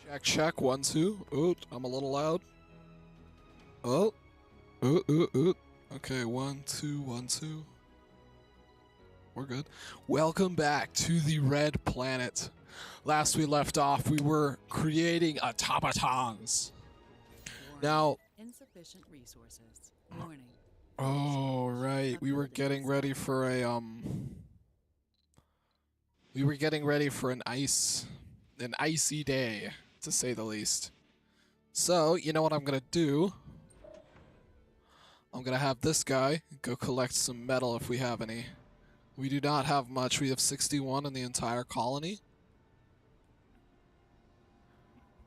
Check, check, 1, 2. Oot, I'm a little loud. Oh. Oot. Okay, 1, 2, 1, 2. We're good. Welcome back to the Red Planet. Last we left off, we were creating automatons. Now, insufficient resources. Warning. oh right, we were getting ready for a an icy day, to say the least. So, you know what I'm gonna do? I'm gonna have this guy go collect some metal if we have any. We do not have much. We have 61 in the entire colony.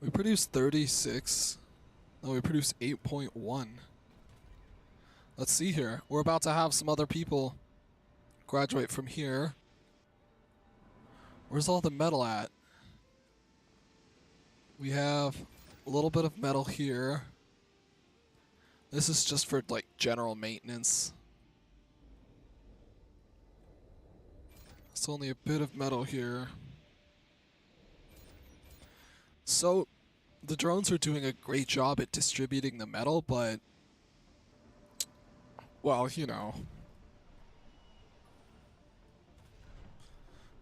We produce 36. No, we produce 8.1. Let's see here. We're about to have some other people graduate from here. Where's all the metal at? We have a little bit of metal here. This is just for, like, general maintenance. It's only a bit of metal here. So, the drones are doing a great job at distributing the metal, but, well, you know.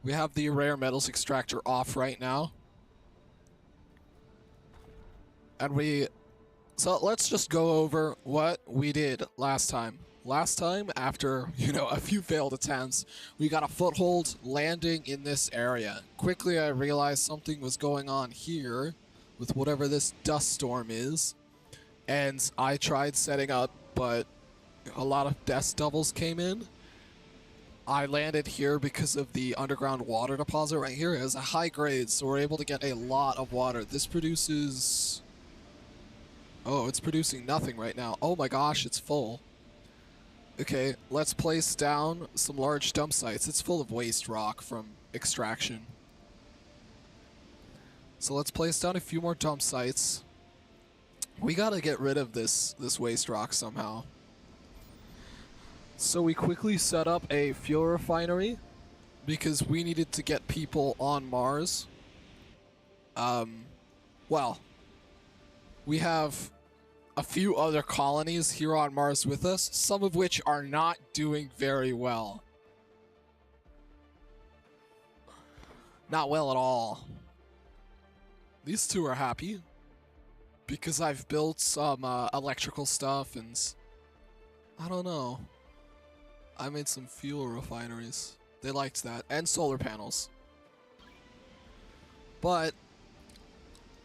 We have the rare metals extractor off right now. And so let's just go over what we did last time. Last time, after, a few failed attempts, we got a foothold landing in this area. Quickly, I realized something was going on here with whatever this dust storm is. And I tried setting up, but a lot of dust devils came in. I landed here because of the underground water deposit right here. It has a high grade, so we're able to get a lot of water. This produces... Oh, it's producing nothing right now. Oh my gosh, it's full. Okay, let's place down some large dump sites. It's full of waste rock from extraction. So let's place down a few more dump sites. We gotta get rid of this waste rock somehow. So we quickly set up a fuel refinery because we needed to get people on Mars. Well, we have a few other colonies here on Mars with us, some of which are not doing very well. Not well at all. These two are happy because I've built some electrical stuff and I don't know. I made some fuel refineries. They liked that. And solar panels. But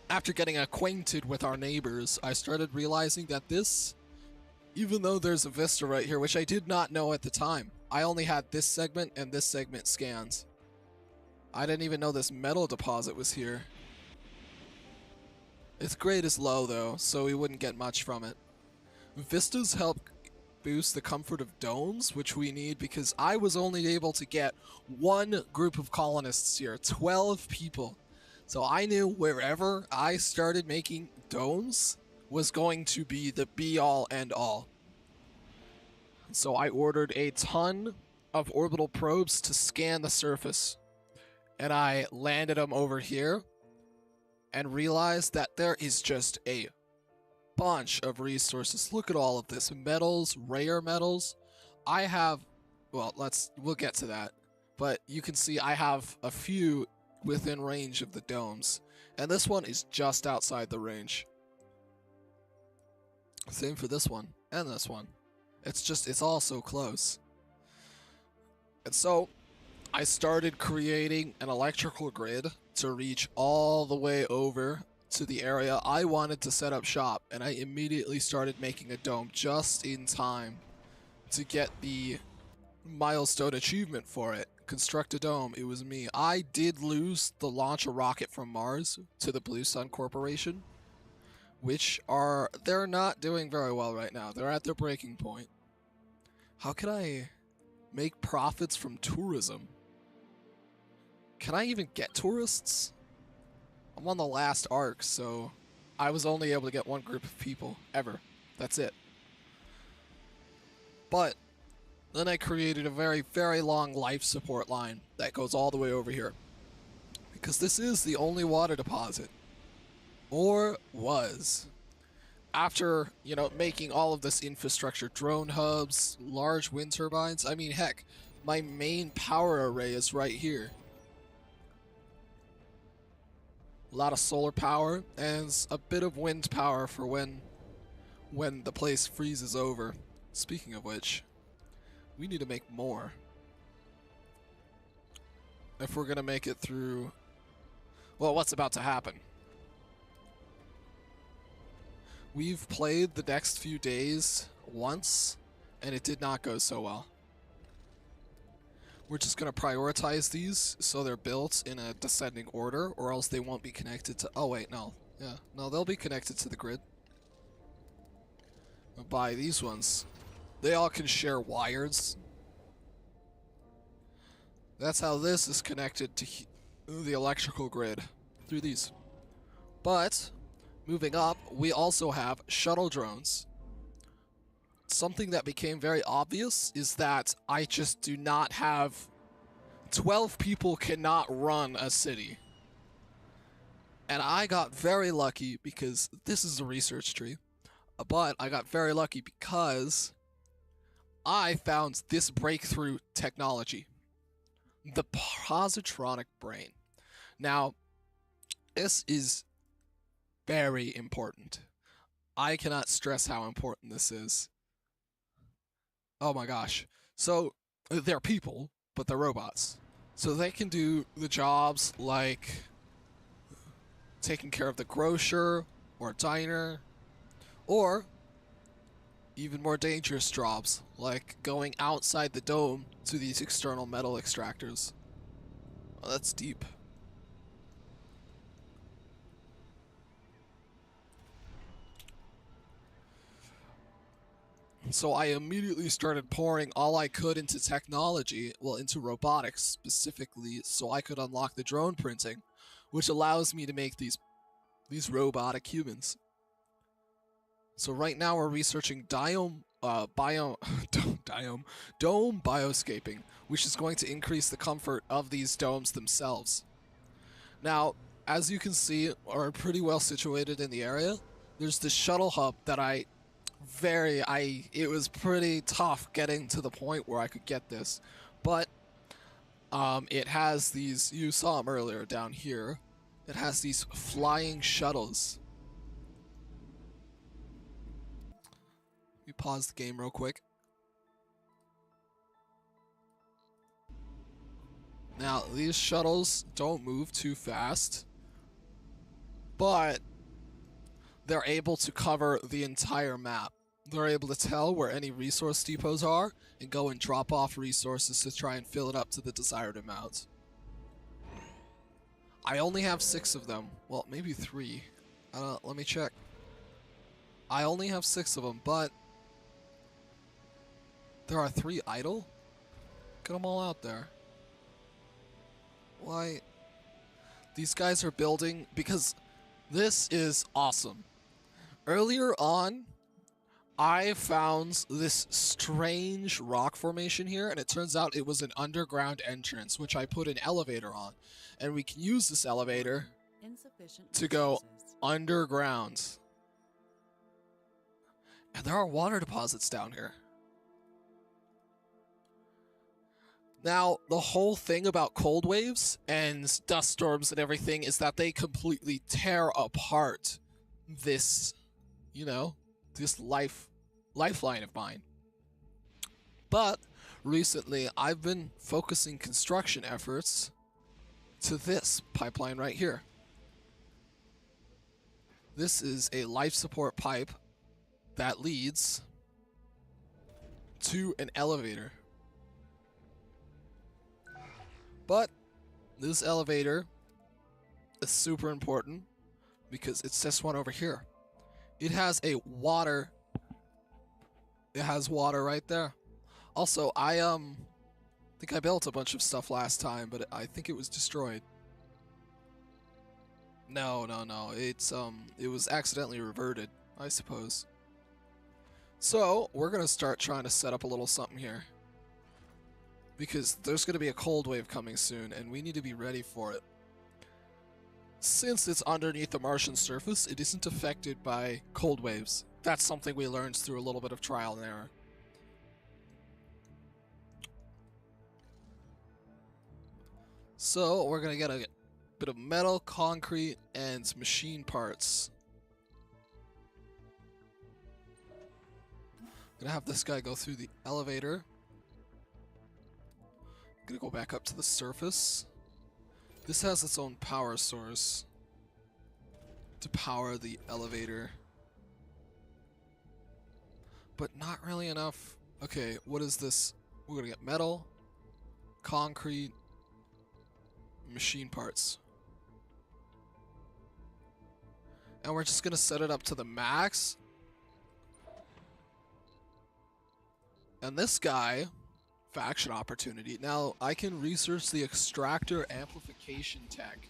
after getting acquainted with our neighbors, I started realizing that this, even though there's a vista right here, which I did not know at the time, I only had this segment and this segment scanned. I didn't even know this metal deposit was here. Its grade is low though, so we wouldn't get much from it. Vistas help boost the comfort of domes, which we need because I was only able to get one group of colonists here, 12 people. So I knew wherever I started making domes was going to be the be-all, end-all. So I ordered a ton of orbital probes to scan the surface. And I landed them over here and realized that there is just a bunch of resources. Look at all of this. Metals, rare metals. I have... Well, we'll get to that. But you can see I have a few within range of the domes, and this one is just outside the range. Same for this one and this one. It's all so close. And so I started creating an electrical grid to reach all the way over to the area I wanted to set up shop, and I immediately started making a dome just in time to get the milestone achievement for it. Construct a dome. It was me. I did lose the launch a rocket from Mars to the Blue Sun Corporation, they're not doing very well right now. They're at their breaking point. How can I make profits from tourism? Can I even get tourists? I'm on the last arc, so I was only able to get one group of people ever. That's it. But then I created a very, very long life support line that goes all the way over here. Because this is the only water deposit. Or was. After, making all of this infrastructure, drone hubs, large wind turbines, I mean, heck, my main power array is right here. A lot of solar power and a bit of wind power for when the place freezes over. Speaking of which, we need to make more. If we're gonna make it through, well, what's about to happen? We've played the next few days once, and it did not go so well. We're just going to prioritize these so they're built in a descending order, or else they won't be connected to... Oh, wait, no. Yeah, no, they'll be connected to the grid. By these ones. They all can share wires. That's how this is connected to the electrical grid, through these. But... moving up, we also have shuttle drones. Something that became very obvious is that I just do not have... 12 people cannot run a city. And I got very lucky because this is a research tree. But I got very lucky because I found this breakthrough technology. The positronic brain. Now, this is very important. I cannot stress how important this is. Oh my gosh. So, they're people, but they're robots. So they can do the jobs like taking care of the grocer or diner, or even more dangerous jobs like going outside the dome to these external metal extractors. Oh, that's deep. So I immediately started pouring all I could into technology, well, into robotics specifically, so I could unlock the drone printing, which allows me to make these robotic humans. So right now we're researching dome bioscaping, which is going to increase the comfort of these domes themselves. Now, as you can see, are pretty well situated in the area. There's this shuttle hub that it was pretty tough getting to the point where I could get this, but it has these, you saw them earlier down here, it has these flying shuttles. Let me pause the game real quick. Now, these shuttles don't move too fast, but they're able to cover the entire map. They're able to tell where any resource depots are and go and drop off resources to try and fill it up to the desired amount. I only have 6 of them. Well, maybe 3. Let me check. I only have 6 of them, but there are 3 idle? Get them all out there. Why? These guys are building, because this is awesome. Earlier on, I found this strange rock formation here, and it turns out it was an underground entrance, which I put an elevator on. And we can use this elevator to go underground. And there are water deposits down here. Now, the whole thing about cold waves and dust storms and everything is that they completely tear apart this, this lifeline of mine. But recently, I've been focusing construction efforts to this pipeline right here. This is a life support pipe that leads to an elevator. But this elevator is super important because it's this one over here. It has a water. It has water right there. Also, I think I built a bunch of stuff last time, but I think it was destroyed. No. It was accidentally reverted, I suppose. So, we're gonna start trying to set up a little something here. Because there's gonna be a cold wave coming soon, and we need to be ready for it. since it's underneath the Martian surface, it isn't affected by cold waves. That's something we learned through a little bit of trial and error. So we're gonna get a bit of metal, concrete, and machine parts. Gonna have this guy go through the elevator. Gonna go back up to the surface. This has its own power source to power the elevator. But not really enough. Okay, what is this? We're gonna get metal, concrete, machine parts. And we're just gonna set it up to the max. And this guy, faction opportunity. Now, I can research the extractor amplification tech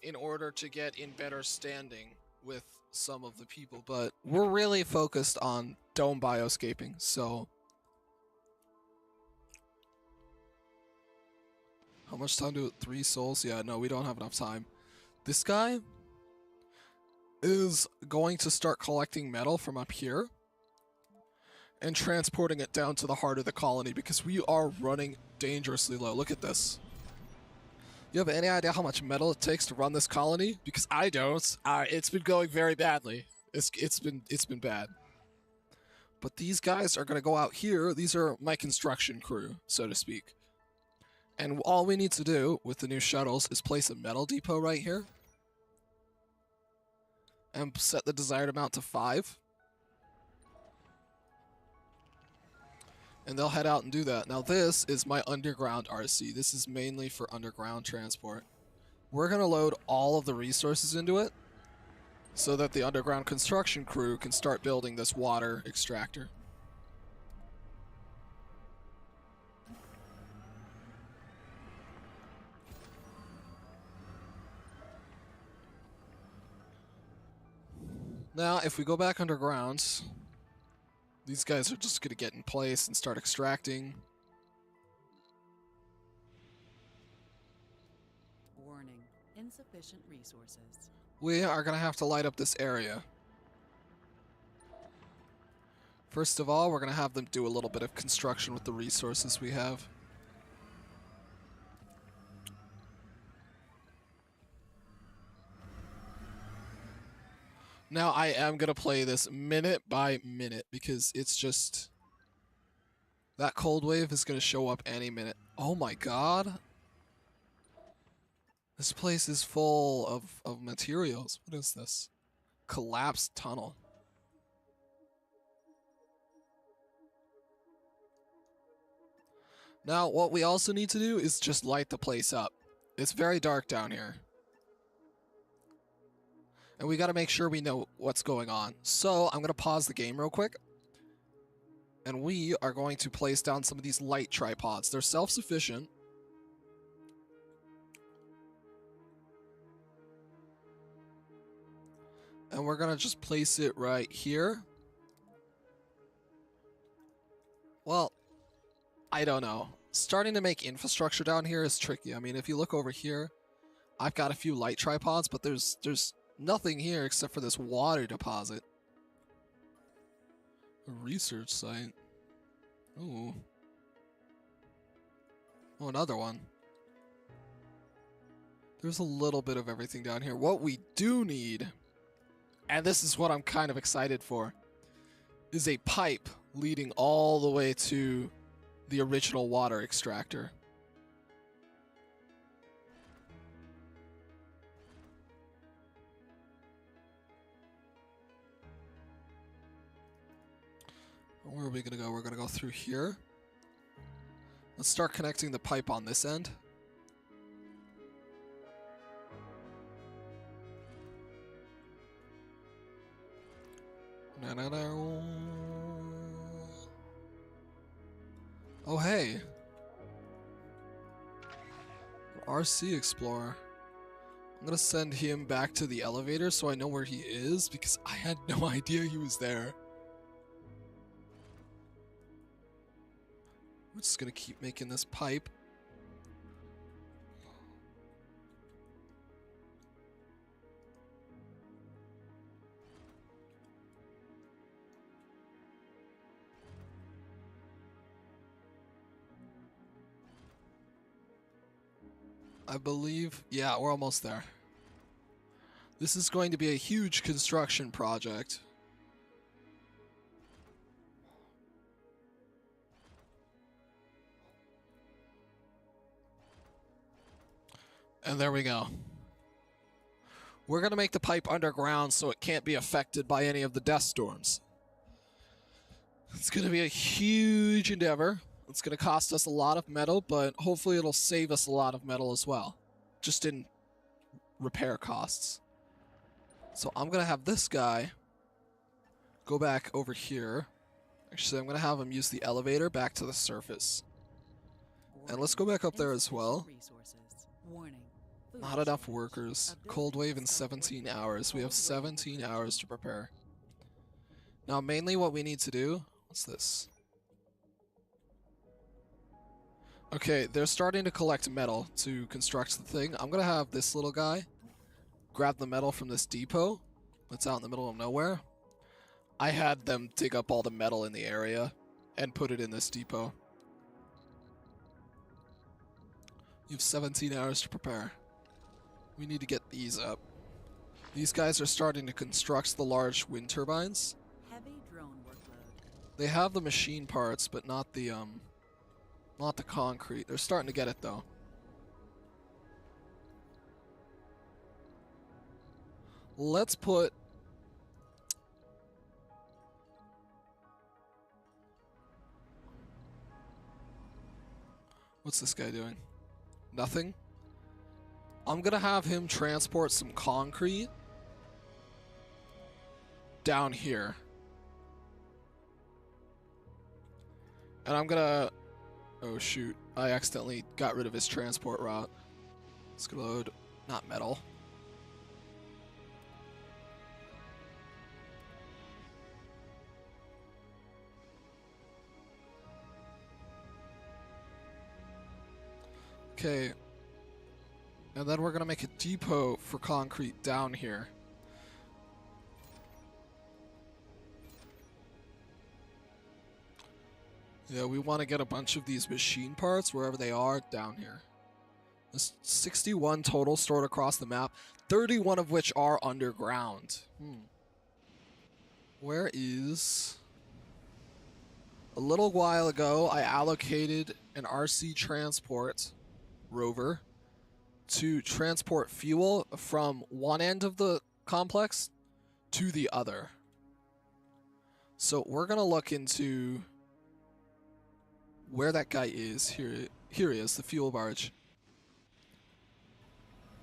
in order to get in better standing with some of the people, but we're really focused on dome bioscaping, so how much time to 3 souls? Yeah, no, we don't have enough time. This guy is going to start collecting metal from up here and transporting it down to the heart of the colony because we are running dangerously low. Look at this. You have any idea how much metal it takes to run this colony? Because I don't. It's been going very badly. It's been bad. But these guys are going to go out here. These are my construction crew, so to speak. And all we need to do with the new shuttles is place a metal depot right here. And set the desired amount to 5. And they'll head out and do that. Now this is my underground RC. This is mainly for underground transport. We're going to load all of the resources into it so that the underground construction crew can start building this water extractor. Now, if we go back underground, these guys are just going to get in place and start extracting. Warning. Insufficient resources. We are going to have to light up this area. First of all, we're going to have them do a little bit of construction with the resources we have. Now, I am going to play this minute by minute because it's just... that cold wave is going to show up any minute. Oh my god. This place is full of materials. What is this? Collapsed tunnel. Now, what we also need to do is just light the place up. It's very dark down here. And we got to make sure we know what's going on. So I'm going to pause the game real quick. And we are going to place down some of these light tripods. They're self-sufficient. And we're going to just place it right here. Well, I don't know. Starting to make infrastructure down here is tricky. I mean, if you look over here, I've got a few light tripods, but there's nothing here except for this water deposit. A research site. Ooh. Oh, another one. There's a little bit of everything down here. What we do need, and this is what I'm kind of excited for, is a pipe leading all the way to the original water extractor. Where are we going to go? We're going to go through here. Let's start connecting the pipe on this end. Oh, hey. RC Explorer. I'm going to send him back to the elevator so I know where he is because I had no idea he was there. We're just going to keep making this pipe. I believe, yeah, we're almost there. This is going to be a huge construction project. And there we go. We're going to make the pipe underground so it can't be affected by any of the death storms. It's going to be a huge endeavor. It's going to cost us a lot of metal, but hopefully it'll save us a lot of metal as well. Just in repair costs. So I'm going to have this guy go back over here. Actually, I'm going to have him use the elevator back to the surface. And let's go back up there as well. Not enough workers. Cold wave in 17 hours. We have 17 hours to prepare. Now, mainly what we need to do... What's this? Okay, they're starting to collect metal to construct the thing. I'm going to have this little guy grab the metal from this depot that's out in the middle of nowhere. I had them dig up all the metal in the area and put it in this depot. You have 17 hours to prepare. We need to get these up. These guys are starting to construct the large wind turbines. Heavy drone workload. They have the machine parts, but not the concrete. They're starting to get it though. Let's put what's this guy doing? Nothing? I'm gonna have him transport some concrete down here. And I'm gonna... Oh shoot, I accidentally got rid of his transport route. Let's go load, not metal. Okay. And then we're gonna make a depot for concrete down here. Yeah, we want to get a bunch of these machine parts, wherever they are, down here. There's 61 total stored across the map, 31 of which are underground. Where is... A little while ago, I allocated an RC transport rover to transport fuel from one end of the complex to the other. So we're going to look into where that guy is. Here he is, the fuel barge.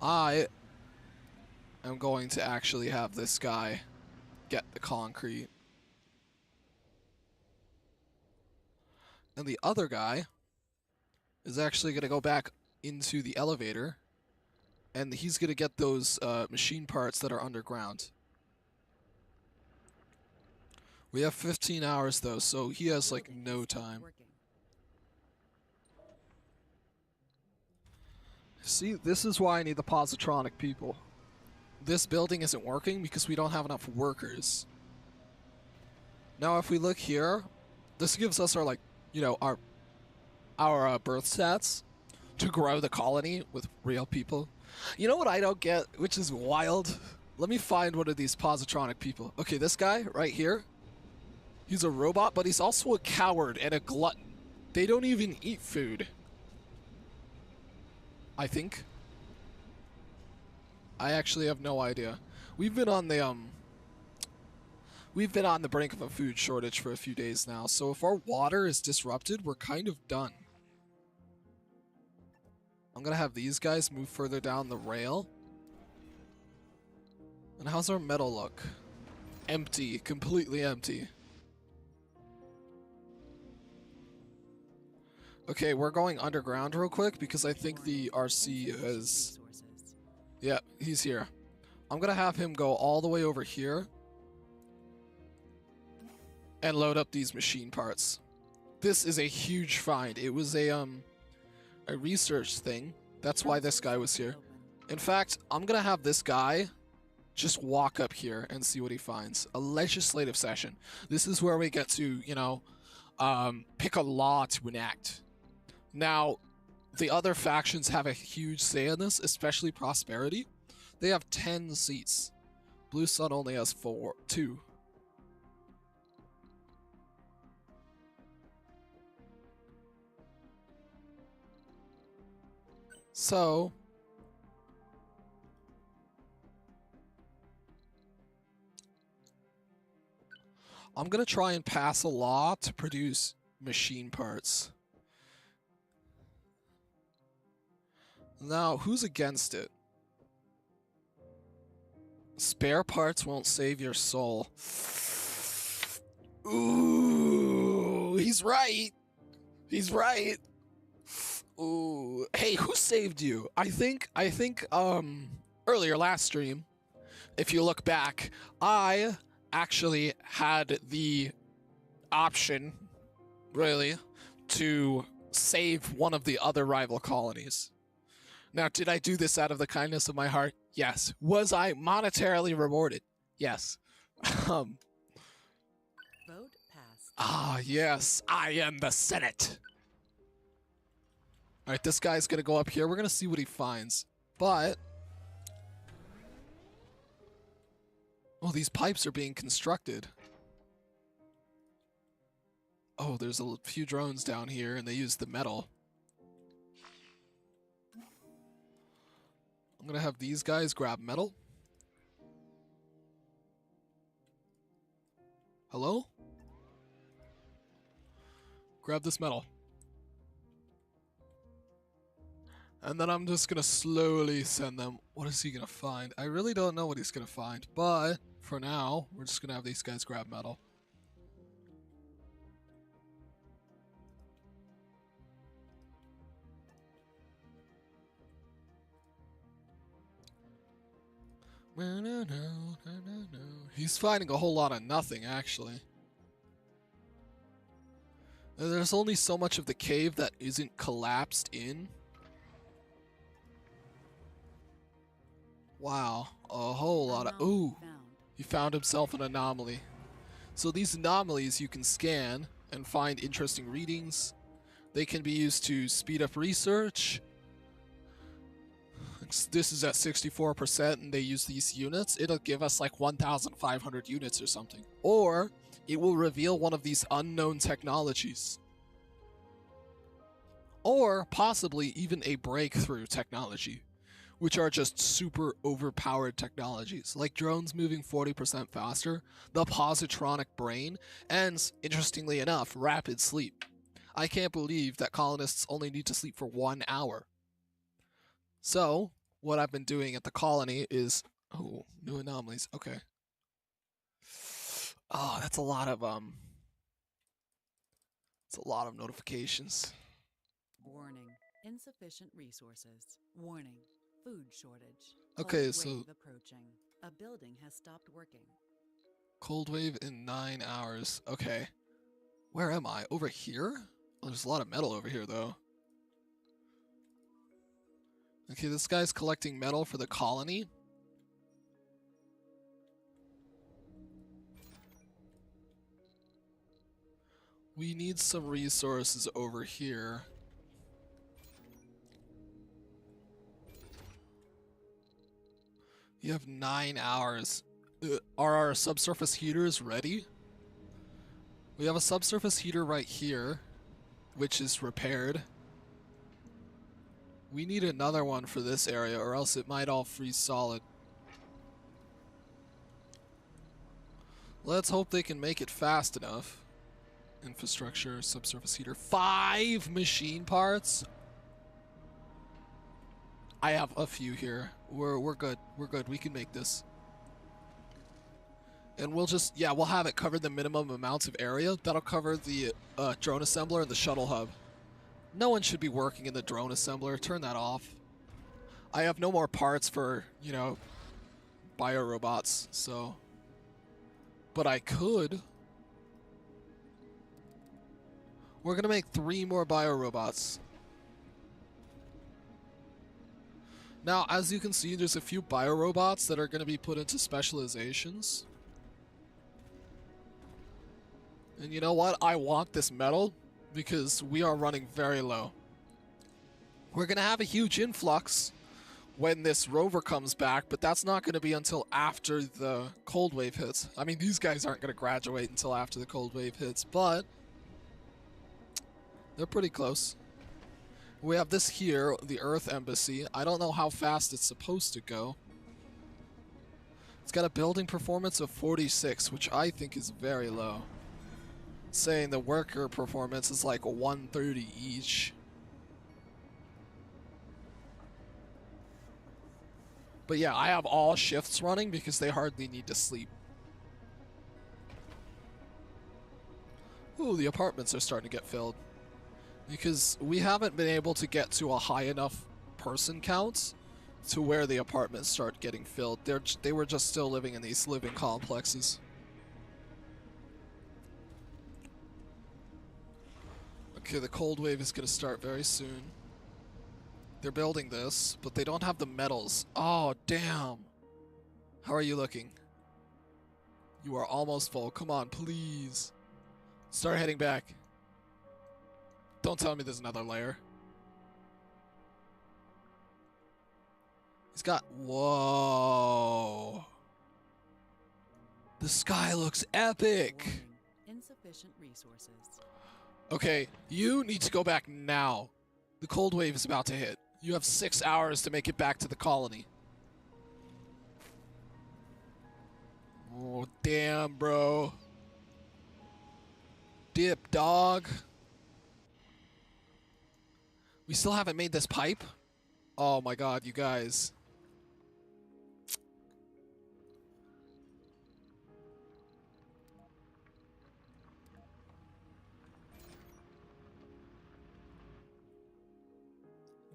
I am going to actually have this guy get the concrete. And the other guy is actually going to go back into the elevator, and he's going to get those machine parts that are underground. We have 15 hours though, so he has like no time. See, this is why I need the positronic people. This building isn't working because we don't have enough workers. Now if we look here, this gives us our, like, you know, our birth stats to grow the colony with real people. You know what I don't get, which is wild? Let me find one of these positronic people. Okay, this guy right here, he's a robot, but he's also a coward and a glutton. They don't even eat food. I think. I actually have no idea. We've been on the brink of a food shortage for a few days now, so if our water is disrupted, we're kind of done. I'm gonna have these guys move further down the rail. And how's our metal look? Empty, completely empty. Okay, we're going underground real quick because I think the RC has... Yeah, he's here. I'm gonna have him go all the way over here and load up these machine parts. This is a huge find. It was a research thing. That's why this guy was here. In fact, I'm gonna have this guy just walk up here and see what he finds. A legislative session. This is where we get to, you know, pick a law to enact. Now, the other factions have a huge say in this, especially Prosperity. They have 10 seats. Blue Sun only has 2. So I'm gonna try and pass a law to produce machine parts. Now, who's against it? Spare parts won't save your soul. Ooh, he's right. He's right. Ooh, hey, who saved you? I think earlier last stream, if you look back, I actually had the option, really, to save one of the other rival colonies. Now, did I do this out of the kindness of my heart? Yes. Was I monetarily rewarded? Yes. Vote passed. Ah, yes. I am the Senate. All right, this guy's going to go up here. We're going to see what he finds. But oh, these pipes are being constructed. Oh, there's a few drones down here, and they use the metal. I'm going to have these guys grab metal. Hello? Grab this metal. And then I'm just going to slowly send them. What is he going to find? I really don't know what he's going to find. But for now, we're just going to have these guys grab metal. He's finding a whole lot of nothing, actually. There's only so much of the cave that isn't collapsed in. Wow, a whole lot of... Ooh, he found himself an anomaly. So these anomalies you can scan and find interesting readings. They can be used to speed up research. This is at 64% and they use these units. It'll give us like 1,500 units or something. Or it will reveal one of these unknown technologies. Or possibly even a breakthrough technology, which are just super overpowered technologies, like drones moving 40% faster, the positronic brain, and, interestingly enough, rapid sleep. I can't believe that colonists only need to sleep for 1 hour. So, what I've been doing at the colony is... Oh, new anomalies. Okay. Oh, that's a lot of, it's a lot of notifications. Warning. Insufficient resources. Warning. Food shortage. Okay, Cold so... wave approaching. A building has stopped working. Cold wave in 9 hours. Okay. Where am I? Over here? Oh, there's a lot of metal over here, though. Okay, this guy's collecting metal for the colony. We need some resources over here. You have 9 hours. Are our subsurface heaters ready? We have a subsurface heater right here, which is repaired. We need another one for this area, or else it might all freeze solid. Let's hope they can make it fast enough. Infrastructure, subsurface heater. 5 machine parts? I have a few here. We're good. We're good. We can make this. And we'll just, yeah, we'll have it cover the minimum amounts of area. That'll cover the drone assembler and the shuttle hub. No one should be working in the drone assembler. Turn that off. I have no more parts for, you know, biorobots, so... But I could. We're gonna make 3 more biorobots. Now, as you can see, there's a few biorobots that are gonna be put into specializations. And you know what? I want this metal because we are running very low. We're going to have a huge influx when this rover comes back, but that's not going to be until after the cold wave hits. I mean, these guys aren't going to graduate until after the cold wave hits, but they're pretty close. We have this here, the Earth Embassy. I don't know how fast it's supposed to go. It's got a building performance of 46, which I think is very low. Saying the worker performance is like 130 each. But yeah, I have all shifts running because they hardly need to sleep. Ooh, the apartments are starting to get filled. Because we haven't been able to get to a high enough person count to where the apartments start getting filled. They were just still living in these living complexes. Okay, the cold wave is going to start very soon. They're building this, but they don't have the metals. Oh, damn. How are you looking? You are almost full. Come on, please. Start heading back. Don't tell me there's another layer. He's got... Whoa. The sky looks epic. Warning. Insufficient resources. Okay, you need to go back now. The cold wave is about to hit. You have 6 hours to make it back to the colony. Oh, damn, bro. Dip, dog. We still haven't made this pipe? Oh my god, you guys.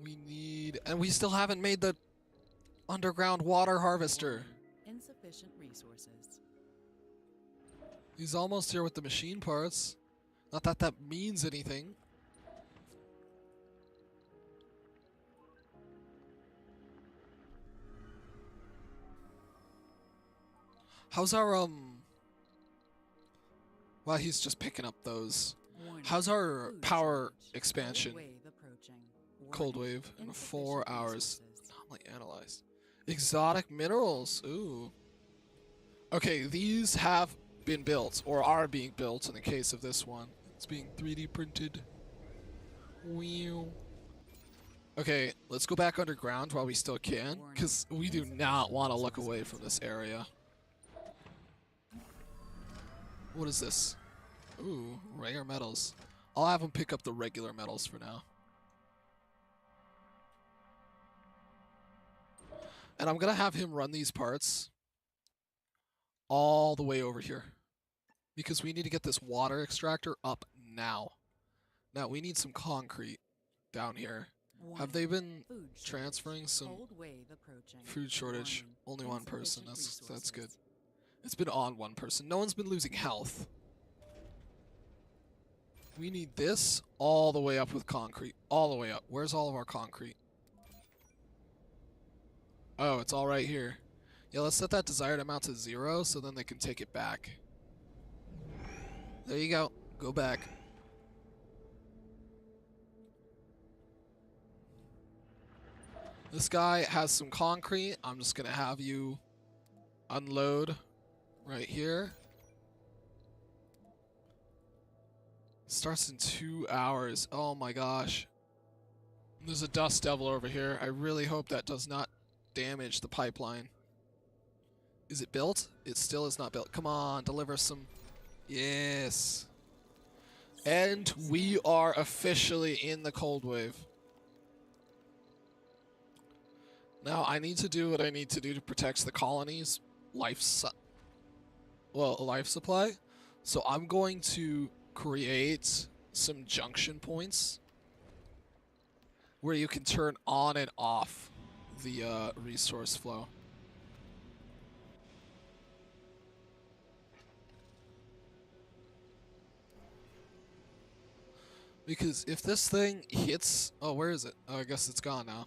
We need... And we still haven't made the underground water harvester. Insufficient resources. He's almost here with the machine parts. Not that that means anything. How's our, Well, he's just picking up those. Warning. How's our Food power shortage. expansion? Cold wave approaching. Cold Warning. wave in Insufficient 4 hours. resources. Anomaly analyzed. Exotic minerals. Ooh. Okay, these have been built, or are being built in the case of this one. It's being 3D printed. Wow. Okay, let's go back underground while we still can, because we do not want to look away from this area. What is this? Ooh, rare metals. I'll have him pick up the regular metals for now. And I'm going to have him run these parts all the way over here. Because we need to get this water extractor up now. Now, we need some concrete down here. Warning. Have they been Food shortage. transferring some Cold wave approaching. food shortage? Warning. Only one person. Insufficient That's good. resources. It's been on one person. No one's been losing health. We need this all the way up with concrete. All the way up. Where's all of our concrete? Oh, it's all right here. Yeah, let's set that desired amount to 0 so then they can take it back. There you go. Go back. This guy has some concrete. I'm just going to have you unload right here. Starts in 2 hours. Oh my gosh. There's a dust devil over here. I really hope that does not damage the pipeline. Is it built? It still is not built. Come on, deliver some. Yes. And we are officially in the cold wave. Now I need to do what I need to do to protect the colony's life supply. So I'm going to create some junction points where you can turn on and off the resource flow. Because if this thing hits... Oh, where is it? Oh, I guess it's gone now.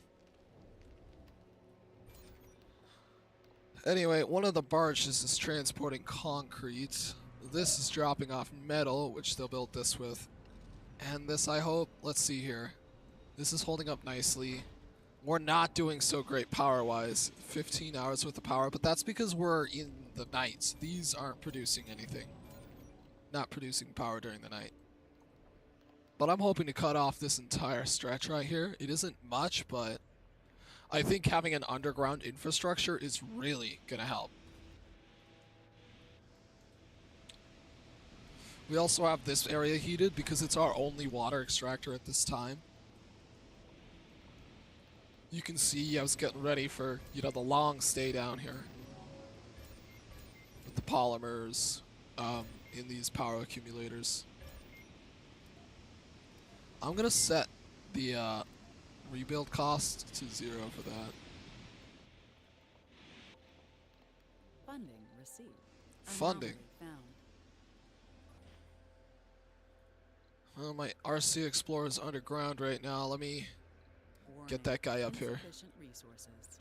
Anyway, one of the barges is transporting concrete. This is dropping off metal, which they'll build this with. And this, I hope... Let's see here. This is holding up nicely. We're not doing so great power-wise. 15 hours worth of power, but that's because we're in the night. These aren't producing anything. Not producing power during the night. But I'm hoping to cut off this entire stretch right here. It isn't much, but I think having an underground infrastructure is really going to help. We also have this area heated because it's our only water extractor at this time. You can see I was getting ready for, you know, the long stay down here. With the polymers in these power accumulators. I'm going to set the rebuild cost to 0 for that. Funding received. Funding. Anomaly found. Well, my RC Explorer is underground right now. Let me get that guy up here. Insufficient resources.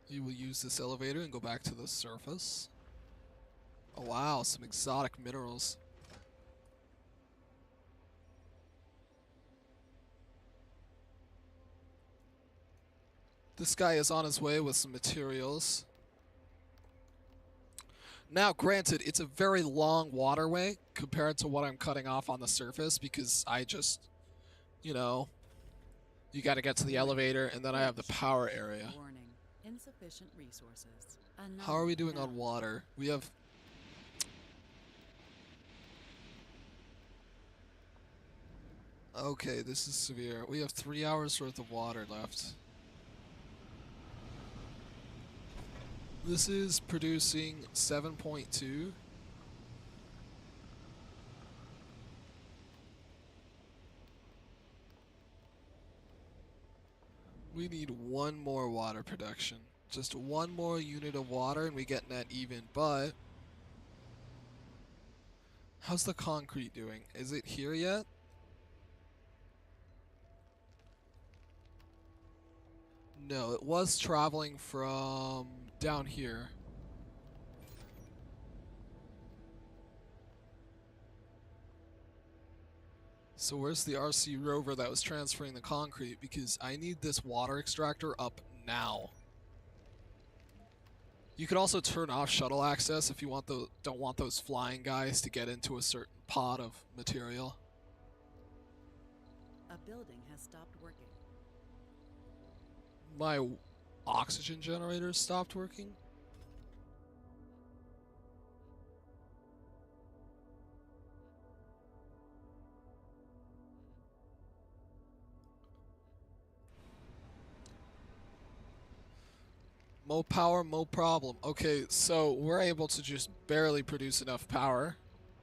You will use this elevator and go back to the surface. Oh wow, some exotic minerals. This guy is on his way with some materials. Now, granted, it's a very long waterway compared to what I'm cutting off on the surface because I just, you know, you got to get to the elevator and then I have the power area. Warning. Insufficient resources. How are we doing Anomaly on water? We have... Okay, this is severe. We have 3 hours worth of water left. This is producing 7.2. We need one more water production. Just one more unit of water and we get net even, but... How's the concrete doing? Is it here yet? No, it was traveling from down here. So where's the RC rover that was transferring the concrete? Because I need this water extractor up now. You could also turn off shuttle access if you want don't want those flying guys to get into a certain pod of material. A building has stopped working. My oxygen generator stopped working. Mo power, mo problem. Okay, so we're able to just barely produce enough power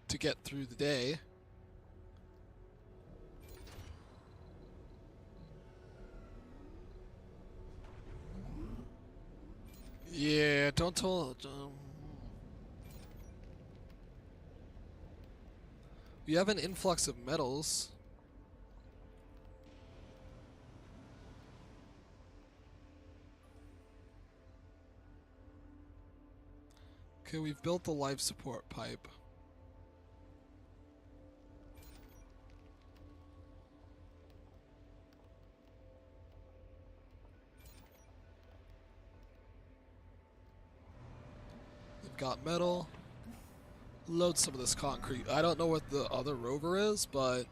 to get through the day. Yeah, don't tell... We have an influx of metals. Okay, we've built the life support pipe. We've got metal. Load some of this concrete. I don't know what the other rover is, but...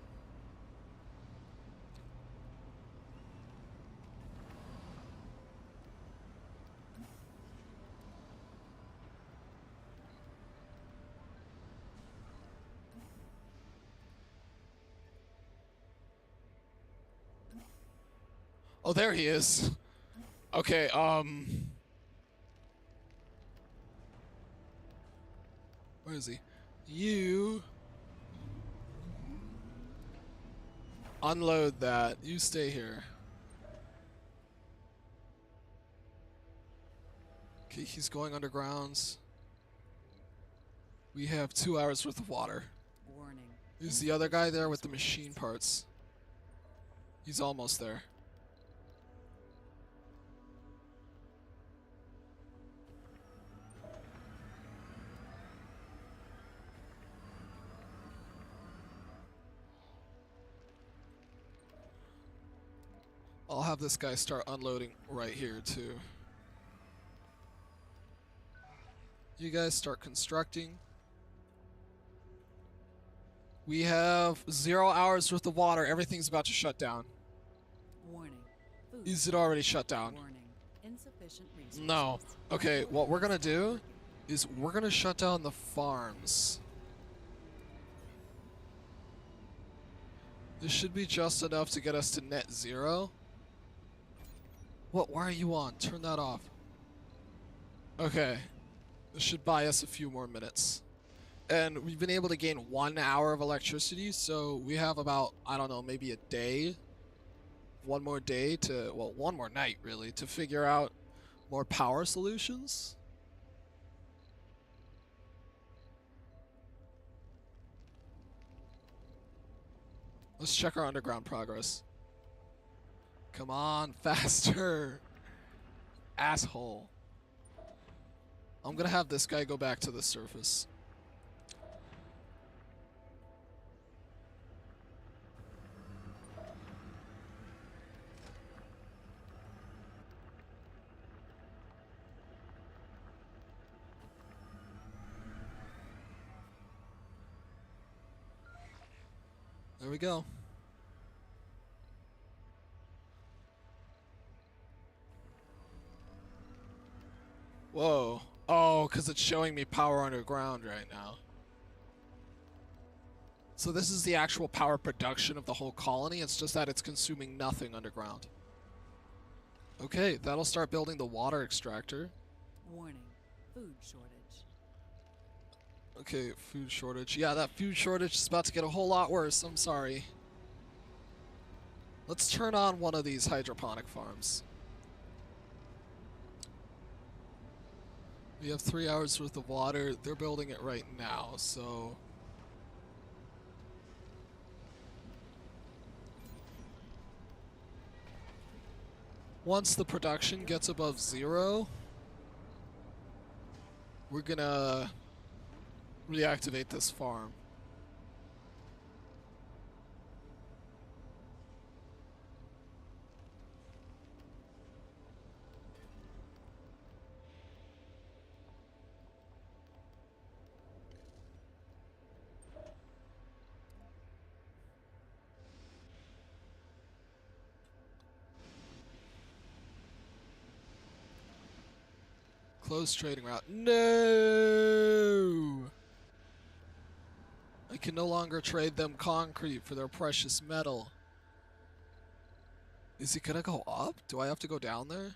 Oh, there he is. Okay, where is he? You... Unload that. You stay here. Okay, he's going undergrounds. We have 2 hours worth of water. Warning. Is the other guy there with the machine parts? He's almost there. I'll have this guy start unloading right here too. You guys start constructing. We have 0 hours worth of water. Everything's about to shut down. Warning. Food Is it already shut down? Warning. Insufficient resources. No. Okay, what we're gonna do is we're gonna shut down the farms. This should be just enough to get us to net 0. What? Why are you on? Turn that off. Okay. This should buy us a few more minutes. And we've been able to gain 1 hour of electricity, so we have about, I don't know, maybe a day. One more day to, well, one more night, really, to figure out more power solutions. Let's check our underground progress. Come on, faster. Asshole. I'm gonna have this guy go back to the surface. There we go. Whoa. Oh, because it's showing me power underground right now. So this is the actual power production of the whole colony. It's just that it's consuming nothing underground. Okay, that'll start building the water extractor. Warning. Food shortage. Okay, food shortage. Yeah, that food shortage is about to get a whole lot worse. I'm sorry. Let's turn on one of these hydroponic farms. We have 3 hours worth of water. They're building it right now, so... Once the production gets above 0, we're gonna reactivate this farm. Closed trading route. No! I can no longer trade them concrete for their precious metal. Is it gonna go up? Do I have to go down there?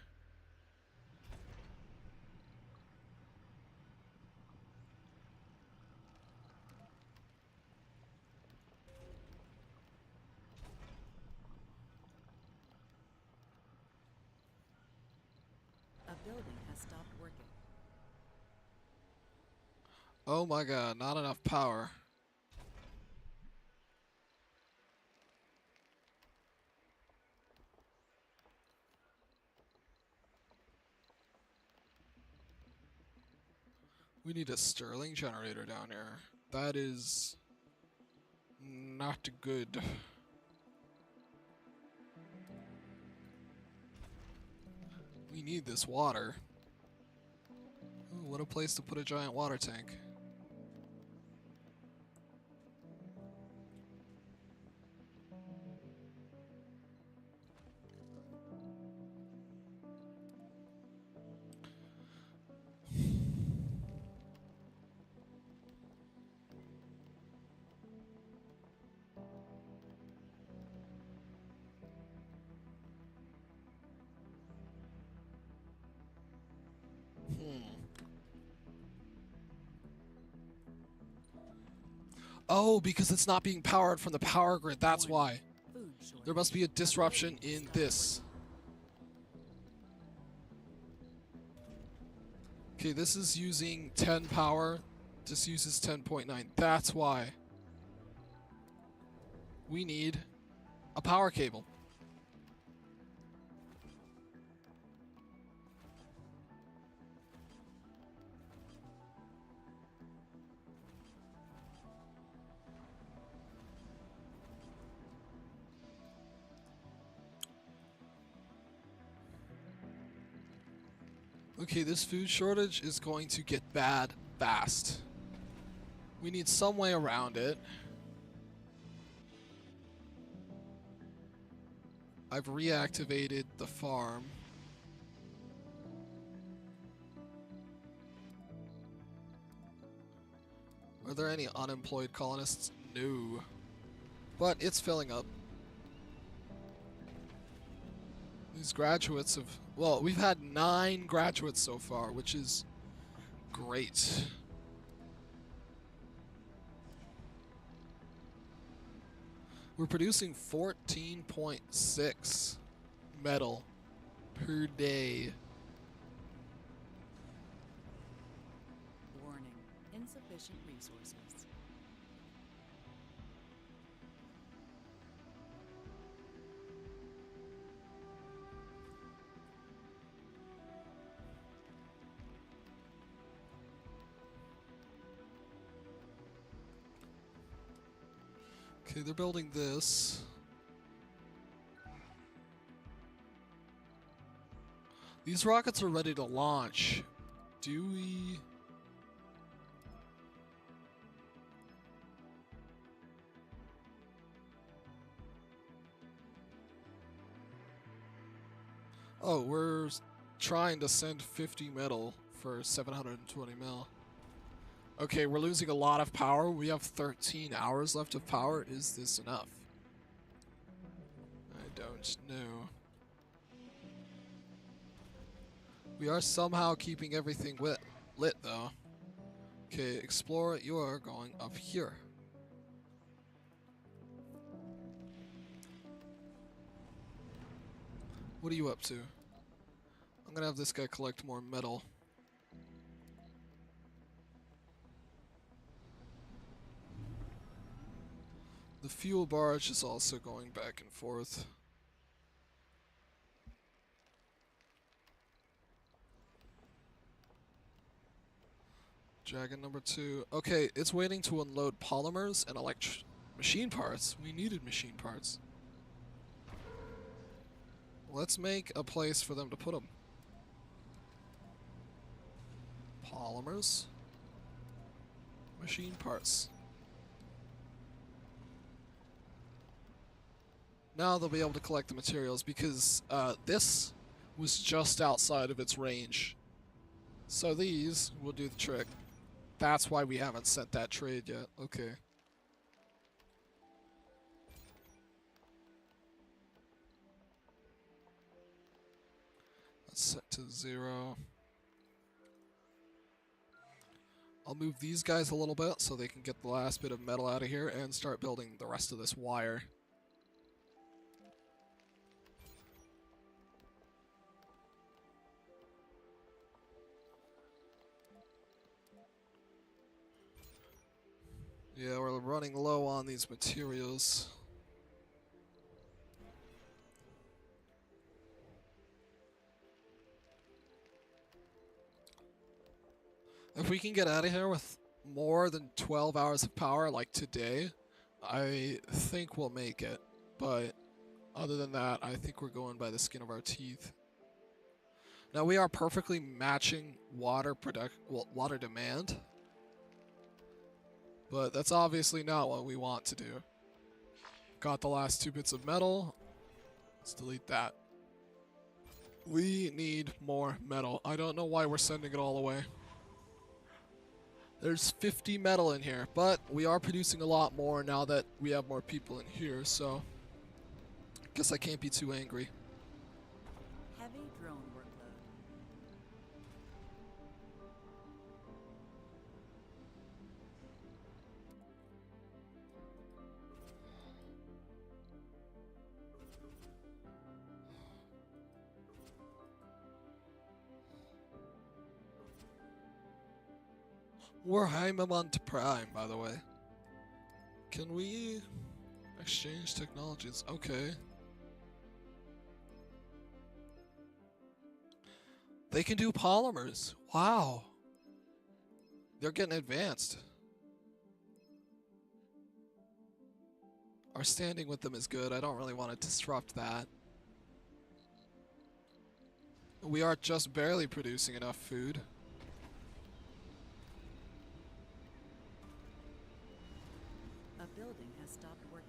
A building has stopped working. Oh my god, not enough power. We need a Stirling generator down here. That is not good. We need this water. Ooh, what a place to put a giant water tank. Oh, because it's not being powered from the power grid. That's why. Food shortage. There must be a disruption in this. Okay, this is using 10 power. This uses 10.9. That's why. We need a power cable. Okay, this food shortage is going to get bad fast. We need some way around it. I've reactivated the farm. Are there any unemployed colonists? No. But it's filling up. These graduates have... Well, we've had 9 graduates so far, which is great. We're producing 14.6 metal per day. Warning. Insufficient resources. Okay, they're building this. These rockets are ready to launch. Do we... Oh, we're trying to send 50 metal for 720 mil. Okay, we're losing a lot of power. We have 13 hours left of power. Is this enough? I don't know. We are somehow keeping everything lit though. Okay, Explorer, you are going up here. What are you up to? I'm gonna have this guy collect more metal. The fuel barge is also going back and forth. Dragon number 2. Okay, it's waiting to unload polymers and machine parts. We needed machine parts. Let's make a place for them to put them. Polymers. Machine parts. Now they'll be able to collect the materials because this was just outside of its range. So these will do the trick. That's why we haven't sent that trade yet. Okay. Let's set to 0. I'll move these guys a little bit so they can get the last bit of metal out of here and start building the rest of this wire. Yeah, we're running low on these materials. If we can get out of here with more than 12 hours of power like today, I think we'll make it. But other than that, I think we're going by the skin of our teeth. Now we are perfectly matching water demand. But that's obviously not what we want to do. Got the last 2 bits of metal. Let's delete that. We need more metal. I don't know why we're sending it all away. There's 50 metal in here, but we are producing a lot more now that we have more people in here, so I guess I can't be too angry. Heavy drone workload. Warhammer to Prime, by the way. Can we exchange technologies? Okay. They can do polymers. Wow. They're getting advanced. Our standing with them is good. I don't really want to disrupt that. We are just barely producing enough food. A building has stopped working.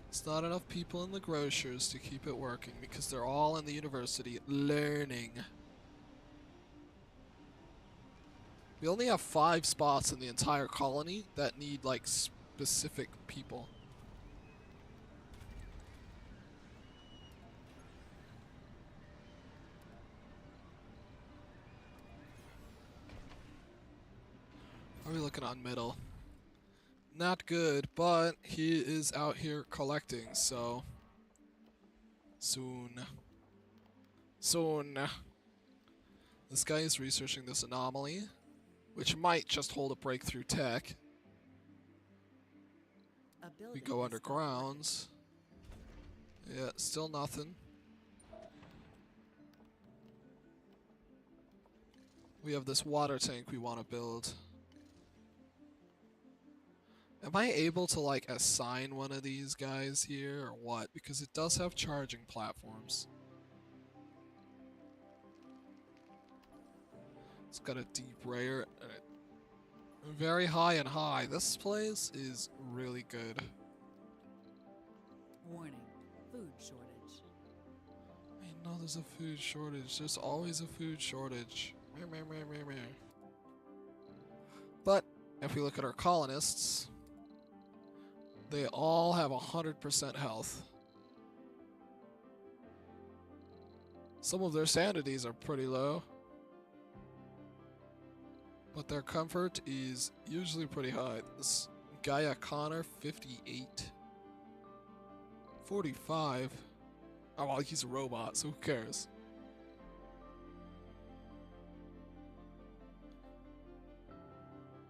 It's not enough people in the grocers to keep it working because they're all in the university learning. We only have 5 spots in the entire colony that need like specific people. How are we looking on middle? Not good, but he is out here collecting, so soon. Soon. This guy is researching this anomaly, which might just hold a breakthrough tech. A building We go has stopped undergrounds. Yeah, still nothing. We have this water tank we want to build. Am I able to like assign one of these guys here or what? Because it does have charging platforms. It's got a deep rare and very high and high. This place is really good. Warning, food shortage. I know there's a food shortage. There's always a food shortage. But if we look at our colonists, they all have 100% health. Some of their sanities are pretty low, but their comfort is usually pretty high. This Gaia Connor, 58. 45. Oh, well, he's a robot, so who cares?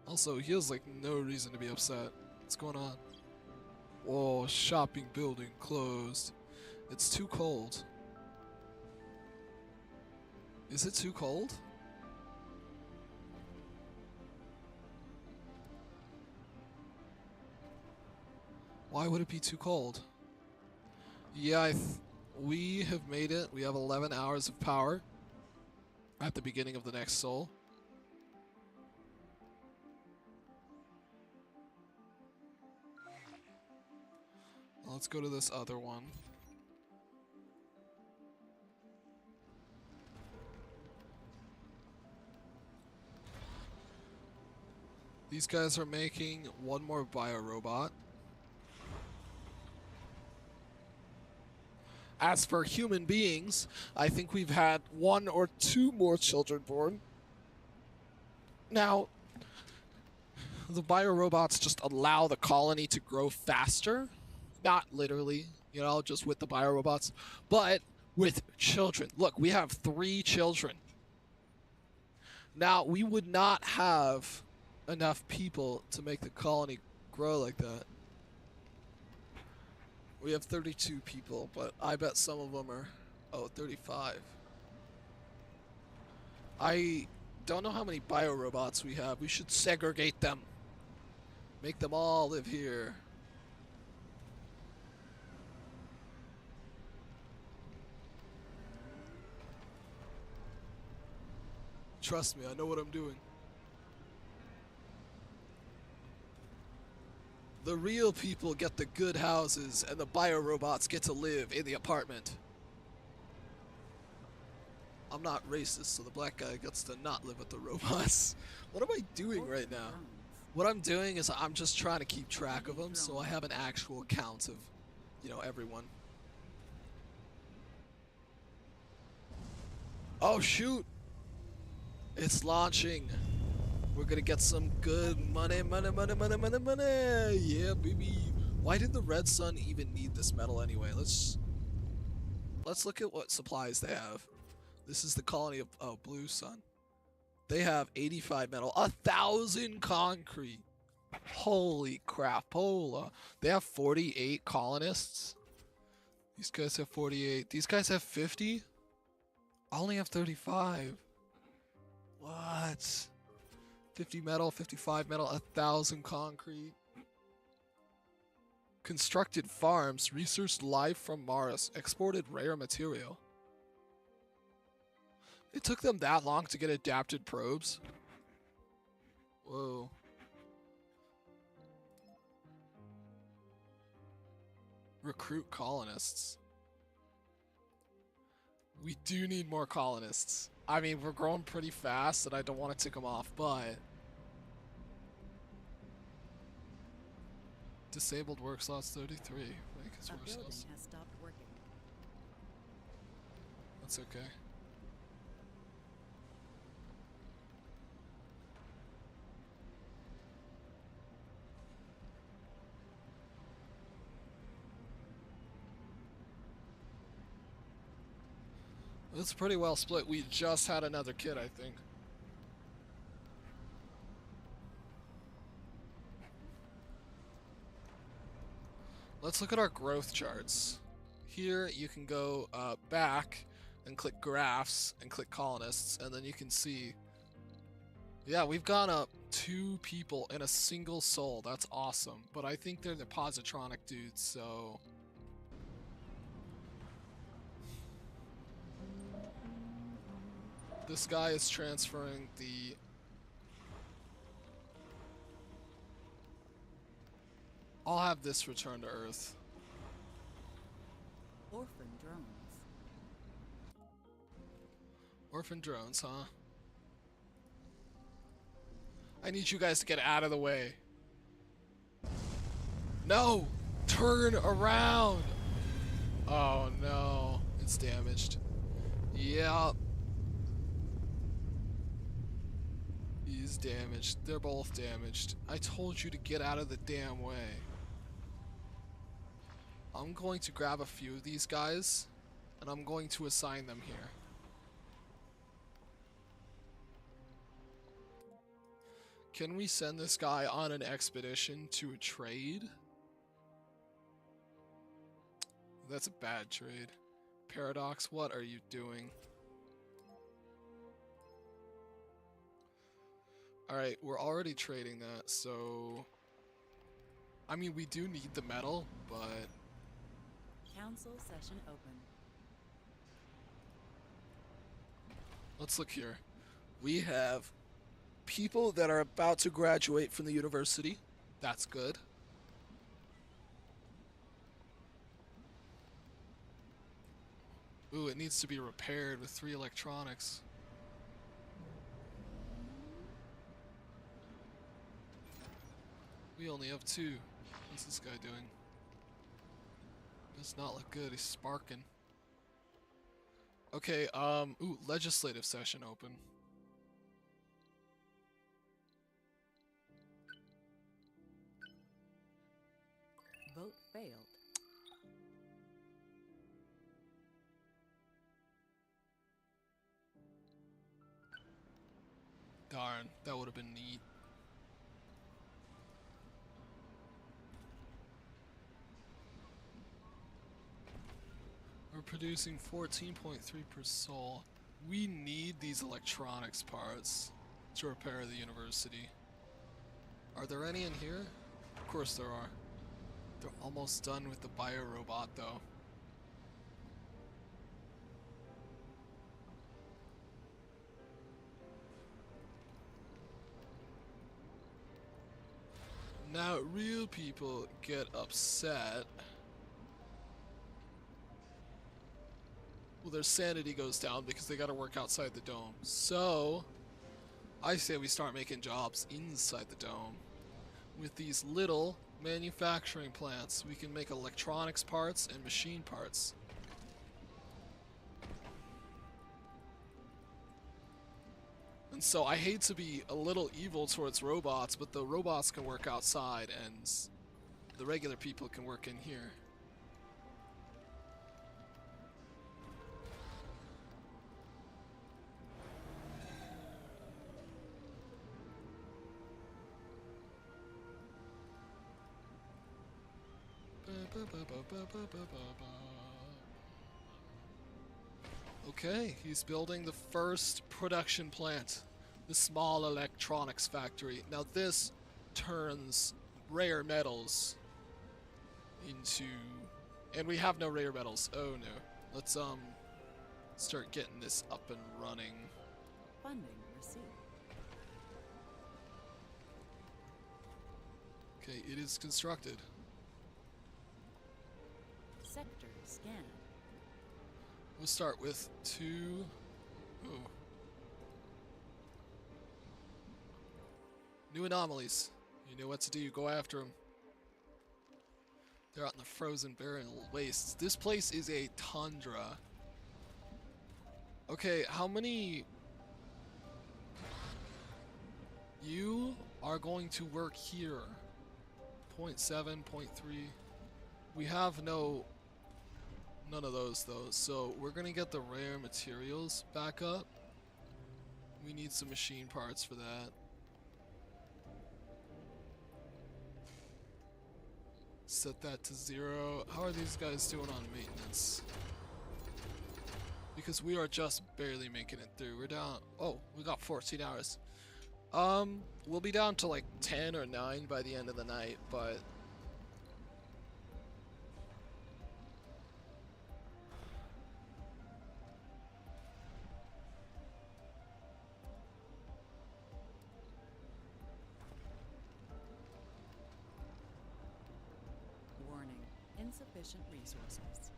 Also, he has like no reason to be upset. What's going on? Whoa, shopping building closed. It's too cold. Is it too cold? Why would it be too cold? Yeah, we have made it. We have 11 hours of power at the beginning of the next sol. Let's go to this other one. These guys are making one more biorobot. As for human beings, I think we've had 1 or 2 more children born. Now, the biorobots just allow the colony to grow faster. Not literally, you know, just with the biorobots, but with children. Look, we have 3 children. Now, we would not have enough people to make the colony grow like that. We have 32 people, but I bet some of them are, 35. I don't know how many biorobots we have. We should segregate them. Make them all live here. Trust me, I know what I'm doing. The real people get the good houses, and the biorobots get to live in the apartment. I'm not racist, so the black guy gets to not live with the robots. What am I doing right now? What I'm doing is I'm just trying to keep track of them, so I have an actual count of, you know, everyone. Oh shoot! It's launching. We're gonna get some good money, money, money, money, money, money. Yeah, baby. Why did the red sun even need this metal anyway? Let's look at what supplies they have. This is the colony of blue sun. They have 85 metal, 1,000 concrete. Holy crap, Pola. They have 48 colonists. These guys have 48. These guys have 50. I only have 35. What? 50 metal, 55 metal, 1,000 concrete. Constructed farms, researched life from Mars, exported rare material. It took them that long to get adapted probes? Whoa. Recruit colonists. We do need more colonists. I mean, we're growing pretty fast and I don't want to tick them off, but... Disabled work slots 33. A building has stopped working. That's okay. It's pretty well split. We just had another kid, I think. Let's look at our growth charts. Here you can go back and click graphs and click colonists, and then you can see, yeah, we've gone up 2 people in a single soul. That's awesome. But I think they're the positronic dudes, so... This guy is transferring the... I'll have this return to Earth. Orphan drones. Orphan drones, huh? I need you guys to get out of the way. No! Turn around! Oh no, it's damaged. Yeah. He's damaged. They're both damaged. I told you to get out of the damn way. I'm going to grab a few of these guys, and I'm going to assign them here. Can we send this guy on an expedition to a trade? That's a bad trade. Paradox, what are you doing? Alright, we're already trading that, so... I mean, we do need the metal, but... Council session open. Let's look here. We have people that are about to graduate from the university. That's good. Ooh, it needs to be repaired with 3 electronics. We only have 2. What's this guy doing? Does not look good. He's sparking. Okay, ooh, legislative session open. Vote failed. Darn, that would have been neat. We're producing 14.3 per soul. We need these electronics parts to repair the university. Are there any in here? Of course there are. They're almost done with the biorobot though. Now real people get upset. Well, their sanity goes down because they gotta work outside the dome. So, I say we start making jobs inside the dome. With these little manufacturing plants, we can make electronics parts and machine parts. And so I hate to be a little evil towards robots, but the robots can work outside and the regular people can work in here. Okay, he's building the first production plant, the small electronics factory. Now this turns rare metals into... And we have no rare metals. Oh no. Let's start getting this up and running. Funding received. Okay, it is constructed. Sector scan. We'll start with 2. Ooh. New anomalies. You know what to do. Go after them. They're out in the frozen barren wastes. This place is a tundra. Okay, how many... You are going to work here. 0.7, 0.3. We have none of those though, so we're gonna get the rare materials back up. We need some machine parts for that. Set that to 0. How are these guys doing on maintenance? Because we are just barely making it through. We're down. Oh, we got 14 hours. We'll be down to like 10 or 9 by the end of the night, but Warning. Insufficient resources.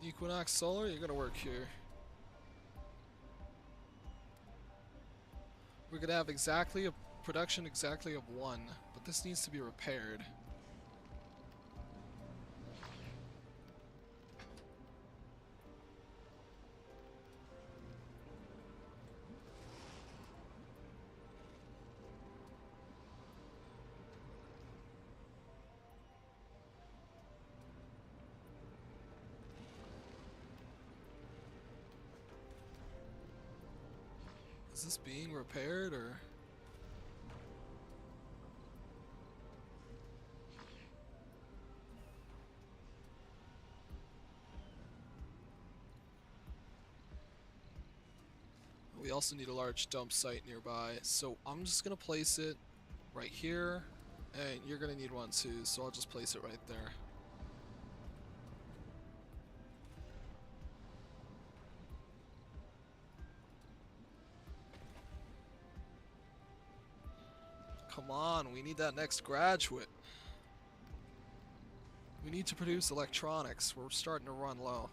Equinox Solar, you're gonna work here. We're gonna have exactly a production exactly of 1, but this needs to be repaired. Is this being repaired or? We also need a large dump site nearby, so I'm just gonna place it right here, and you're gonna need one too, so I'll just place it right there. Come on, we need that next graduate. We need to produce electronics. We're starting to run low.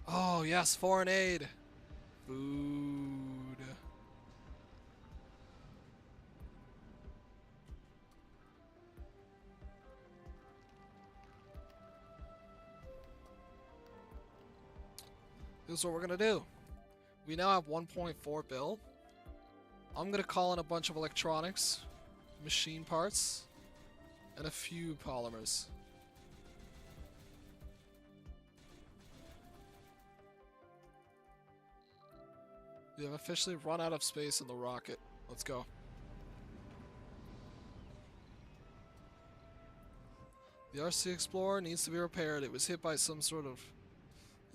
Oh, yes, foreign aid. Food. This is what we're gonna do. We now have 1.4 bill. I'm gonna call in a bunch of electronics, machine parts, and a few polymers. We have officially run out of space in the rocket. Let's go. The RC Explorer needs to be repaired. It was hit by some sort of...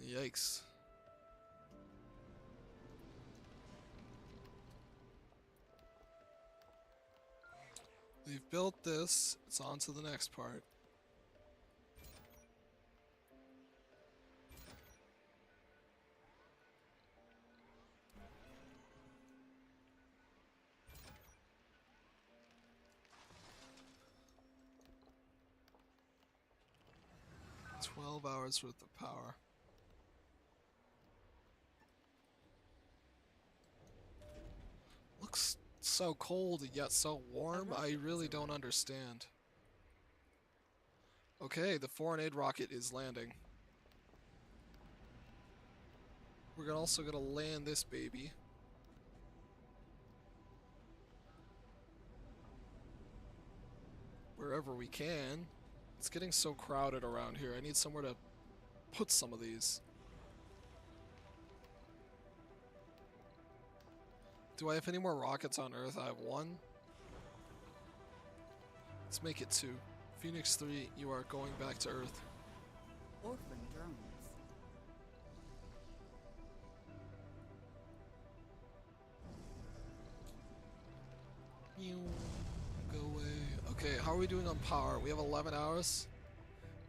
Yikes. We've built this. It's on to the next part. $12 hours worth of power. Looks so cold yet so warm. I really don't understand. Okay, the foreign aid rocket is landing. We're also gonna land this baby. Wherever we can. It's getting so crowded around here. I need somewhere to put some of these. Do I have any more rockets on Earth? I have 1. Let's make it 2. Phoenix 3, you are going back to Earth. Orphan drones. Go away. Okay, how are we doing on power? We have 11 hours.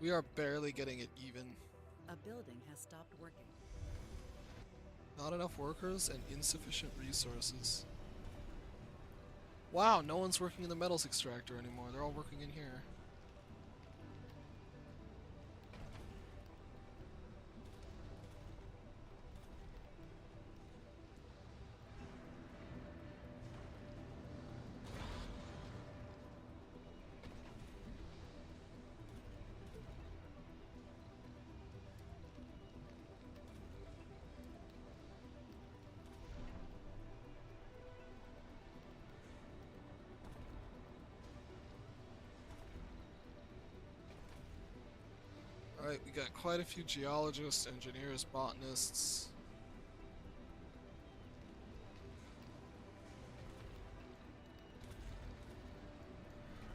We are barely getting it even. A building has stopped working. Not enough workers and insufficient resources. Wow, no one's working in the metals extractor anymore. They're all working in here. Alright, we got quite a few geologists, engineers, botanists.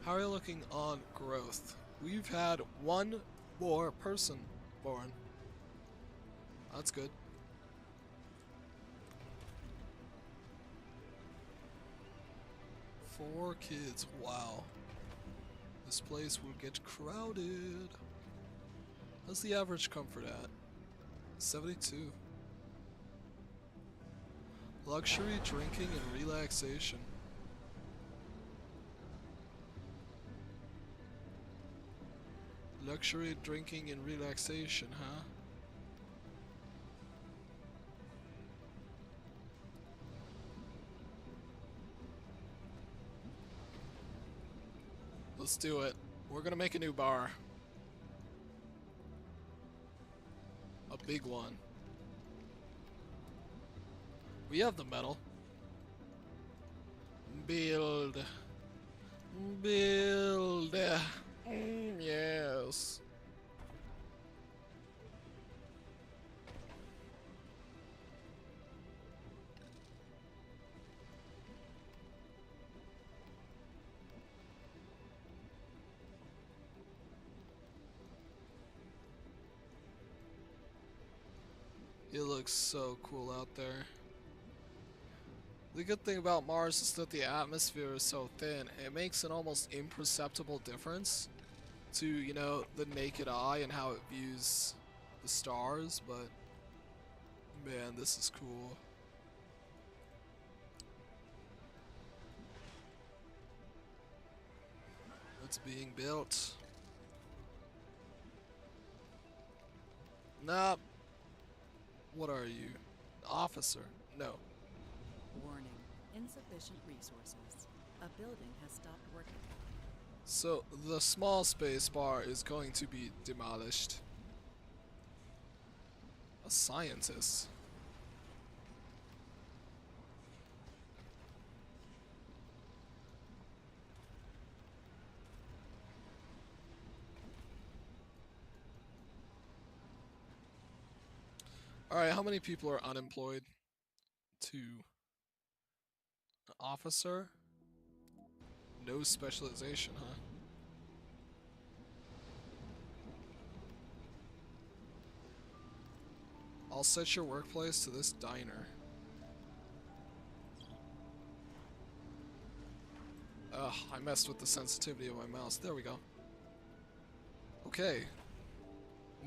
How are you looking on growth? We've had one more person born. That's good. Four kids, wow. This place will get crowded. What's the average comfort at? 72. Luxury drinking and relaxation. Luxury drinking and relaxation, huh? Let's do it. We're gonna make a new bar. A big one. We have the metal. Build. Build. Yes. It looks so cool out there. The good thing about Mars is that the atmosphere is so thin, it makes an almost imperceptible difference to, you know, the naked eye and how it views the stars, but man, this is cool. It's being built. Nah. What are you? Officer? No. Warning. Insufficient resources. A building has stopped working. So the small space bar is going to be demolished. A scientist. Alright, how many people are unemployed? 2. An officer? No specialization, huh? I'll set your workplace to this diner. Ugh, I messed with the sensitivity of my mouse. There we go. Okay.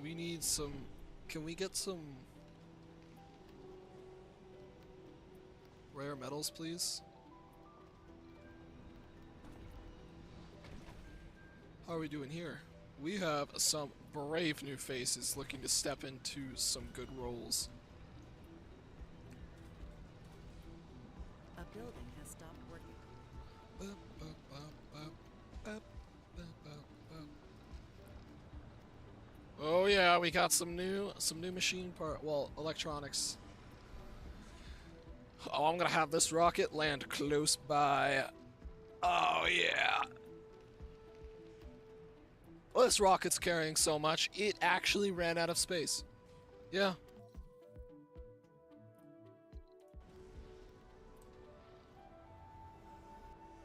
We need some... Can we get some... rare metals, please? How are we doing here? We have some brave new faces looking to step into some good roles. A building has stopped working. Oh yeah, we got some new machine part, well, electronics. Oh, I'm gonna have this rocket land close by. Oh yeah. Well, this rocket's carrying so much, it actually ran out of space. Yeah.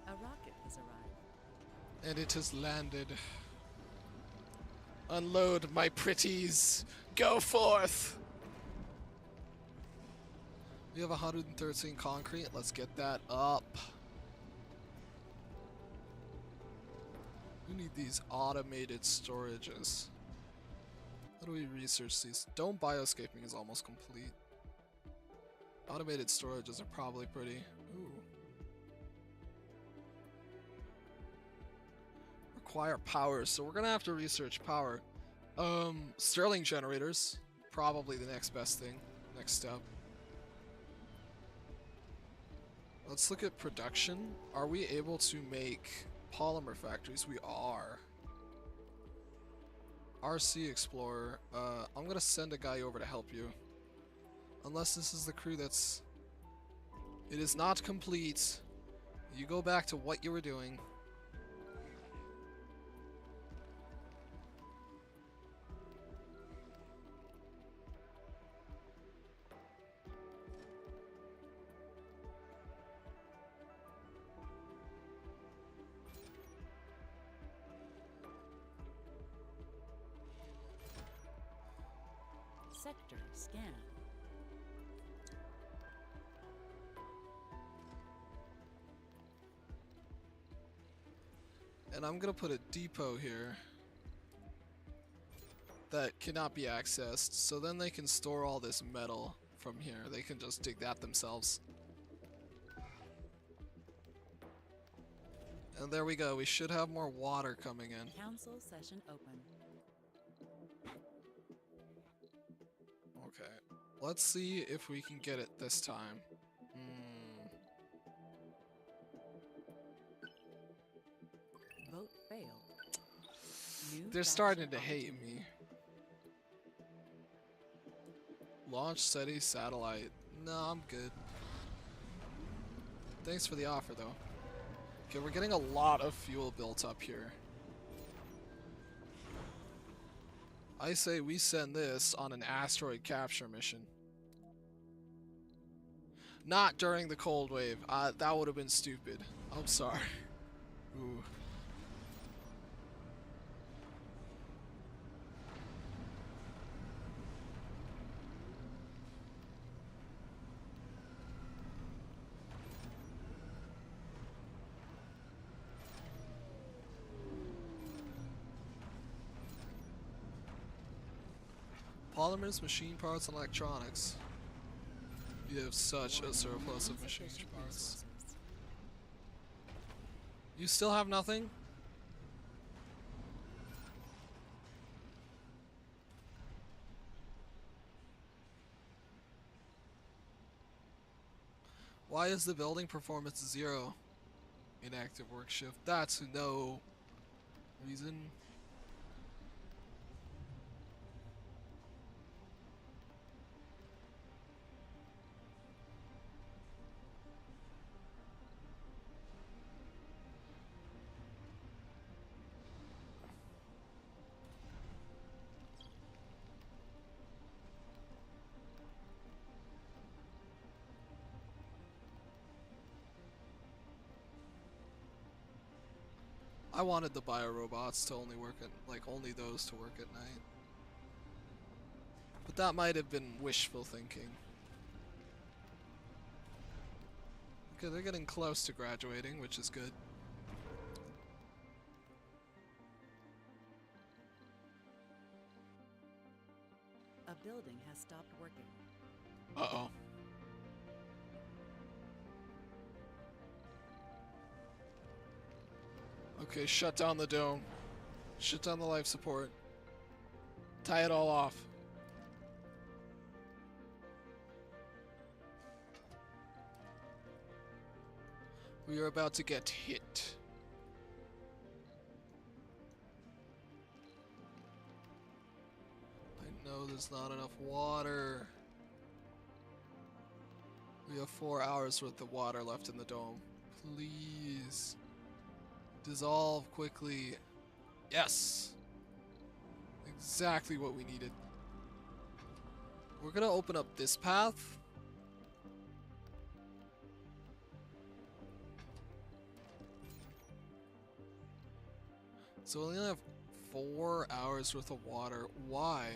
A rocket has arrived. And it has landed. Unload, my pretties. Go forth. We have 113 concrete. Let's get that up. We need these automated storages. How do we research these? Dome bioscaping is almost complete. Automated storages are probably pretty. Ooh. Require power, so we're gonna have to research power. Stirling generators, probably the next best thing, next step. Let's look at production. Are we able to make polymer factories? We are. RC Explorer, I'm gonna send a guy over to help you. Unless this is the crew that's... It is not complete. You go back to what you were doing. Sector scan. And I'm gonna put a depot here that cannot be accessed, so then they can store all this metal from here. They can just dig that themselves. And there we go, we should have more water coming in. Council session open. Okay, let's see if we can get it this time. Vote failed. New They're starting to faction hate opportunity. me. Launch SETI satellite. No, I'm good. Thanks for the offer, though. Okay, we're getting a lot of fuel built up here. I say we send this on an asteroid capture mission. Not during the cold wave. That would have been stupid. I'm sorry. Ooh. Polymers, machine parts, and electronics. You have such a surplus of machine Insufficient parts. resources. You still have nothing? Why is the building performance 0? Inactive work shift. That's no reason. I wanted the biorobots to only work at, like, only those to work at night. But that might have been wishful thinking. Okay, they're getting close to graduating, which is good. A building has stopped working. Uh-oh. Okay, shut down the dome. Shut down the life support. Tie it all off. We are about to get hit. I know there's not enough water. We have 4 hours worth of water left in the dome. Please. Dissolve quickly. Yes! Exactly what we needed. We're gonna open up this path. So we only have 4 hours worth of water. Why?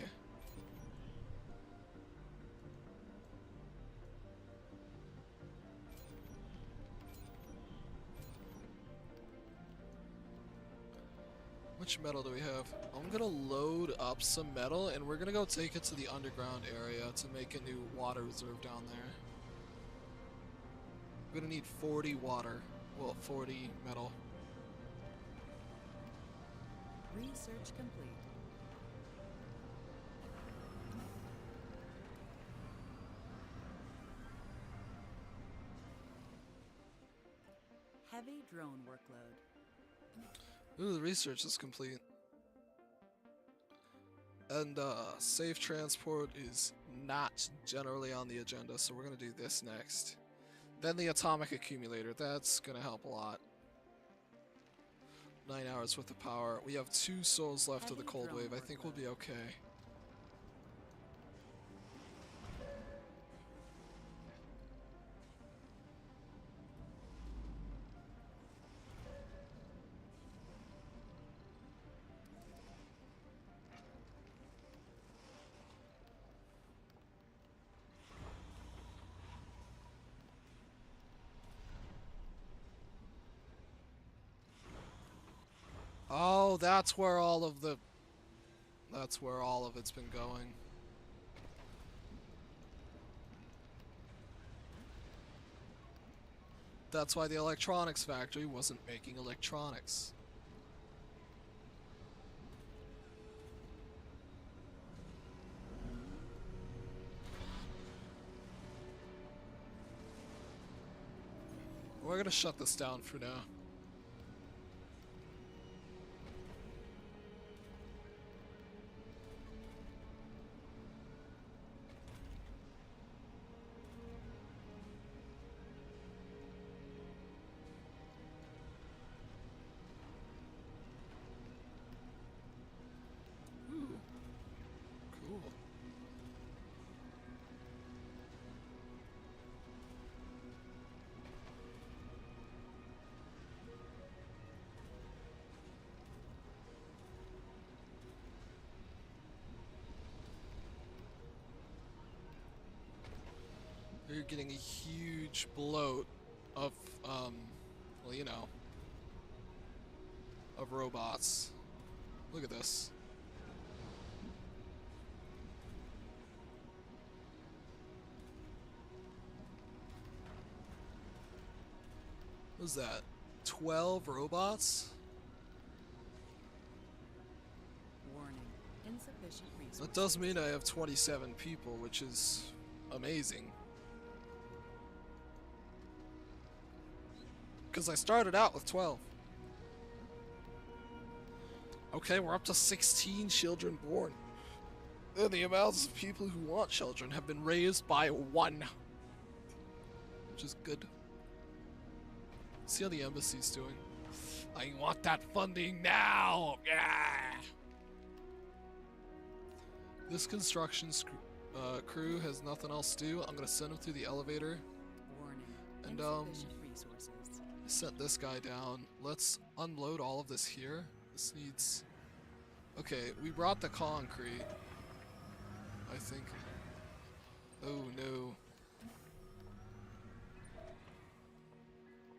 much metal do we have? I'm gonna load up some metal and we're gonna go take it to the underground area to make a new water reserve down there. We're gonna need 40 water. Well, 40 metal. Research complete. Heavy drone workload. Ooh, the research is complete. And safe transport is not generally on the agenda, so we're gonna do this next. Then the atomic accumulator, that's gonna help a lot. 9 hours worth of power. We have 2 souls left of the cold wave. I think we'll be okay. Oh, that's where all of it's been going. That's why the electronics factory wasn't making electronics. We're gonna shut this down for now. Ooh, cool. You're getting a huge bloat of, well, you know, of robots. Look at this. What is that? 12 robots? Warning. Insufficient resources. That does mean I have 27 people, which is amazing. Because I started out with 12. Okay, we're up to 16 children born. And the amounts of people who want children have been raised by 1. Which is good. See how the embassy's doing. I want that funding now! Yeah! This construction crew has nothing else to do. I'm gonna send them through the elevator. Warning. And, Insufficient resources. set this guy down. Let's unload all of this here. This needs... Okay, we brought the concrete. I think. Oh no.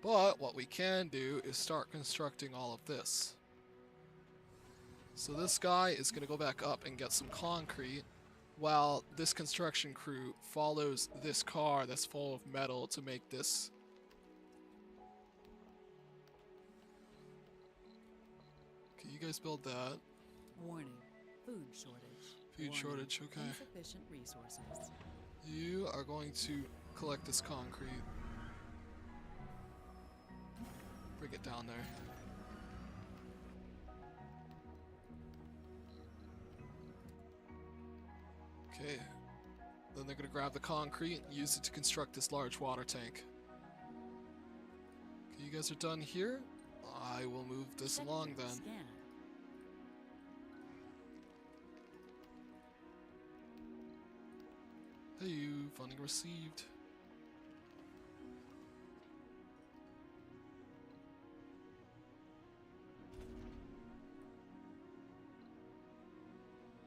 But what we can do is start constructing all of this. So this guy is going to go back up and get some concrete while this construction crew follows this car that's full of metal to make this. Okay, you guys build that. Warning. Food shortage. Food Warning. shortage, okay. Insufficient resources. You are going to collect this concrete. Bring it down there. Okay. Then they're going to grab the concrete and use it to construct this large water tank. Okay, you guys are done here? I will move this Check along your then. scan. Hey you, funding received.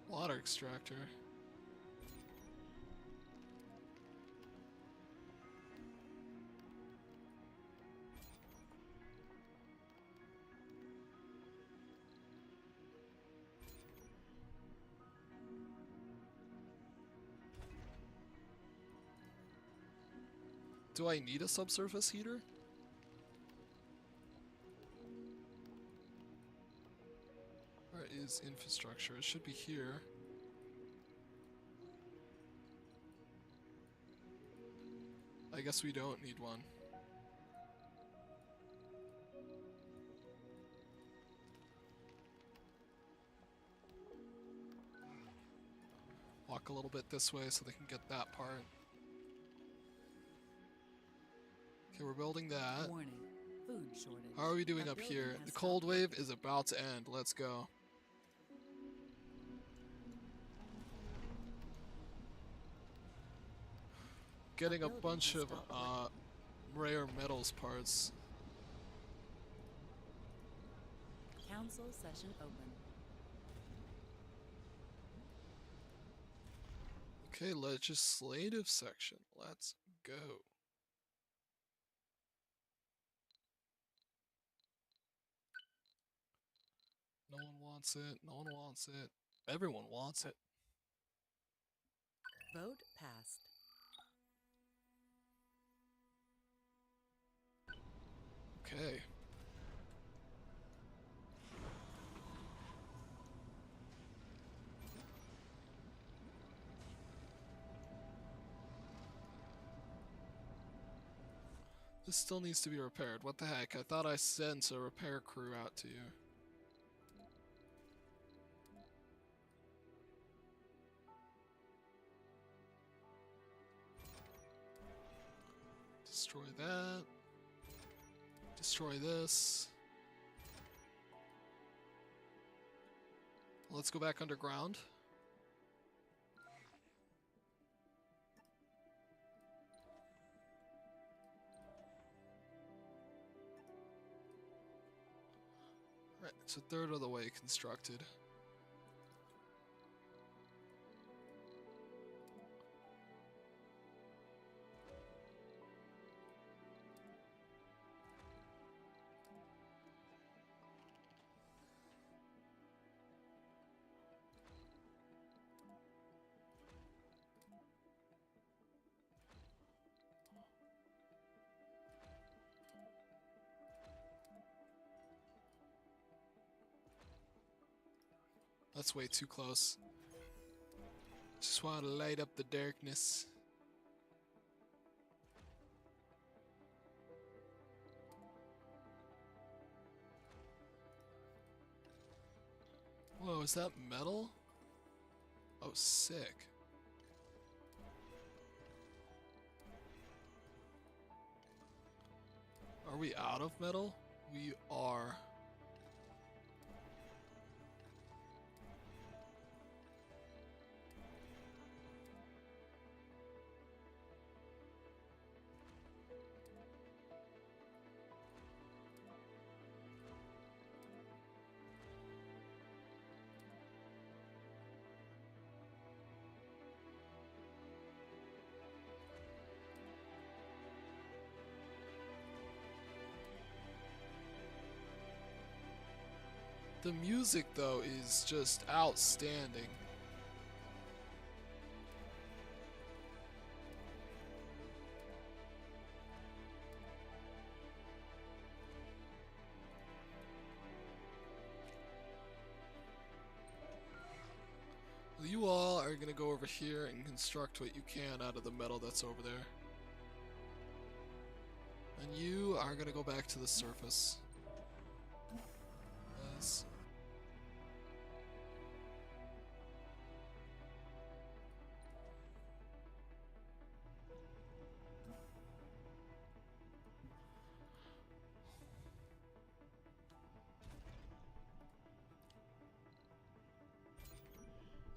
Water extractor. Do I need a subsurface heater? Where is infrastructure? It should be here. I guess we don't need one. Walk a little bit this way so they can get that part. Okay, we're building that. Warning. Food shortage. How are we doing A up building here? has The cold stopped wave working. is about to end. Let's go. Getting a building bunch has of stopped working. rare metals parts. Council session open. Okay, legislative section. Let's go. No one wants it. No one wants it. Everyone wants it. Vote passed. Okay. This still needs to be repaired. What the heck? I thought I sent a repair crew out to you. Destroy that. Destroy this. Let's go back underground. Right, it's a third of the way constructed. That's way too close. Just want to light up the darkness. Whoa, is that metal? Oh, sick. Are we out of metal? We are. The music, though, is just outstanding. You all are gonna go over here and construct what you can out of the metal that's over there. And you are gonna go back to the surface. Yes.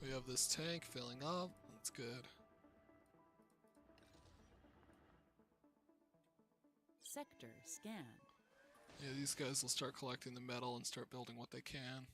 We have this tank filling up. That's good. Sector scanned. Yeah, these guys will start collecting the metal and start building what they can.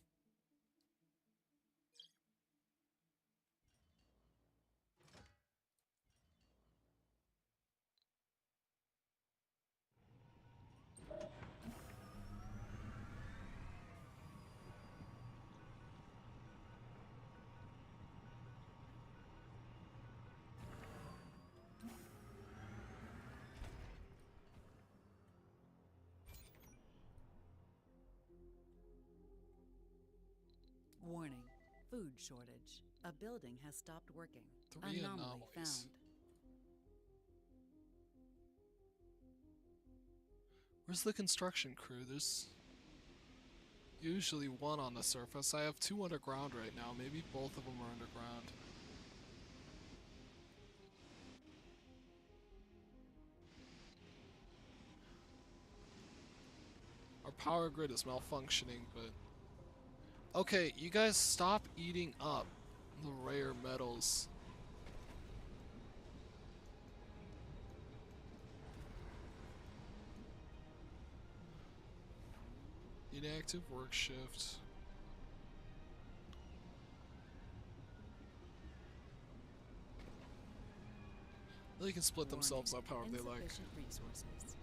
Food shortage. A building has stopped working. 3 Anomaly anomalies. found. Where's the construction crew? There's usually one on the surface. I have 2 underground right now. Maybe both of them are underground. Our power grid is malfunctioning, but... Okay, you guys stop eating up the rare metals. Inactive work shift. They can split themselves up however they like. Insufficient resources.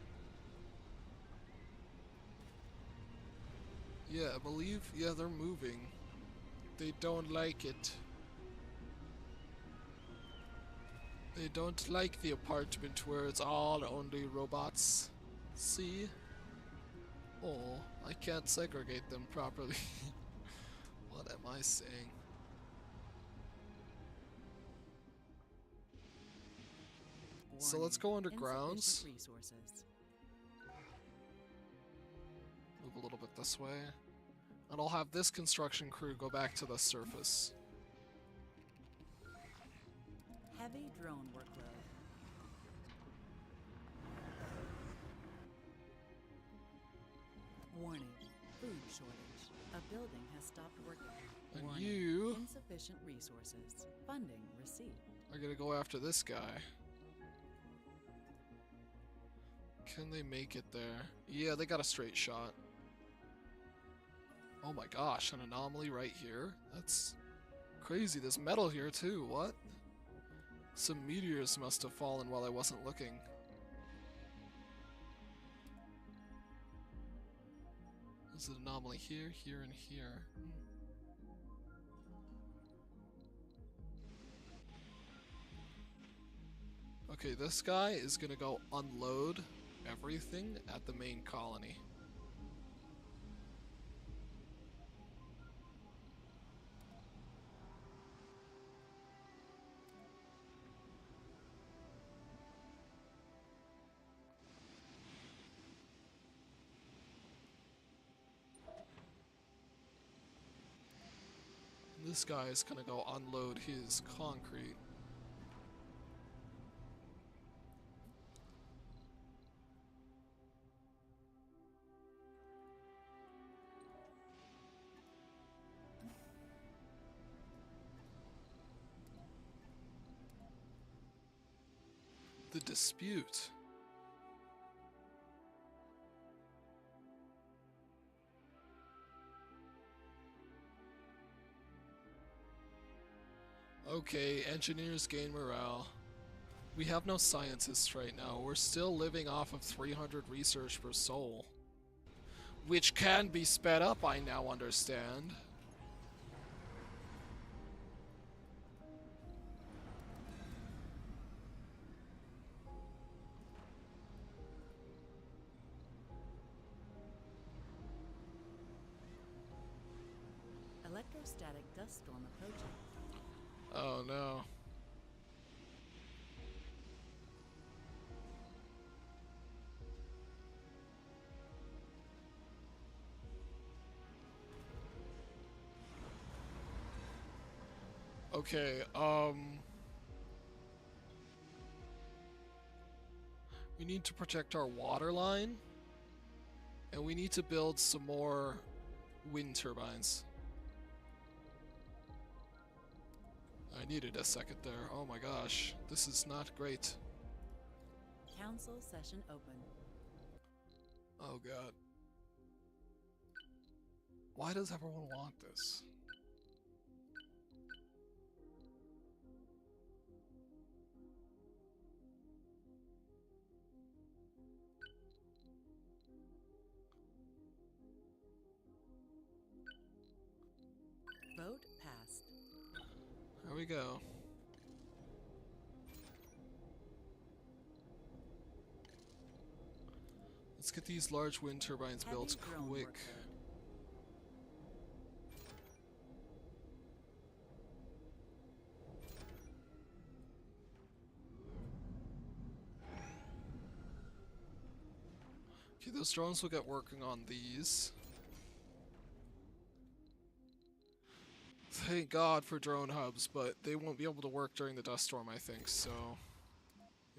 Yeah, I believe, yeah, they're moving. They don't like it. They don't like the apartment where it's all only robots. See? Oh, I can't segregate them properly. What am I saying? So let's go undergrounds. Insufficient resources. Move a little bit this way. And I'll have this construction crew go back to the surface. Heavy drone workload. Warning. Food shortage. A building has stopped working. And Warning. you Insufficient resources. Funding received. are gonna go after this guy. Can they make it there? Yeah, they got a straight shot. Oh my gosh, an anomaly right here? That's crazy. There's metal here too, what? Some meteors must have fallen while I wasn't looking. There's an anomaly here, here, and here. Okay, this guy is gonna go unload everything at the main colony. This guy is gonna go unload his concrete. The dispute. Okay, engineers gain morale. We have no scientists right now. We're still living off of 300 research per soul. Which can be sped up, I now understand. Electrostatic dust storm approaching. Oh no. Okay, we need to protect our water line, and we need to build some more wind turbines. I needed a second there. Oh my gosh, this is not great. Council session open. Oh god. Why does everyone want this? Vote passed. There we go. Let's get these large wind turbines built Heavy drone quick. workload. those drones will get working on these. Thank God for drone hubs, but they won't be able to work during the dust storm, I think, so...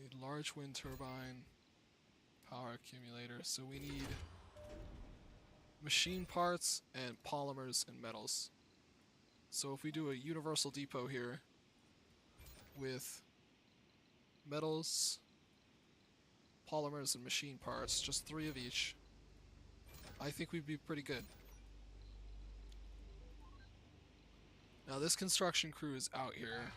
Need large wind turbine, power accumulator, so we need machine parts and polymers and metals. So if we do a universal depot here with metals, polymers, and machine parts, just 3 of each, I think we'd be pretty good. Now this construction crew is out here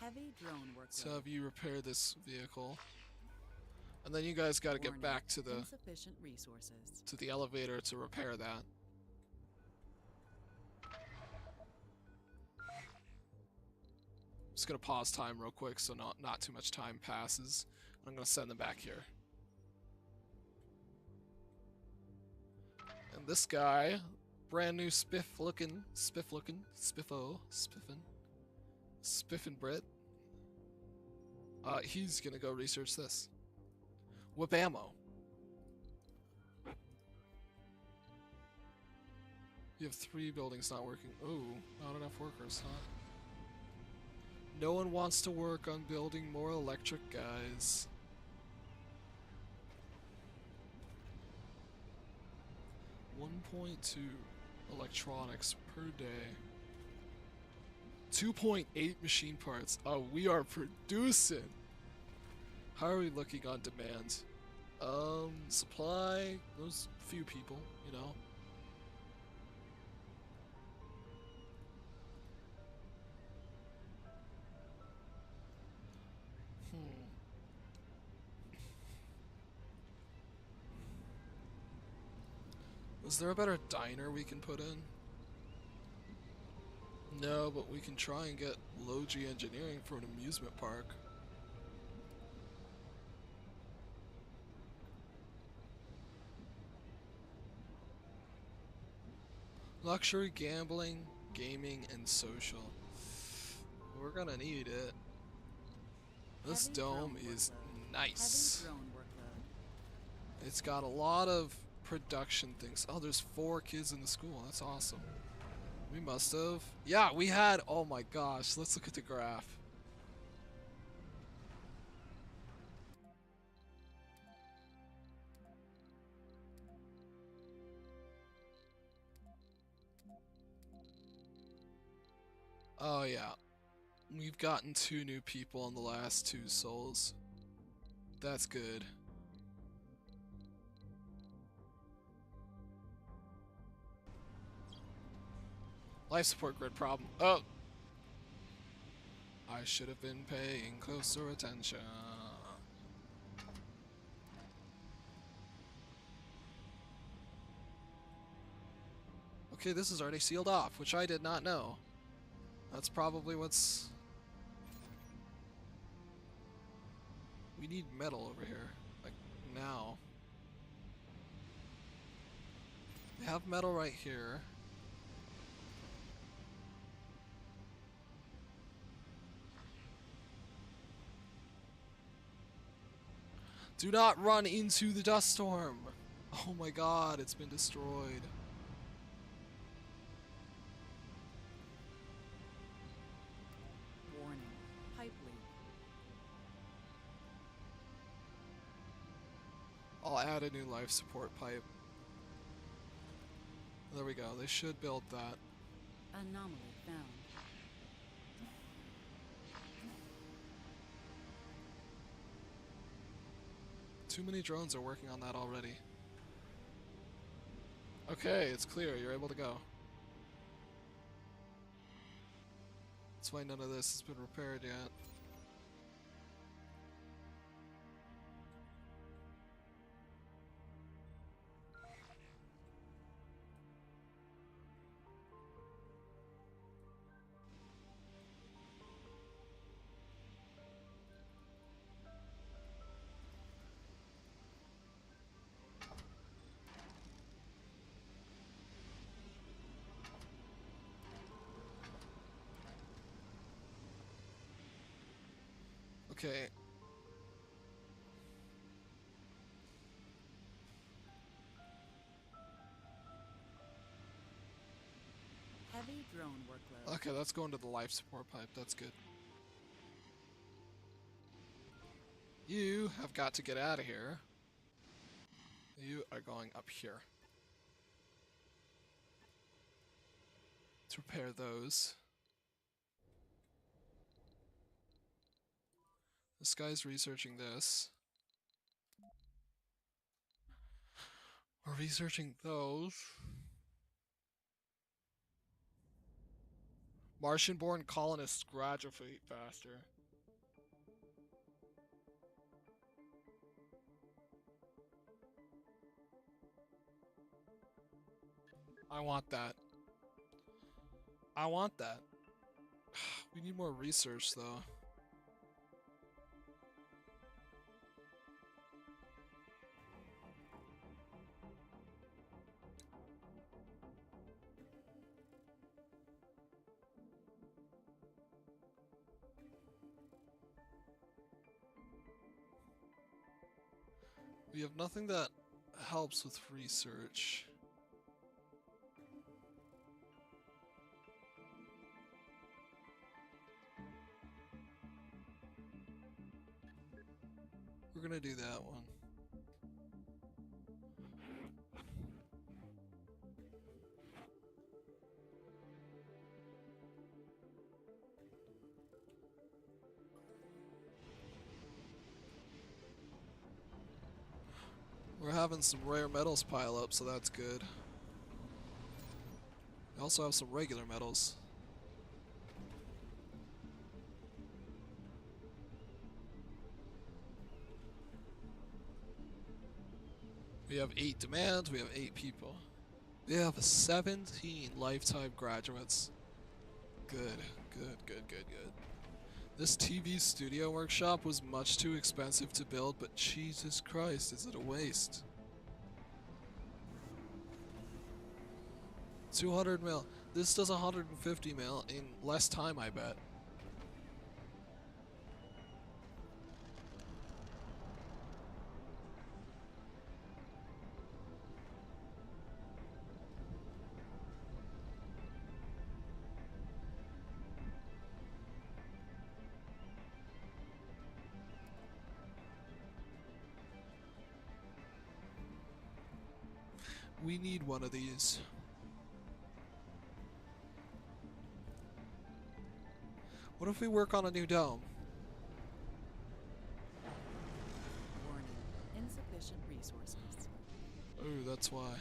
Heavy drone workload. to have you repair this vehicle. And then you guys gotta get back to the insufficient resources. to the elevator to repair that. Just gonna pause time real quick so not too much time passes. I'm gonna send them back here. And this guy, brand new spiffin Brit. He's gonna go research this. Whip ammo. You have 3 buildings not working. Ooh, not enough workers, huh? No one wants to work on building more electric guys. .2 electronics per day. 2.8 machine parts. Oh, we are producing. How are we looking on demand? Supply. Those few people, you know. Is there a better diner we can put in? No, but we can try and get low-G engineering for an amusement park. Luxury, gambling, gaming, and social. We're gonna need it. This Heavy dome drone is workload. nice. Heavy drone workload. It's got a lot of production things. Oh, there's 4 kids in the school. That's awesome. We must have. Yeah, we had. Oh my gosh. Let's look at the graph. Oh yeah. We've gotten 2 new people in the last 2 souls. That's good. Life support grid problem. Oh! I should have been paying closer attention. Okay, this is already sealed off, which I did not know. That's probably what's... We need metal over here. Like, now. We have metal right here. Do not run into the dust storm! Oh my god, it's been destroyed. Warning. Pipe leak. I'll add a new life support pipe. There we go, they should build that. Anomaly found. Too many drones are working on that already. Okay, it's clear, you're able to go. That's why none of this has been repaired yet. Okay. drone workload. Okay, let's go into the life support pipe. That's good. You have got to get out of here. You are going up here to repair those. This guy's researching this. We're researching those. Martian-born colonists graduate faster. I want that. I want that. We need more research, though. We have nothing that helps with research. We're gonna do that one. We're having some rare metals pile up, so that's good. We also have some regular metals. We have 8 demands, we have 8 people. We have 17 lifetime graduates. Good, good, good, good, good. This TV studio workshop was much too expensive to build, but Jesus Christ, is it a waste? 200 mil. This does 150 mil in less time, I bet. We need one of these. What if we work on a new dome? Warning. Insufficient resources. Ooh, that's why.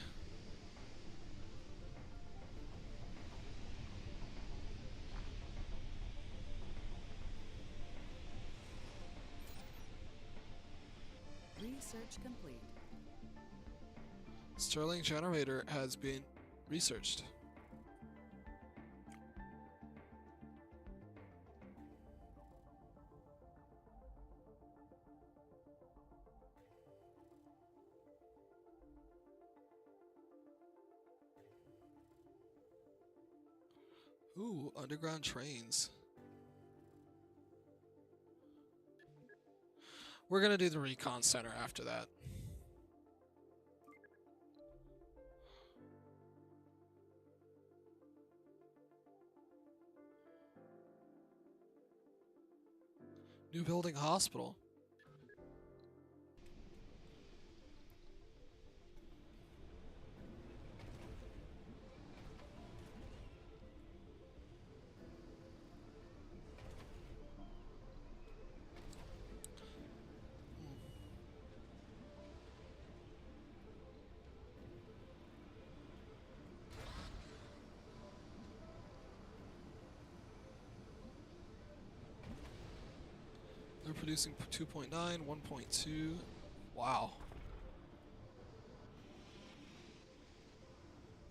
Research complete. Sterling generator has been researched. Ooh, underground trains. We're gonna do the recon center after that. New building hospital. They're producing 2.9, 1.2. Wow.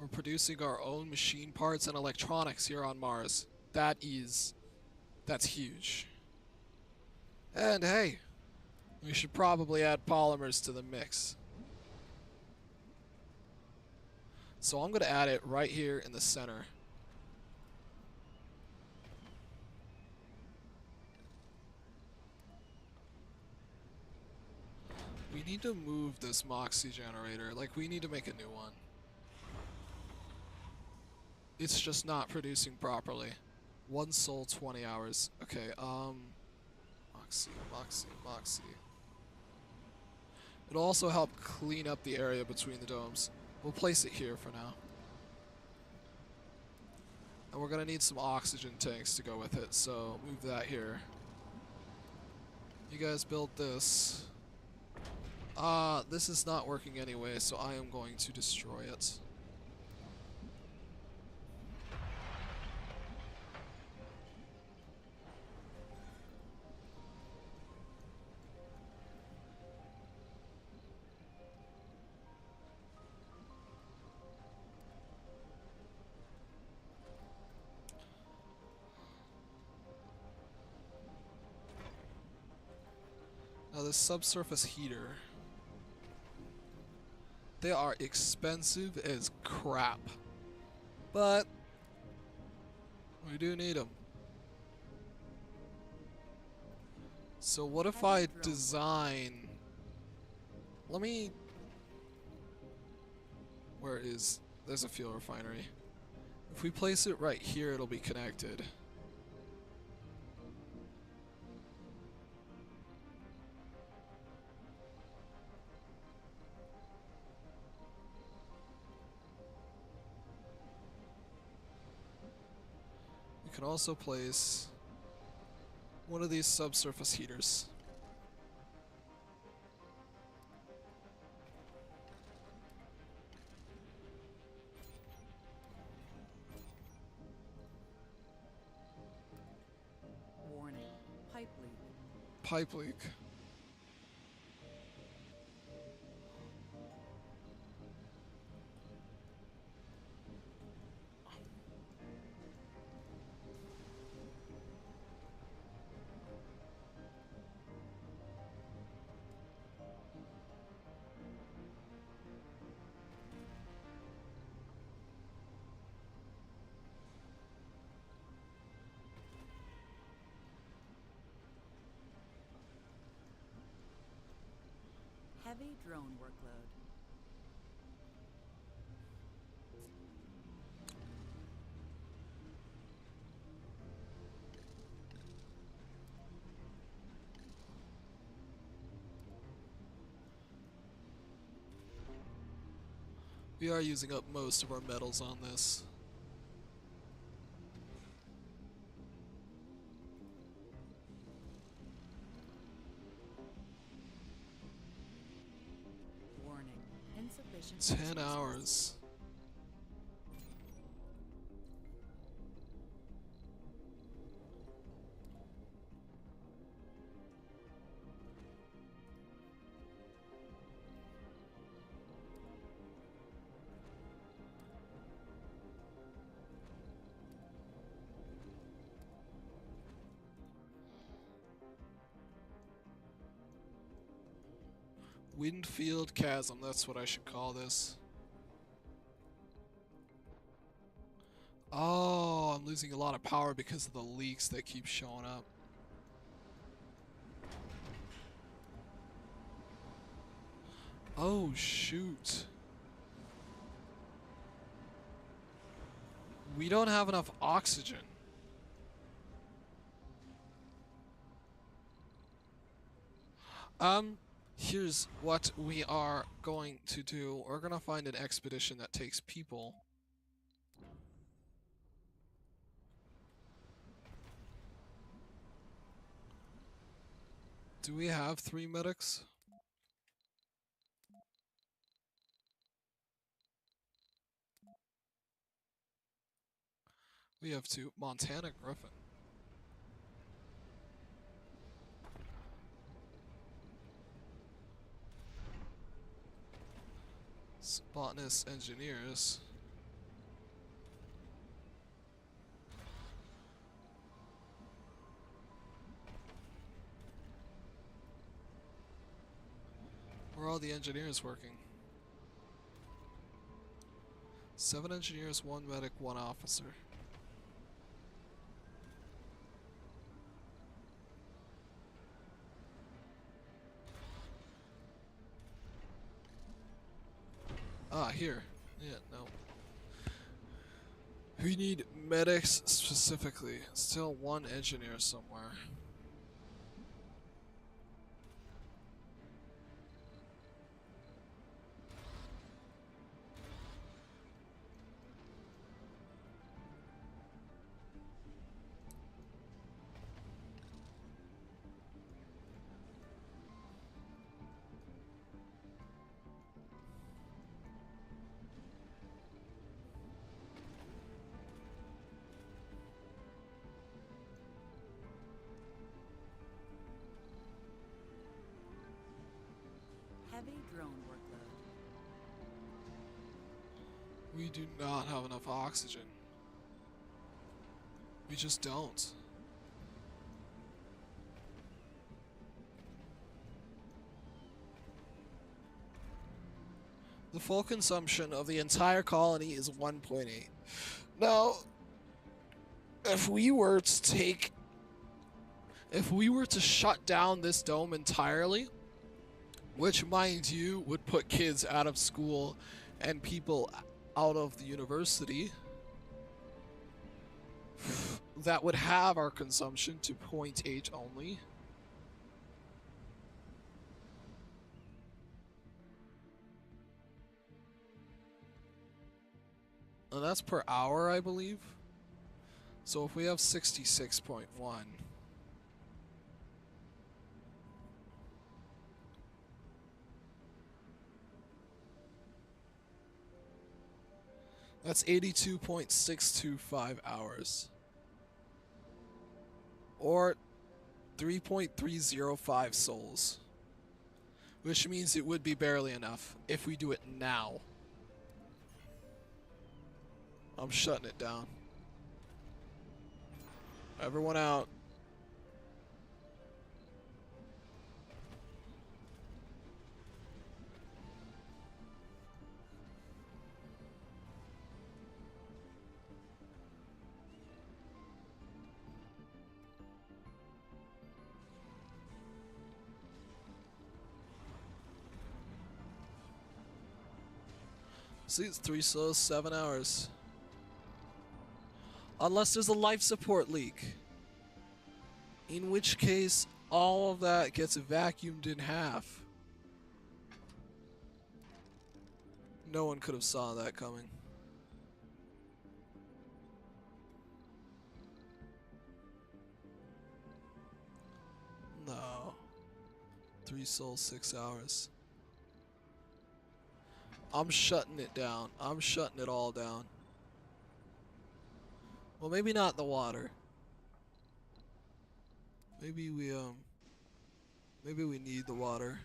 We're producing our own machine parts and electronics here on Mars. That's huge. And hey, we should probably add polymers to the mix. So I'm gonna add it right here in the center. We need to move this Moxie generator. Like, we need to make a new one. It's just not producing properly. One soul, 20 hours. Okay, Moxie, Moxie, Moxie. It'll also help clean up the area between the domes. We'll place it here for now. And we're gonna need some oxygen tanks to go with it, so move that here. You guys build this. This is not working anyway, so I am going to destroy it. Now this subsurface heater, they are expensive as crap, but we do need them. So what if I design, let me, where is, there's a fuel refinery. If we place it right here, it'll be connected. We can also place one of these subsurface heaters. Warning. Pipe leak. Pipe leak. Heavy drone workload. We are using up most of our metals on this. Warning. Insufficient 10 resources. hours. Windfield Chasm, that's what I should call this. Oh, I'm losing a lot of power because of the leaks that keep showing up. Oh, shoot. We don't have enough oxygen. Here's what we are going to do. We're gonna find an expedition that takes people. Do we have 3 medics? We have 2. Montana Griffin. Botanists, engineers. Where are all the engineers working? 7 engineers, 1 medic, 1 officer. Ah, here. Yeah, no. We need medics specifically. Still one engineer somewhere. Heavy drone workload. We do not have enough oxygen. We just don't. The full consumption of the entire colony is 1.8. Now, if we were to shut down this dome entirely, which, mind you, would put kids out of school and people out of the university, that would have our consumption to 0.8 only. And that's per hour, I believe. So if we have 66.1, that's 82.625 hours. Or 3.305 souls. Which means it would be barely enough if we do it now. I'm shutting it down. Everyone out. See, it's 3 souls, 7 hours. Unless there's a life support leak. In which case, all of that gets vacuumed in half. No one could have saw that coming. No. 3 souls, 6 hours. I'm shutting it down. I'm shutting it all down. Well, maybe not the water. Maybe we need the water.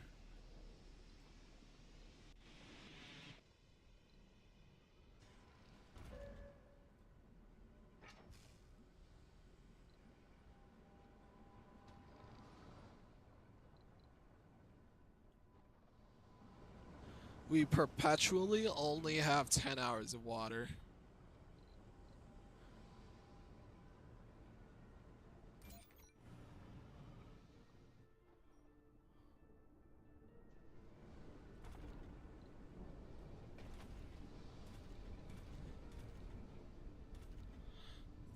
We perpetually only have 10 hours of water.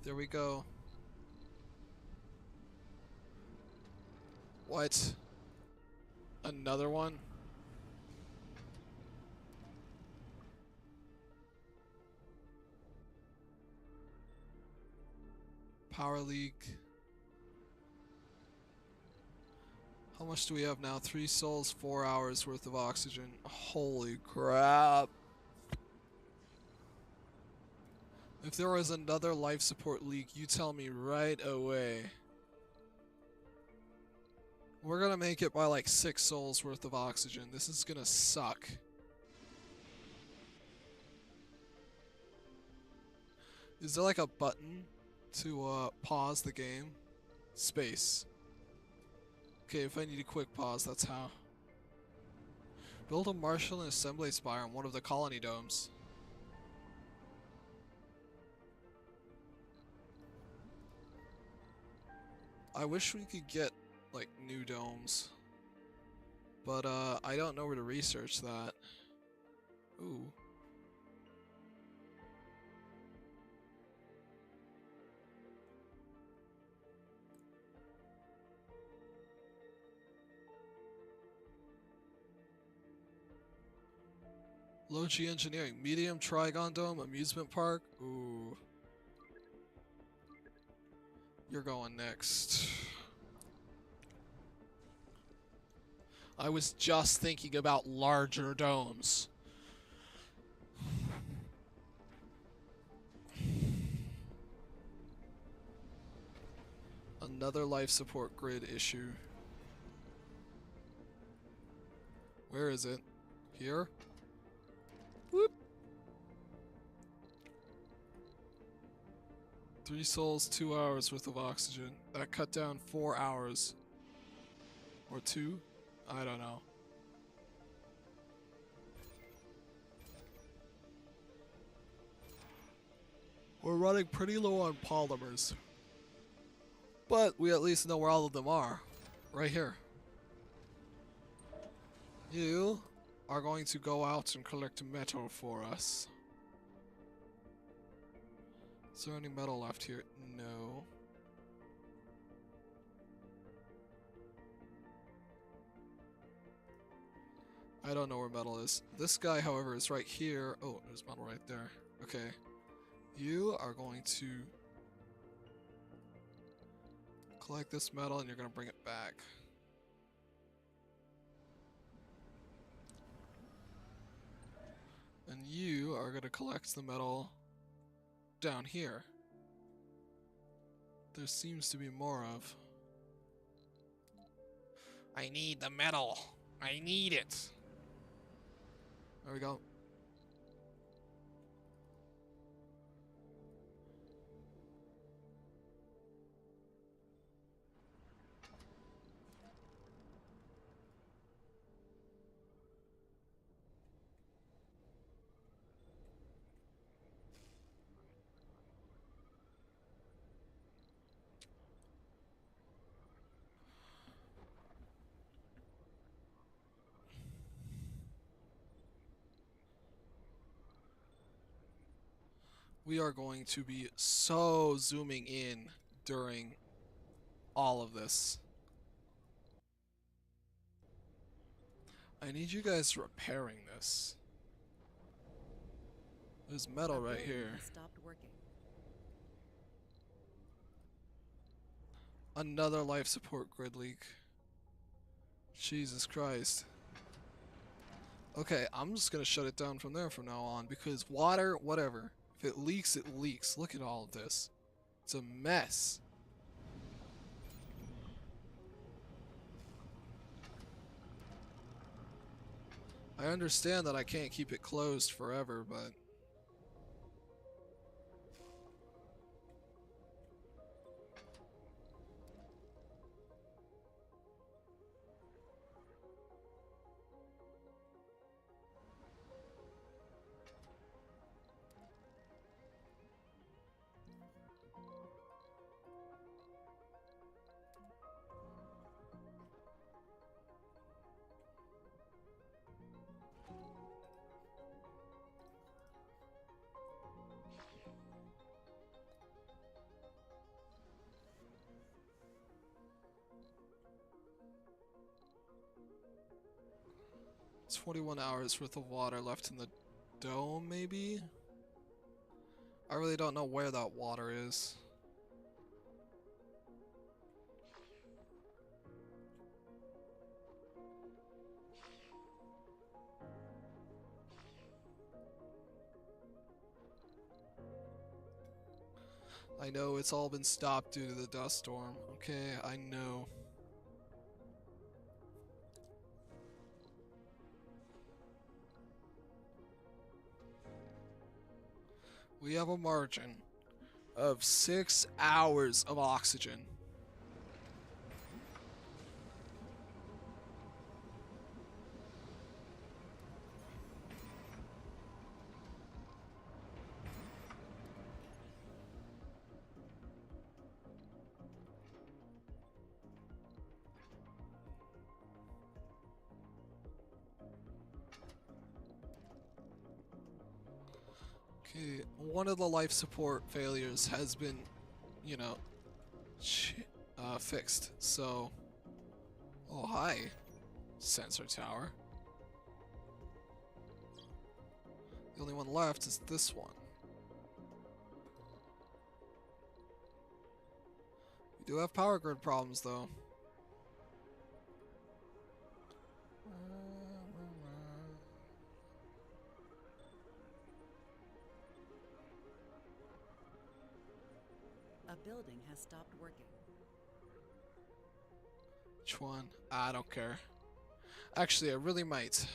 There we go. What? Another one? Power leak. How much do we have now? 3 souls, 4 hours worth of oxygen. Holy crap. If there was another life support leak, you tell me right away. We're gonna make it by like 6 souls worth of oxygen. This is gonna suck. Is there like a button to pause the game? Space. Okay, if I need a quick pause, that's how. Build a Marshall and assembly spire on one of the colony domes. I wish we could get like new domes, but I don't know where to research that. Ooh. Low G engineering, medium Trigon Dome, amusement park. Ooh. You're going next. I was just thinking about larger domes. Another life support grid issue. Where is it? Here? Whoop! 3 souls, 2 hours worth of oxygen. That cut down 4 hours. Or 2? I don't know. We're running pretty low on polymers. But we at least know where all of them are. Right here. You are going to go out and collect metal for us. Is there any metal left here? No. I don't know where metal is. This guy, however, is right here. Oh, there's metal right there. Okay. You are going to collect this metal and you're going to bring it back. And you are going to collect the metal down here. There seems to be more of. I need the metal. I need it. There we go. We are going to be so zooming in during all of this. I need you guys repairing this. There's metal right here. Stopped working. Another life support grid leak. Jesus Christ. Okay, I'm just gonna shut it down from there from now on because water, whatever. If it leaks, it leaks. Look at all of this. It's a mess. I understand that I can't keep it closed forever, but it's 21 hours worth of water left in the dome, maybe? I really don't know where that water is. I know it's all been stopped due to the dust storm. Okay, I know. We have a margin of 6 hours of oxygen. Okay, one of the life support failures has been, you know, fixed. So, oh hi, sensor tower. The only one left is this one. We do have power grid problems, though. A building has stopped working. Which one? I don't care. Actually, I really might.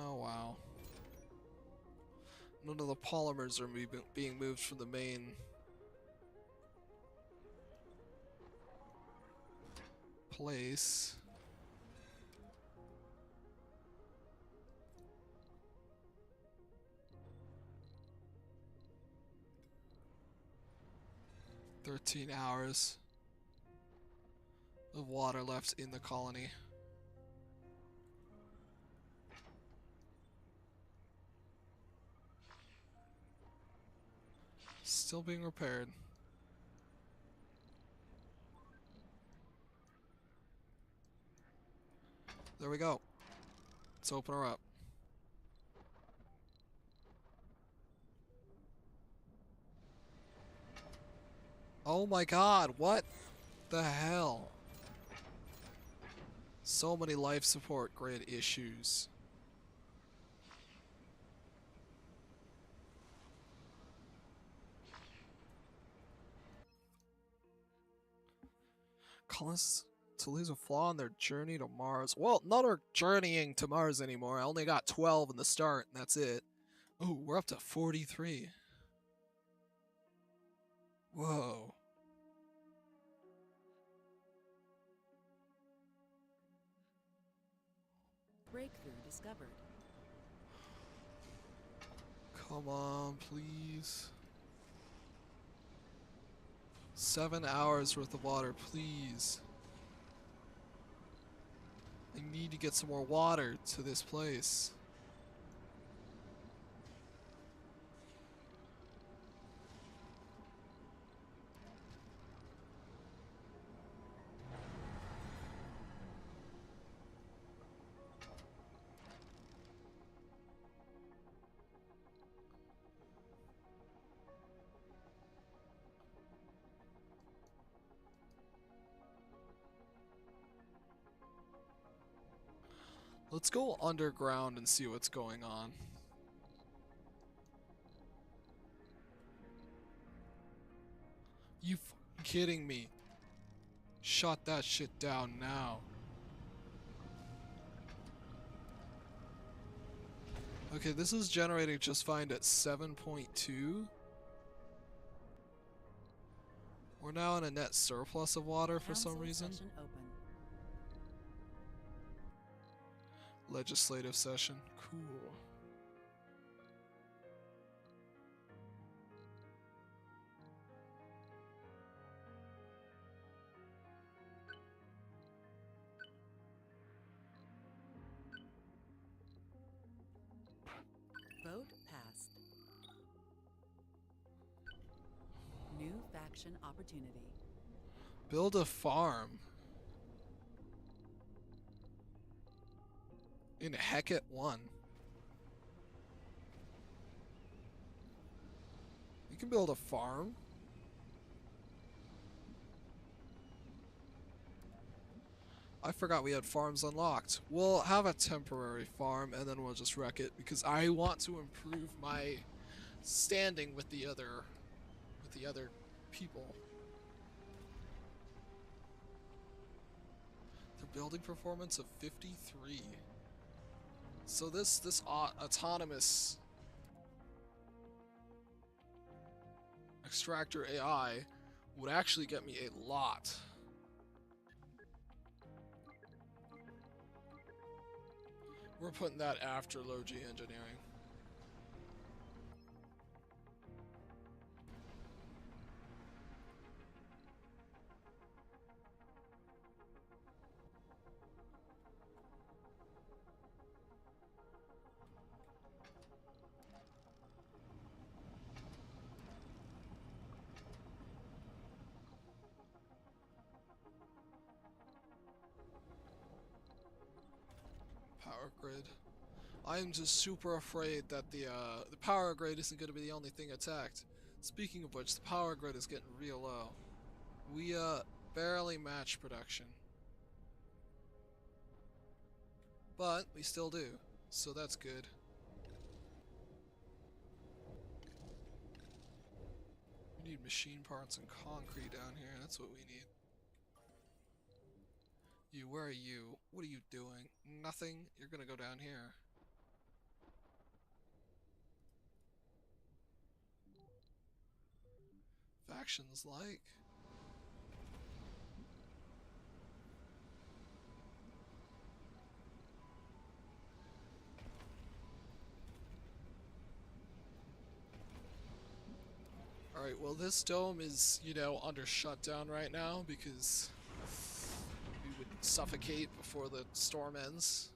Oh, wow. None of the polymers are being moved from the main place. "13 hours of water left in the colony." Still being repaired. There we go. Let's open her up. Oh my god, what the hell? So many life support grid issues. Colonists to lose a flaw in their journey to Mars. Well, none are journeying to Mars anymore. I only got 12 in the start, and that's it. Oh, we're up to 43. Whoa. Breakthrough discovered. Come on, please. 7 hours worth of water, please. I need to get some more water to this place. Let's go underground and see what's going on. You kidding me? Shut that shit down now. Okay, this is generating just fine at 7.2. We're now in a net surplus of water for some reason. Session open. Legislative session. Cool. Vote passed. New faction opportunity. Build a farm. In Hecate 1. You can build a farm. I forgot we had farms unlocked. We'll have a temporary farm and then we'll just wreck it because I want to improve my standing with the other people. The building performance of 53. So this autonomous extractor AI would actually get me a lot. We're putting that after low G engineering. Power grid. I'm just super afraid that the power grid isn't going to be the only thing attacked. Speaking of which, the power grid is getting real low. We barely match production. But we still do, so that's good. We need machine parts and concrete down here, that's what we need. You, where are you? What are you doing? Nothing? You're gonna go down here. Factions like. Alright, well this dome is, you know, under shutdown right now because we would suffocate before the storm ends.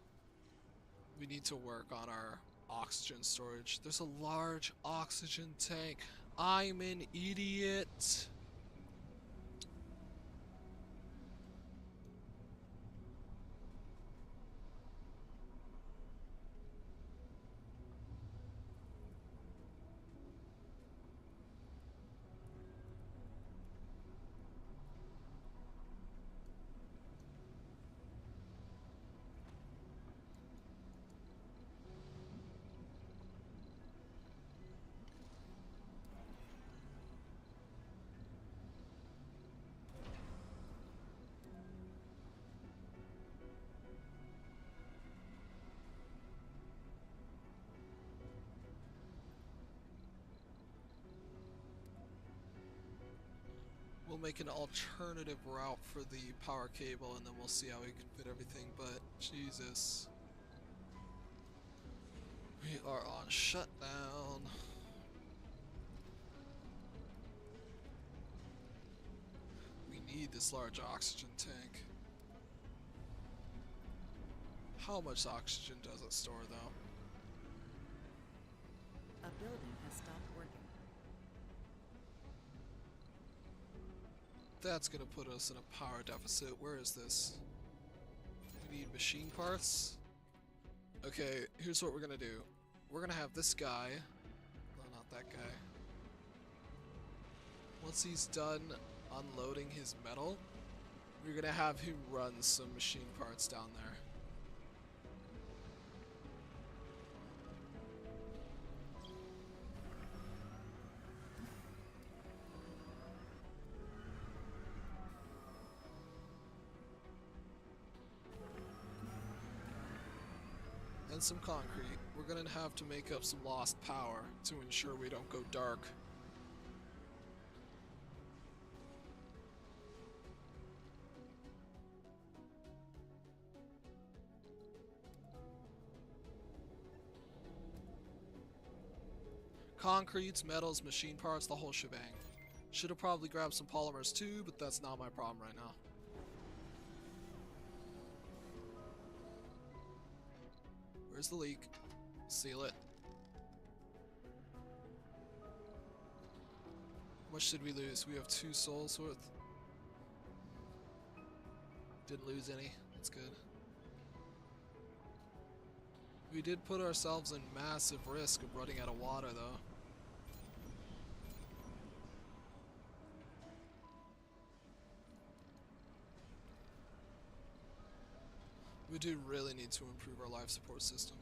We need to work on our oxygen storage. There's a large oxygen tank. I'm an idiot. We'll make an alternative route for the power cable and then we'll see how we can fit everything, but Jesus. We are on shutdown. We need this large oxygen tank. How much oxygen does it store though? A building has stopped working. That's gonna put us in a power deficit. Where is this? We need machine parts. Okay, here's what we're gonna do. We're gonna have this guy. No, not that guy. Once he's done unloading his metal, we're gonna have him run some machine parts down there. And some concrete. We're gonna have to make up some lost power to ensure we don't go dark. Concretes, metals, machine parts, the whole shebang. Should have probably grabbed some polymers too, but that's not my problem right now. Where's the leak? Seal it. How much did we lose? We have 2 souls worth. Didn't lose any. That's good. We did put ourselves in massive risk of running out of water though. We do really need to improve our life support system.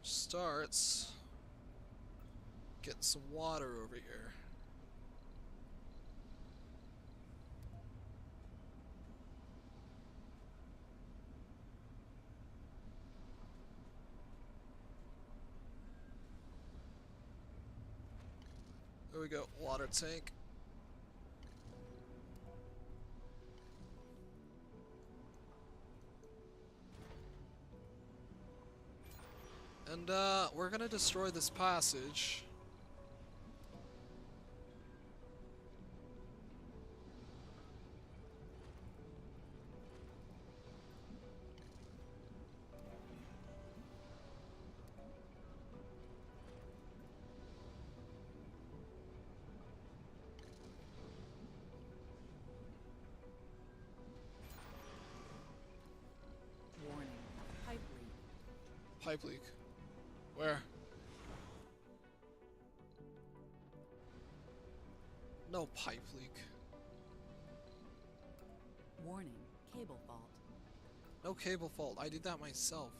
Starts getting some water over here. There we go, water tank. And we're gonna destroy this passage. pipe leak. Where? No pipe leak. Warning, cable fault. No cable fault. I did that myself.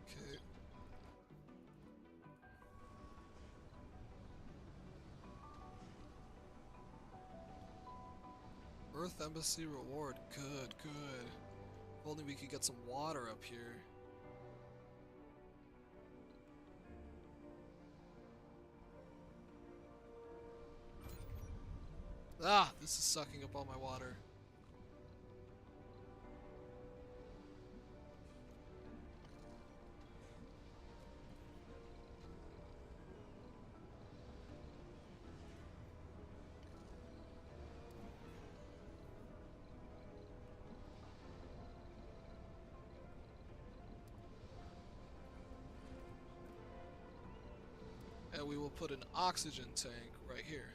Okay. Earth Embassy reward. Good, good. If only we could get some water up here. Ah, this is sucking up all my water. And we will put an oxygen tank right here.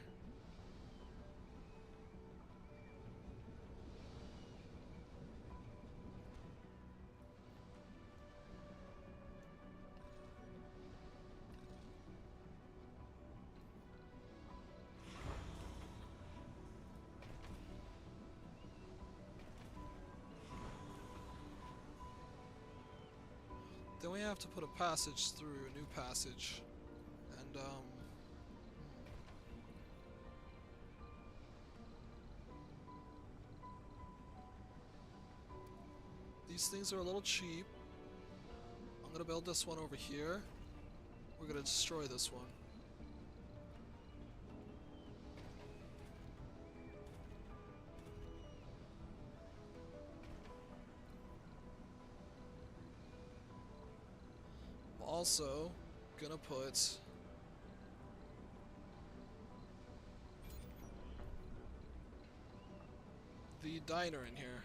Then we have to put a passage through, a new passage. And, these things are a little cheap. I'm gonna build this one over here. We're gonna destroy this one. I'm also gonna put the diner in here.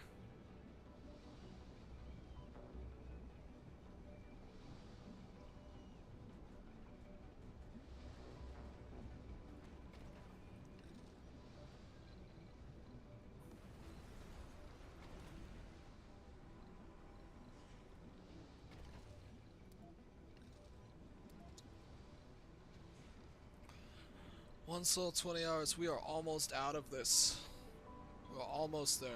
One soul, 20 hours. We are almost out of this. We're almost there.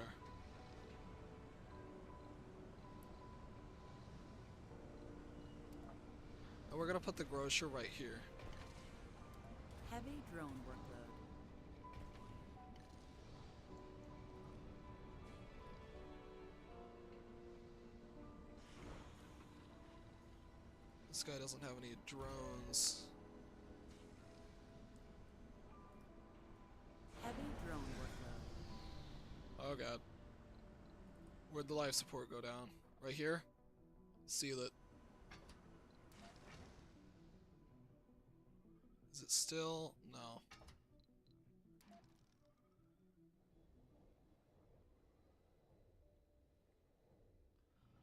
And we're gonna put the grocer right here. Heavy drone workload. This guy doesn't have any drones. Heavy drone workload. Oh god. Where'd the life support go down? Right here? Seal it. Is it still? No.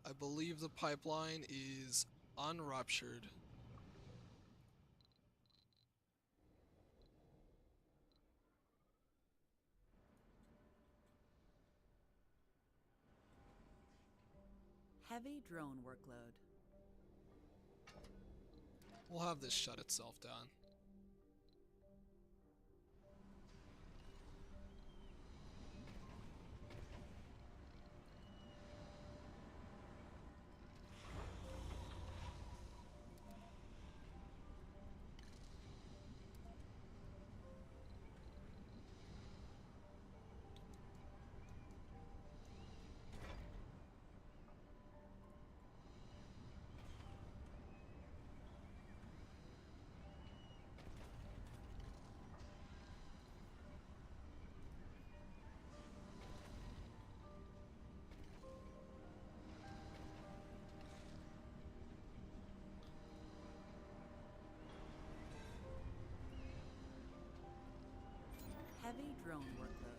I believe the pipeline is unruptured. Heavy drone workload. We'll have this shut itself down. Heavy drone workload.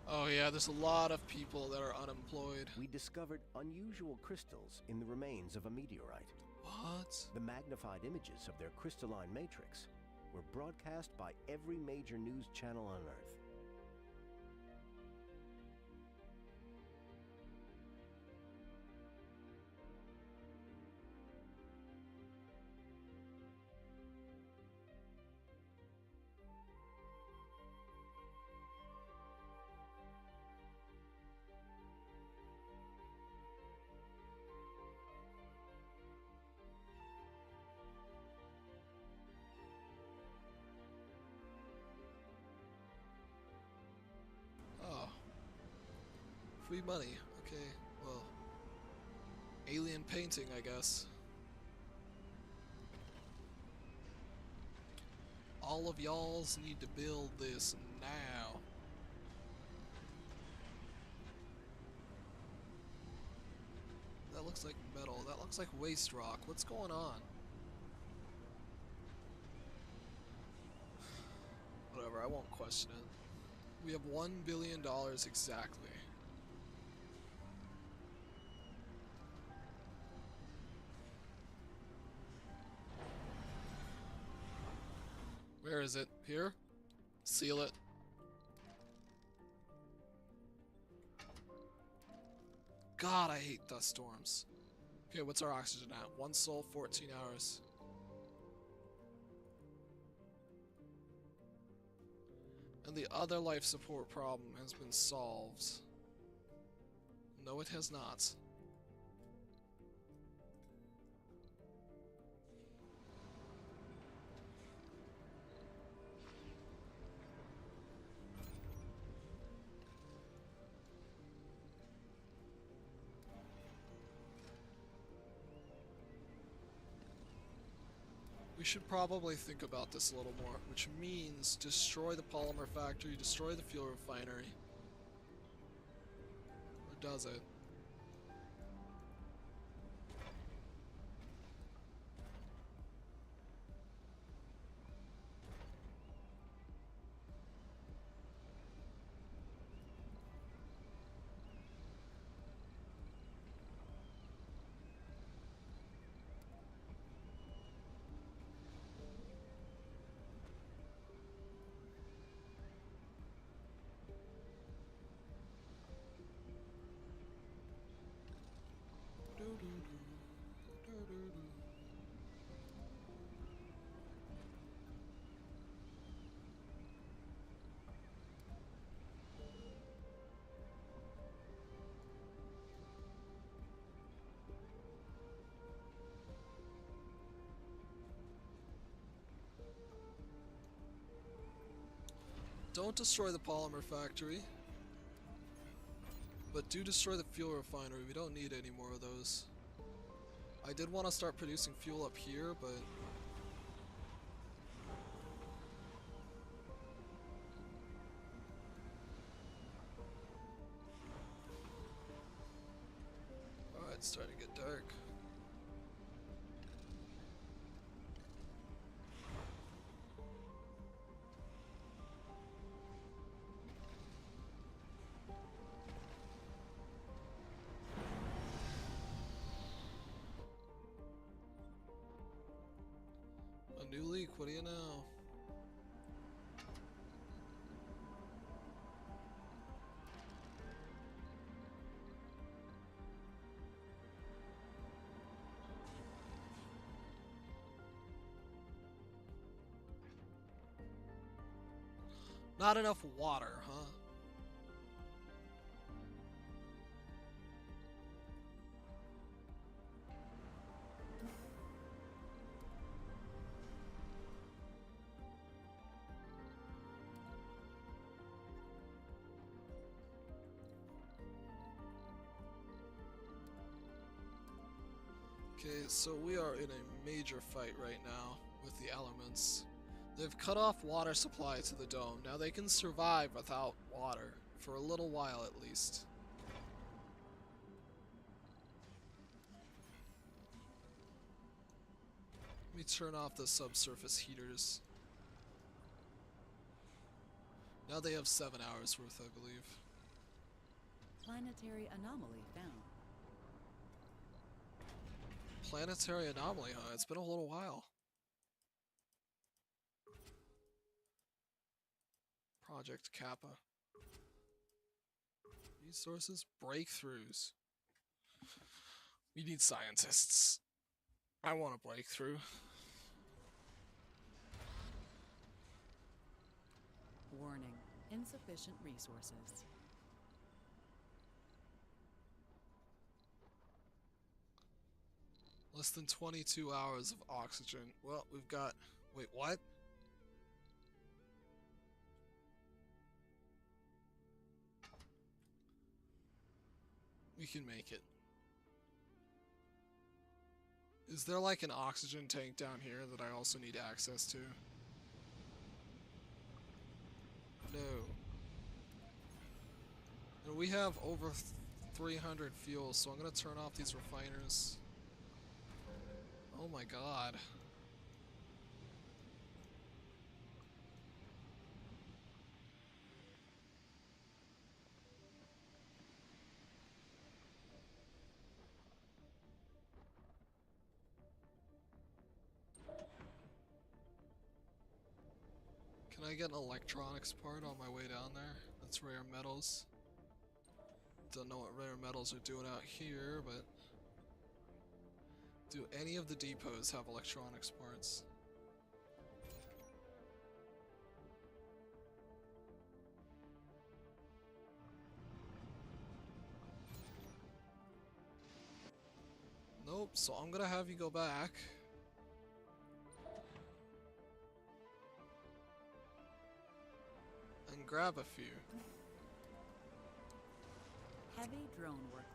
Oh yeah, Yeah, there's a lot of people that are unemployed. We discovered unusual crystals in the remains of a meteorite. What? The magnified images of their crystalline matrix were broadcast by every major news channel on Earth. Oh. Free money. Okay, well. Alien painting, I guess. All of y'alls need to build this now. That looks like metal. That looks like waste rock. What's going on? Whatever, I won't question it. We have $1 billion exactly. Where is it? Here? Seal it. God, I hate dust storms. Okay, what's our oxygen at? 1 sol, 14 hours. And the other life support problem has been solved. No, it has not. We should probably think about this a little more, which means destroy the polymer factory, destroy the fuel refinery. Or does it? Don't destroy the polymer factory, but do destroy the fuel refinery. We don't need any more of those. I did want to start producing fuel up here, but alright, it's starting to get dark. A new leak, what do you know? Not enough water, huh? Okay, so we are in a major fight right now with the elements. They've cut off water supply to the dome. Now they can survive without water, for a little while at least. Let me turn off the subsurface heaters. Now they have 7 hours worth, I believe. Planetary anomaly found. Planetary anomaly, huh? It's been a little while. Project Kappa. Resources, breakthroughs. We need scientists. I want a breakthrough. Warning, insufficient resources. Less than 22 hours of oxygen. Well, we've got... Wait, what? We can make it. Is there like an oxygen tank down here that I also need access to? No. And we have over 300 fuel, so I'm gonna turn off these refiners. Oh my god. Can I get an electronics part on my way down there? That's rare metals. Don't know what rare metals are doing out here, but... Do any of the depots have electronics parts? Nope, so I'm gonna have you go back. And grab a few. Heavy drone workload.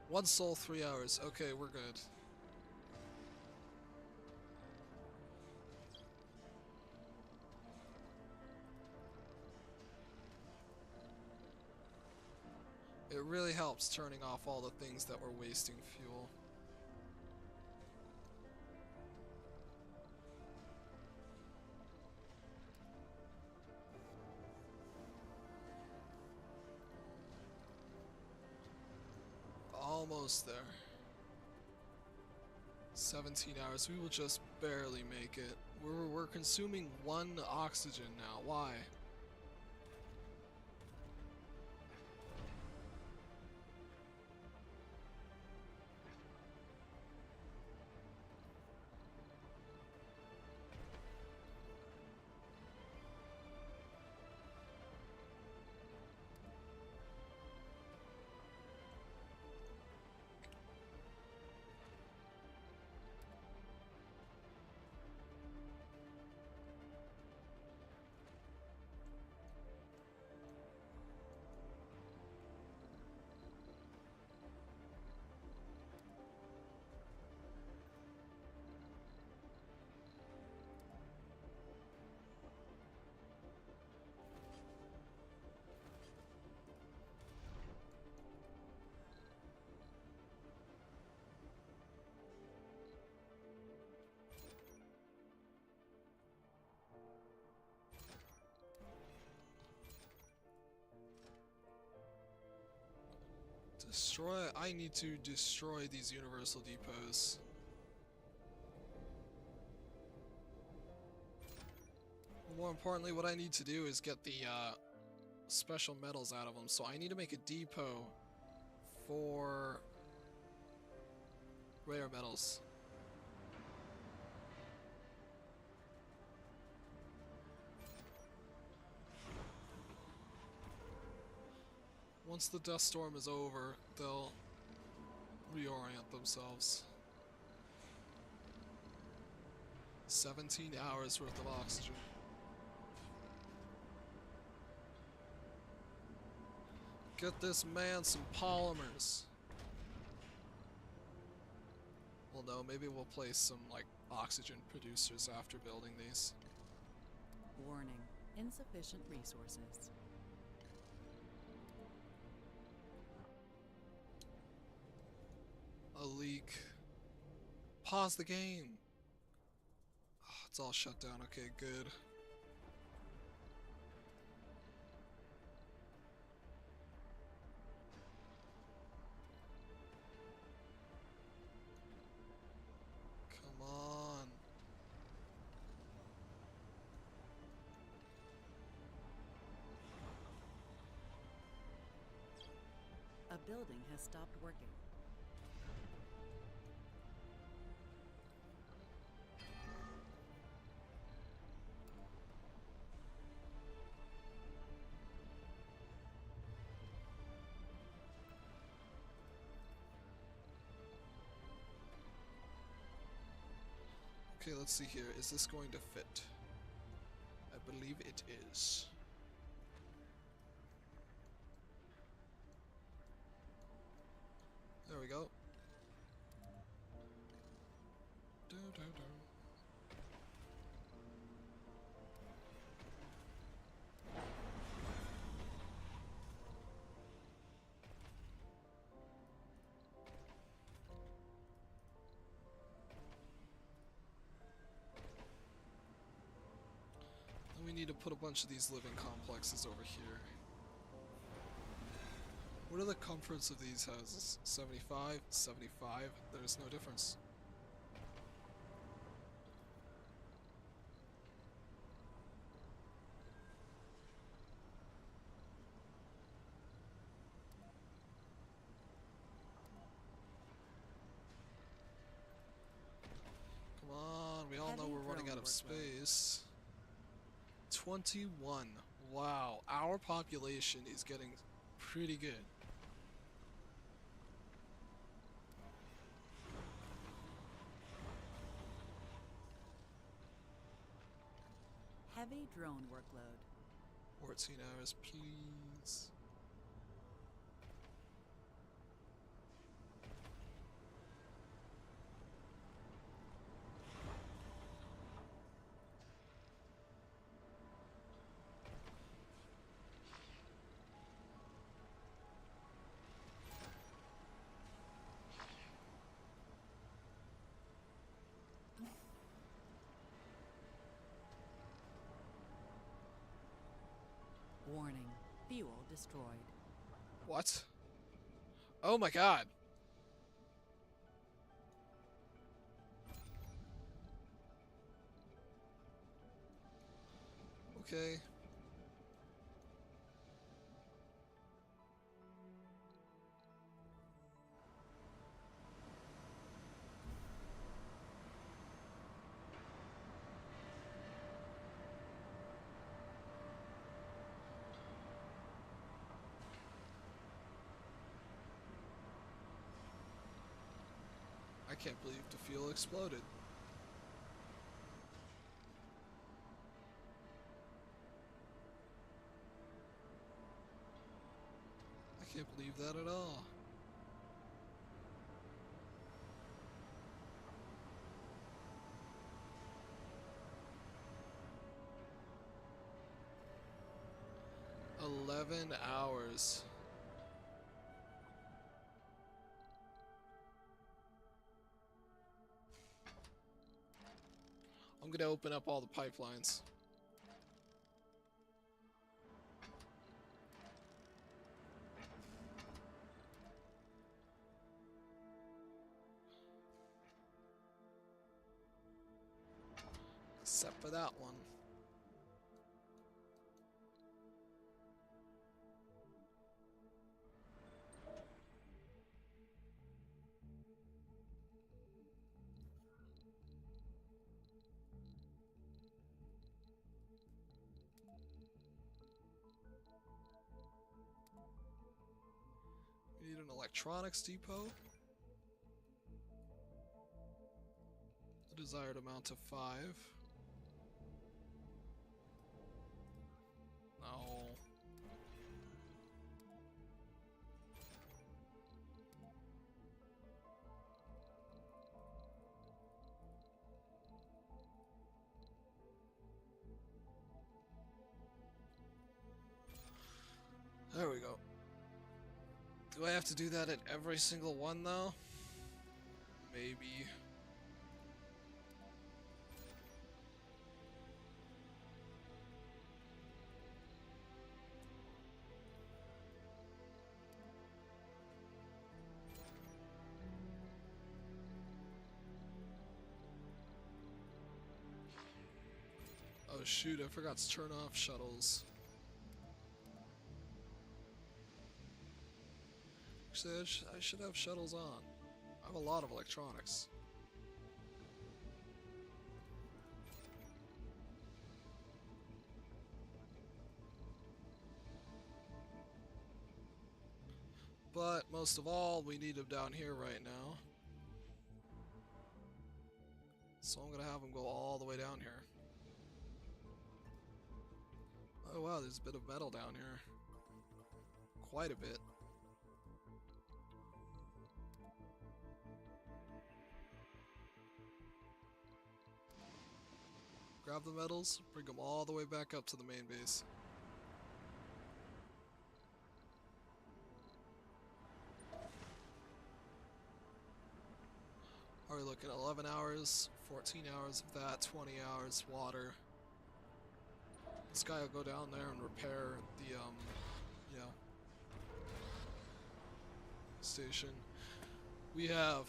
1 soul, 3 hours. Okay, we're good. It really helps turning off all the things that were wasting fuel. Almost there. 17 hours. We will just barely make it. We're consuming 1 oxygen now. Why? Destroy. I need to destroy these universal depots. More importantly, what I need to do is get the special metals out of them. So I need to make a depot for rare metals. Once the dust storm is over, they'll reorient themselves. 17 hours worth of oxygen. Get this man some polymers. Well, no, maybe we'll place some, like, oxygen producers after building these. Warning, insufficient resources. A leak. Pause the game. Oh, it's all shut down. Okay, good. A building has stopped working. Okay, let's see here. Is this going to fit? I believe it is. There we go. Do, do, do. Then we need to put a bunch of these living complexes over here. What are the comforts of these houses? 75, 75, there's no difference. Come on, we all know Heavy we're running drone out of workload. space. 21. Wow, our population is getting pretty good. Heavy drone workload. 14 hours, please. Warning. Fuel destroyed. What? Oh my god. Okay. I can't believe the fuel exploded. I can't believe that at all. $11 hours. I'm gonna open up all the pipelines. Except for that one. We need an electronics depot. The desired amount of 5. No. There we go. Do I have to do that at every single one though? Maybe. Oh shoot, I forgot to turn off shuttles. Actually, I should have shuttles on. I have a lot of electronics. But most of all, we need him down here right now. So I'm gonna have him go all the way down here. Oh wow, there's a bit of metal down here. Quite a bit. Grab the metals, bring them all the way back up to the main base. Are we looking at 11 hours, 14 hours of that, 20 hours, water. This guy will go down there and repair the, station. We have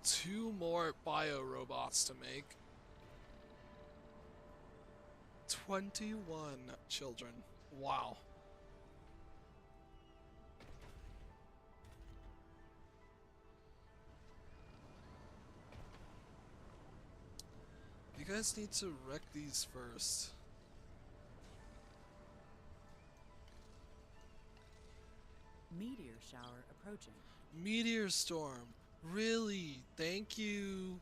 2 more bio robots to make. 21 children. Wow. You guys need to wreck these first. Meteor shower approaching. Meteor storm. Really? Thank you.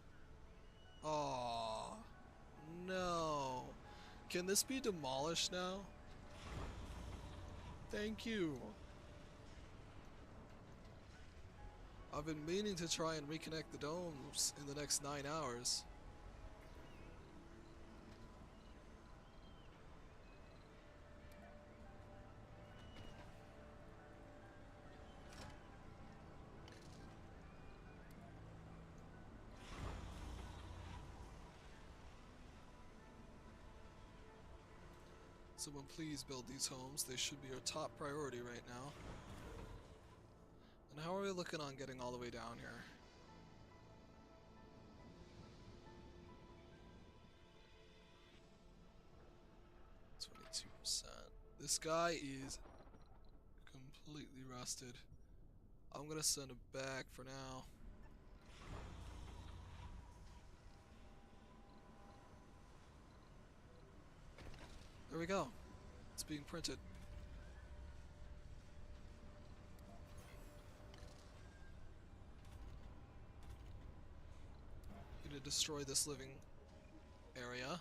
Aww. No. Can this be demolished now? Thank you. I've been meaning to try and reconnect the domes in the next 9 hours. Someone please build these homes. They should be our top priority right now. And how are we looking on getting all the way down here? %. This guy is completely rusted. I'm gonna send him back for now. There we go. It's being printed. Need to destroy this living area.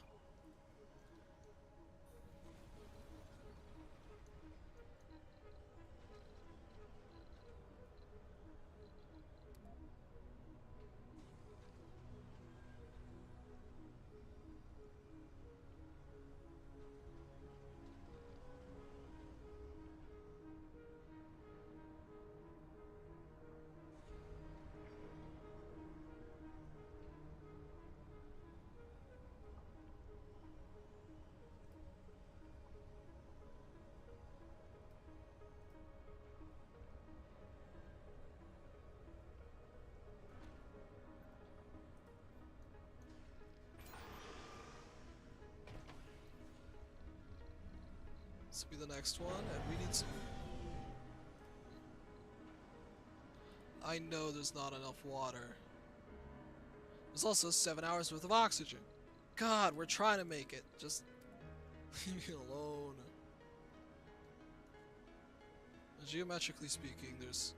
This will be the next one, and we need some... I know there's not enough water. There's also 7 hours worth of oxygen. God, we're trying to make it. Just leave me alone. Geometrically speaking, there's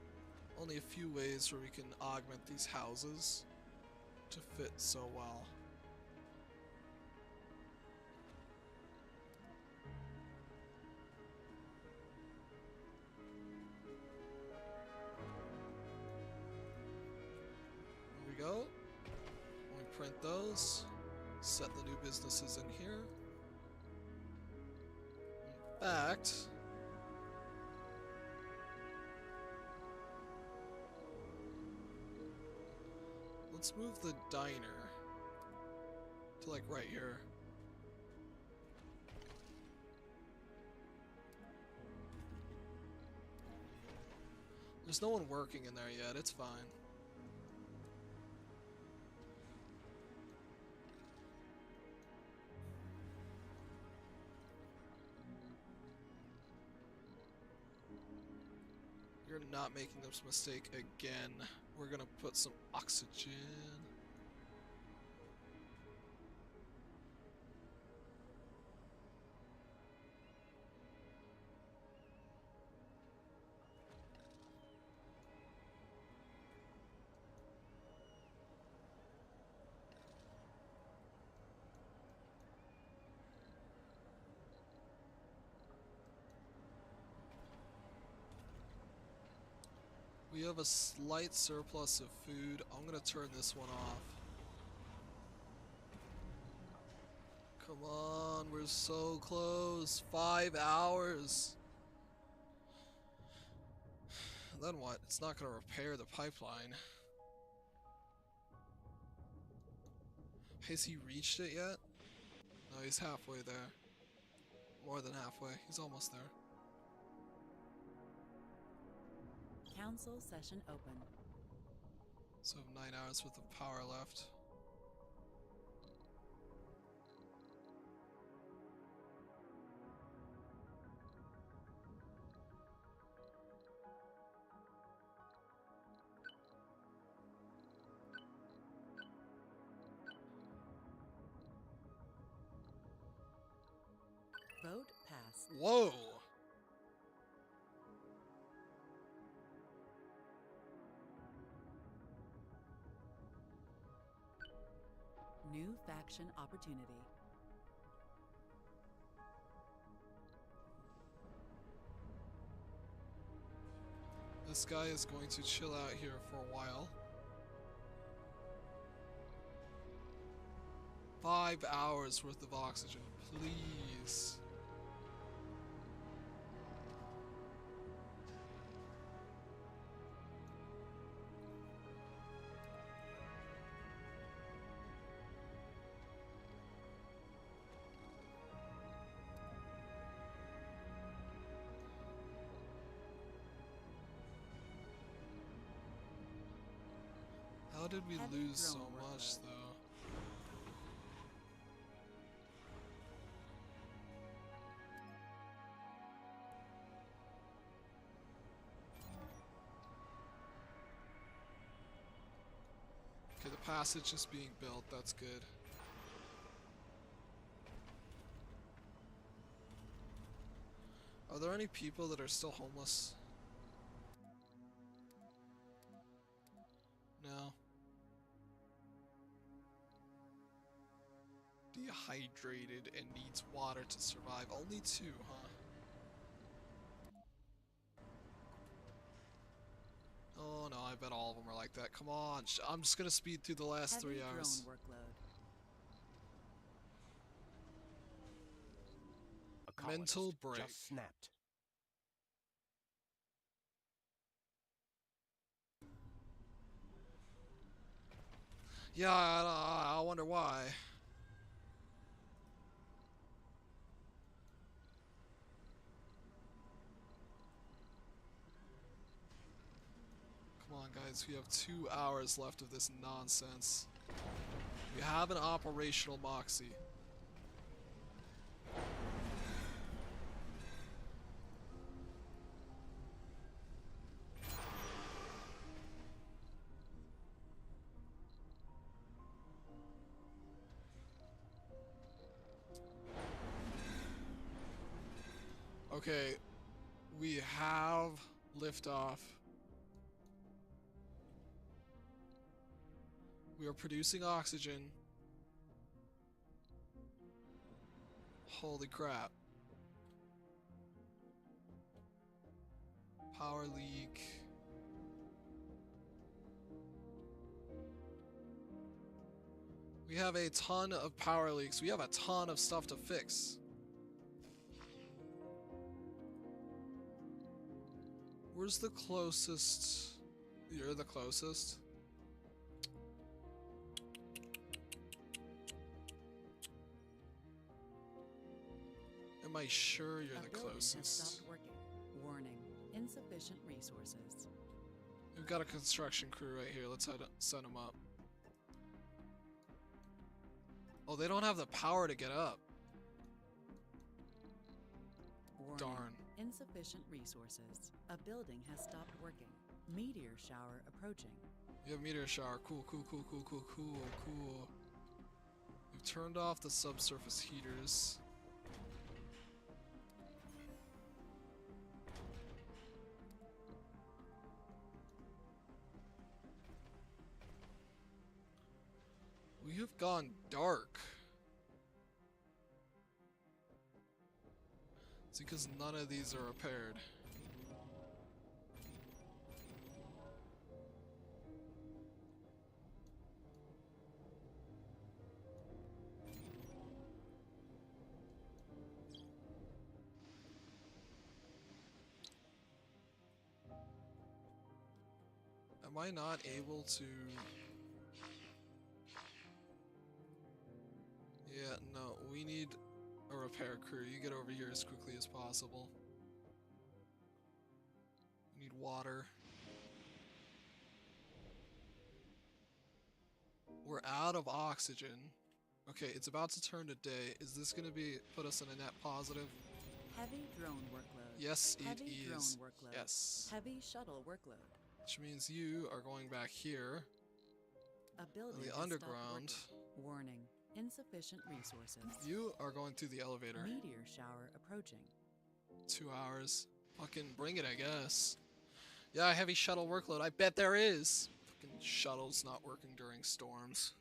only a few ways where we can augment these houses to fit so well. There we go. We print those. Set the new businesses in here. In fact, let's move the diner to like right here. There's no one working in there yet, it's fine. You're not making this mistake again. We're gonna put some oxygen. We have a slight surplus of food. I'm gonna turn this one off. Come on, we're so close. 5 hours. Then what? It's not gonna repair the pipeline. Has he reached it yet? No, he's halfway there. More than halfway. He's almost there. Council session open. So 9 hours worth of power left. Vote passed. Whoa! New faction opportunity. This guy is going to chill out here for a while. 5 hours worth of oxygen, please. How did we Heavy lose so drone much, workload. though? Okay, the passage is being built. That's good. Are there any people that are still homeless? No. Dehydrated and needs water to survive. Only 2, huh? Oh no, I bet all of them are like that. Come on, I'm just gonna speed through the last Heavy 3 hours. drone workload. A Mental colonist break. just snapped. Yeah, I wonder why. Come on, guys, we have 2 hours left of this nonsense. We have an operational Moxie. Okay, we have liftoff. We are producing oxygen. Holy crap. Power leak. We have a ton of power leaks. We have a ton of stuff to fix. Where's the closest? You're the closest? Am I sure you're A the building has closest? stopped working. Warning. Insufficient resources. We've got a construction crew right here. Let's set them up. Oh, they don't have the power to get up. Warning. Darn. Insufficient resources. A building has stopped working. Meteor shower approaching. You have meteor shower. Cool, cool, cool, cool, cool, cool, cool. We've turned off the subsurface heaters. We have gone dark. It's because none of these are repaired. Am I not able to... Yeah, no, we need a repair crew. You get over here as quickly as possible. We need water. We're out of oxygen. Okay, it's about to turn to day. Is this gonna put us in a net positive? Heavy drone workload. Yes, it Heavy drone is. workload. Yes. Heavy shuttle workload. Which means you are going back here. A building In the has stopped underground. working. Warning. Insufficient resources. You are going through the elevator. Meteor shower approaching. 2 hours. Fucking bring it, I guess. Yeah, heavy shuttle workload. I bet there is. Fucking shuttle's not working during storms.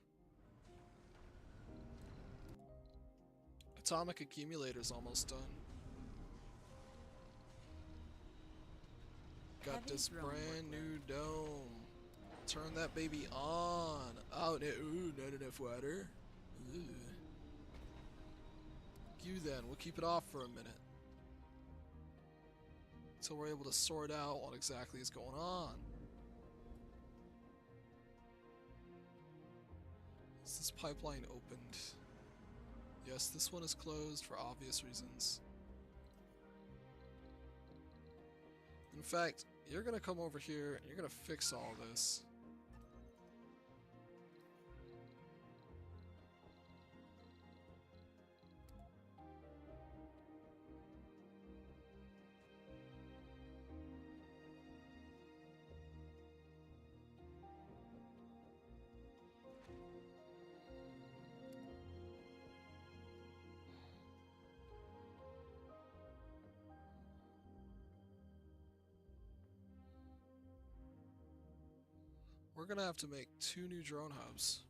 Atomic accumulator's almost done. Got Heavy this drone brand workload. new dome. Turn that baby on. Oh, no, ooh, not enough water. Ugh. You then, we'll keep it off for a minute. Until we're able to sort out what exactly is going on. Is this pipeline opened? Yes, this one is closed for obvious reasons. In fact, you're gonna come over here and you're gonna fix all this. We're gonna have to make 2 new drone hubs.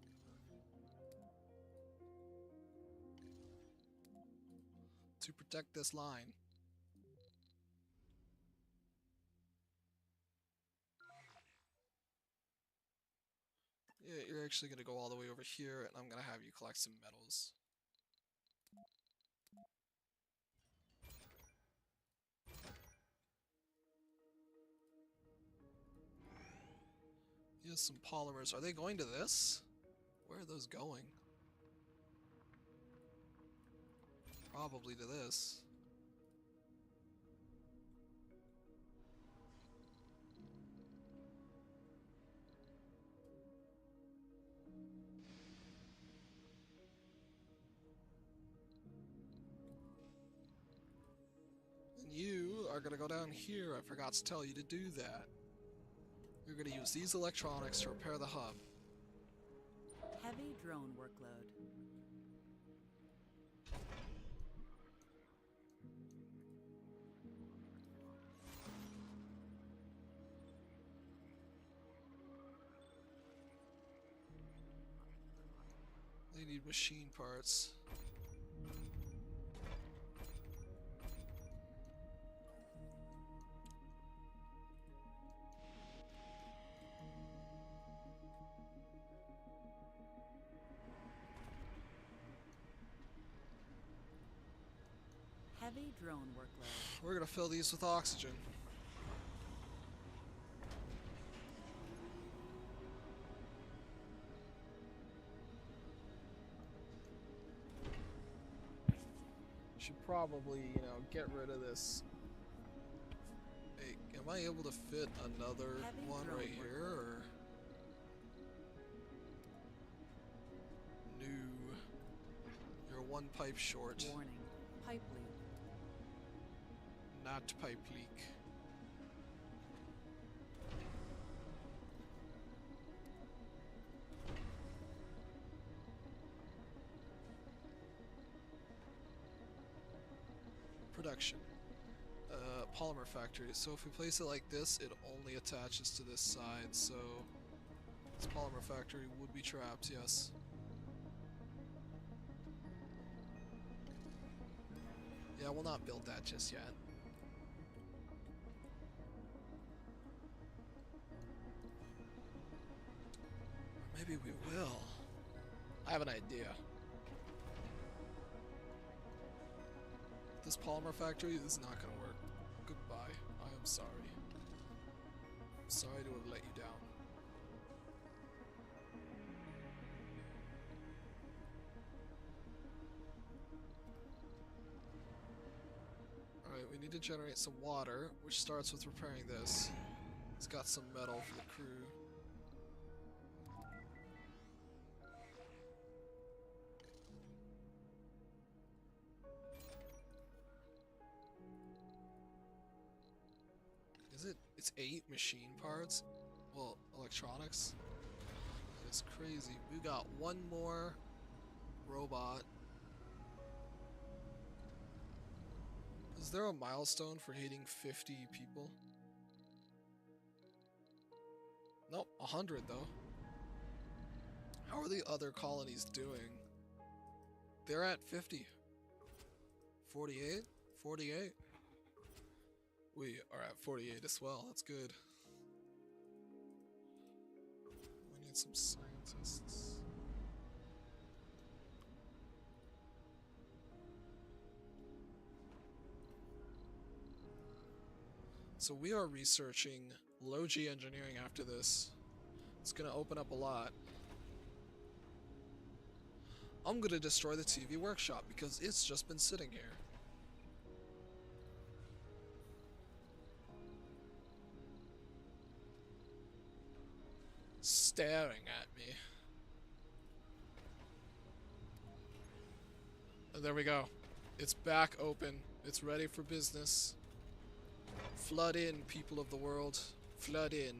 To protect this line. Yeah, you're actually gonna go all the way over here and I'm gonna have you collect some metals. Here's some polymers. Are they going to this? Where are those going? Probably to this. And you are gonna go down here. I forgot to tell you to do that. You're gonna use these electronics to repair the hub. Heavy drone workload. They need machine parts. Heavy drone workload. We're gonna fill these with oxygen. Should probably, get rid of this. Hey, am I able to fit another Heavy one drone right here, or? No. You're 1 pipe short. Warning. Pipe leak. Mat pipe leak. Production. Polymer factory. So if we place it like this, it only attaches to this side, so this polymer factory would be trapped, yes. Yeah, we'll not build that just yet. Or maybe we will. I have an idea. This polymer factory is not gonna work. Goodbye. I am sorry. I'm sorry to have let you down. Alright, we need to generate some water, which starts with repairing this. It's got some metal for the crew. Is it? It's 8 machine parts? Well, electronics? That is crazy. We got one more robot. Is there a milestone for hitting 50 people? Nope, 100 though. How are the other colonies doing? They're at 50. 48? 48? We are at 48 as well, that's good. We need some scientists. So we are researching low-G engineering after this. It's gonna open up a lot. I'm gonna destroy the TV workshop because it's just been sitting here. Staring at me. And there we go. It's back open. It's ready for business. Flood in, people of the world. Flood in.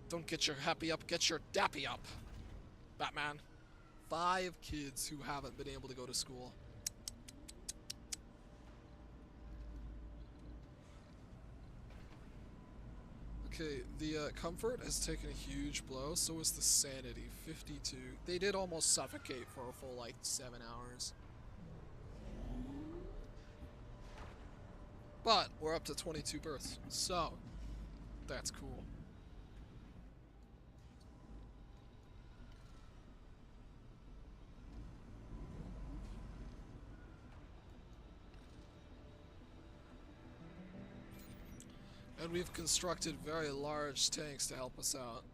Don't get your happy up, get your dappy up, Batman. 5 kids who haven't been able to go to school. Okay, the comfort has taken a huge blow, so is the sanity, 52. They did almost suffocate for a full, like, 7 hours. But we're up to 22 births, so that's cool. And we've constructed very large tanks to help us out.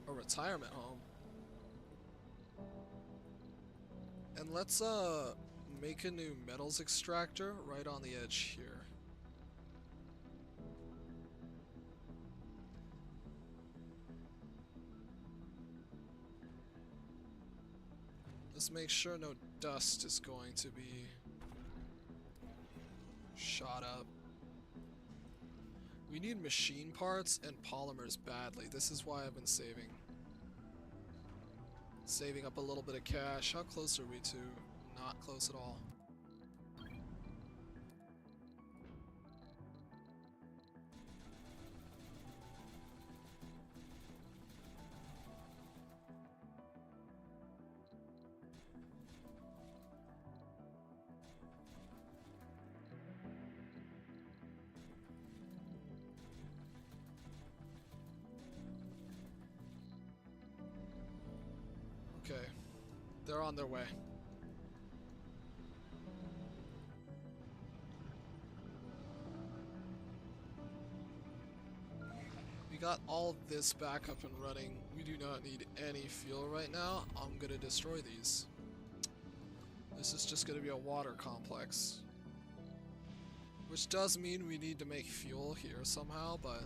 A retirement home. And let's make a new metals extractor right on the edge here. Let's make sure no dust is going to be shot up. We need machine parts and polymers badly. This is why I've been saving. Saving up a little bit of cash. How close are we to? Not close at all. Okay, they're on their way. We got all this back up and running. We do not need any fuel right now. I'm gonna destroy these. This is just gonna be a water complex. Which does mean we need to make fuel here somehow, but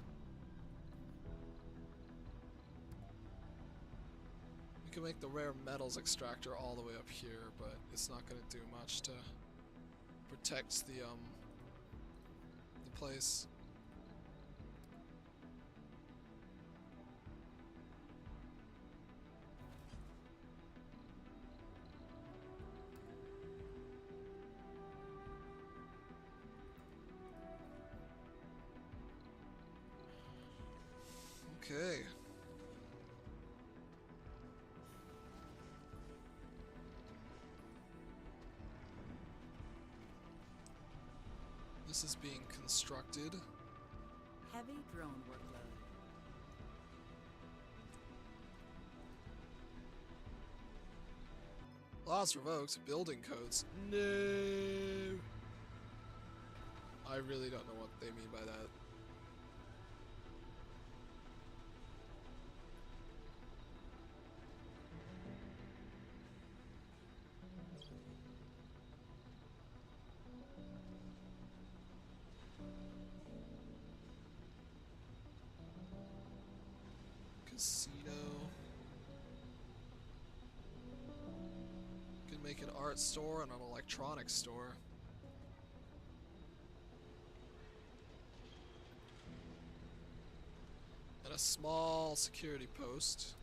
we can make the rare metals extractor all the way up here, but it's not gonna do much to protect the place. Okay. This is being constructed. Heavy drone workload. Laws revoked. Building codes. No. I really don't know what they mean by that. Casino. Can make an art store and an electronics store. And a small security post.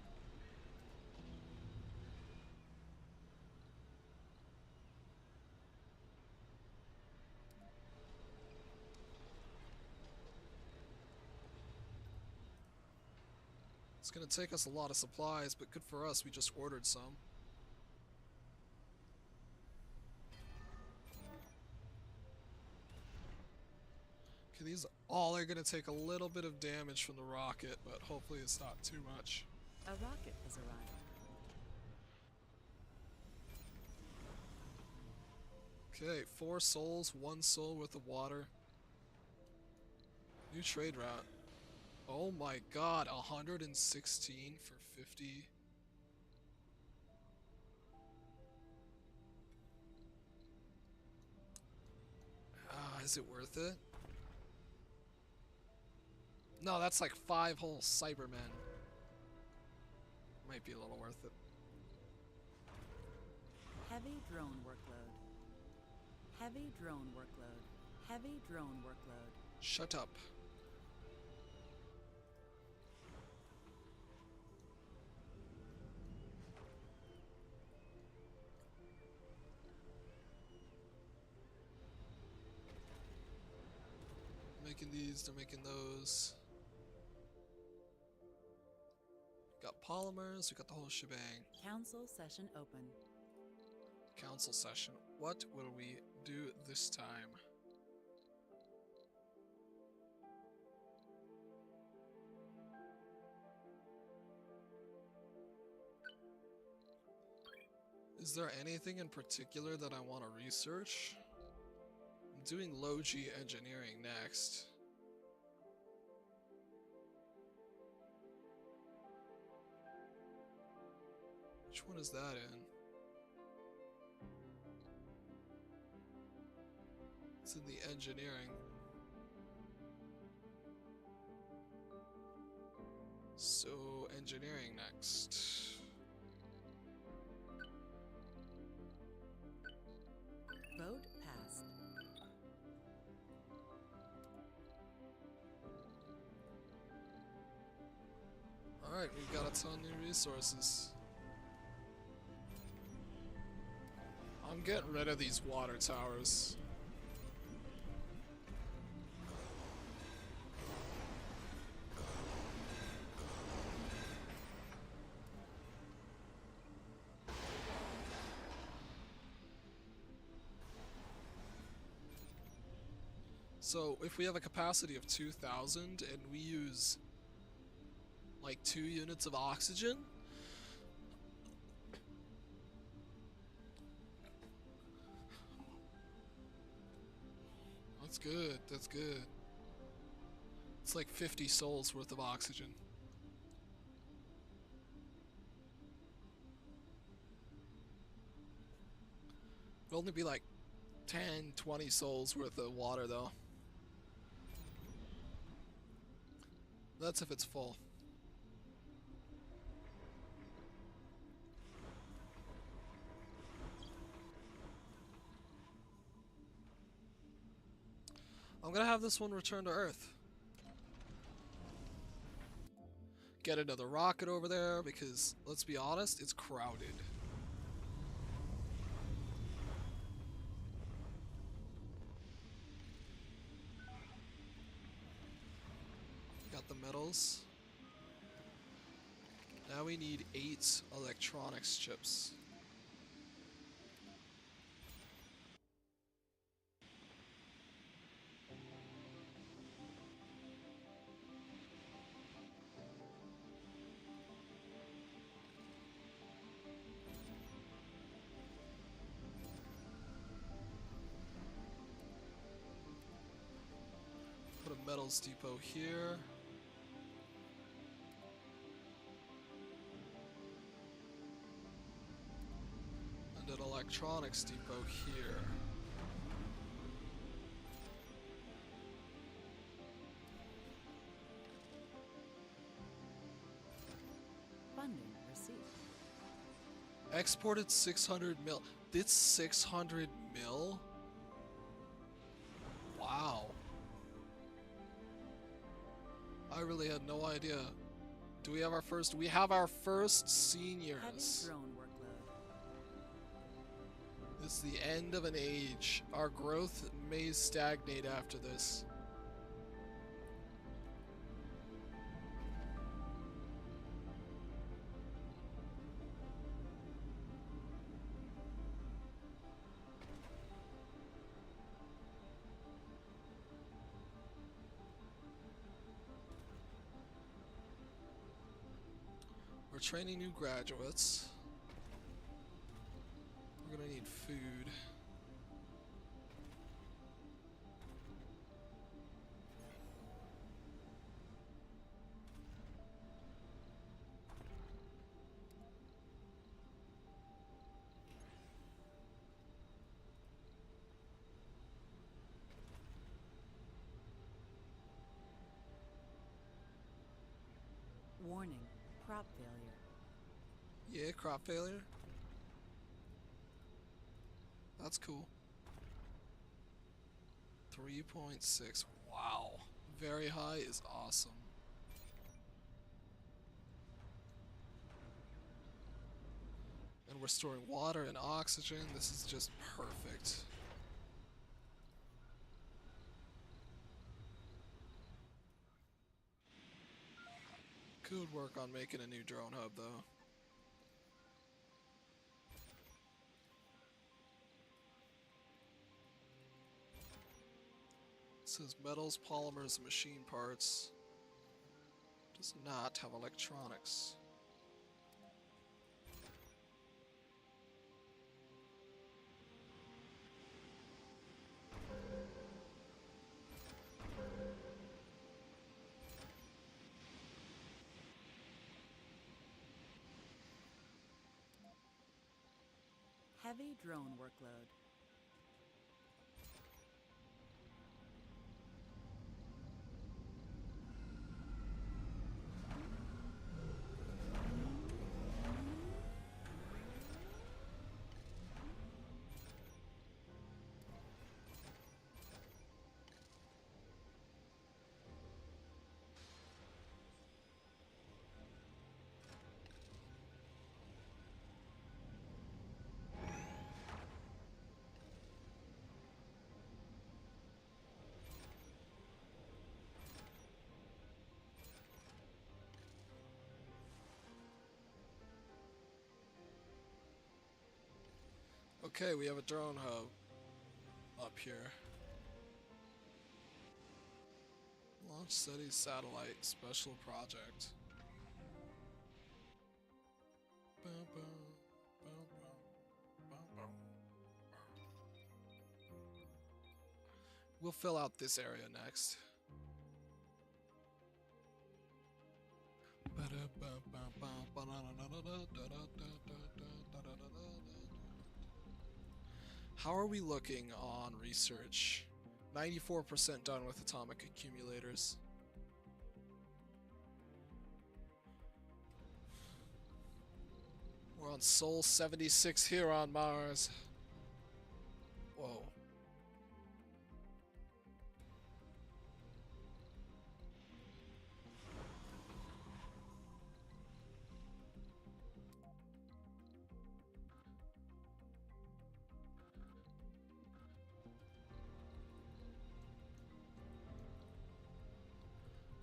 It's gonna take us a lot of supplies, but good for us, we just ordered some. Okay, these all are gonna take a little bit of damage from the rocket, but hopefully it's not too much. A rocket has arrived. Okay, 4 souls, 1 soul worth of water. New trade route. Oh my god, 116 for 50. Is it worth it? No, that's like 5 whole Cybermen. Might be a little worth it. Heavy drone workload. Heavy drone workload. Heavy drone workload. Shut up. Making these, they're making those. Got polymers, we got the whole shebang. Council session open. Council session. What will we do this time? Is there anything in particular that I want to research? I'm doing low-G engineering next. Which one is that in? It's in the engineering. So, engineering next. Vote passed. Alright, we've got a ton of new resources. I'm getting rid of these water towers. So, if we have a capacity of 2,000 and we use like 2 units of oxygen, that's good, that's good. It's like 50 souls worth of oxygen. It'll only be like 10, 20 souls worth of water though. That's if it's full. I'm gonna have this one return to Earth. Get another rocket over there because, let's be honest, it's crowded. Got the metals. Now we need 8 electronics chips. Put a metals depot here. And an electronics depot here. Funding received. Exported 600 mil. It's 600 mil? Wow. I really had no idea. Do we have our first? We have our first seniors. Heavy drone workload. It's the end of an age. Our growth may stagnate after this. We're training new graduates. We're gonna need food. Warning. Crop failure. Yeah, crop failure. That's cool. 3.6. Wow. Very high is awesome. And we're storing water and oxygen. This is just perfect. Good work on making a new drone hub, though. It says metals, polymers, and machine parts. Does not have electronics. Heavy drone workload. Okay, we have a drone hub up here. Launch Study Satellite Special Project. Boom, boom, boom, boom, boom, boom. We'll fill out this area next. How are we looking on research? 94% done with atomic accumulators. We're on Sol 76 here on Mars. Whoa.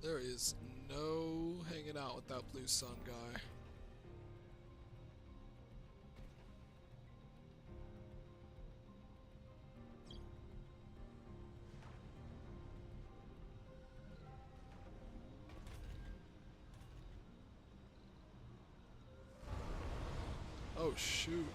There is no hanging out with that blue sun guy. Oh shoot.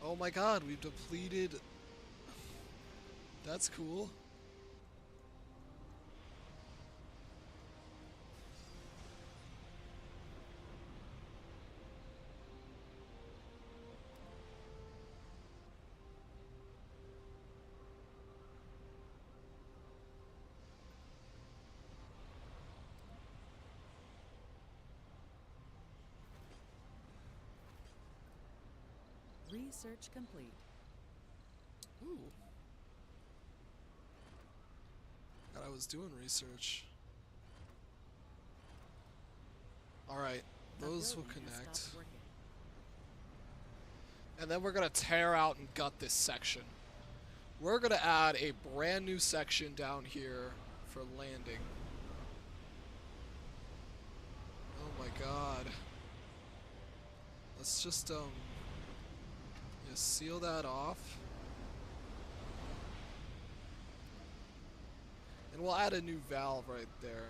Oh my god, we've depleted. That's cool. Research complete. Ooh. God, I was doing research. Alright, those will building has connect. stopped working. And then we're gonna tear out and gut this section. We're gonna add a brand new section down here for landing. Oh my god. Let's just seal that off. And we'll add a new valve right there.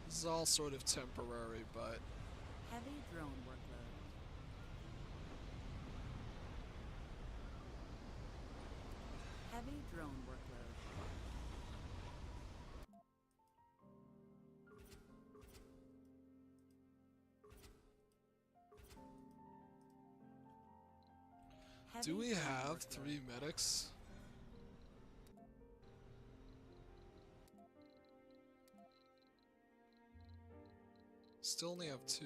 This is all sort of temporary, but Heavy drone workload. Heavy drone workload. Heavy do we drone have workload. 3 medics? Still only have 2.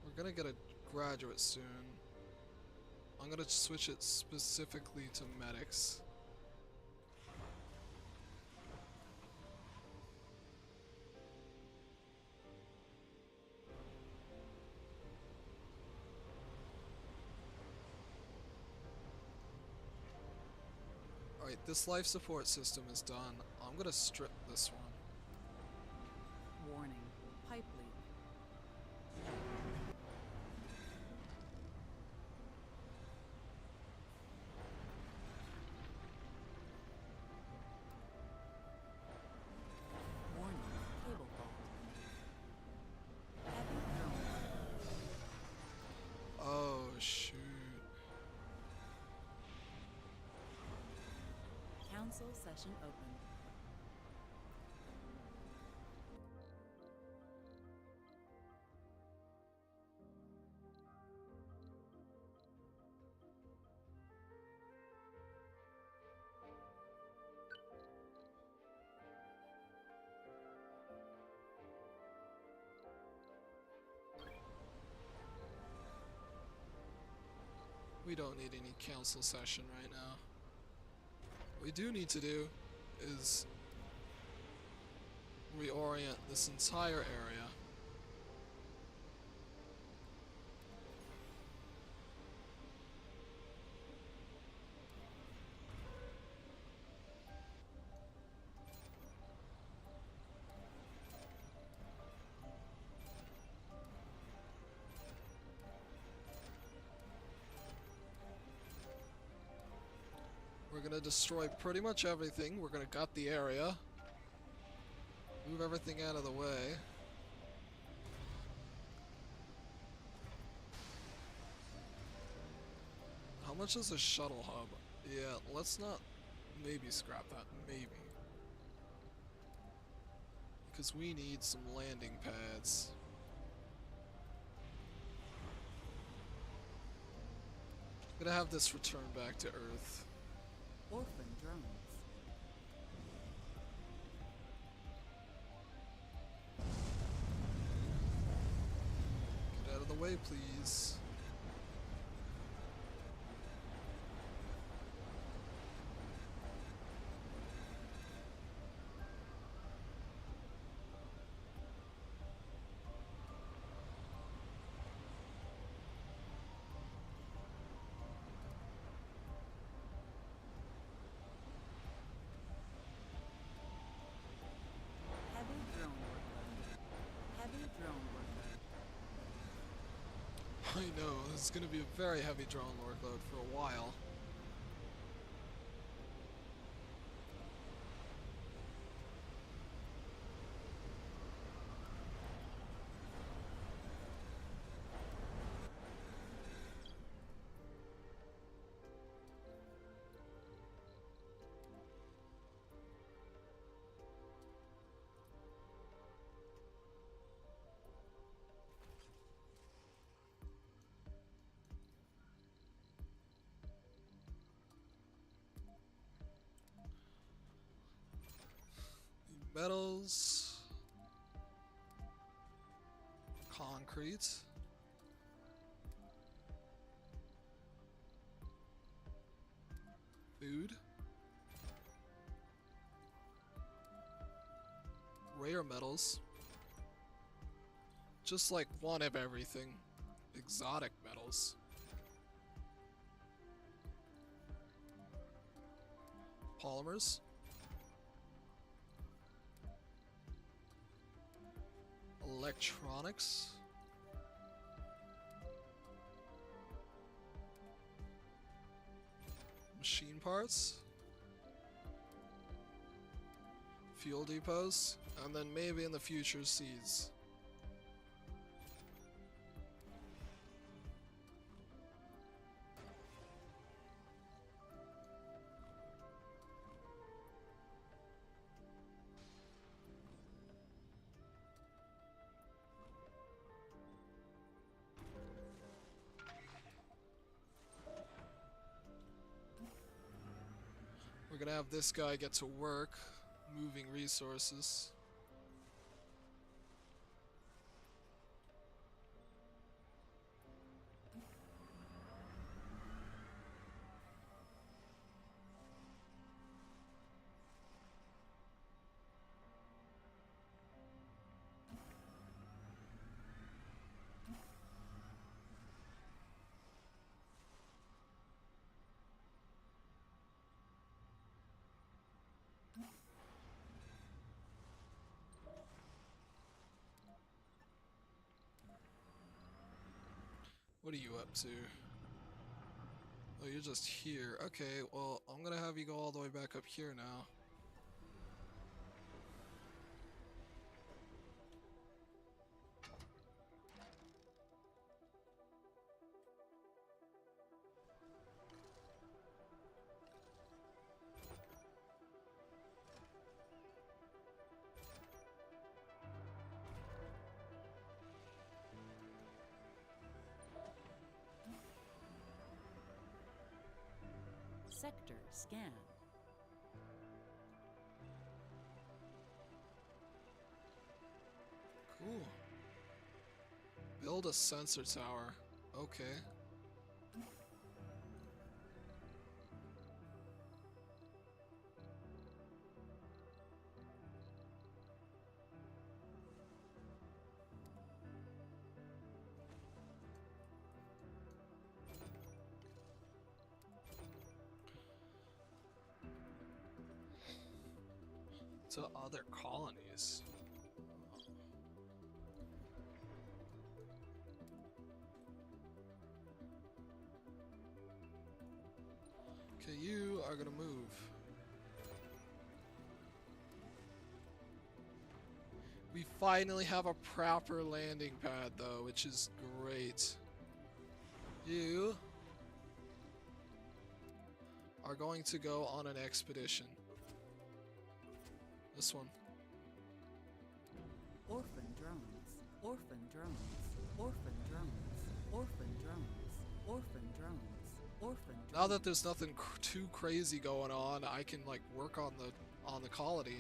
We're gonna get a graduate soon. I'm gonna switch it specifically to medics. Alright, this life support system is done. I'm gonna strip this one. Warning. Pipe leak. Warning. Cable fault. Heavy drone workload. Oh, shoot. Council session open. We don't need any council session right now. What we do need to do is reorient this entire area. gonna destroy pretty much everything. We're gonna gut the area. Move everything out of the way. How much is a shuttle hub? Yeah, let's not maybe scrap that. Maybe. Because we need some landing pads. I'm gonna have this return back to Earth. Orphan drones. Get out of the way, please. Heavy drone workload. Heavy drone workload. I know, this is gonna be a very heavy drone workload for a while. Metals, concrete, food, rare metals, just like one of everything, exotic metals, polymers, electronics, machine parts, fuel depots, and then maybe in the future seeds. We're gonna have this guy get to work, moving resources. What are you up to? Oh, you're just here. Okay, well, I'm gonna have you go all the way back up here now. Sector scan. Cool. Build a sensor tower. Okay. To other colonies. Okay, you are gonna move. We finally have a proper landing pad, though, which is great. You are going to go on an expedition. This one. Orphan drones. Orphan drones. Orphan drones. Orphan drones. Orphan drones. Orphan drones. Now that there's nothing too crazy going on, I can like work on the colony.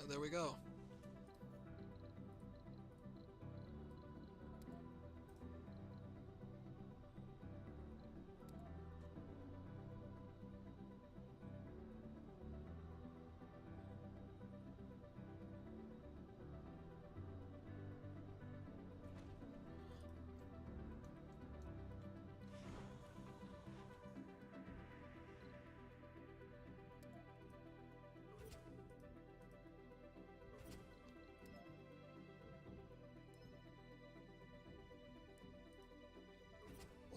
And there we go.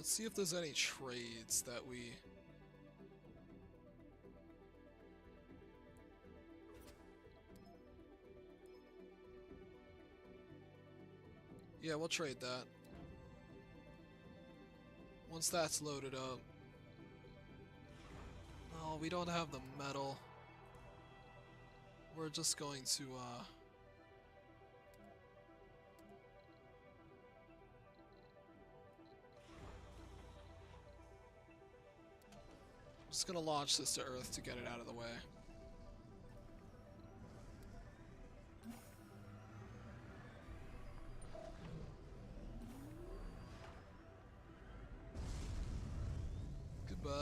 Let's see if there's any trades that we... Yeah, we'll trade that. Once that's loaded up. Oh, we don't have the metal. We're just going to, just gonna launch this to Earth to get it out of the way. Goodbye.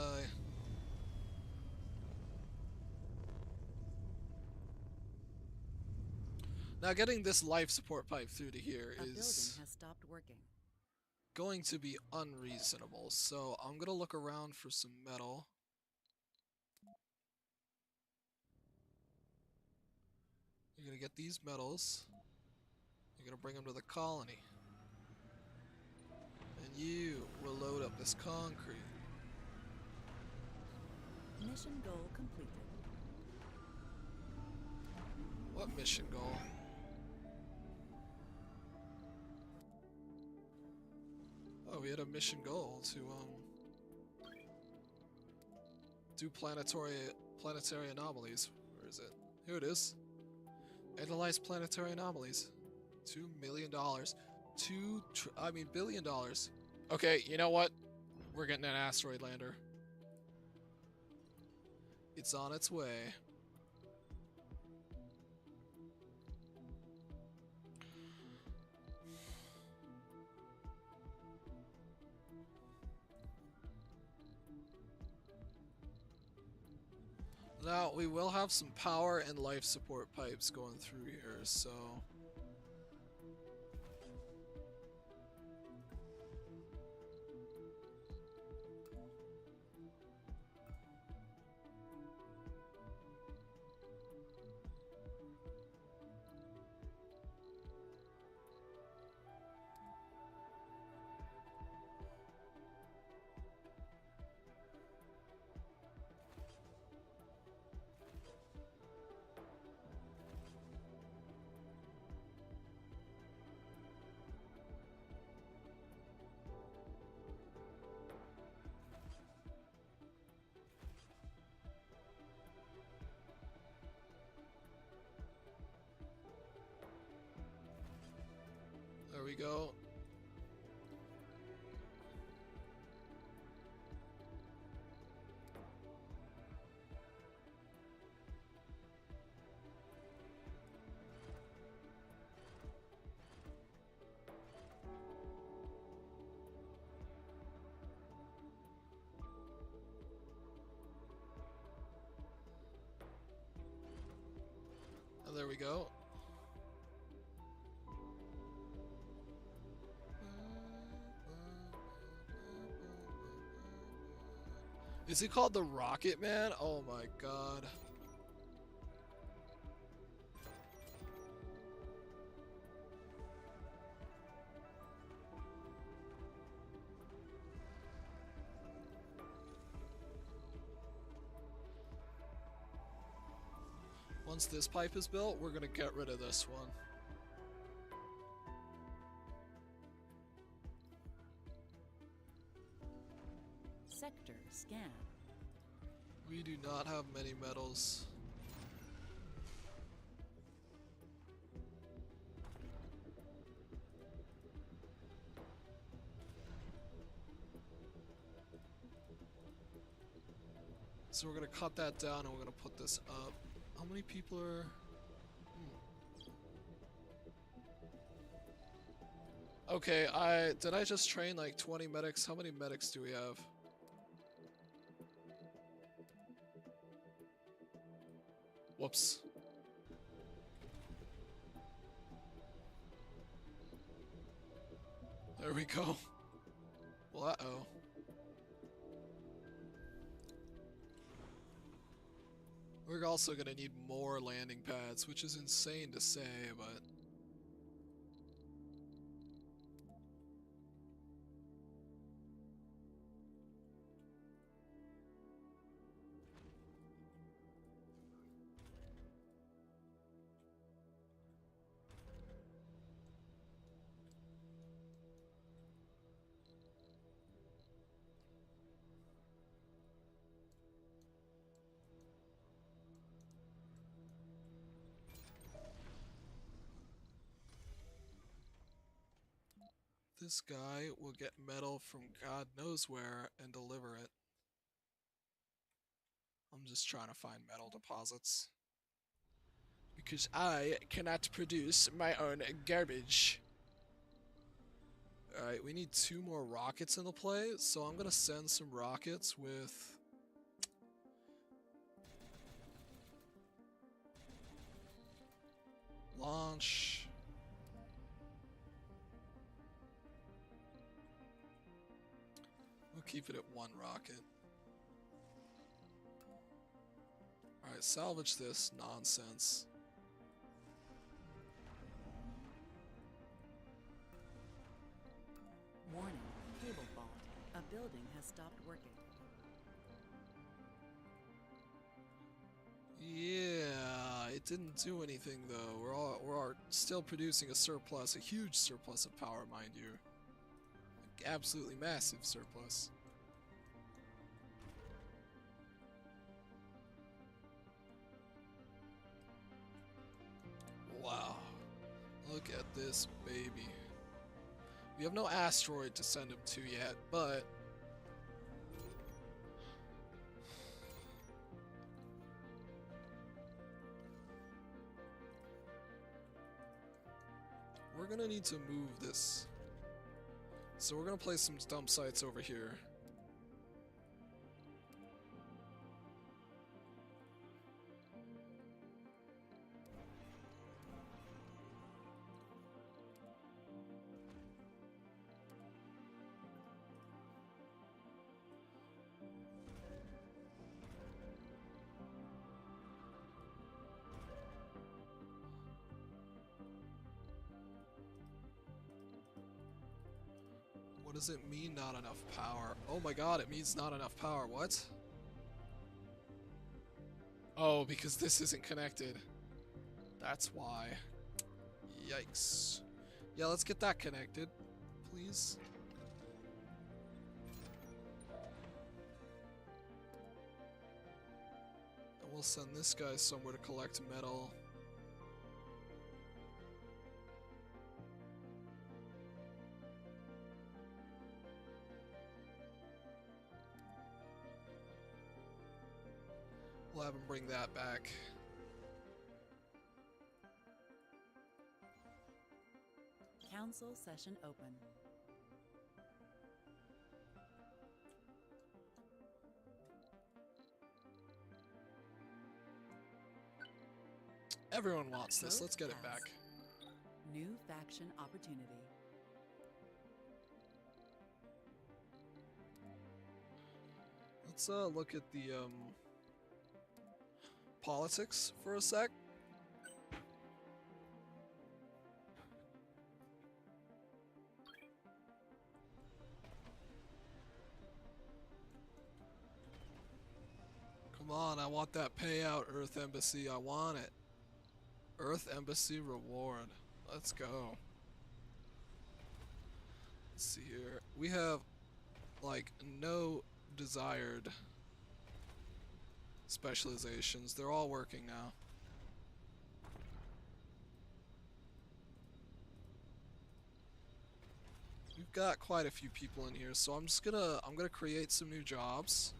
Now getting this life support pipe through to here A building is has stopped working. going to be unreasonable, so I'm gonna look around for some metal. You're gonna get these metals. You're gonna bring them to the colony. And you will load up this concrete. Mission goal completed. What mission goal? Oh, we had a mission goal to do planetary anomalies. Where is it? Here it is. Analyze planetary anomalies. $2 million. $billion. Okay, you know what? We're getting an asteroid lander. It's on its way. Now, we will have some power and life support pipes going through here, so... There we go. And there we go. Is he called the Rocket Man? Oh my god. Once this pipe is built, we're gonna get rid of this one. Sector scan. We do not have many metals. So we're gonna cut that down and we're gonna put this up. How many people are... Okay, did I just train like 20 medics? How many medics do we have? Whoops. There we go. Well, uh-oh. We're also gonna need more landing pads, which is insane to say, but... This guy will get metal from God knows where and deliver it. I'm just trying to find metal deposits. Because I cannot produce my own garbage. Alright, we need 2 more rockets in the play, so I'm gonna send some rockets with... Launch... We'll keep it at 1 rocket. Alright, salvage this nonsense. Warning, cable fault. A building has stopped working. Yeah, it didn't do anything though. We're still producing a surplus, a huge surplus of power, mind you. Like, absolutely massive surplus. Wow. Look at this baby. We have no asteroid to send him to yet, but... we're gonna need to move this. So we're gonna place some dump sites over here. What does it mean, not enough power? Oh my god, it means not enough power. What? Oh, because this isn't connected. That's why. Yikes. Yeah, let's get that connected, please. And we'll send this guy somewhere to collect metal. We'll have him bring that back. Council session open. Everyone wants this. Vote Let's get it passed. back. New faction opportunity. let's look at the politics for a sec. Come on, I want that payout, Earth Embassy. I want it. Earth Embassy reward. Let's go. Let's see here. We have like no desired specializations. They're all working now. We've got quite a few people in here, so I'm gonna create some new jobs.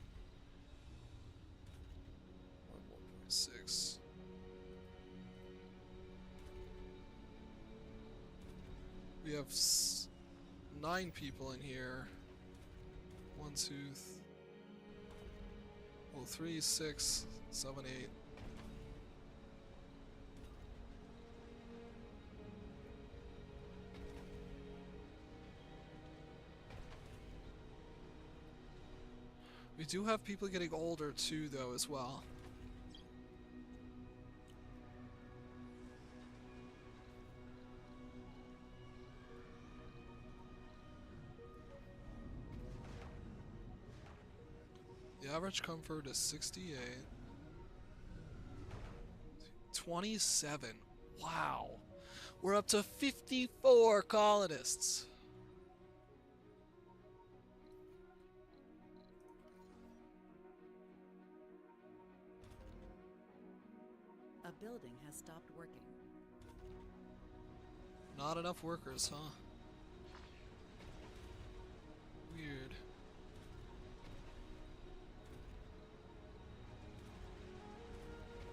1.6. We have 9 people in here. 1, 2, 3, 6, 7, 8. We do have people getting older too, though, as well. The average comfort is 68. 27. Wow. We're up to 54 colonists. A building has stopped working. Not enough workers, huh? Weird.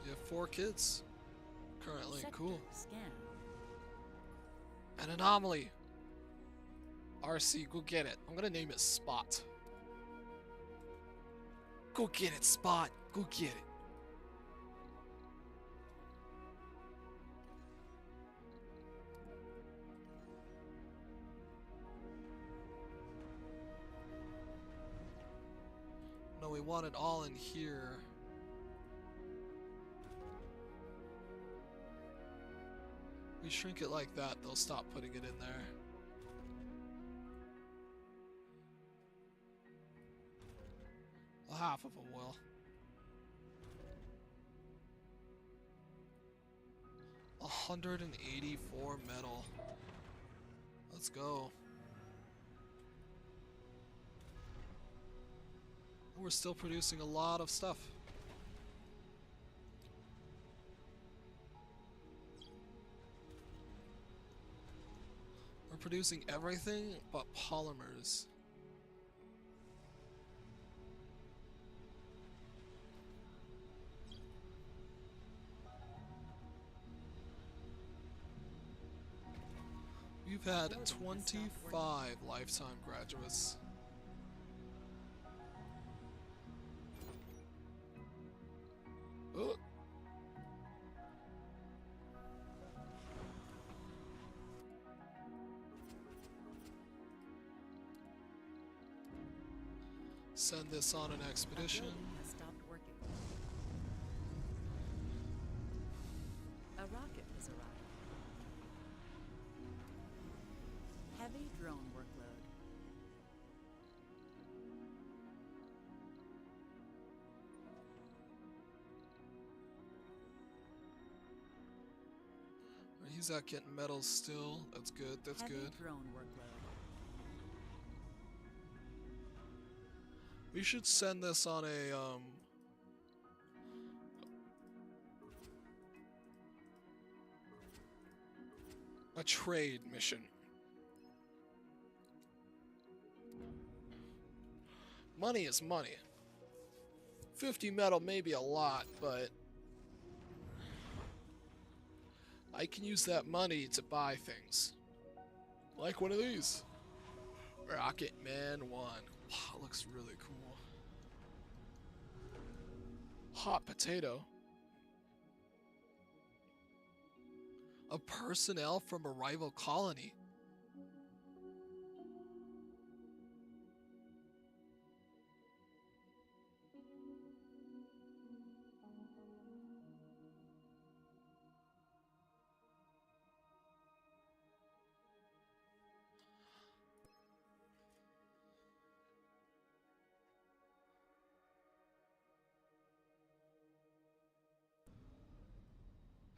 You have 4 kids currently. Sector Cool. Scan. An anomaly. RC, go get it. I'm gonna name it Spot. Go get it, Spot. Go get it. No, we want it all in here. We shrink it like that, they'll stop putting it in there. Well, half of them will. $184 metal. Let's go. We're still producing a lot of stuff. We're producing everything but polymers. We've had 25 lifetime graduates. Oh. Send this on an expedition. A building has stopped working. A rocket has arrived. Heavy drone workload. He's out getting metals still. That's good. That's Heavy good. drone workload. We should send this on a trade mission. Money is money. 50 metal may be a lot, but I can use that money to buy things. Like one of these. Rocket Man 1. Wow, looks really cool. Hot potato. A personnel from a rival colony.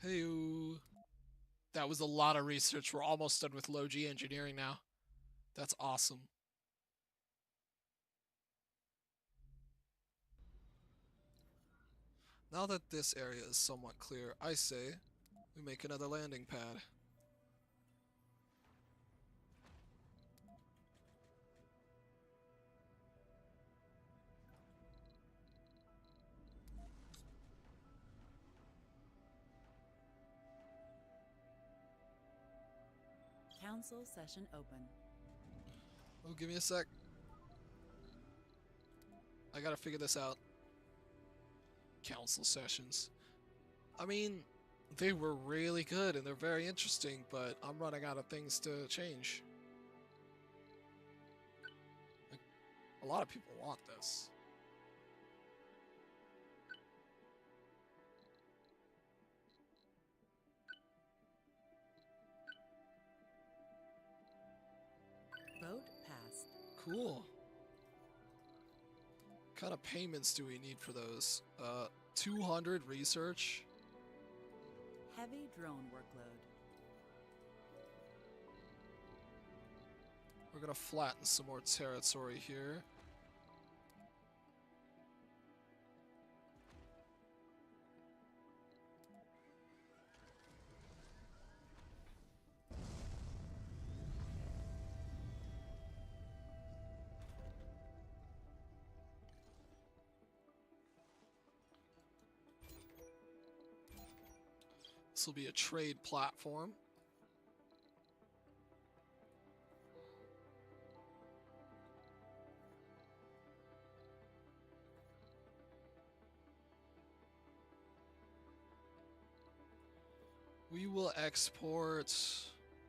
Hey, that was a lot of research. We're almost done with low G engineering now. That's awesome. Now that this area is somewhat clear, I say we make another landing pad. Council session open. Oh, give me a sec. I gotta figure this out. Council sessions. I mean, they were really good and they're very interesting, but I'm running out of things to change. Like, a lot of people want this. Vote passed. Cool. What kind of payments do we need for those? 200 research. Heavy drone workload. We're gonna flatten some more territory here. This will be a trade platform. We will export.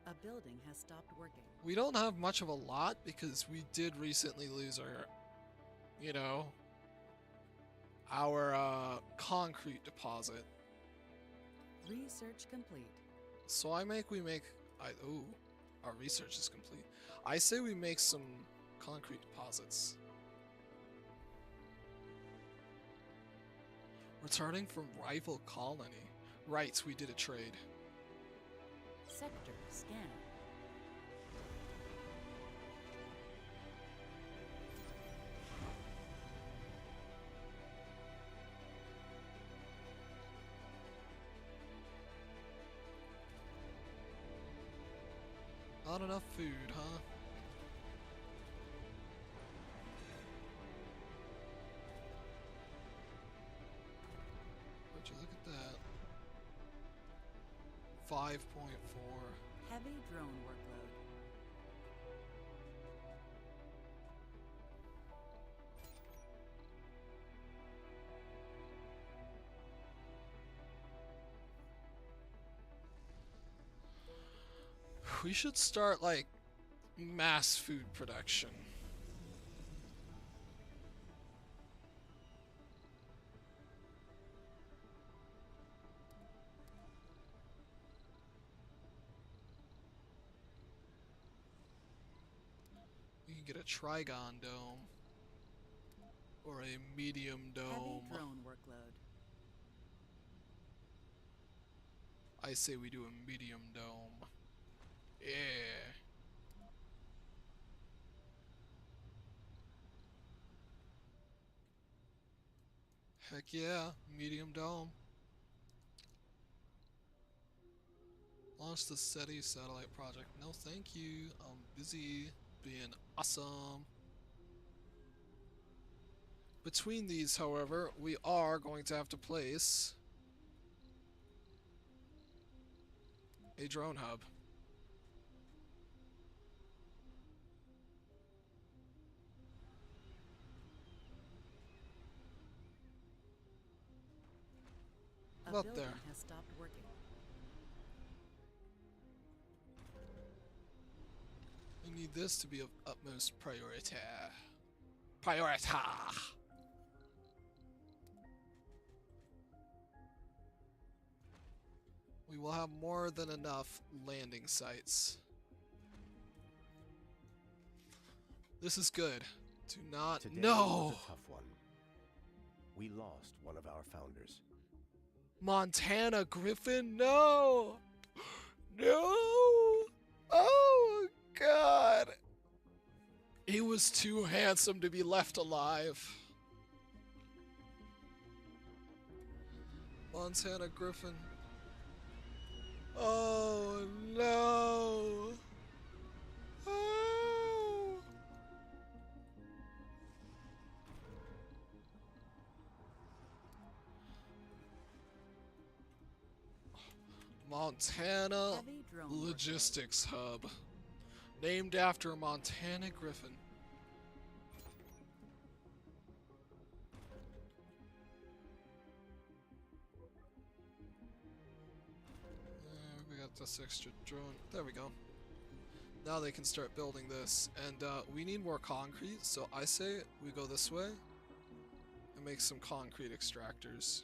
A building has stopped working. We don't have much of a lot because we did recently lose our, you know, our concrete deposit. Research complete. So we make, our research is complete. I say we make some concrete deposits. Returning from rival colony. Right, we did a trade. Sector scan. Not enough food, huh? Would you look at that? 5.4. Heavy drone workload. We should start, like, mass food production. We can get a Trigon dome. Or a medium dome. Heavy drone workload. I say we do a medium dome. Yeah. Heck yeah, medium dome. Launch the SETI satellite project. No thank you, I'm busy being awesome. Between these, however, we are going to have to place a drone hub. A Up building there. has stopped working. We need this to be of utmost priority. Priority! We will have more than enough landing sites. This is good. Do not. Today No! was a tough one. We lost one of our founders. Montana Griffin? No! No! Oh, God! He was too handsome to be left alive. Montana Griffin. Oh, no! Oh. Montana Heavy drone Logistics Hub. Named after Montana Griffin. We got this extra drone. There we go. Now they can start building this. And we need more concrete, so I say we go this way and make some concrete extractors.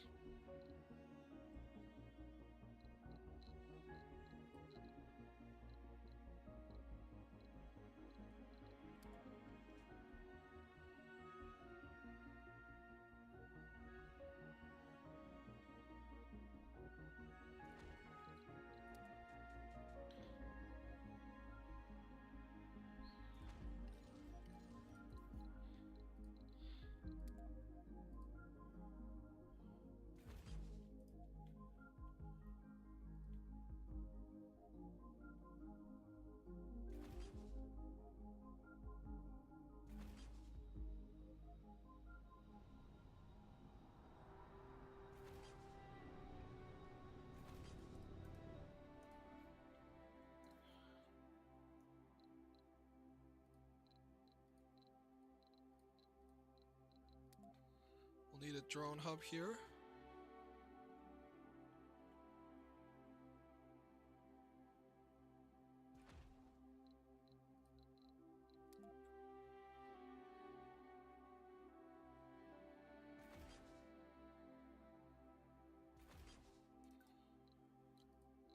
We'll need a drone hub here.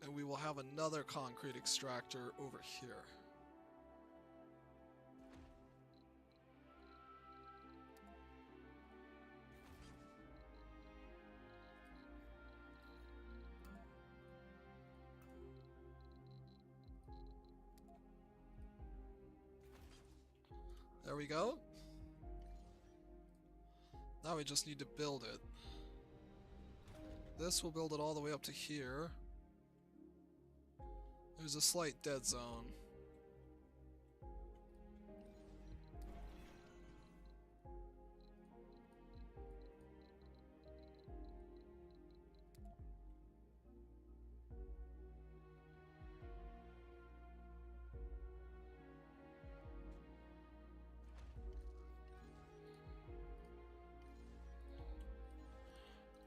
And we will have another concrete extractor over here. There we go. Now we just need to build it. This will build it all the way up to here. There's a slight dead zone.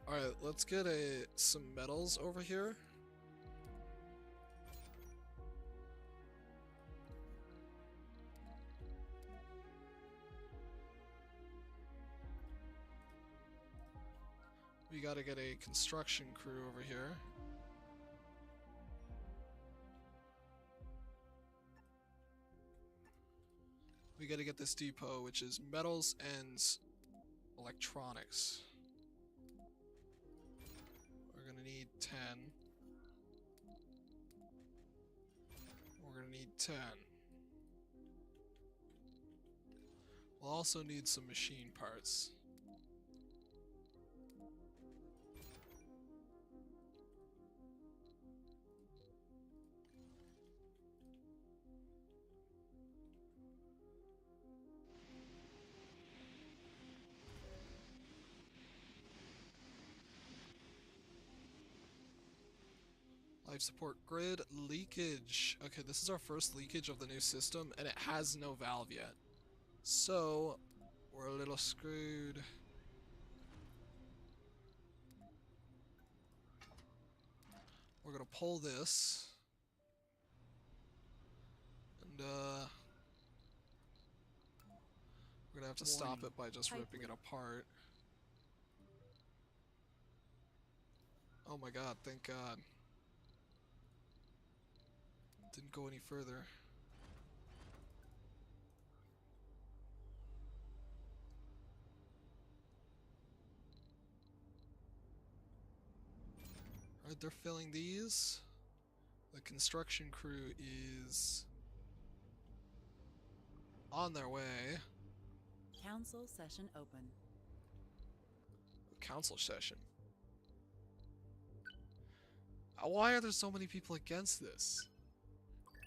Alright, let's get some metals over here. We gotta get a construction crew over here. We gotta get this depot, which is metals and electronics. We're gonna need 10. We're gonna need 10. We'll also need some machine parts. Life support grid leakage. Okay, this is our first leakage of the new system, and it has no valve yet. So, we're a little screwed. We're gonna pull this. And, we're gonna have to stop it by just ripping it apart. Oh my god, thank god. Didn't go any further. Alright, they're filling these. The construction crew is on their way. Council session open. Council session. Why are there so many people against this?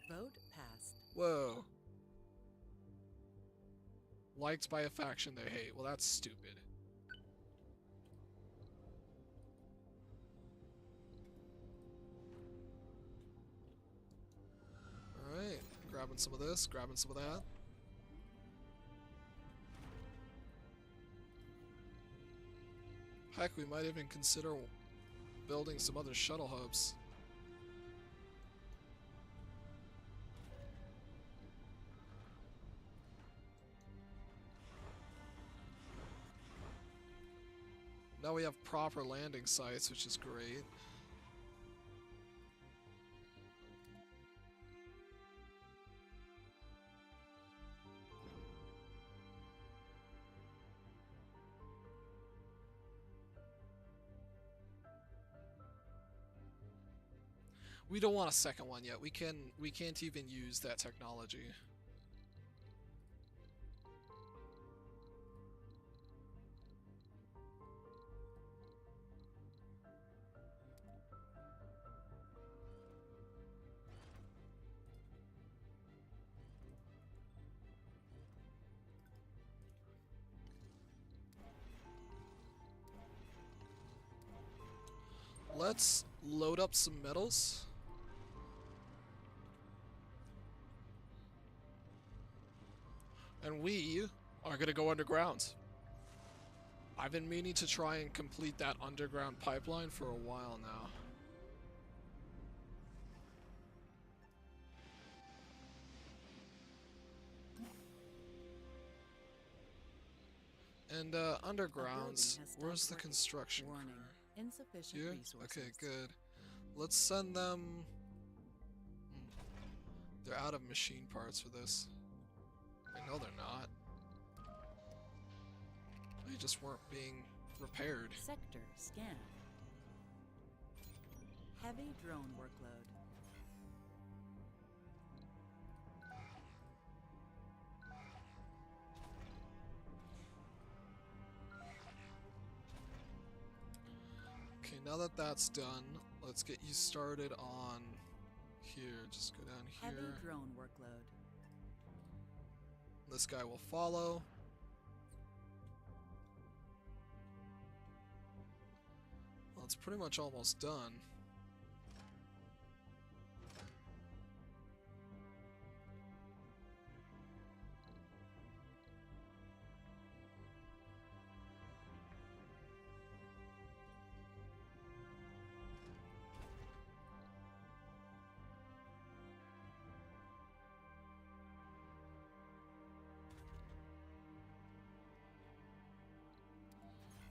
Vote passed. Whoa. Liked by a faction they hate. Well, that's stupid. Alright, grabbing some of this, grabbing some of that. Heck, we might even consider building some other shuttle hubs. Now we have proper landing sites, which is great. We don't want a second one yet. We can't even use that technology. Let's load up some metals. And we are gonna go underground. I've been meaning to try and complete that underground pipeline for a while now. And undergrounds, where's the construction crew? Warning. Insufficient Here? resources. Okay, good. Let's send them... They're out of machine parts for this. I know they're not. They just weren't being repaired. Sector scan. Heavy drone workload. Okay, now that that's done, let's get you started on here. Just go down Heavy here. drone workload. This guy will follow. Well, it's pretty much almost done.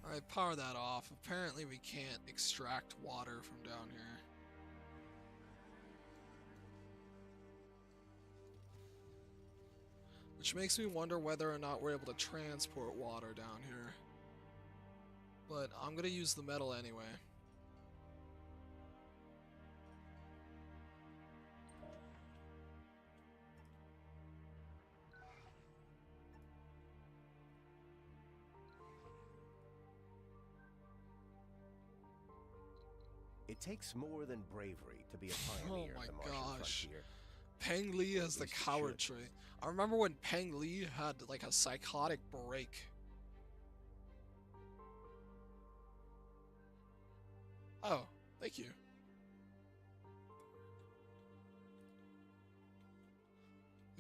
Alright, power that off. Apparently we can't extract water from down here. Which makes me wonder whether or not we're able to transport water down here. But I'm gonna use the metal anyway. It takes more than bravery to be a pioneer Oh my of the Martian gosh. frontier. Peng Li has the least it coward should. trait. I remember when Peng Li had like a psychotic break. Oh, thank you.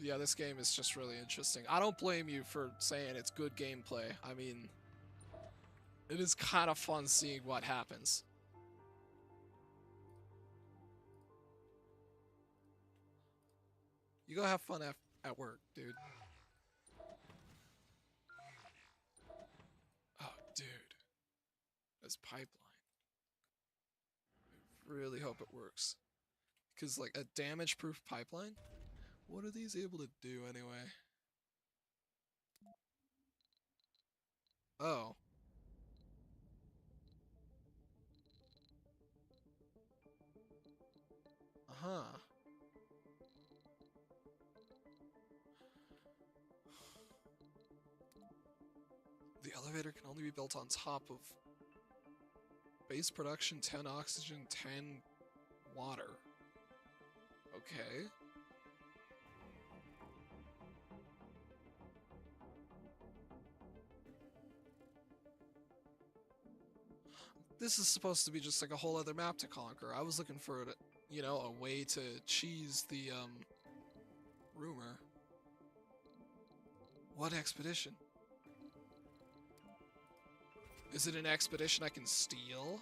Yeah, this game is just really interesting. I don't blame you for saying it's good gameplay. I mean, it is kind of fun seeing what happens. You go have fun at work, dude. Oh, dude. This pipeline. I really hope it works. Because, like, a damage-proof pipeline? What are these able to do, anyway? Oh. Huh. The elevator can only be built on top of base production, 10 oxygen, 10 water. Okay. This is supposed to be just like a whole other map to conquer. I was looking for, you know, a way to cheese the, rumor. What expedition? Is it an expedition I can steal?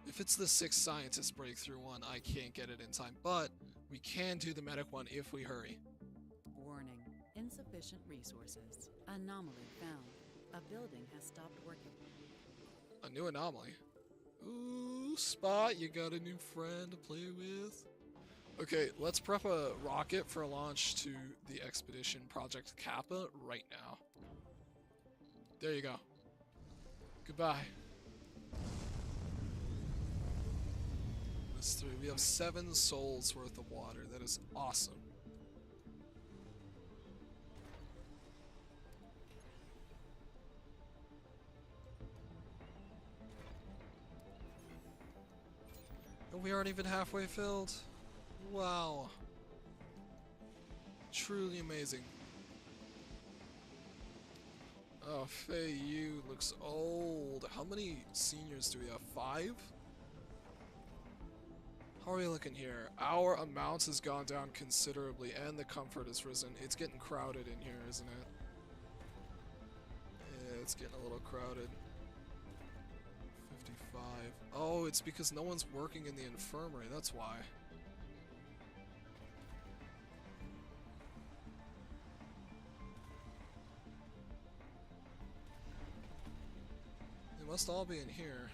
If it's the 6th scientist breakthrough one, I can't get it in time, but we can do the medic one if we hurry. Warning. Insufficient resources. Anomaly found. A building has stopped working. A new anomaly. Ooh, Spot, you got a new friend to play with. Okay, let's prep a rocket for a launch to the expedition Project Kappa right now. There you go. Goodbye. That's 3. We have 7 souls worth of water. That is awesome. And we aren't even halfway filled. Wow. Truly amazing. Oh, Faye, you looks old. How many seniors do we have? 5? How are we looking here? Our amounts has gone down considerably and the comfort has risen. It's getting crowded in here, isn't it? Yeah, it's getting a little crowded. 55. Oh, it's because no one's working in the infirmary, that's why. They must all be in here.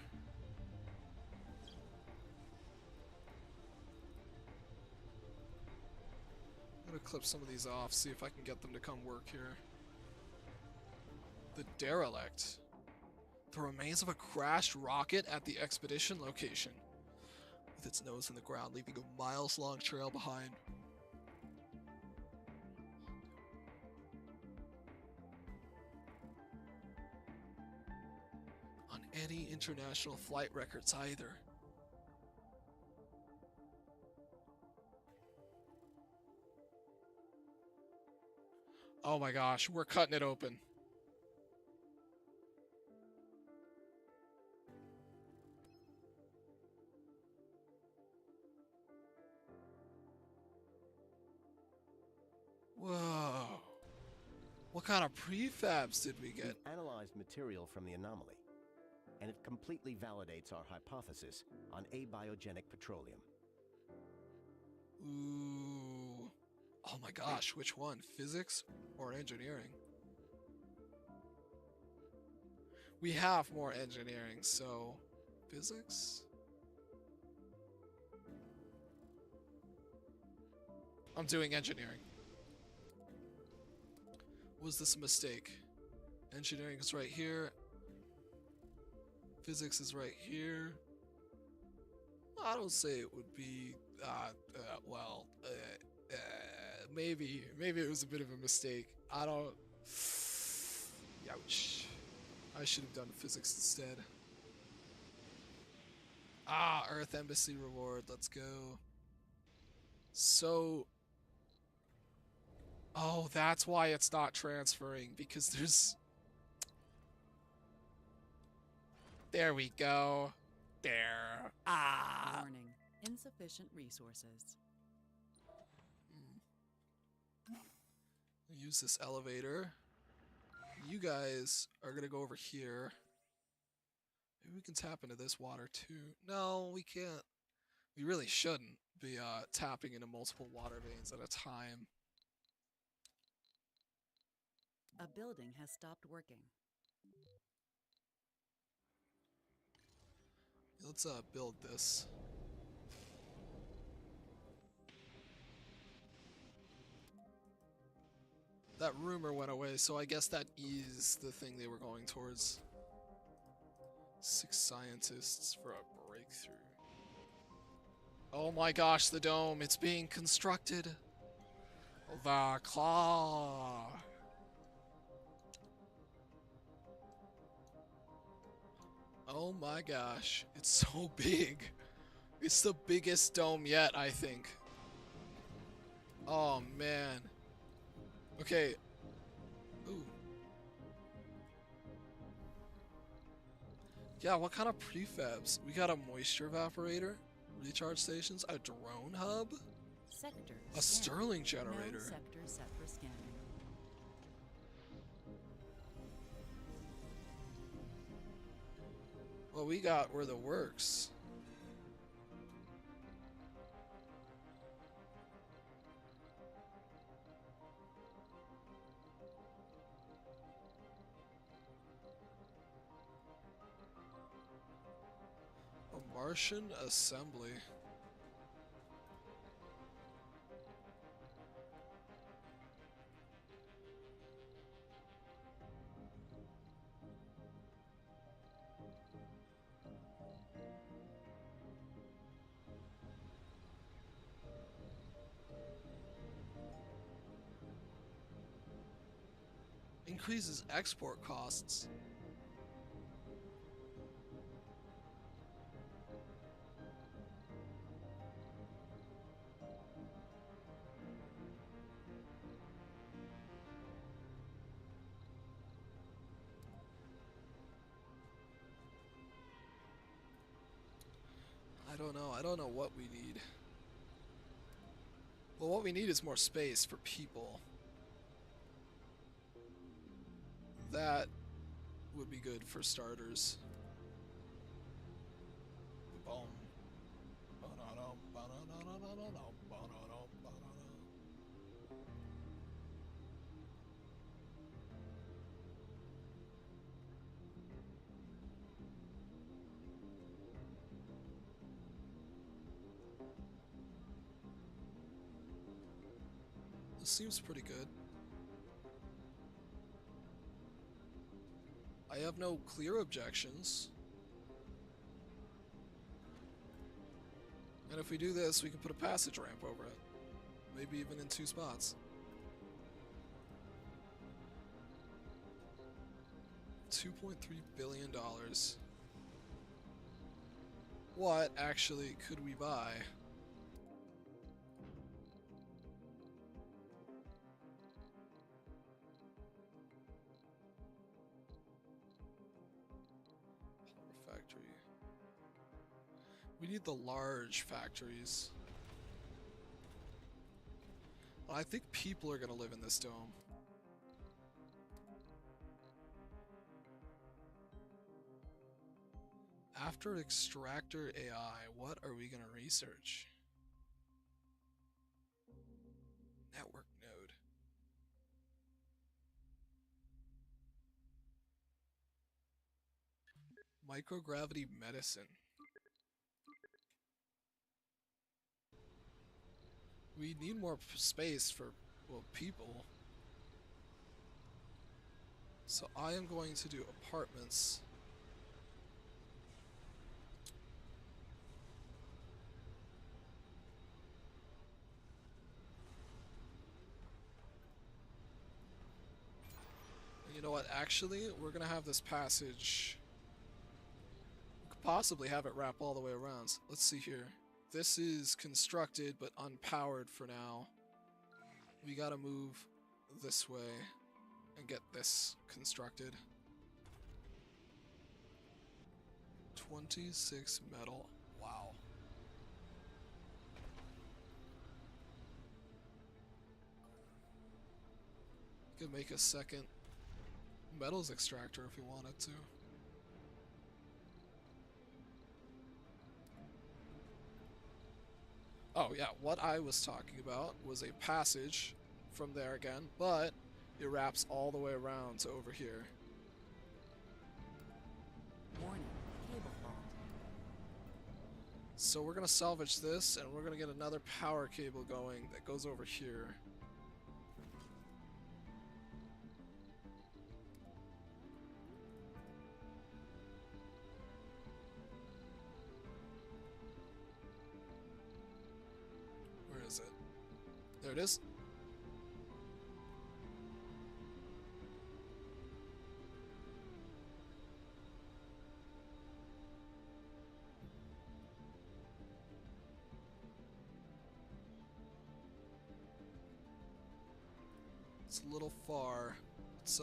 I'm gonna clip some of these off, see if I can get them to come work here. The derelict. The remains of a crashed rocket at the expedition location. With its nose in the ground, leaving a miles-long trail behind. On any international flight records either. Oh my gosh, we're cutting it open. Whoa. What kind of prefabs did we get? We've analyzed material from the anomaly, and it completely validates our hypothesis on abiogenic petroleum. Ooh. Oh my gosh, which one? Physics or engineering? We have more engineering, so physics? I'm doing engineering. Was this a mistake? Engineering is right here. Physics is right here. I don't say it would be, maybe it was a bit of a mistake. I don't, ouch. I should have done physics instead. Ah, Earth Embassy reward, let's go. So, oh, that's why it's not transferring, because there's... There we go. There. Ah. Warning. Insufficient resources. Use this elevator. You guys are gonna go over here. Maybe we can tap into this water too. No, we can't. We really shouldn't be tapping into multiple water veins at a time. A building has stopped working. Let's build this. That rumor went away, so I guess that is the thing they were going towards. 6 scientists for a breakthrough. Oh my gosh, the dome. It's being constructed. The claw. Oh my gosh. It's so big. It's the biggest dome yet, I think. Oh man. Okay. Ooh. Yeah, what kind of prefabs? We got a moisture evaporator, recharge stations, a drone hub, Sector a scanned. Stirling No generator. sector set for scanning. What we got were the works. A Martian assembly. Increases export costs. I don't know. I don't know what we need. Well, what we need is more space for people. That would be good for starters. Boom. This seems pretty good. I have no clear objections. And if we do this, we can put a passage ramp over it. Maybe even in 2 spots. $2.3 billion. What actually could we buy? Factory. We need the large factories. I think people are gonna live in this dome. After extractor AI, what are we gonna research? Network node. Microgravity medicine. We need more space for, well, people. So I am going to do apartments. And you know what? Actually, we're gonna have this passage. We could possibly have it wrap all the way around. So let's see here. This is constructed but unpowered for now. We gotta move this way and get this constructed. 26 metal. Wow. Could make a second metals extractor if we wanted to. Oh yeah, what I was talking about was a passage from there again, but it wraps all the way around to over here. Warning, cable fault. So we're gonna salvage this, and we're gonna get another power cable going that goes over here. There it is. It's a little far. It's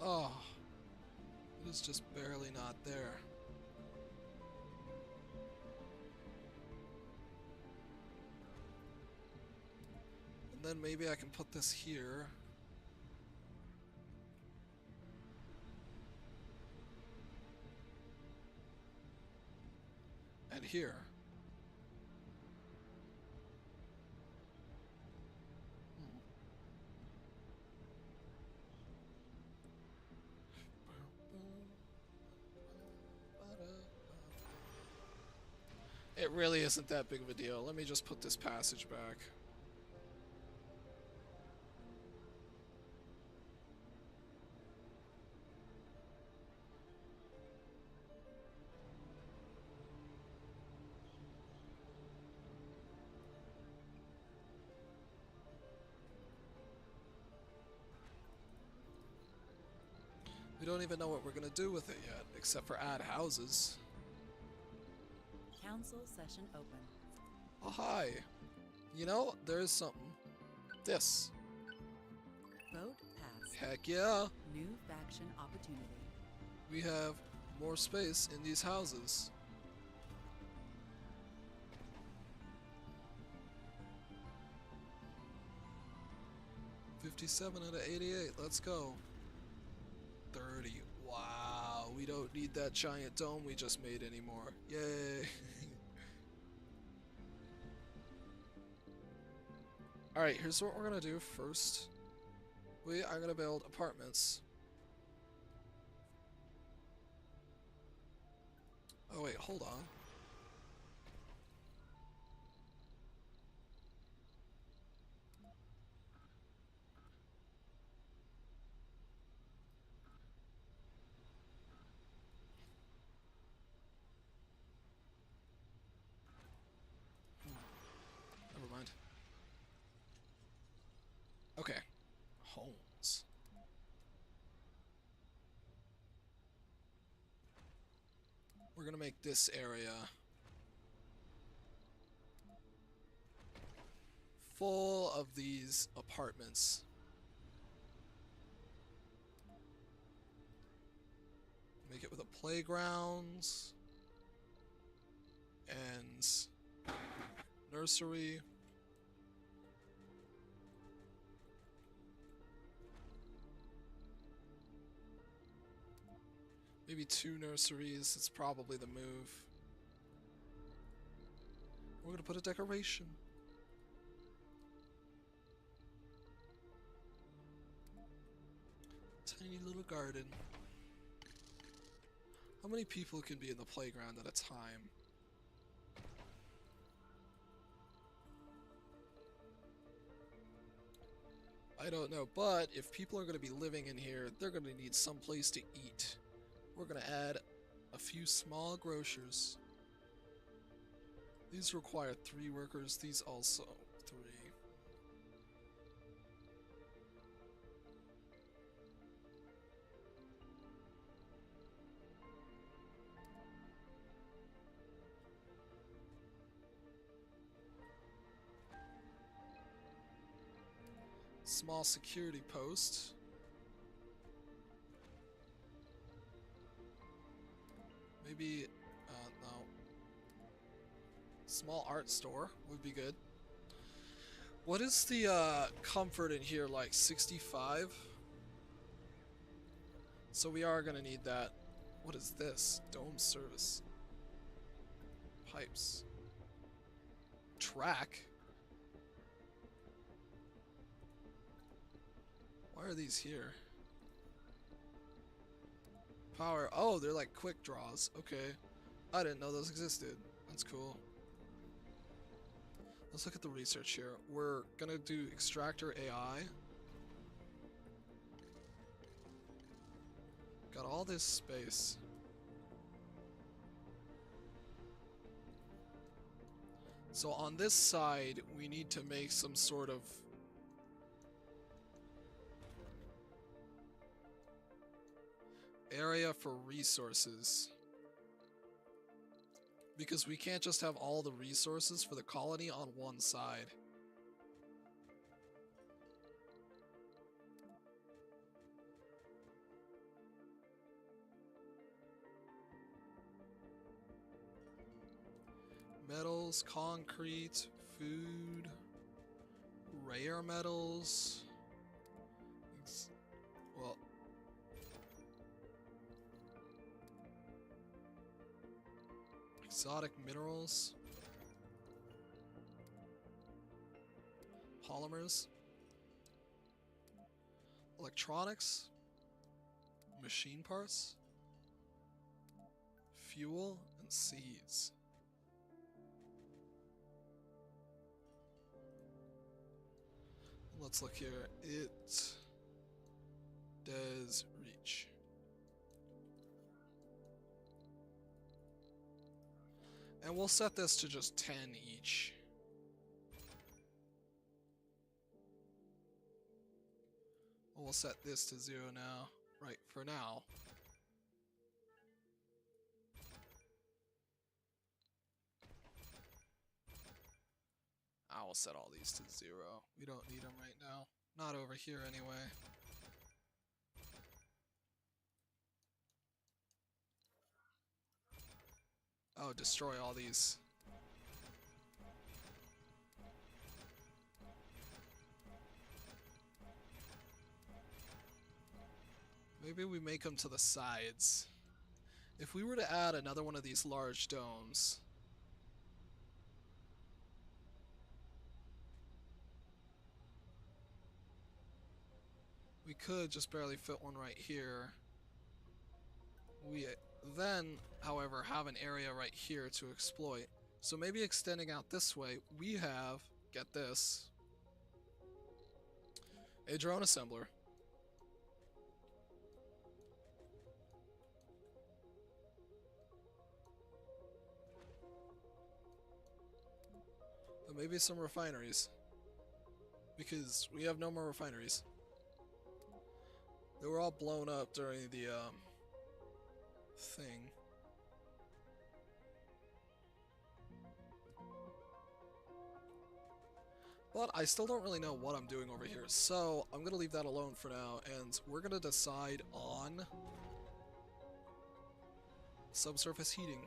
oh, it is just barely not there. And then maybe I can put this here. And here. It really isn't that big of a deal. Let me just put this passage back. We don't even know what we're gonna do with it yet, except for add houses. Council session open. Oh, hi. You know, there's something. This. Vote passed. Heck yeah. New faction opportunity. We have more space in these houses. $57 out of 88. Let's go. 30. Wow. We don't need that giant dome we just made anymore. Yay. Alright, here's what we're gonna do first. We are gonna build apartments. Oh wait, hold on. Never mind. Okay. Homes. We're gonna make this area full of these apartments. Make it with a playground and nursery. Maybe 2 nurseries, it's probably the move. We're gonna put a decoration. Tiny little garden. How many people can be in the playground at a time? I don't know, but if people are going to be living in here, they're going to need some place to eat. We're going to add a few small grocers. These require 3 workers, these also 3. Small security post. Maybe, no. Small art store would be good. What is the comfort in here, like 65? So we are gonna need that. What is this? Dome service. Pipes. Track? Why are these here? Power. Oh, they're like quick draws. Okay. I didn't know those existed. That's cool. Let's look at the research here. We're gonna do extractor AI. Got all this space. So on this side, we need to make some sort of area for resources. Because we can't just have all the resources for the colony on one side. Metals, concrete, food, rare metals. Well, exotic minerals, polymers, electronics, machine parts, fuel, and seeds. Let's look here. It does reach. And we'll set this to just 10 each. We'll set this to 0 now. Right, for now. I will set all these to 0. We don't need them right now. Not over here anyway. Oh, destroy all these. Maybe we make them to the sides. If we were to add another one of these large domes, we could just barely fit one right here. We then, however, have an area right here to exploit. So maybe extending out this way, we have, get this, a drone assembler. And maybe some refineries. Because we have no more refineries. They were all blown up during the thing. But I still don't really know what I'm doing over here, so I'm gonna leave that alone for now, and we're gonna decide on subsurface heating.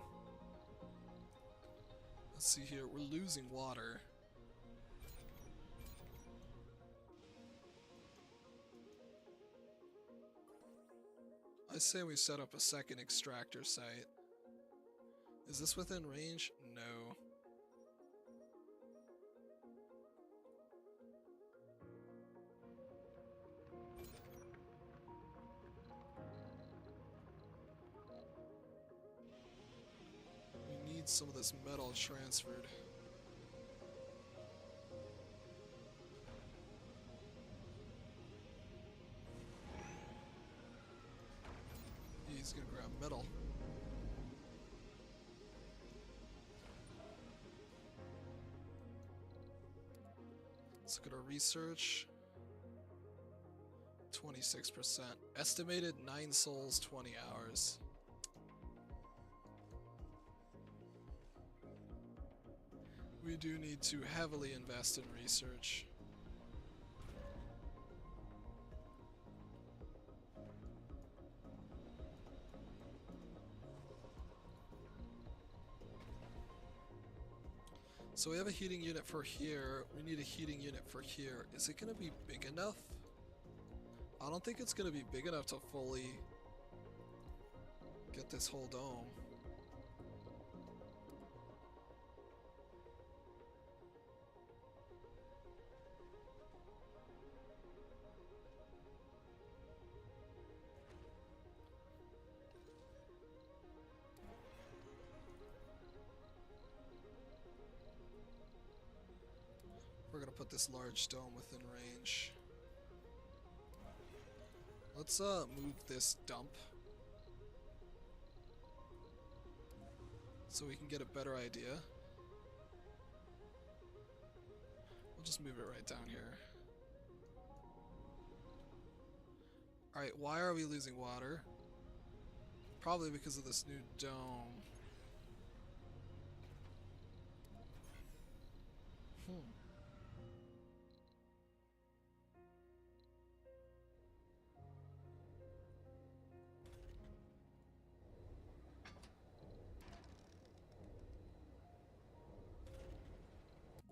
Let's see here, we're losing water. I say we set up a second extractor site. Is this within range? No. We need some of this metal transferred. He's gonna grab metal. Let's look at our research. 26%. Estimated 9 souls, 20 hours. We do need to heavily invest in research. So we have a heating unit for here. We need a heating unit for here. Is it going to be big enough? I don't think it's going to be big enough to fully get this whole dome. We're gonna put this large dome within range. Let's move this dump so we can get a better idea. We'll just move it right down here. Alright, why are we losing water? Probably because of this new dome.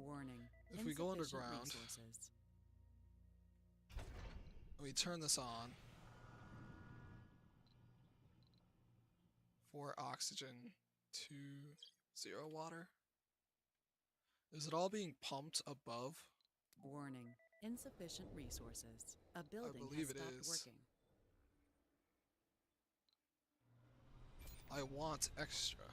Warning. If we go Insufficient underground, resources. we turn this on. 4 oxygen, 2, 0 water. Is it all being pumped above? Warning. Insufficient resources. A building believe has it stopped is. working. I want extra.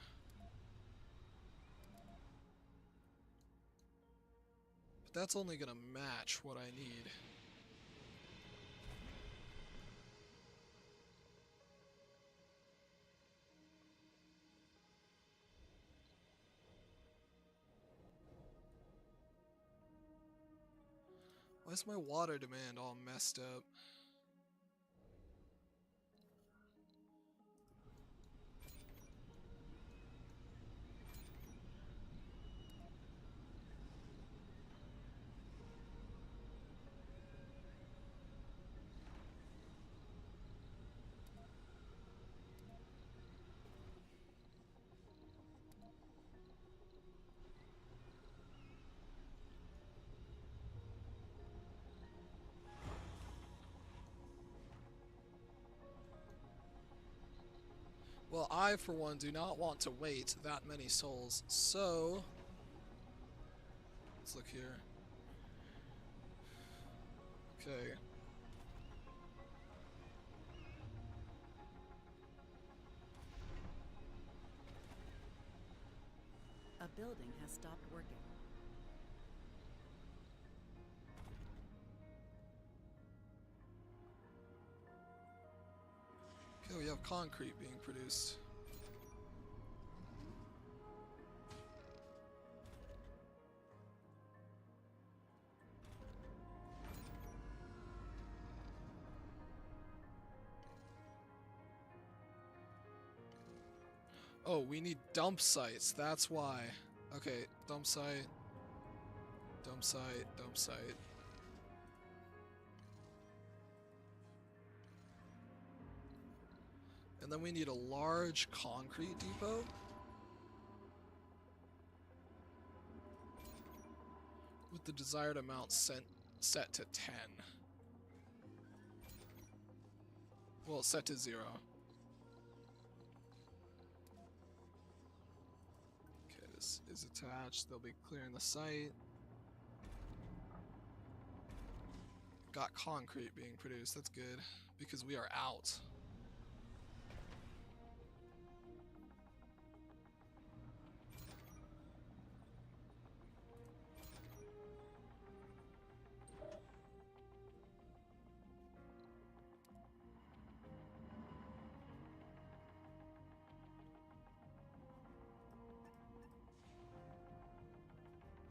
But that's only gonna match what I need. Why is my water demand all messed up? Well, I, for one, do not want to wait that many souls, so... Let's look here. Okay. A building has stopped working. Okay, we have concrete being produced. Oh, we need dump sites, that's why. Okay, dump site. Dump site, dump site. And then we need a large concrete depot. With the desired amount set to 10. Well, set to 0. Okay, this is attached. They'll be clearing the site. Got concrete being produced. That's good. Because we are out.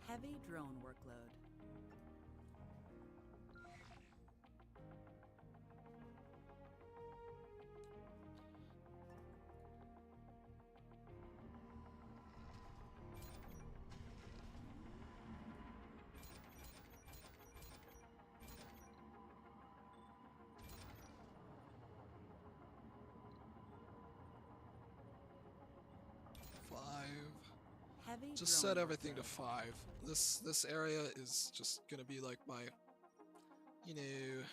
Heavy drone workload. Heavy Just drone set everything to workload. 5. This area is just gonna be like my, you know,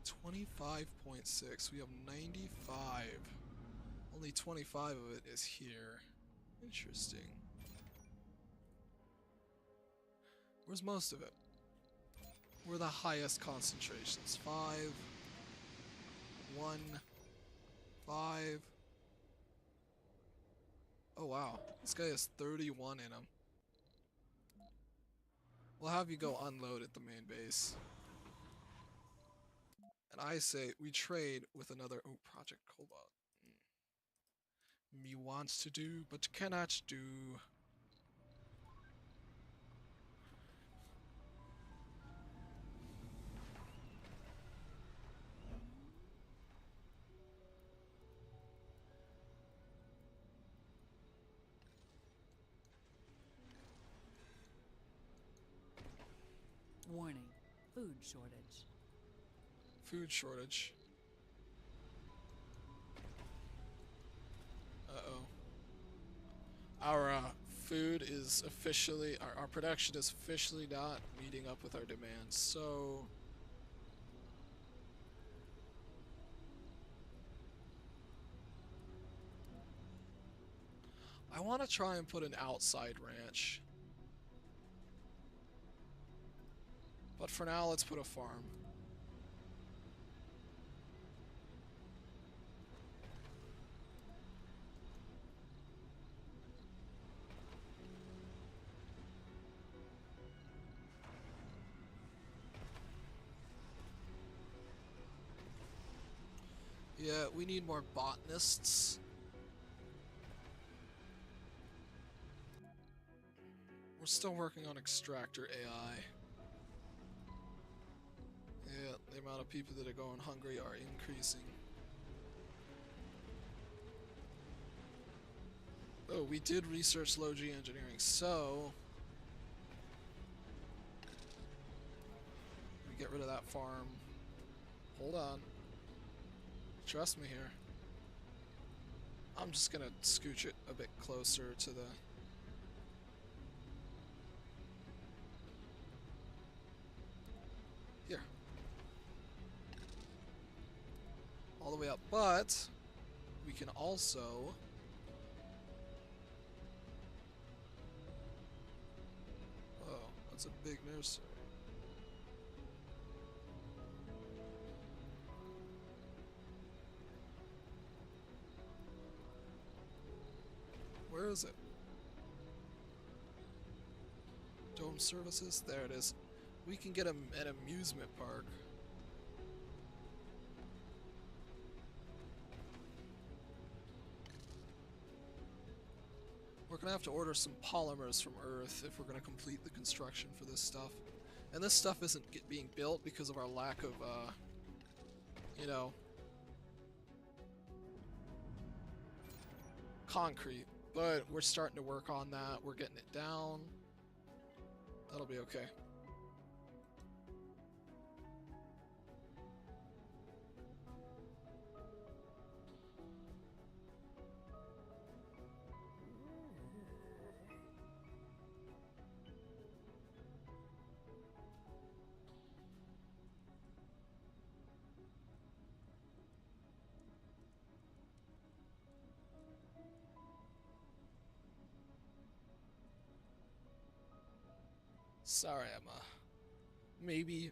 $25.6. We have 95. Only 25 of it is here. Interesting. Where's most of it? Where are the highest concentrations? 5, 1, 5. Oh wow, this guy has 31 in him. We'll have you go unload at the main base. And I say we trade with another project. Hold on. Me wants to do, but cannot do. Warning, food shortage. Food shortage. Uh-oh. Our food is officially, our production is officially not meeting up with our demands, so... I want to try and put an outside ranch. But for now, let's put a farm. Yeah, we need more botanists. We're still working on extractor AI. Yeah, the amount of people that are going hungry are increasing. Oh, we did research low G engineering, so we get rid of that farm. Hold on. Trust me here. I'm just gonna scooch it a bit closer to the... Here. All the way up, but we can also... Oh, that's a big nursery. Where is it? Dome services? There it is. We can get an amusement park. We're gonna have to order some polymers from Earth if we're gonna complete the construction for this stuff. And this stuff isn't being built because of our lack of, you know, concrete. But we're starting to work on that. We're getting it down. That'll be okay. Sorry, I'm maybe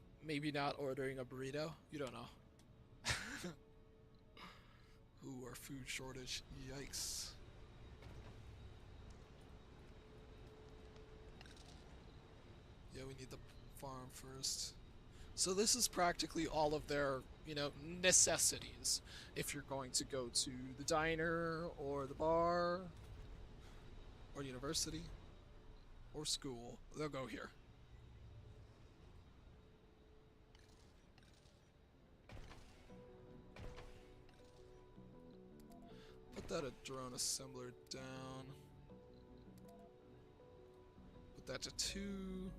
not ordering a burrito. You don't know. Ooh, our food shortage. Yikes. Yeah, we need the farm first. So this is practically all of their, you know, necessities. If you're going to go to the diner or the bar or university or school, they'll go here. Put that a drone assembler down. Put that to 2.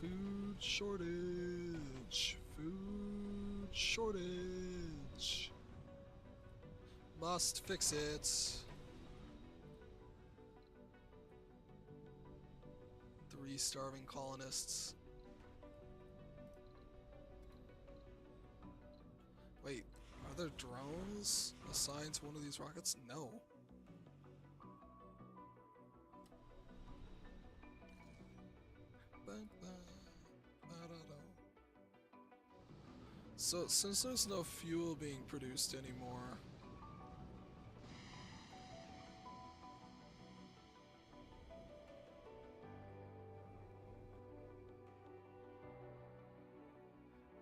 Food shortage. Food shortage. Must fix it. 3 starving colonists. Wait, are there drones assigned to one of these rockets? No. So, since there's no fuel being produced anymore,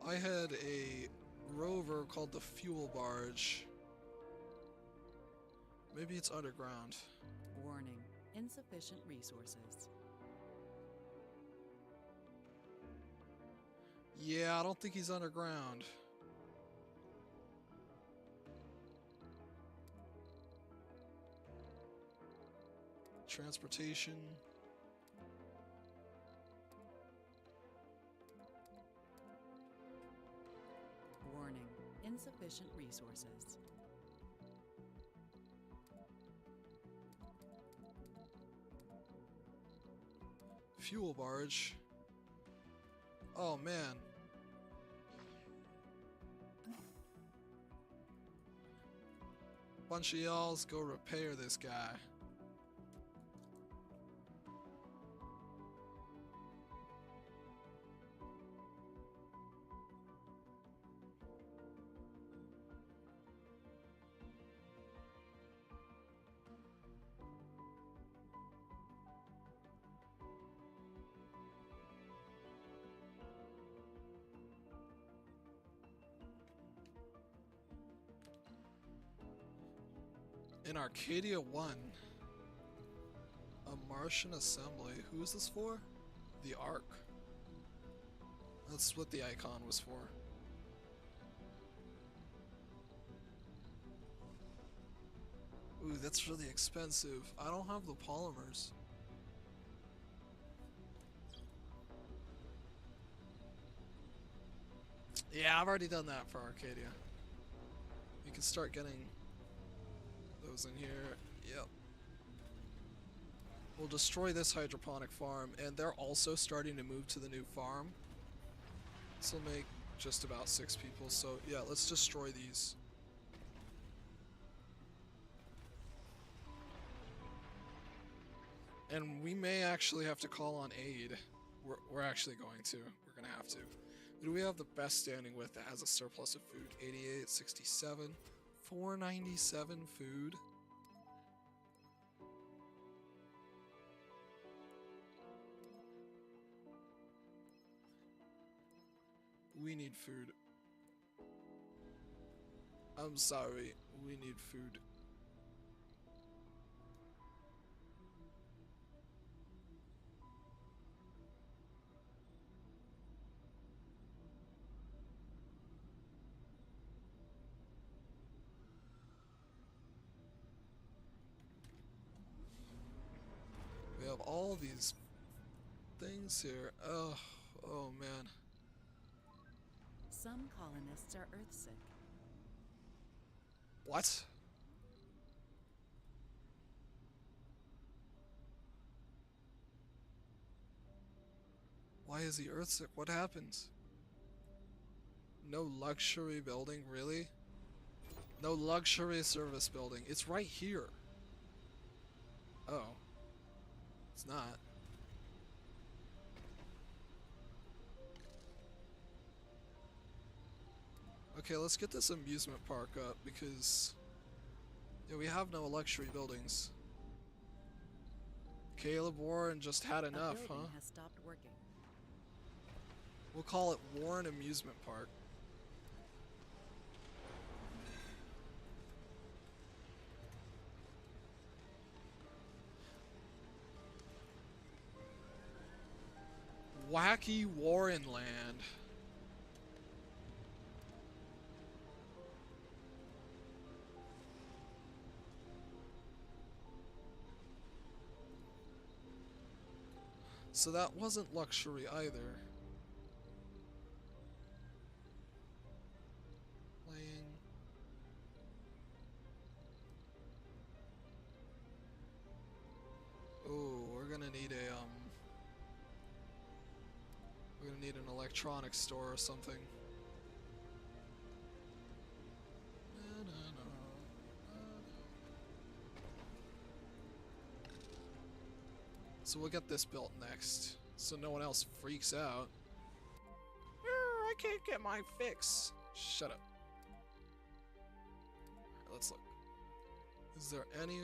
I had a rover called the Fuel Barge. Maybe it's underground. Warning. Insufficient resources. Yeah, I don't think he's underground. Transportation. Warning. Insufficient resources. Fuel barge. Oh man. Bunch of y'alls go repair this guy. In Arcadia 1, a Martian assembly. Who is this for? The Ark. That's what the icon was for. Ooh, that's really expensive. I don't have the polymers. Yeah, I've already done that for Arcadia. You can start getting those in here. Yep. We'll destroy this hydroponic farm, and they're also starting to move to the new farm. This will make just about 6 people, so yeah, let's destroy these. And we may actually have to call on aid. We're actually going to. We're gonna have to. Who do we have the best standing with that has a surplus of food? 88, 67, 497 food. We need food. I'm sorry, we need food. We have all these things here. Oh man. Some colonists are earthsick. What? Why is he earthsick? What happened? No luxury building, really? No luxury service building. It's right here. Oh. It's not. Okay, let's get this amusement park up because yeah, we have no luxury buildings. Caleb Warren just had enough, A building huh? has stopped working. We'll call it Warren Amusement Park. Wacky Warren Land. So that wasn't luxury either. Playing. Oh, we're gonna need a we're gonna need an electronics store or something. So we'll get this built next, so no one else freaks out. I can't get my fix. Shut up. Alright, let's look. Is there any...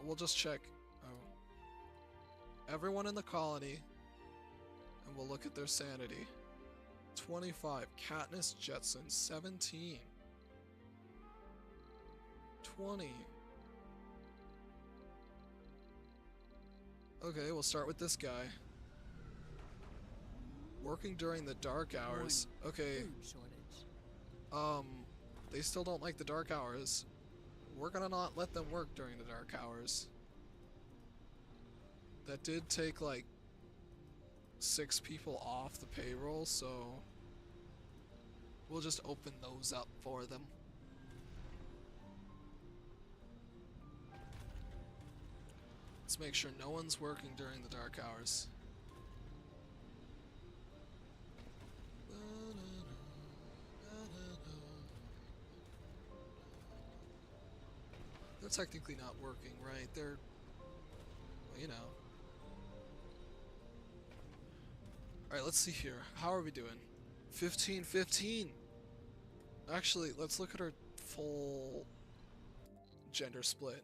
We'll just check. Everyone in the colony. And we'll look at their sanity. 25. Katniss Jetson. 17. 20. Okay, we'll start with this guy. Working during the dark hours. Okay. Food shortage. They still don't like the dark hours. We're gonna not let them work during the dark hours. That did take like 6 people off the payroll, so we'll just open those up for them. Let's make sure no one's working during the dark hours. They're technically not working, right? They're, well, you know. Alright, let's see here. How are we doing? 15-15. Actually, let's look at our full gender split.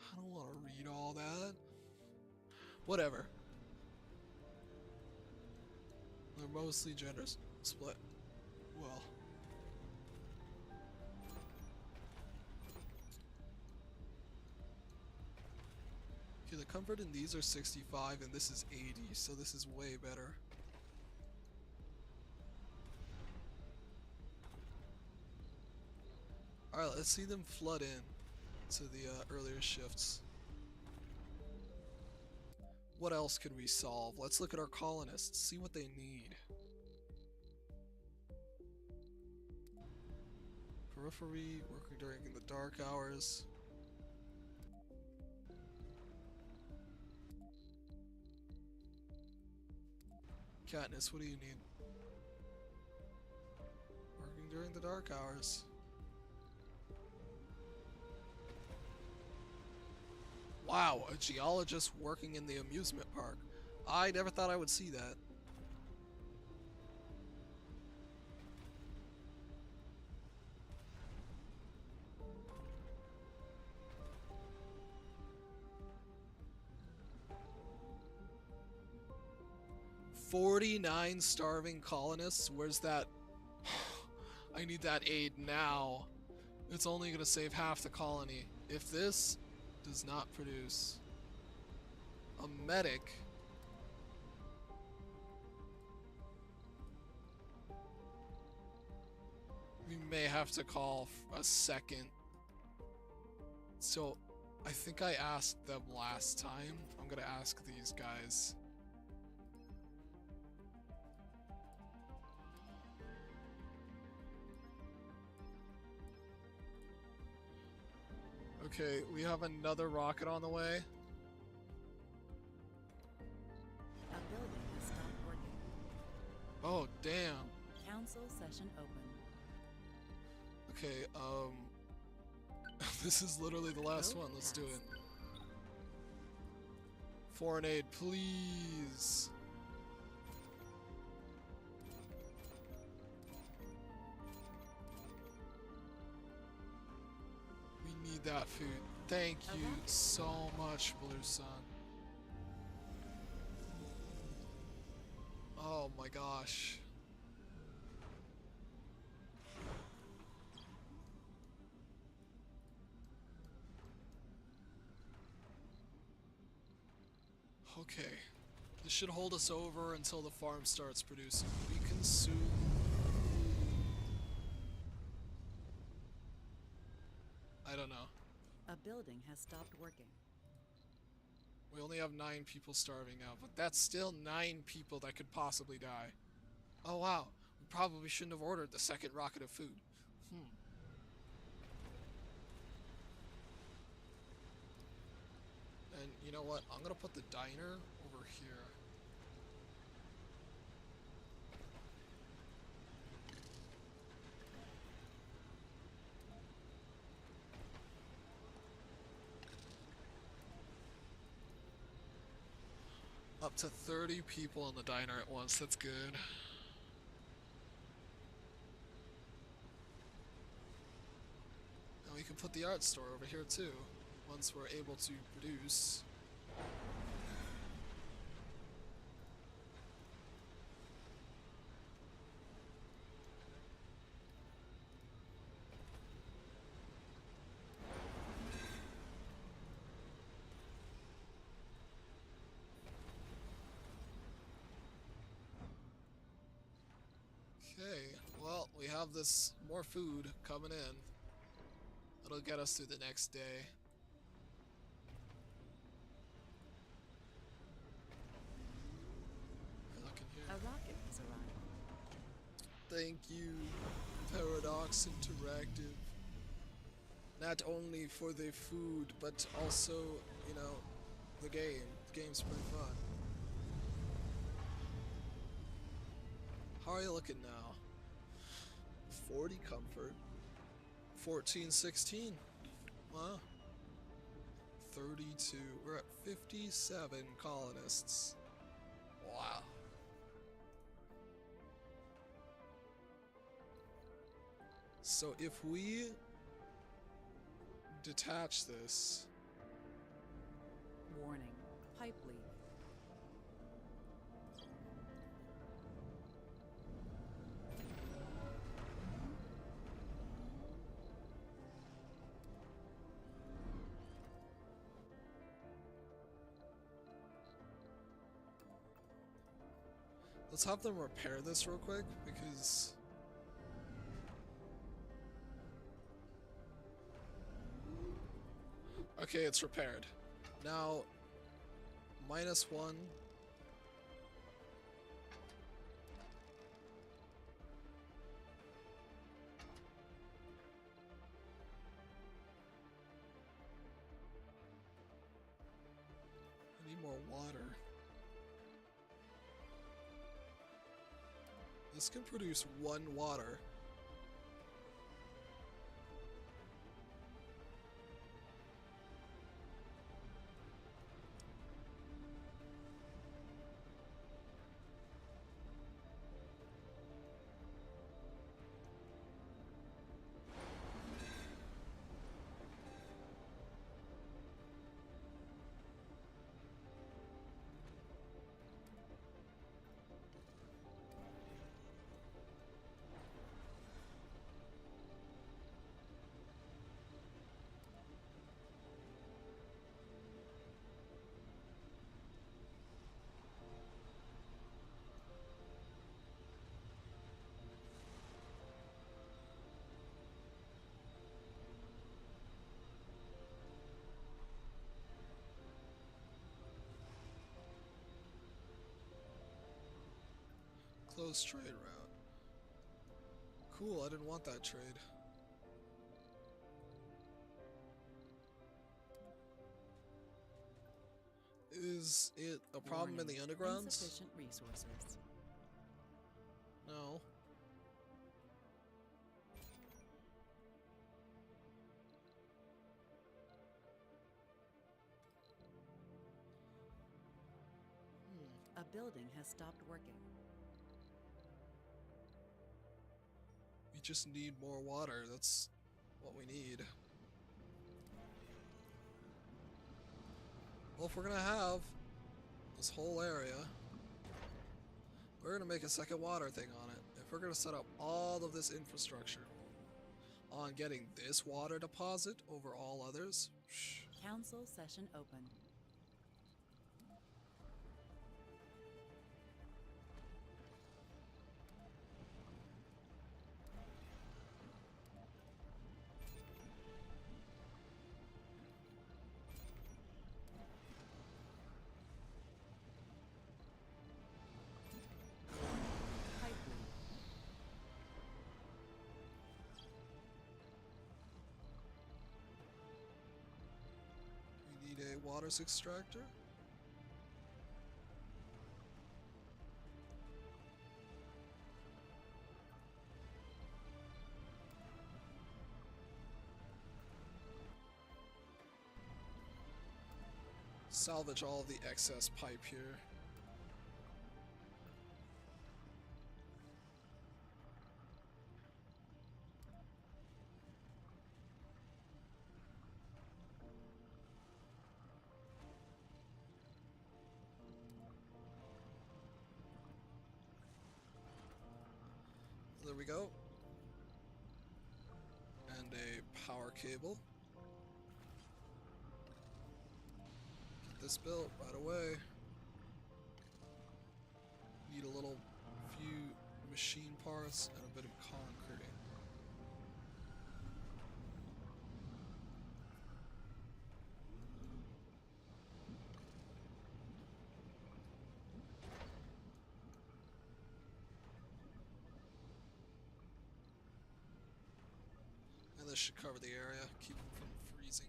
I don't want to read all that. Whatever. They're mostly gender split. Well. Okay, the comfort in these are 65 and this is 80, so this is way better. Alright, let's see them flood in to the earlier shifts. What else can we solve? Let's look at our colonists, see what they need. Periphery, working during the dark hours. Katniss, what do you need? Working during the dark hours. Wow, a geologist working in the amusement park. I never thought I would see that. $49 starving colonists? Where's that? I need that aid now. It's only gonna save half the colony. If this does not produce a medic, we may have to call a second. So I think I asked them last time. I'm gonna ask these guys. Okay, we have another rocket on the way. A building has stopped working. Oh, damn. Council session open. Okay, this is literally the last one. Let's do it. Foreign aid, please. We need that food. Thank you so much, Blue Sun. Oh my gosh. Okay. This should hold us over until the farm starts producing. We consume... I don't know. A building has stopped working. We only have 9 people starving now, but that's still 9 people that could possibly die. Oh wow, we probably shouldn't have ordered the second rocket of food. And you know what? I'm gonna put the diner over here. Up to 30 people in the diner at once, that's good. And we can put the art store over here too, once we're able to produce. Okay, well, we have this more food coming in. It'll get us through the next day. Look in here. A rocket has arrived. Thank you, Paradox Interactive. Not only for the food, but also, you know, the game. The game's pretty fun. How are you looking now? 40 comfort. 14, 16. Wow. 32. We're at 57 colonists. Wow. So if we detach this, Warning. Pipe leak. let's have them repair this real quick because okay, it's repaired. Now -1. I need more water. This can produce 1 water. Closed trade route. Cool, I didn't want that trade. Is it a problem in the Warning. undergrounds? Insufficient resources. No. A building has stopped working. We just need more water. That's what we need. Well, if we're gonna have this whole area, we're gonna make a second water thing on it. If we're gonna set up all of this infrastructure on getting this water deposit over all others, Council session open. Pipe leak. we need a waters extractor. Salvage all of the excess pipe here. there we go. And a power cable. Get this built right away. Need a little few machine parts and a bit of concrete. And this should cover the area, keep them from freezing.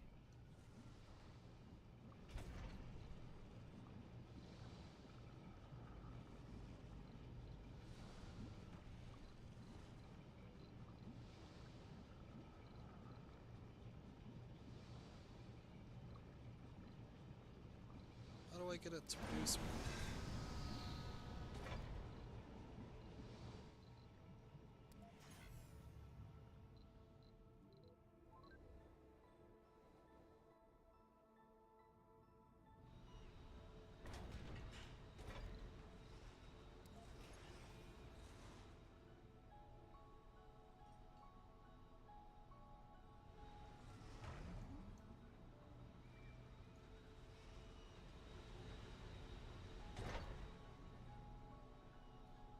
How do I get it to produce more?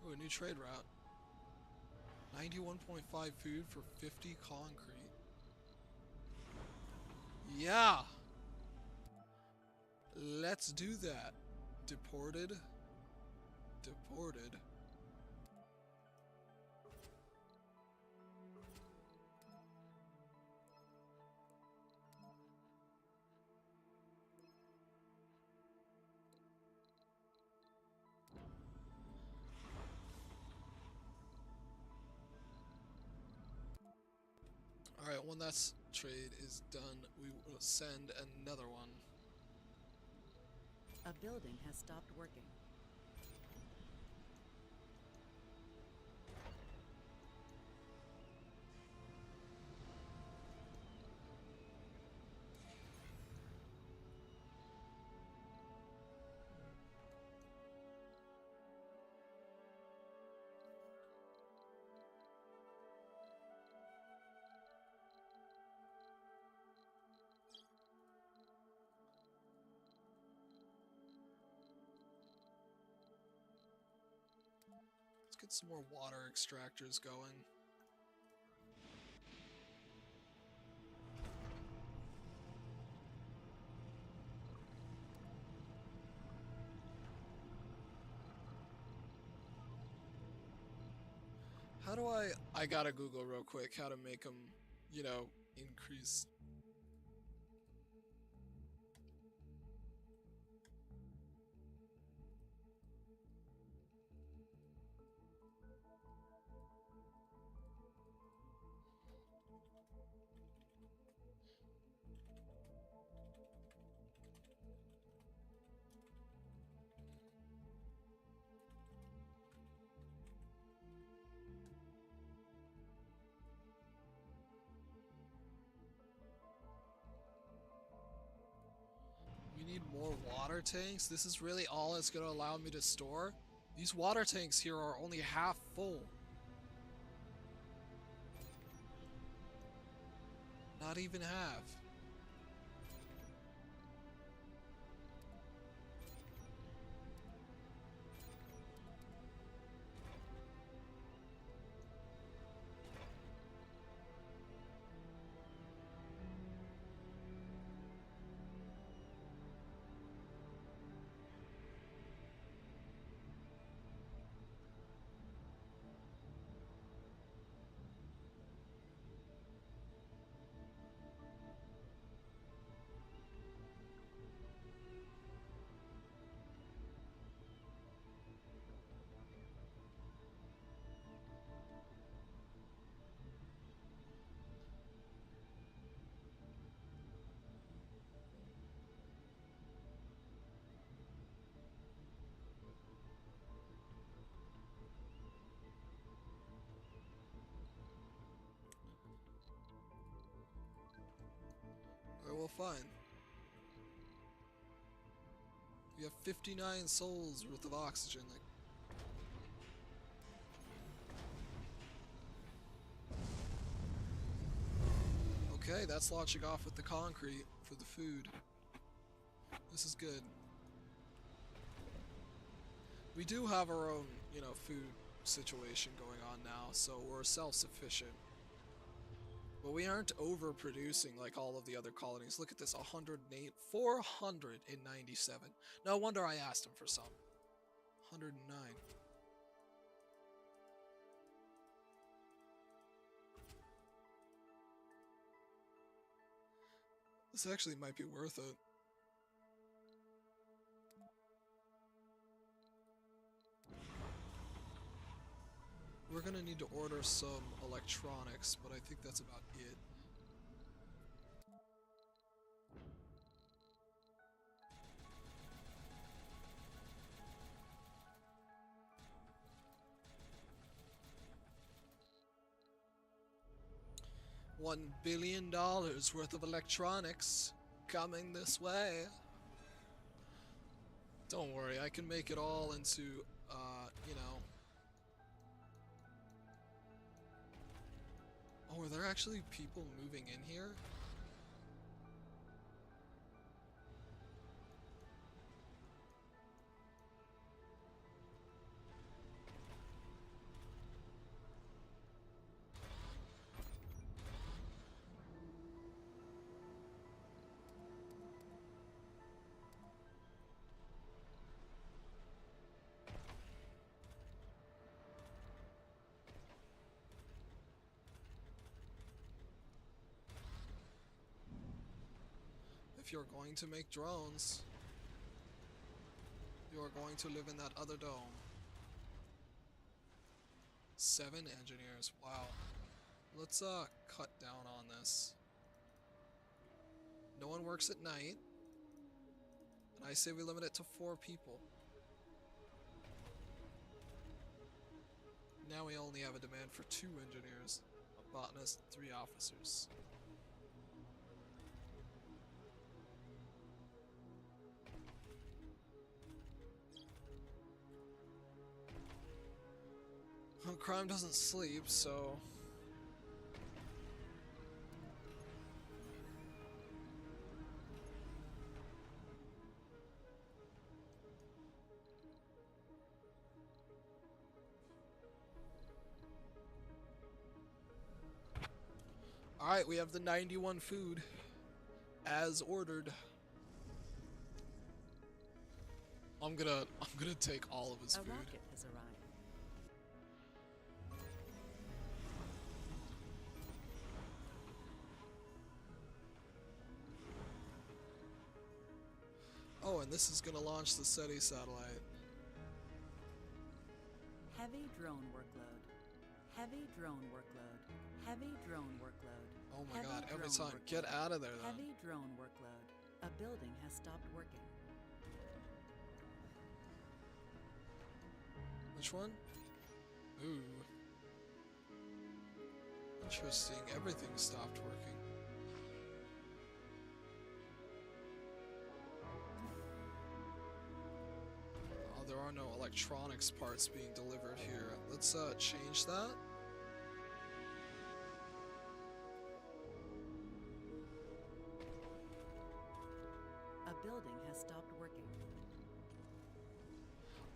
Ooh, a new trade route. 91.5 food for 50 concrete. Yeah! Let's do that. Deported. Deported. Alright, when that trade is done, we will send another one. A building has stopped working. Let's get some more water extractors going. How do I gotta Google real quick how to make them, you know, increase. We need more water tanks. This is really all it's going to allow me to store. These water tanks here are only half full. Not even half. Alright, well, fine. We have 59 souls worth of oxygen. Like, Okay, that's launching off with the concrete for the food. This is good. We do have our own, you know, food situation going on now, so we're self-sufficient. But we aren't overproducing like all of the other colonies. Look at this, 108, 497. No wonder I asked him for some. 109. This actually might be worth it. We're gonna need to order some electronics, but I think that's about it. $1 billion worth of electronics coming this way. Don't worry, I can make it all into, you know. Oh, are there actually people moving in here? If you're going to make drones, you are going to live in that other dome. 7 engineers, wow. Let's cut down on this. No one works at night. And I say we limit it to 4 people. Now we only have a demand for 2 engineers, a botanist, 3 officers. Well, crime doesn't sleep, so... Alright, we have the 91 food, as ordered. I'm gonna take all of his A food. rocket has arrived. Oh, and this is gonna launch the SETI satellite. Heavy drone workload. Heavy drone workload. Heavy drone workload. Oh my Heavy god, every drone time. workload. Get out of there then. Heavy drone workload. A building has stopped working. Which one? Ooh. Interesting, everything stopped working. Oh, there are no electronics parts being delivered here. Let's change that. A building has stopped working.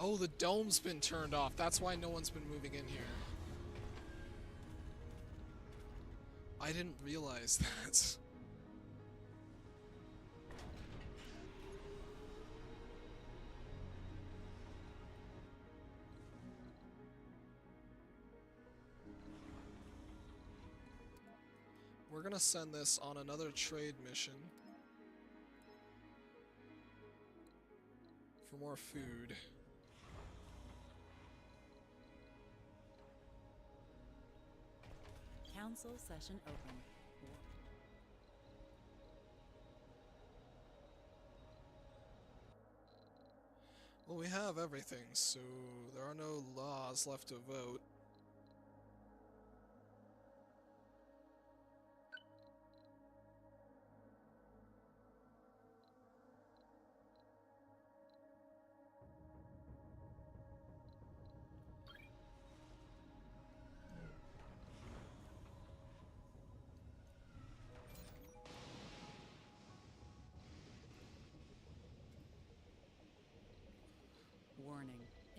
Oh, the dome's been turned off. That's why no one's been moving in here. I didn't realize that. We're gonna send this on another trade mission for more food. Council session open. Well, we have everything, so there are no laws left to vote.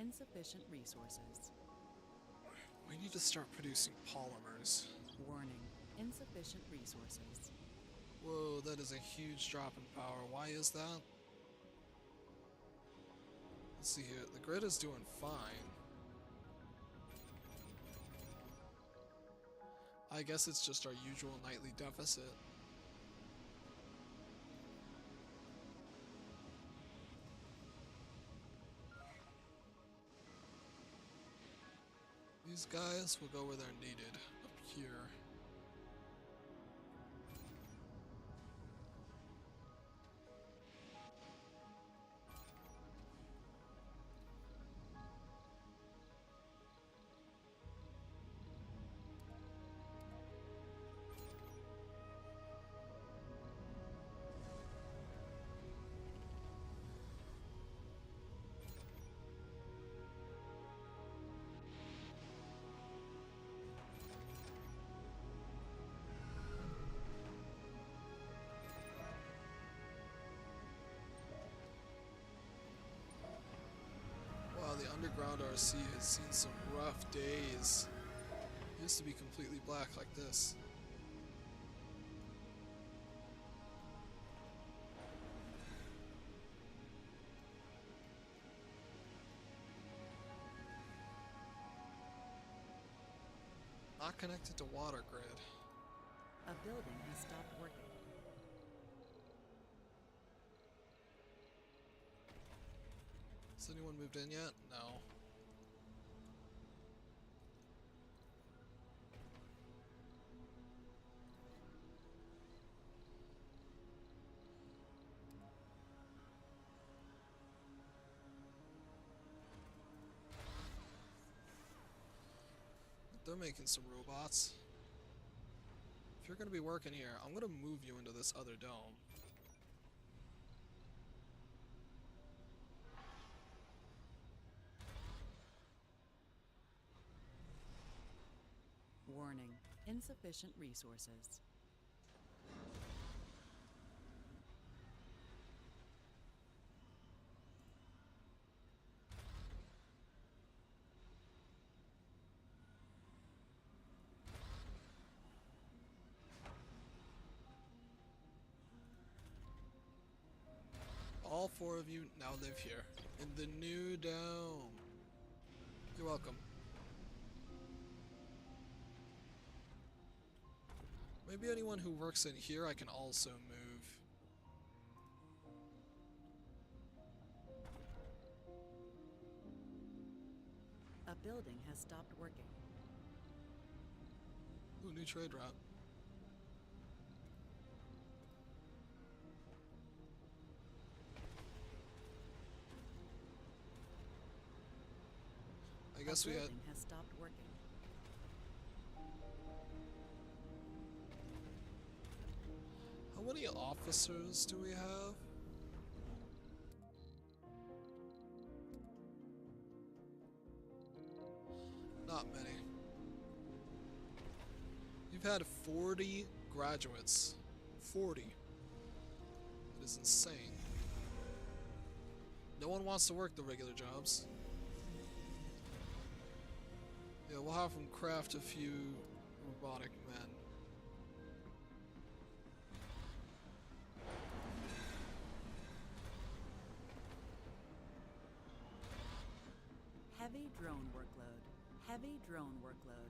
insufficient resources. We need to start producing polymers. Warning, insufficient resources. Whoa, that is a huge drop in power. Why is that? Let's see here. The grid is doing fine. I guess it's just our usual nightly deficit. These guys will go where they're needed. Up here. Wow, the underground RC has seen some rough days. It used to be completely black like this. Not connected to water grid. A building has stopped working. Has anyone moved in yet? No. They're making some robots. If you're gonna be working here, I'm gonna move you into this other dome. Warning, insufficient resources. All four of you now live here in the new dome. You're welcome. Maybe anyone who works in here I can also move. A building has stopped working. Ooh, new trade route. I guess we A had. building has stopped working. How many officers do we have? Not many. You've had 40 graduates. 40. It is insane. No one wants to work the regular jobs. Yeah, we'll have them craft a few robotic men. Heavy drone workload. Heavy drone workload.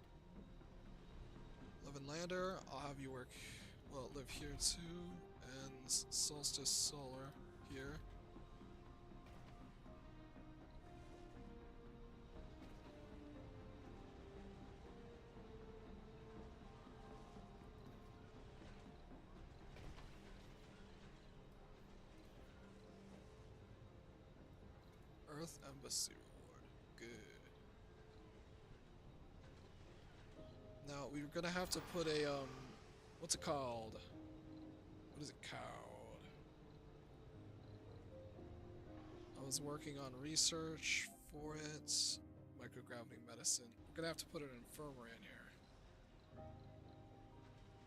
Live in Lander, I'll have you work, well, live here too, and Solstice Solar here. Earth Embassy Reward. Good. Now, we're gonna have to put a, what's it called? What is it called? I was working on research for it. Microgravity medicine. We're gonna have to put an infirmary in here.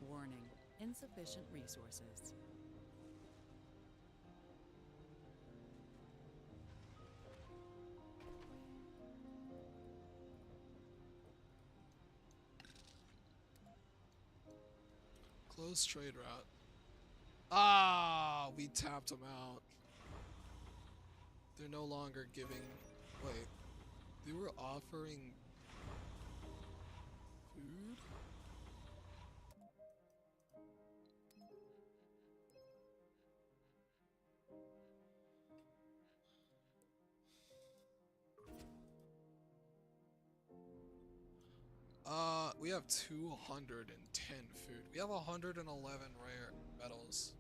Warning, insufficient resources. Close trade route. Ah, we tapped them out. They're no longer giving. Wait, they were offering food? We have 210 food. We have 111 rare metals.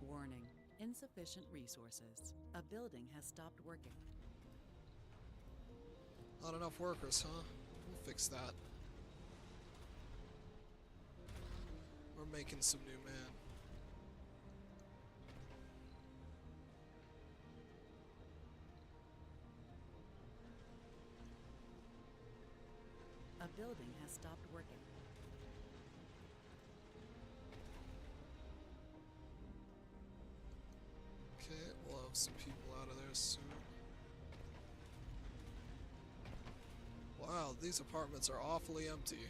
Warning. Insufficient resources. A building has stopped working. Not enough workers, huh? We'll fix that. We're making some new men. A building has stopped working. Okay, we'll have some people out of there soon. Wow, these apartments are awfully empty.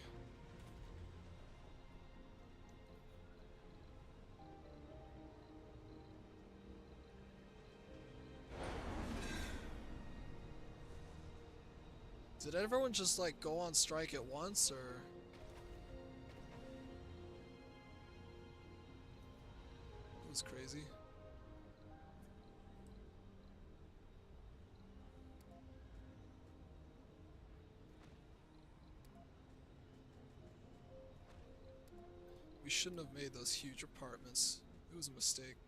Did everyone just like go on strike at once, or? It was crazy. We shouldn't have made those huge apartments. It was a mistake.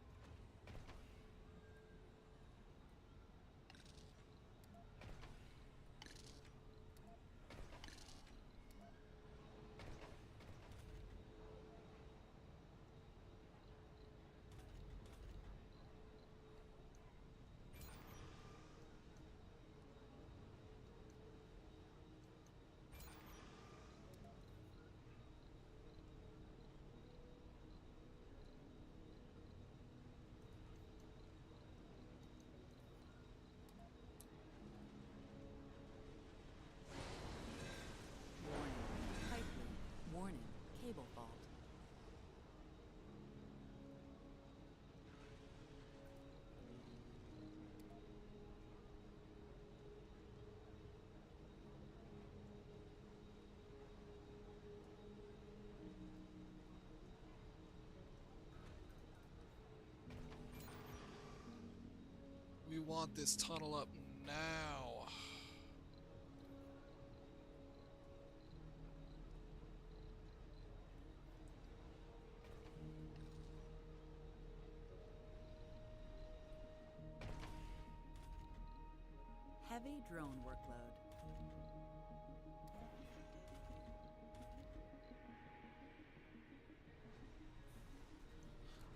Warning. Pipe leak. Warning. Cable fault. We want this tunnel up now. Heavy drone workload.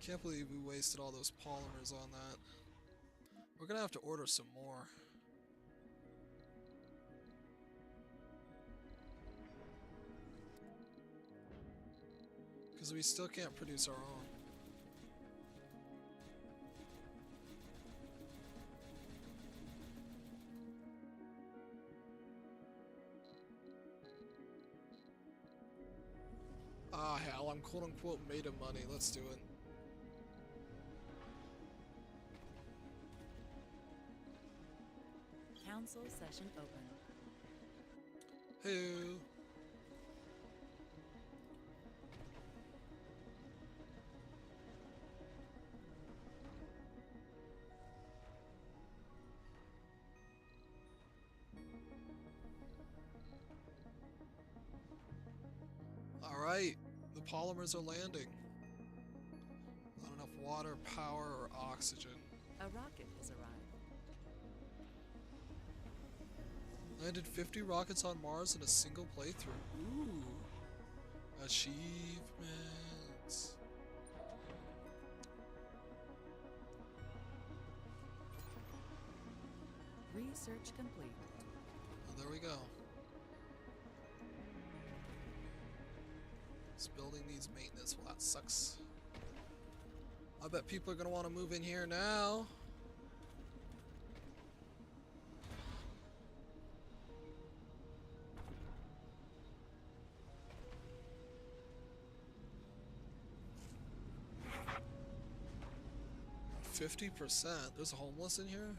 Can't believe we wasted all those polymers on that. We're gonna have to order some more. Because we still can't produce our own. Ah, hell, I'm quote-unquote made of money. Let's do it. Council session open. Hey. Alright, the polymers are landing. Not enough water, power, or oxygen. A rocket has arrived. Landed 50 rockets on Mars in a single playthrough. Ooh. Achievements. Research complete. Oh, there we go. This building needs maintenance. Well, that sucks. I bet people are going to want to move in here now. 50%. There's a homeless in here?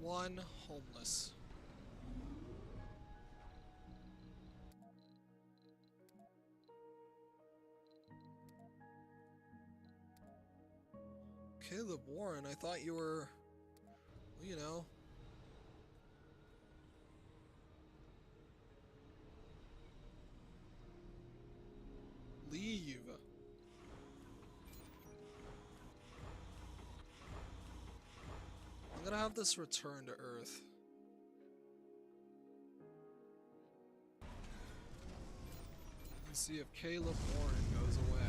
One homeless. Caleb Warren, I thought you were, you know. Leave. I'm gonna have this return to Earth. Let's see if Caleb Warren goes away.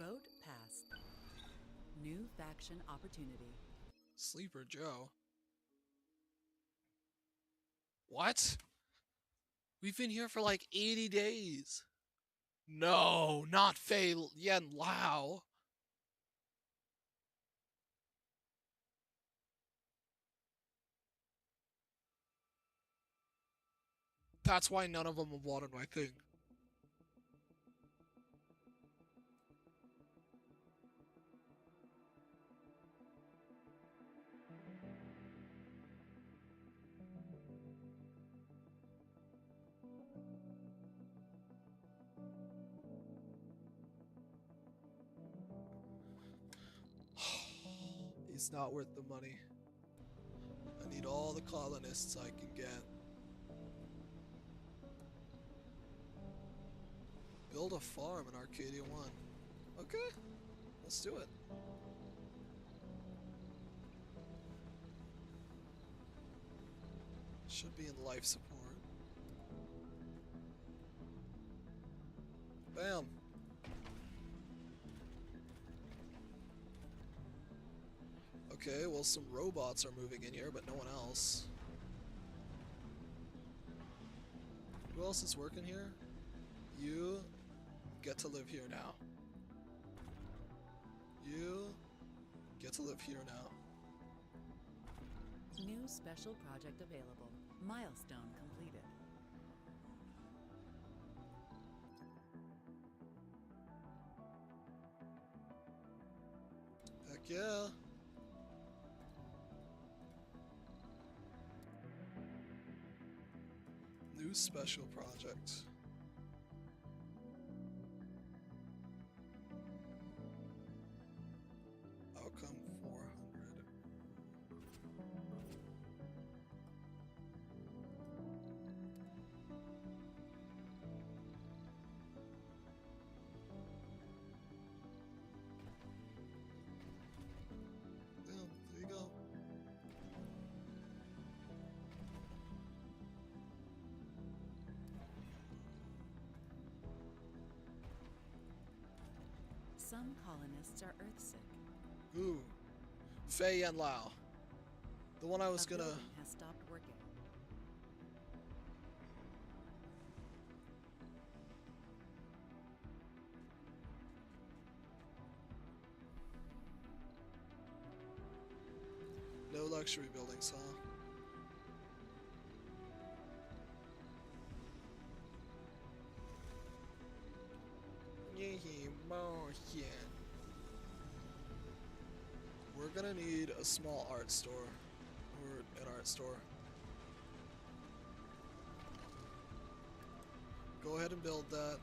Vote passed. New faction opportunity. Sleeper Joe. What? We've been here for like 80 days. No, not Fei Yen Lao. That's why none of them have wanted my thing. It's not worth the money. I need all the colonists I can get. Build a farm in Arcadia 1. Okay, let's do it. Should be in life support. Bam. Okay, well some robots are moving in here, but no one else. Who else is working here? You get to live here now. You get to live here now. New special project available. Milestone completed. Heck yeah. New special project. Outcome 400. Yeah, there you go. Some colonists are earthsick. Ooh. Fei Yen Lao. The one I was A gonna... building has stopped working. No luxury buildings, huh? We're gonna need a small art store. Or an art store. Go ahead and build that.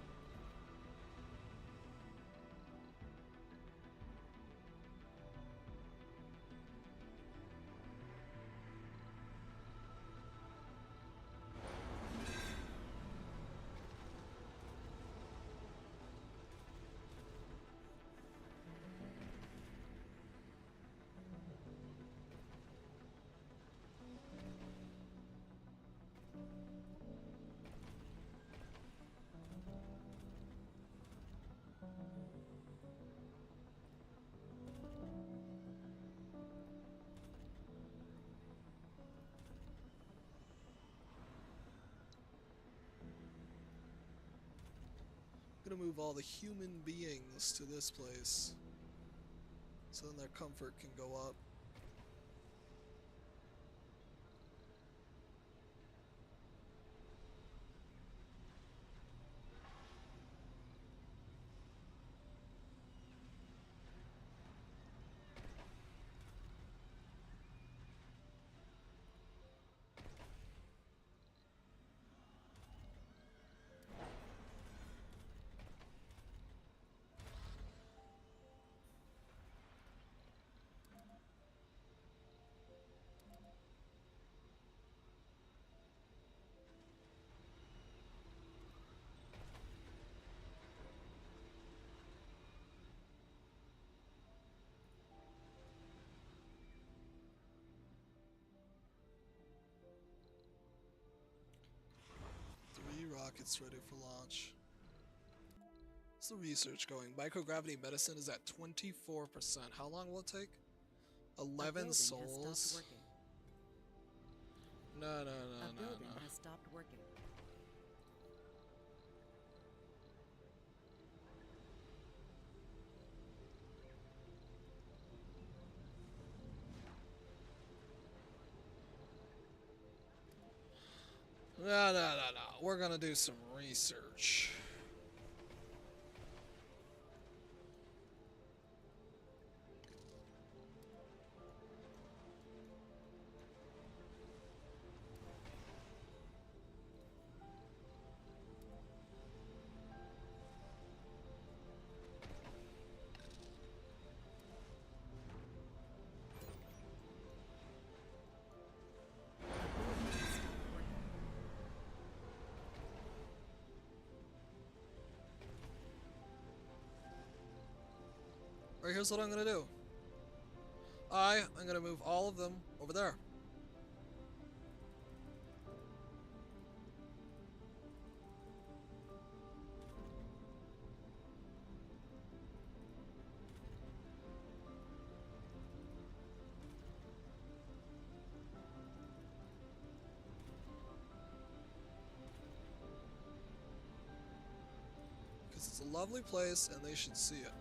gonna move all the human beings to this place, so then their comfort can go up. Rockets ready for launch. What's the research going? Microgravity medicine is at 24%. How long will it take? 11 souls. No. A building has stopped working. No. We're gonna do some research. Alright, here's what I'm gonna do. I'm gonna move all of them over there. Because it's a lovely place and they should see it.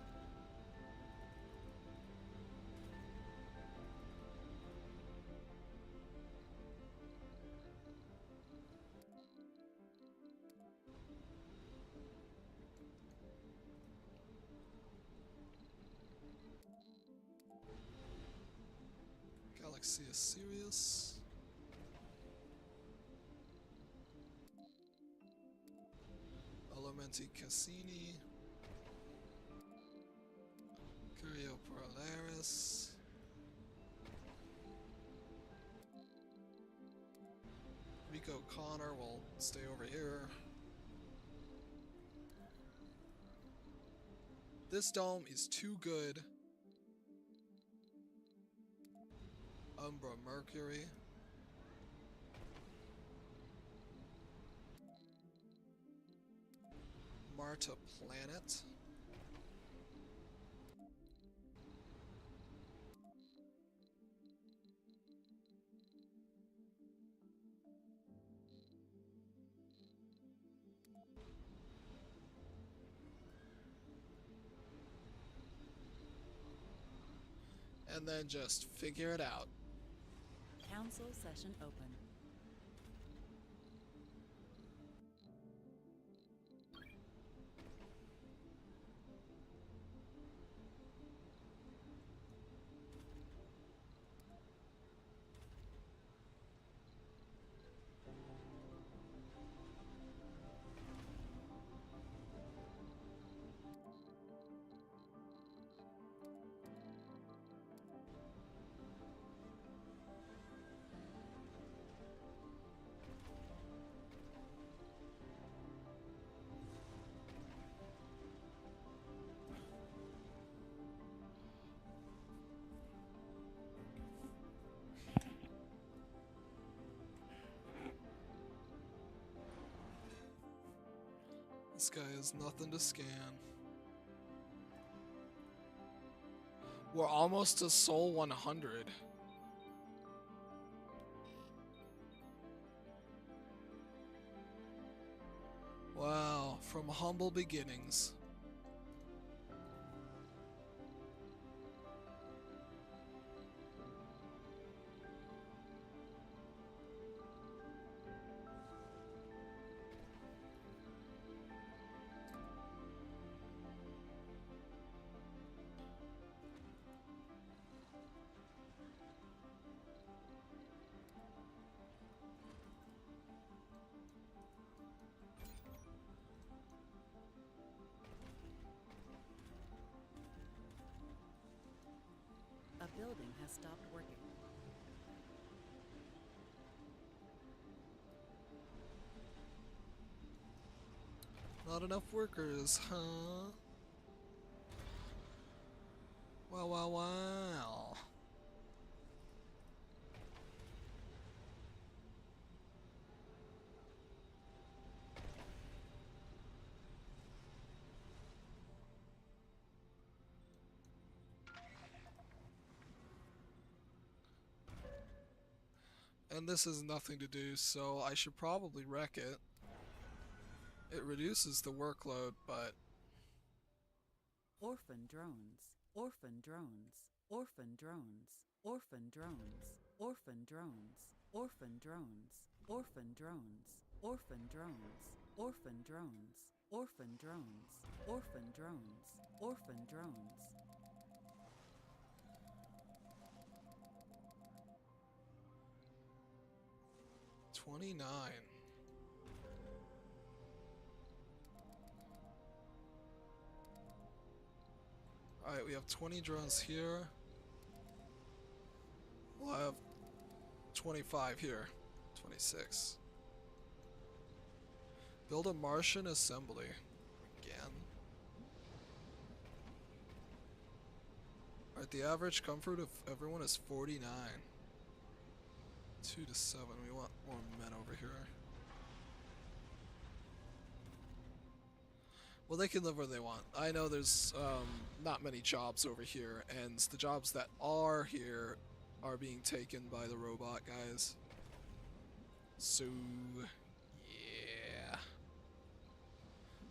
Galaxy is Sirius. Elementi Cassini. Curio Polaris. Rico Connor will stay over here. This dome is too good. Umbra Mercury. Marta Planet. And then just figure it out. Council session open. This guy has nothing to scan. We're almost to Soul 100. Wow, From humble beginnings. A building has stopped working. Not enough workers, huh? Wow, wow, wow. And this has nothing to do, so I should probably wreck it. It reduces the workload, but Orphan drones. Orphan drones. Orphan drones. Orphan drones. Orphan drones. Orphan drones. Orphan drones. Orphan drones. Orphan drones. Orphan drones. Orphan drones. Orphan drones. $29. Alright, we have 20 drones here. We'll have 25 here. 26. Build a Martian assembly. Again. Alright, the average comfort of everyone is 49. 2 to 7. We want more men over here. Well, they can live where they want. I know there's not many jobs over here, and the jobs that are here are being taken by the robot guys. So, yeah.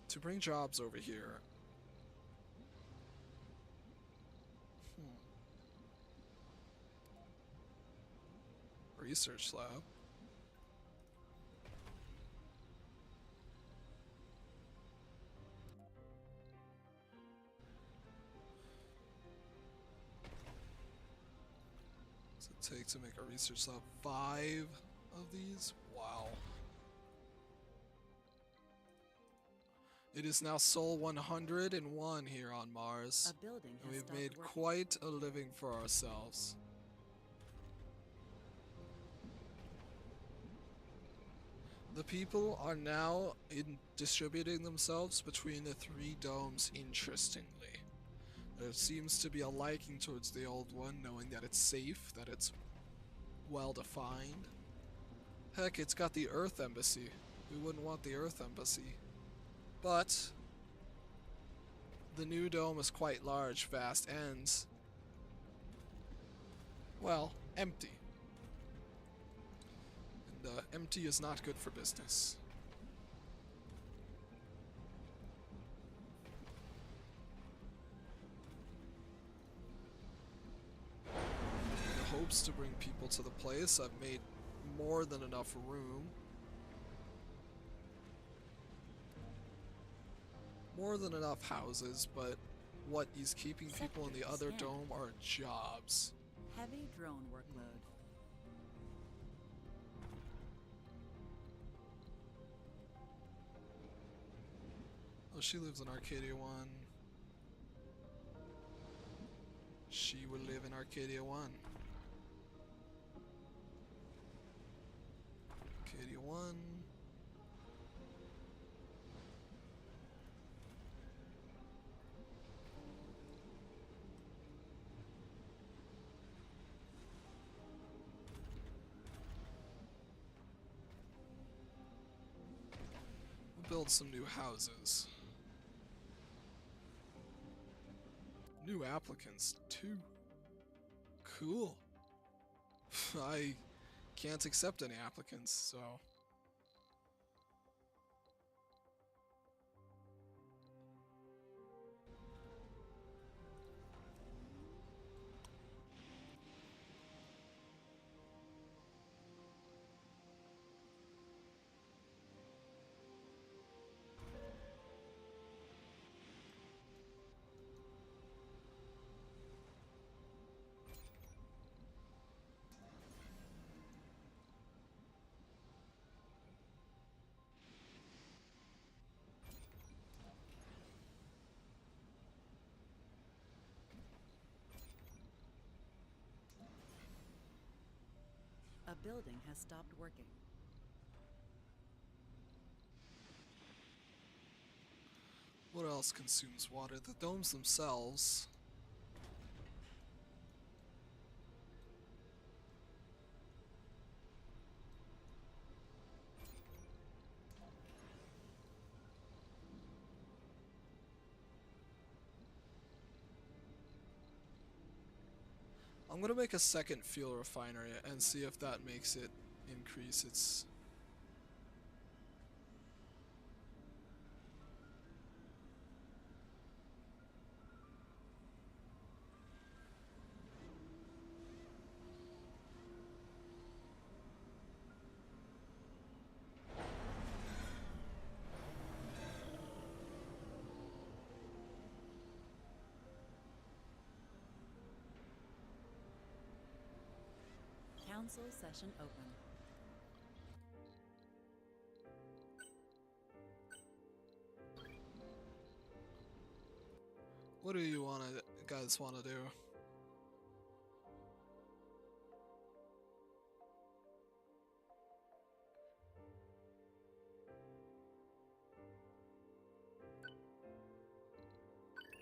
To bring jobs over here. Research lab. What's it take to make a research lab? 5 of these? Wow. It is now Sol 101 here on Mars. A building And has we've stopped made working. quite a living for ourselves. The people are now distributing themselves between the 3 domes, interestingly. There seems to be a liking towards the old one, knowing that it's safe, that it's well defined. Heck, it's got the Earth Embassy. Who wouldn't want the Earth Embassy? But the new dome is quite large, vast, and, well, empty. And empty is not good for business. In hopes to bring people to the place, I've made more than enough room. More than enough houses, but what is keeping people in the Sector other scanned. dome are jobs. Heavy drone workload. Oh, she lives in Arcadia 1. She will live in Arcadia 1. Arcadia 1. We'll build some new houses. New applicants, too. Cool. I can't accept any applicants, so. A building has stopped working. What else consumes water? The domes themselves. I'm gonna make a second fuel refinery and see if that makes it increase its... Council session open. What do you guys wanna do?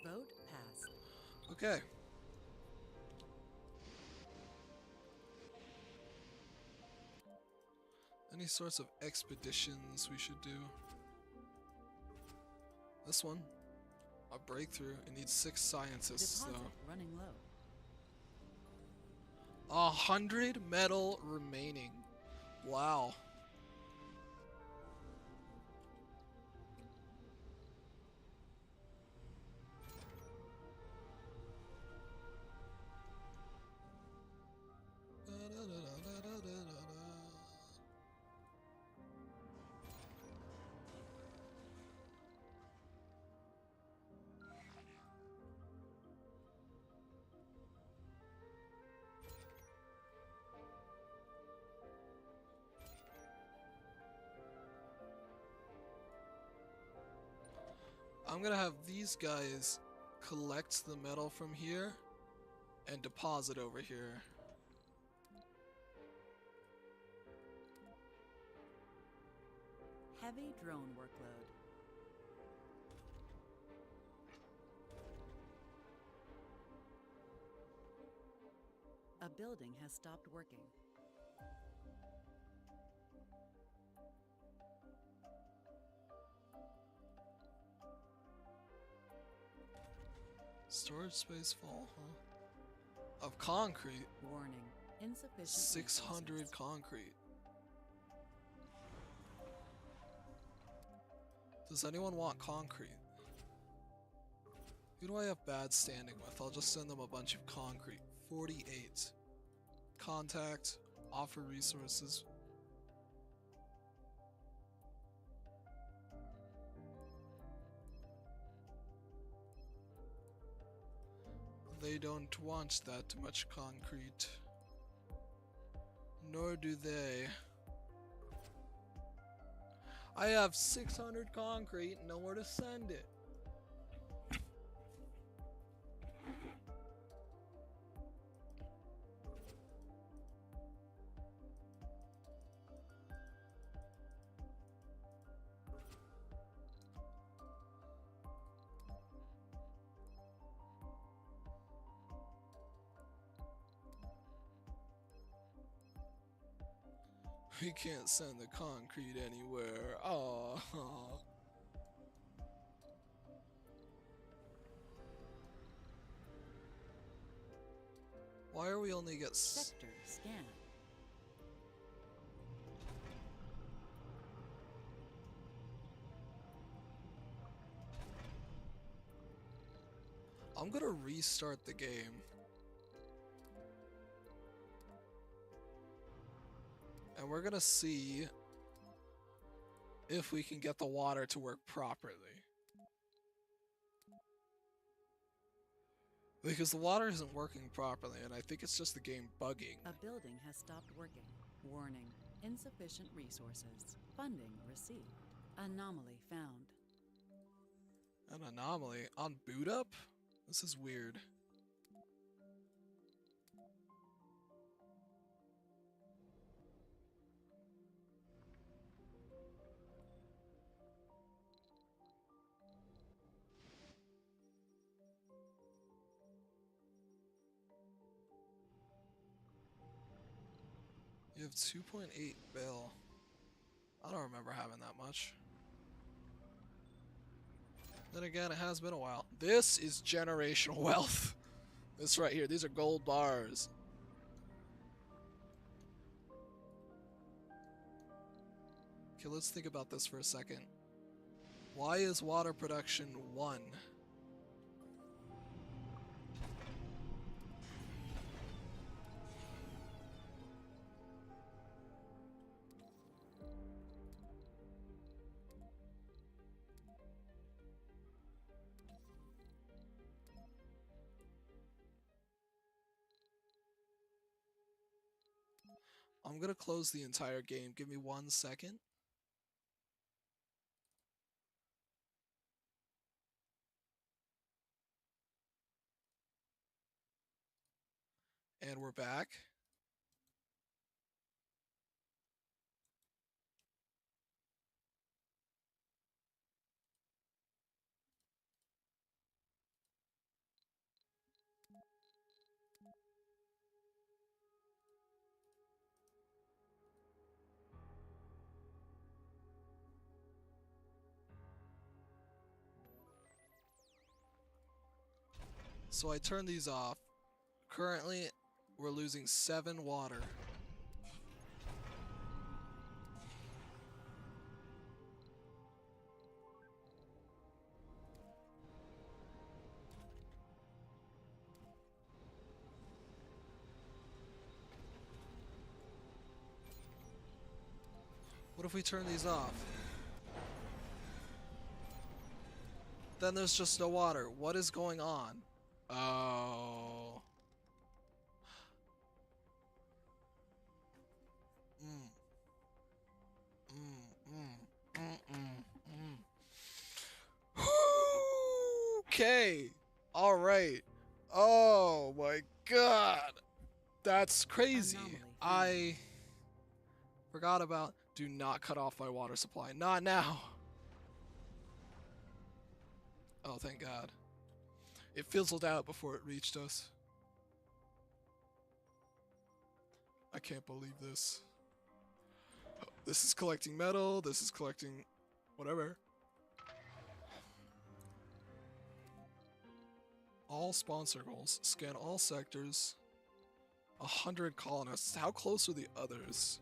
Vote passed. Okay. Any sorts of expeditions we should do? This one. A breakthrough. It needs 6 scientists, Deposit though. running low. 100 metal remaining. Wow. I'm gonna have these guys collect the metal from here and deposit over here. Heavy drone workload. A building has stopped working. Storage space full, huh? Of concrete. Warning. Insufficient 600 resources. concrete. Does anyone want concrete? Who do I have bad standing with? I'll just send them a bunch of concrete. 48. Contact. Offer resources. They don't want that much concrete. Nor do they. I have 600 concrete, nowhere to send it. We can't send the concrete anywhere. Oh. Why are we only get Sector scan. I'm gonna restart the game. And we're gonna see if we can get the water to work properly. Because the water isn't working properly, and I think it's just the game bugging. A building has stopped working. Warning. Insufficient resources. Funding received. Anomaly found. An anomaly on boot up? This is weird. You have 2.8 bill. I don't remember having that much. Then again, it has been a while. This is generational wealth. This right here. These are gold bars. Okay, let's think about this for a second. Why is water production 1? I'm gonna close the entire game. Give me 1 second. And we're back. So I turned these off. Currently, we're losing 7 water. What if we turn these off? Then there's just no water. What is going on? Oh. Mm. Okay. All right. Oh my god. That's crazy. Anomaly I forgot about do not cut off my water supply. Not now. Oh, thank God. It fizzled out before it reached us. I can't believe this. This is collecting metal. This is collecting whatever. All spawn circles. Scan all sectors. 100 colonists. How close are the others?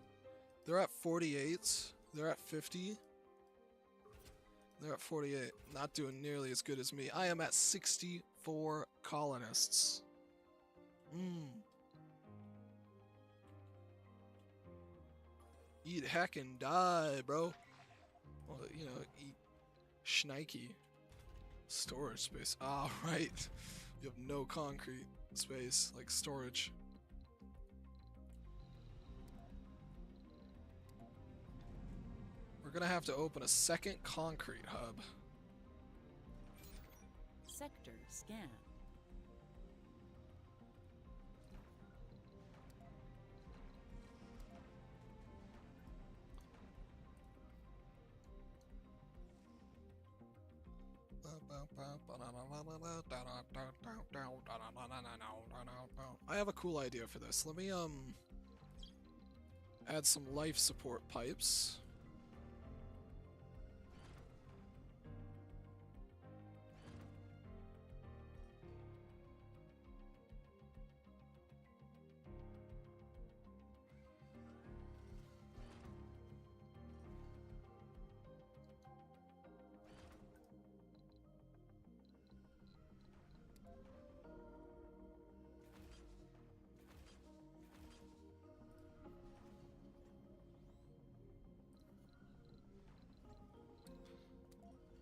They're at 48. They're at 50. They're at 48. Not doing nearly as good as me. I am at 64 colonists. Eat heck and die, bro. Well, you know, eat shnikey. Storage space. Ah, right. You have no concrete space, like storage. We're gonna have to open a second concrete hub. Sector scan. I have a cool idea for this. Let me add some life support pipes.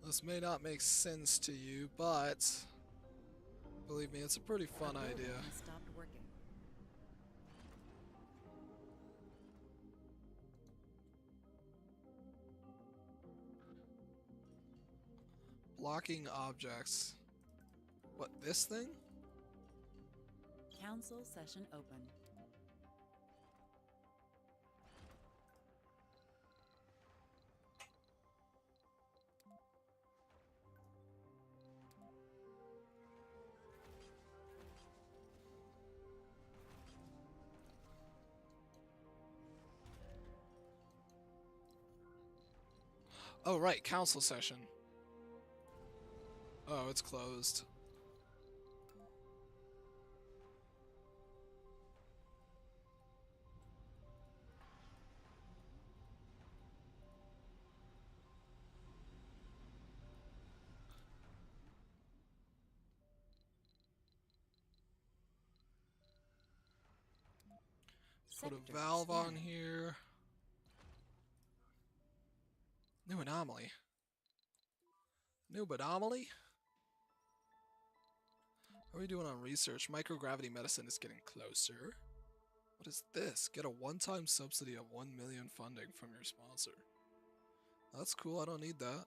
This may not make sense to you, but believe me, it's a pretty fun A building idea. has stopped working. Blocking objects. What, this thing? Council session open. Oh, right, council session. Oh, it's closed. Put a Sector valve on scanning. here. New anomaly. New anomaly? How are we doing on research? Microgravity medicine is getting closer. What is this? Get a one-time subsidy of 1 million funding from your sponsor. That's cool, I don't need that.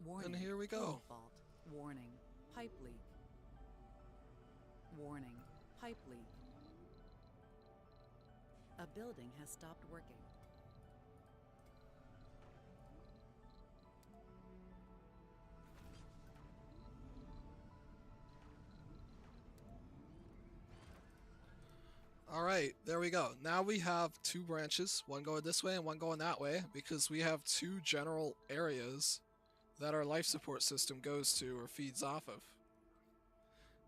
Warning. And here we go. Code fault. Warning. Pipe leak. Warning. Pipe leak. A building has stopped working. Alright, there we go. Now we have two branches, one going this way and one going that way, because we have two general areas that our life support system goes to or feeds off of.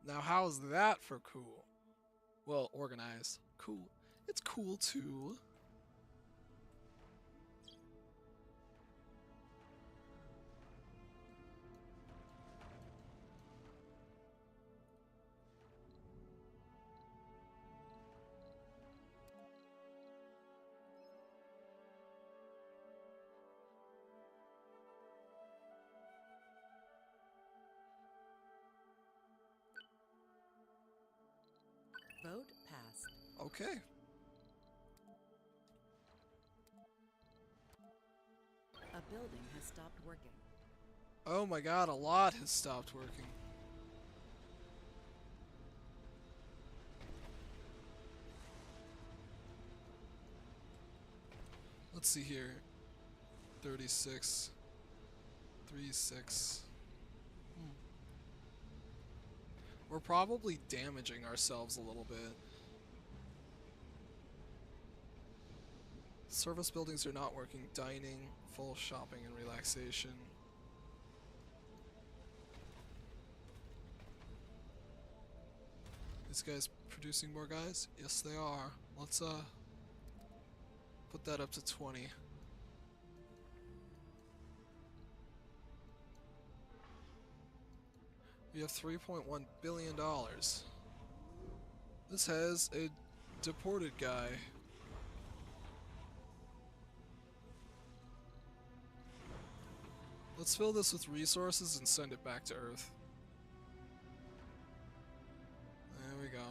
Now, how's that for cool? Well, organized. Cool. It's cool too. Vote passed. Okay. A building has stopped working. Oh my god, a lot has stopped working. Let's see here. 36. 36. We're probably damaging ourselves a little bit. Service buildings are not working. Dining, full shopping and relaxation. These guys producing more guys? Yes, they are. Let's put that up to 20. We have $3.1 billion. This has a deported guy. Let's fill this with resources and send it back to Earth. There we go.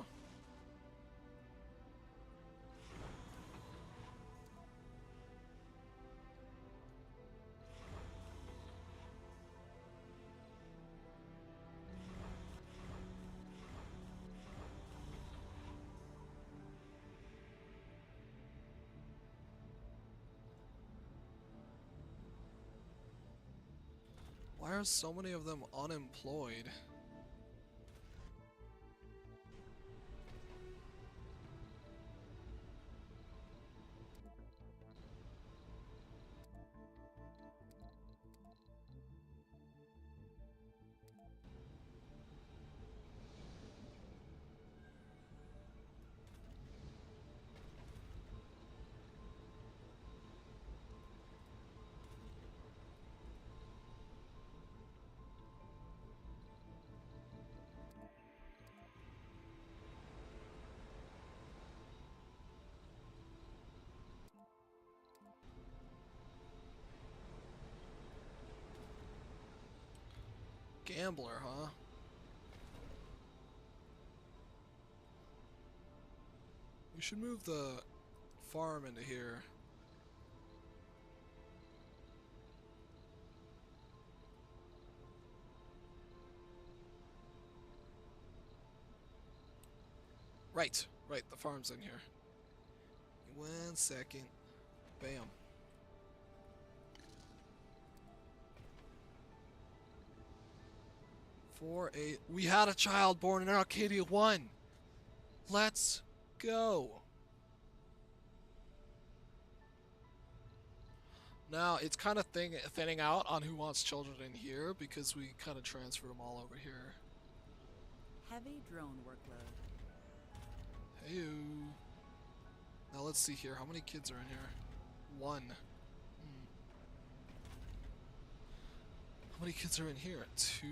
Why are so many of them unemployed? Gambler, huh? We should move the farm into here. Right, right, the farm's in here. 1 second. Bam. We had a child born in Arcadia 1. Let's go. Now, it's kind of thinning out on who wants children in here because we kind of transferred them all over here. Heavy drone workload. Hey. Now let's see here. How many kids are in here? 1. How many kids are in here? 2.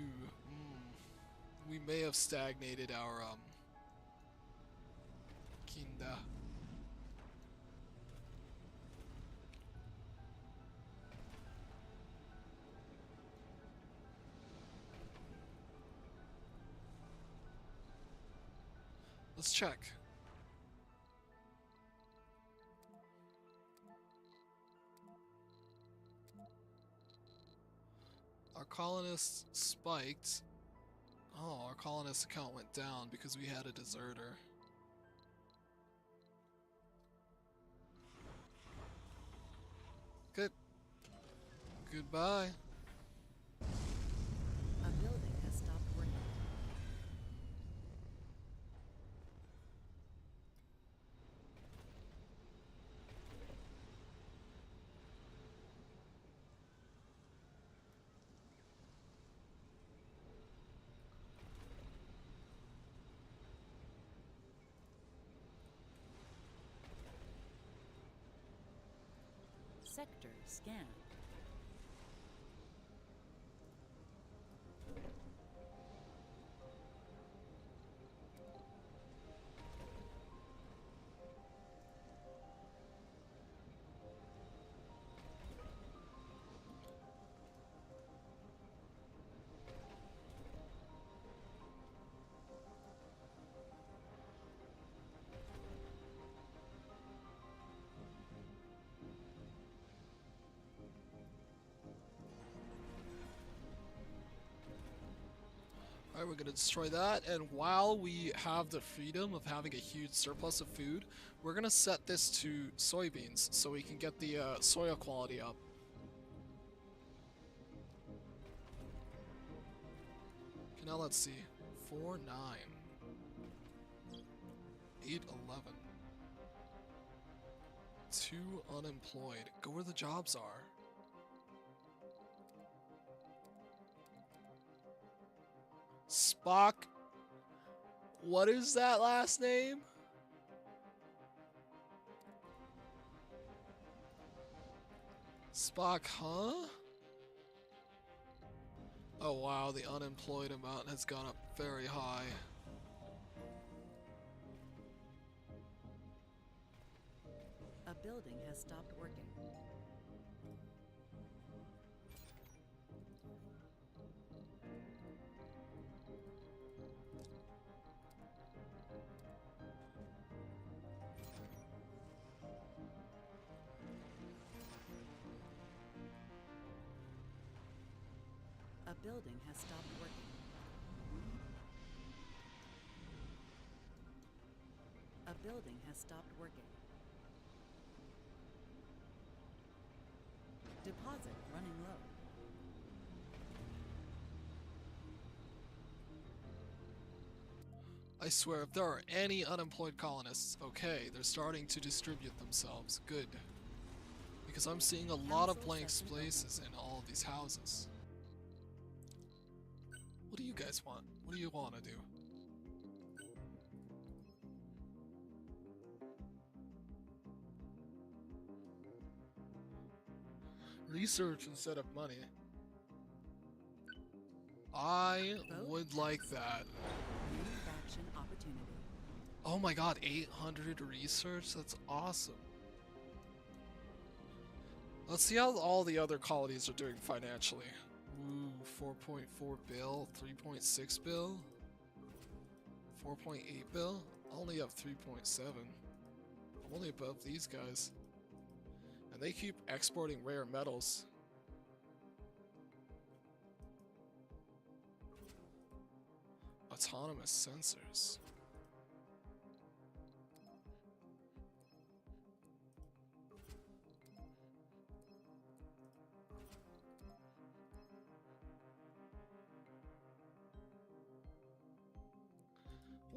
We may have stagnated our kinda. Let's check. Our colonists spiked. Oh, our colonist account went down because we had a deserter. Good. Goodbye. A building has stopped working. Sector scanned. Alright, we're gonna destroy that, and while we have the freedom of having a huge surplus of food, we're gonna set this to soybeans so we can get the soil quality up. Okay, now let's see. 4, 9. 8, 11. 2 unemployed. Go where the jobs are. Spock. What is that last name? Spock, huh? Oh wow, the unemployed amount has gone up very high. A building has stopped working. A building has stopped working. A building has stopped working. Deposit running low. I swear, if there are any unemployed colonists, okay, they're starting to distribute themselves. Good. Because I'm seeing a lot of blank spaces in all of these houses. What do you guys want? What do you want to do? Research instead of money. I would like that. New faction opportunity. Oh my god, 800 research? That's awesome. Let's see how all the other colonies are doing financially. Ooh, 4.4 bill, 3.6 bill, 4.8 bill. I only have 3.7. I'm only above these guys. And they keep exporting rare metals. Autonomous sensors.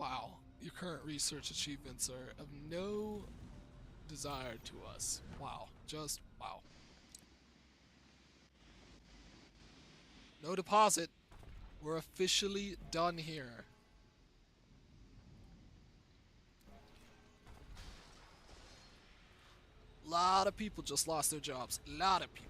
Wow, your current research achievements are of no desire to us. Wow, just wow. No deposit. We're officially done here. Lot of people just lost their jobs. Lot of people.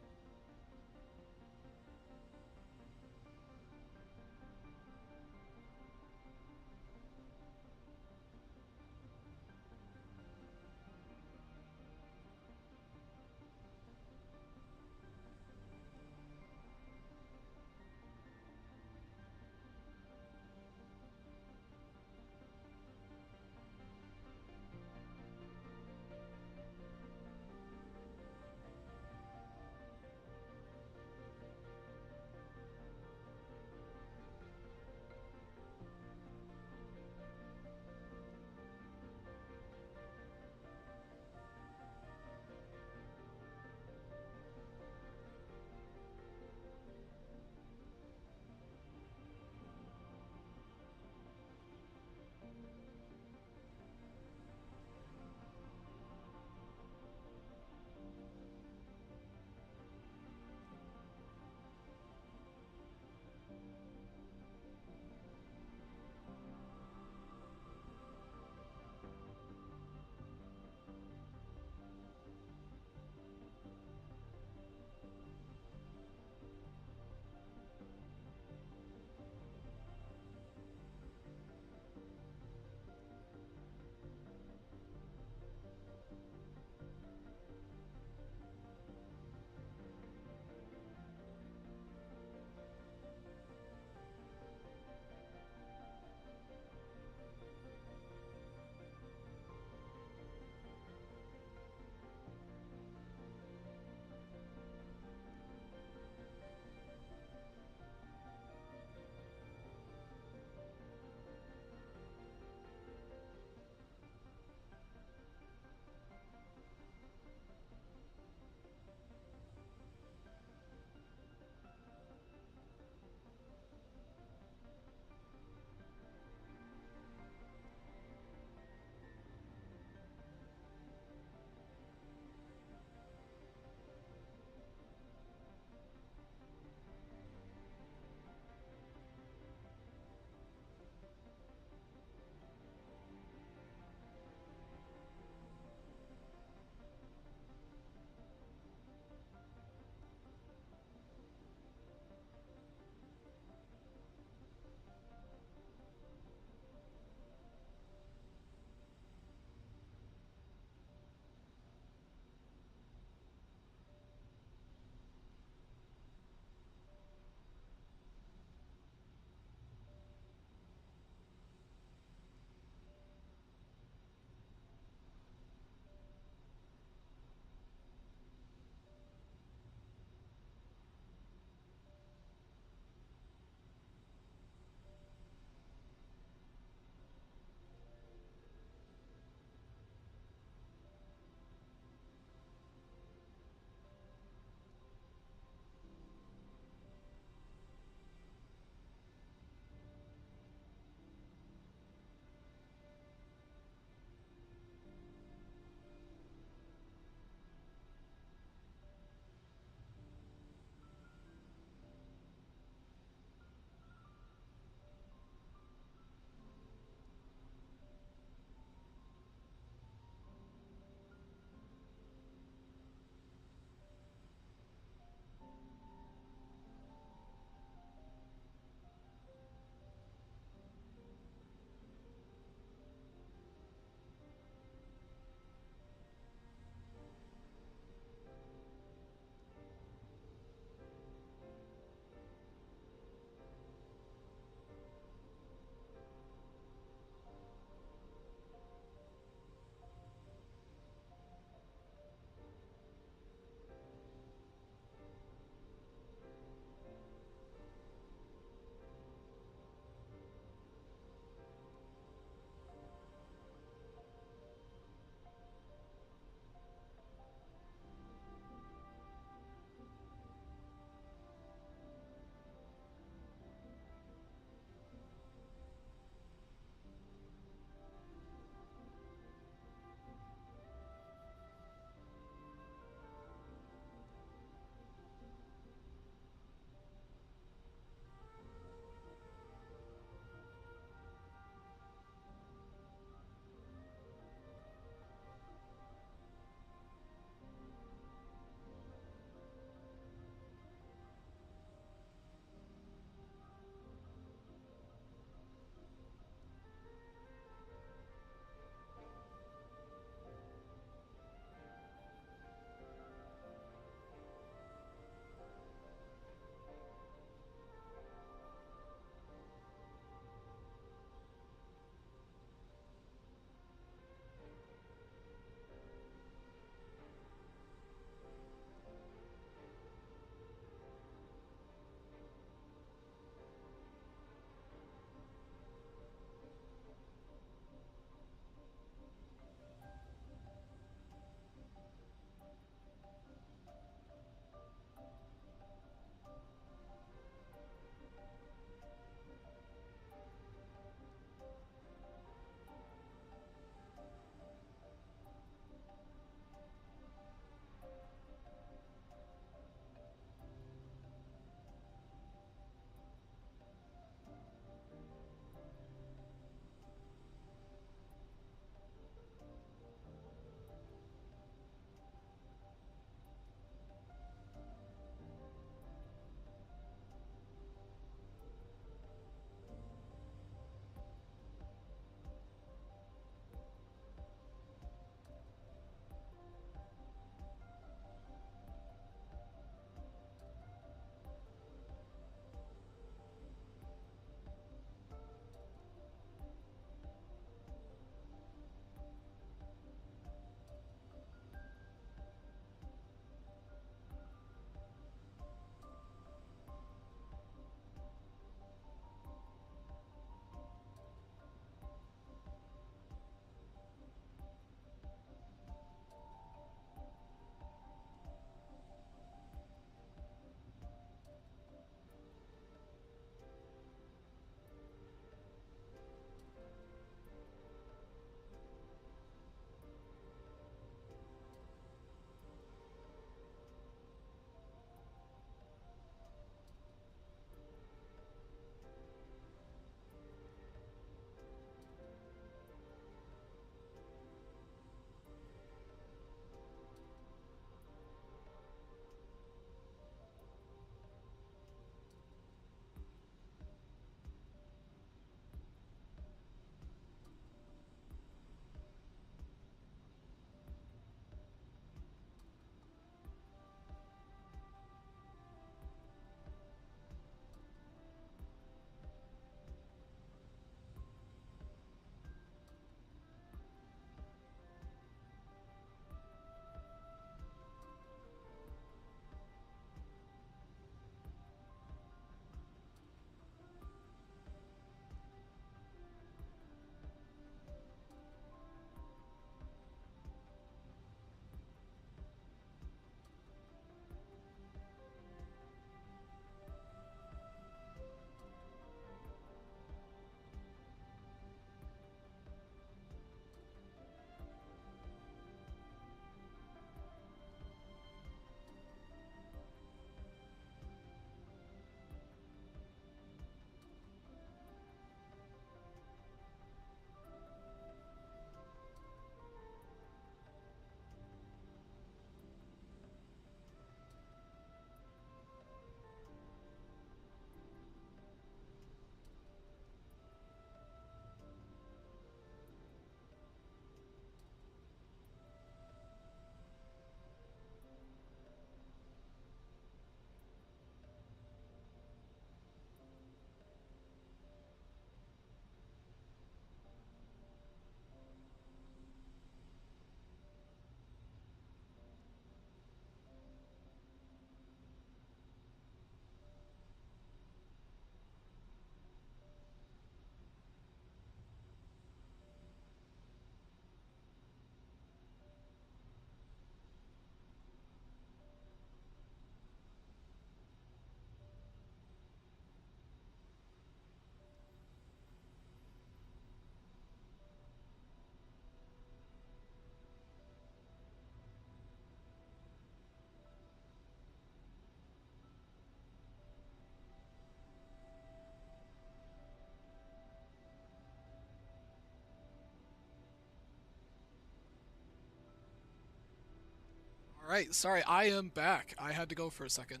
Alright, sorry, I am back. I had to go for a second.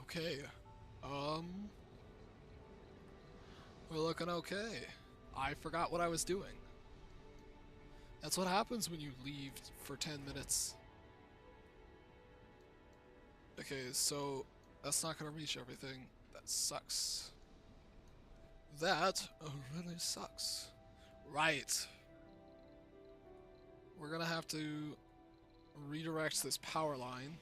Okay. We're looking okay. I forgot what I was doing. That's what happens when you leave for 10 minutes. Okay, so that's not gonna reach everything. That sucks. That really sucks. Right. We're gonna have to redirect this power line.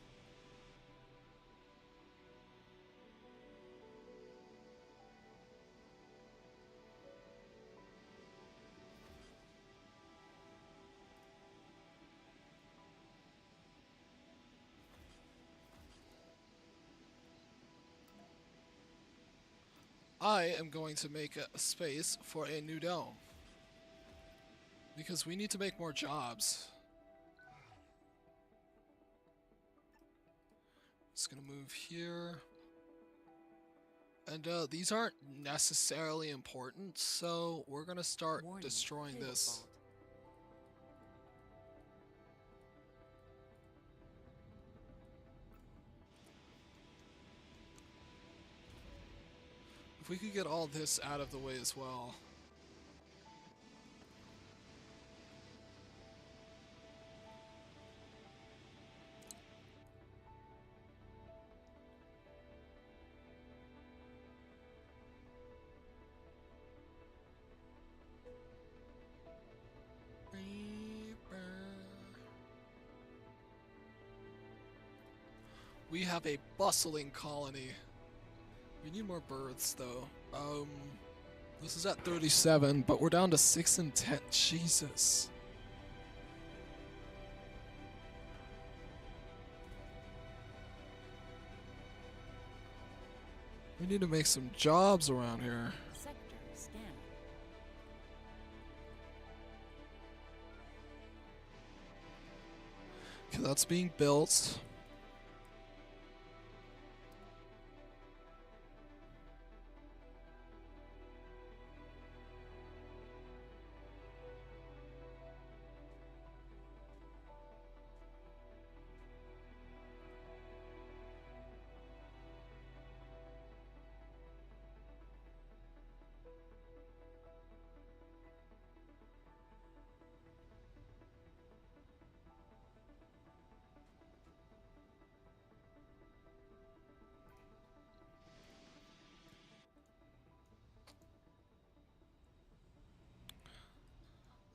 I am going to make a space for a new dome. Because we need to make more jobs. Just gonna move here. And these aren't necessarily important, so we're gonna start Warning, destroying cable this. fault. If we could get all this out of the way as well. We have a bustling colony. We need more birds, though. This is at 37, but we're down to 6 and 10. Jesus. We need to make some jobs around here. Sector scan. Okay, that's being built.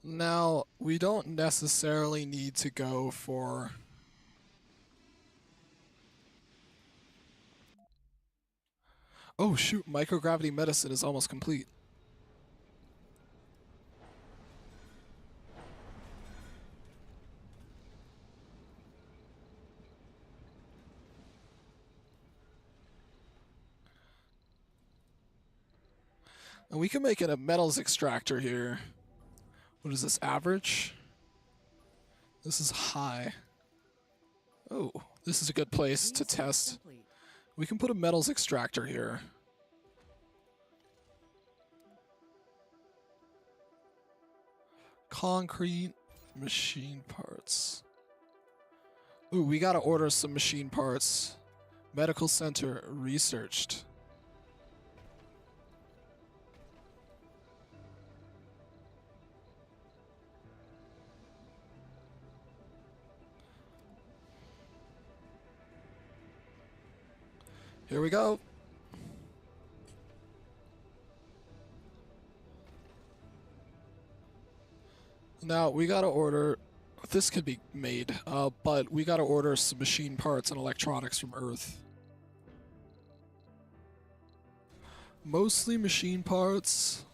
Now, we don't necessarily need to go for... Oh shoot, microgravity medicine is almost complete. And we can make it a metals extractor here. What is this, average? This is high. Oh, this is a good place to Research test. complete. We can put a metals extractor here. Concrete, machine parts. Ooh, we gotta order some machine parts. Medical center researched. Here we go. Now we gotta order. This could be made, but we gotta order some machine parts and electronics from Earth. Mostly machine parts.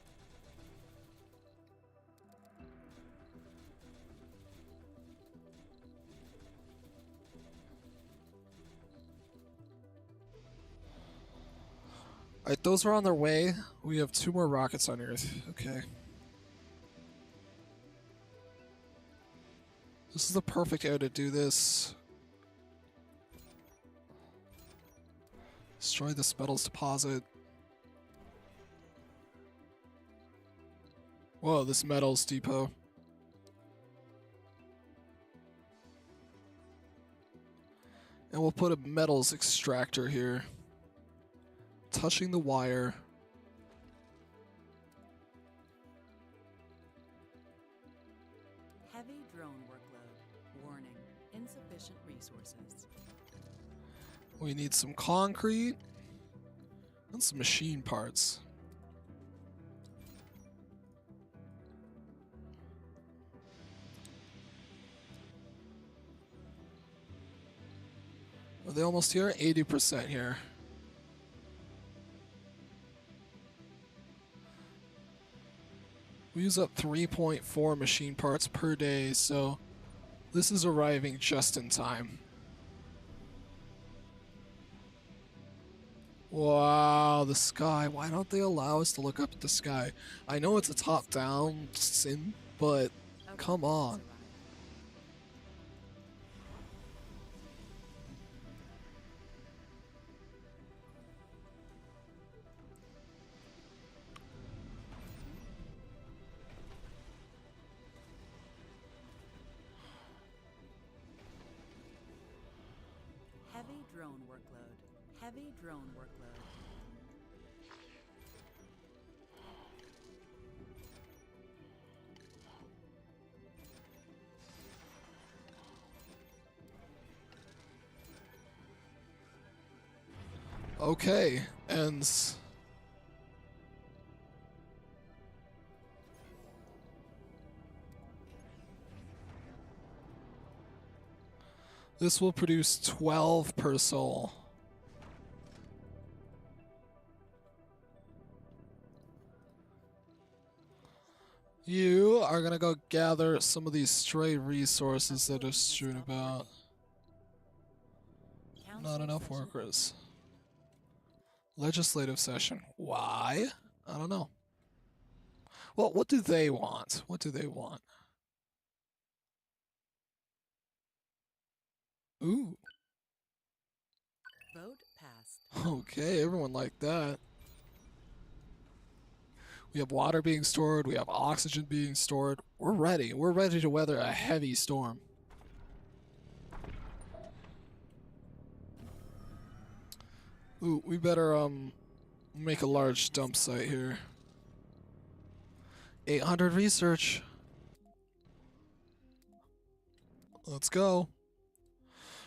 Alright, those are on their way. We have 2 more rockets on Earth. Okay. This is the perfect area to do this. Destroy this metals deposit. Whoa, this metals depot. And we'll put a metals extractor here. Touching the wire. Heavy drone workload. Warning. Insufficient resources. We need some concrete and some machine parts. Are they almost here? 80% here. We use up 3.4 machine parts per day, so this is arriving just in time. Wow, the sky. Why don't they allow us to look up at the sky? I know it's a top-down sim, but come on. Heavy drone workload. Heavy drone workload. Okay, and this will produce 12 per soul. You are gonna go gather some of these stray resources that are strewn about. Not enough workers. Legislative session. Why? I don't know. Well, what do they want? What do they want? Ooh. Vote passed. Okay, everyone liked that. We have water being stored. We have oxygen being stored. We're ready. We're ready to weather a heavy storm. Ooh, we better make a large dump site here. 800 research. Let's go.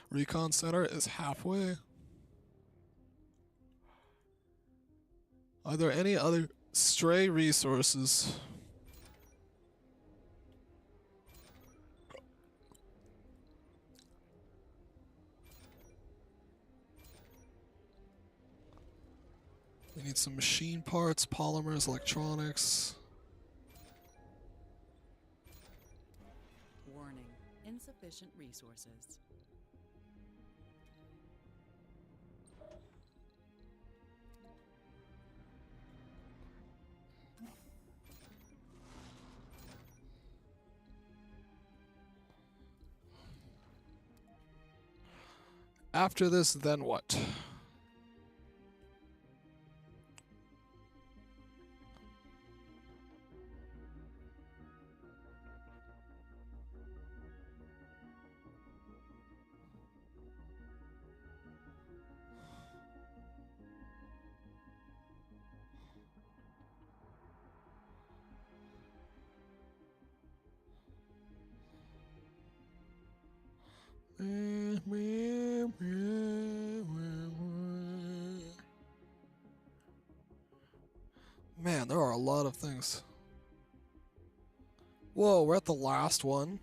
Recon center is halfway. Are there any other stray resources? We need some machine parts, polymers, electronics. Warning. Insufficient resources. After this, then what? Man, there are a lot of things. Whoa, we're at the last one.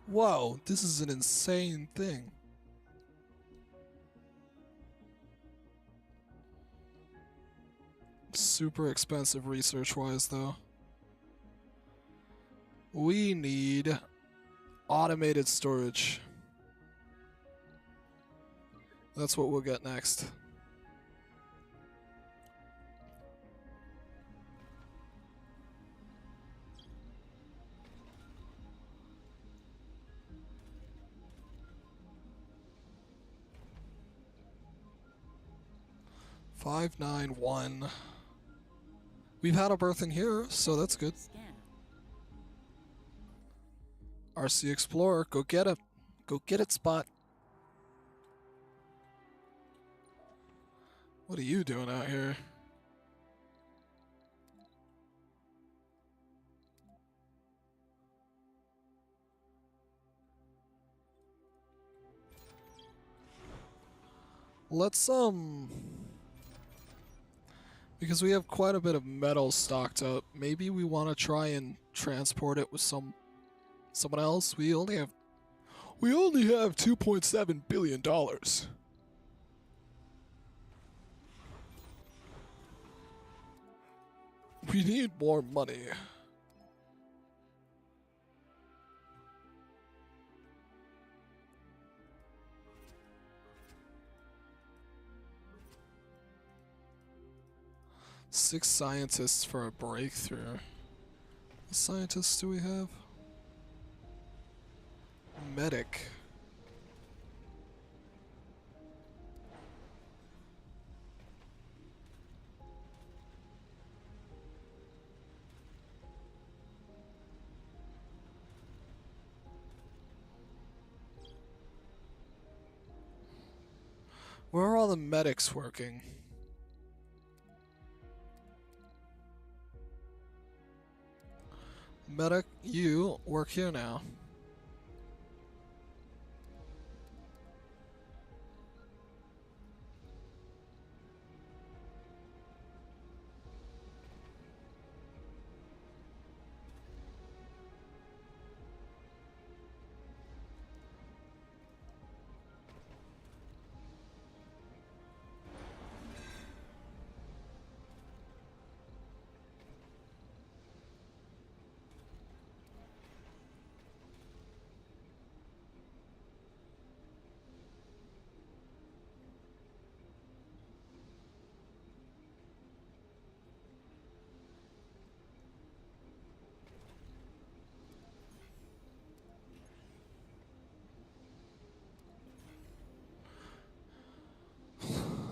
Whoa, this is an insane thing. Super expensive research-wise, though. We need automated storage. That's what we'll get next. $591. We've had a berth in here, so that's good. Scan. RC Explorer, go get it. Go get it, Spot. What are you doing out here? Let's, because we have quite a bit of metal stocked up, maybe we want to try and transport it with someone else. We only have $2.7 billion. We need more money. Six scientists for a breakthrough. What scientists do we have? Medic. Where are all the medics working? Medic, you work here now.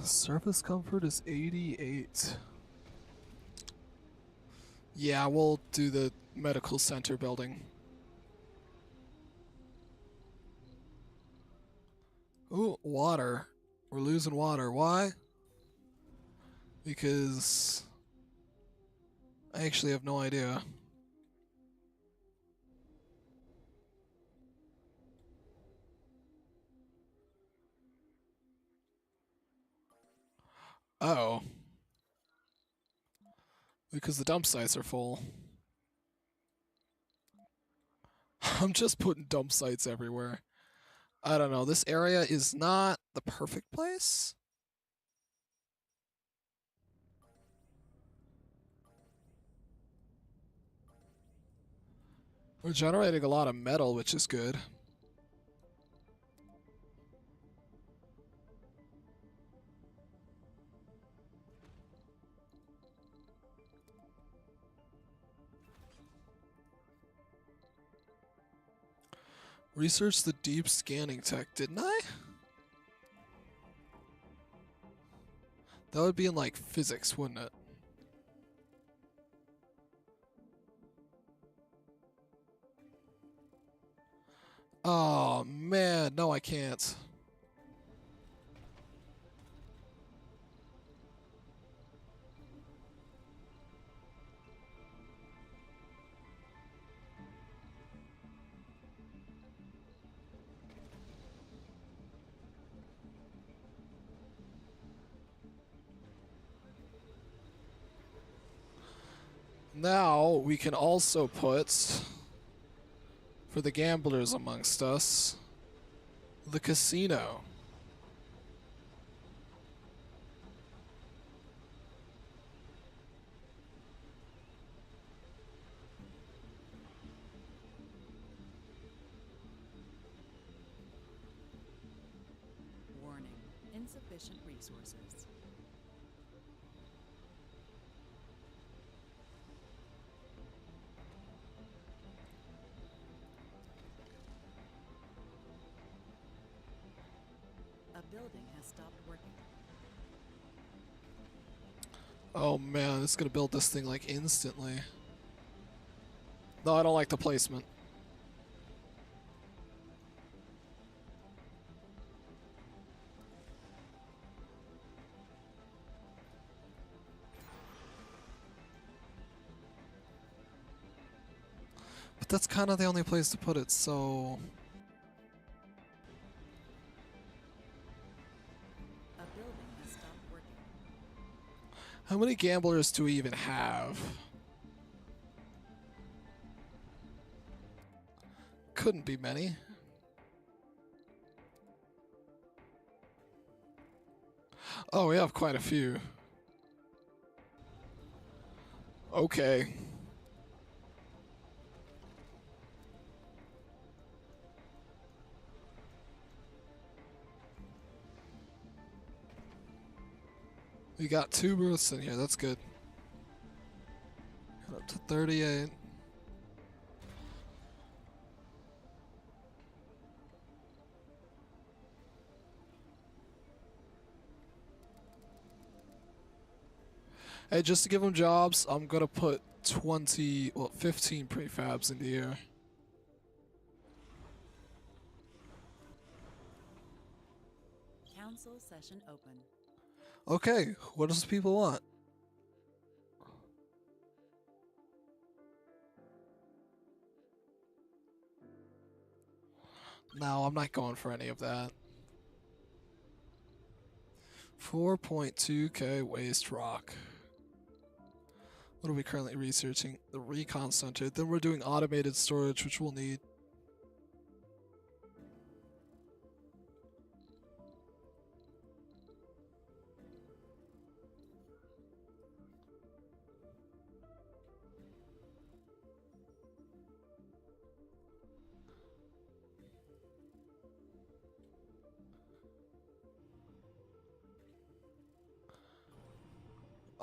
Surface comfort is 88. Yeah, we'll do the medical center building. Ooh, water. We're losing water. Why? Because I actually have no idea. Oh. Because the dump sites are full. I'm just putting dump sites everywhere. I don't know. This area is not the perfect place. We're generating a lot of metal, which is good. Research the deep scanning tech, didn't I? That would be in like physics, wouldn't it? Oh man, no I can't. Now we can also put, for the gamblers amongst us, the casino. Warning. Insufficient resources. A building has stopped working. Oh man, it's gonna build this thing like instantly. No, I don't like the placement. But that's kind of the only place to put it, so... A building has stopped working. How many gamblers do we even have? Couldn't be many. Oh, we have quite a few. Okay. We got 2 booths in here, that's good. Got up to 38. Hey, just to give them jobs, I'm gonna put 15 prefabs in the air. Council session open. Okay, what does people want? No, I'm not going for any of that. 4.2k waste rock. What are we currently researching? The recon center. Then we're doing automated storage, which we'll need.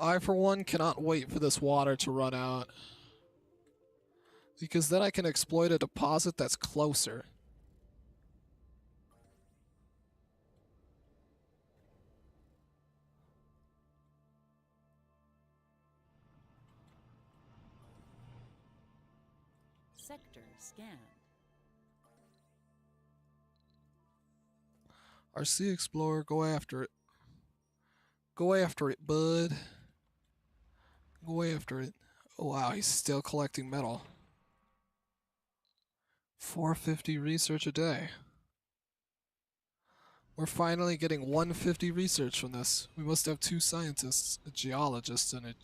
I, for one, cannot wait for this water to run out. Because then I can exploit a deposit that's closer. Sector scanned. RC Explorer, go after it. Go after it, bud. Go after it. Oh wow, he's still collecting metal. 450 research a day. We're finally getting 150 research from this. We must have 2 scientists, a geologist and a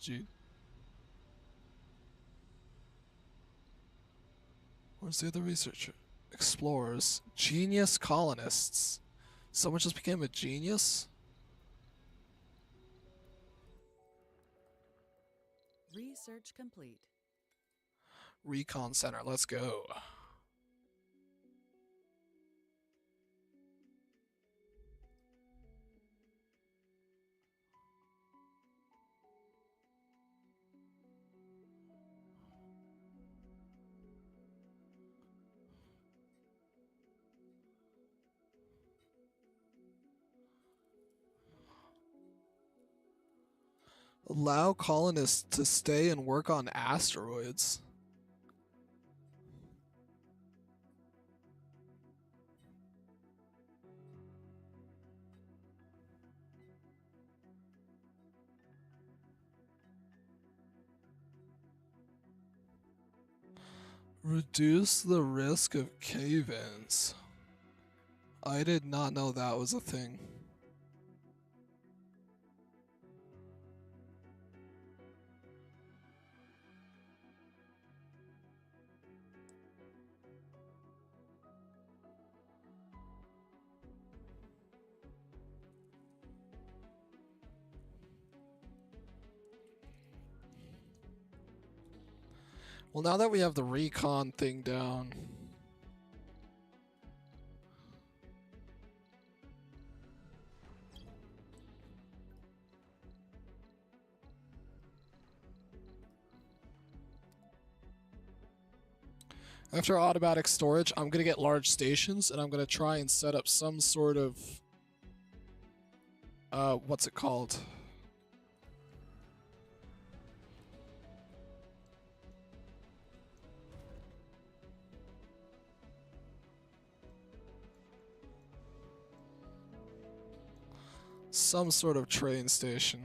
Where's the other researcher? Explorers. Genius colonists. Someone just became a genius? Research complete. Recon center, let's go. Allow colonists to stay and work on asteroids. Reduce the risk of cave-ins. I did not know that was a thing. Well, now that we have the recon thing down, after automatic storage, I'm going to get large stations and I'm going to try and set up some sort of, what's it called? some sort of train station.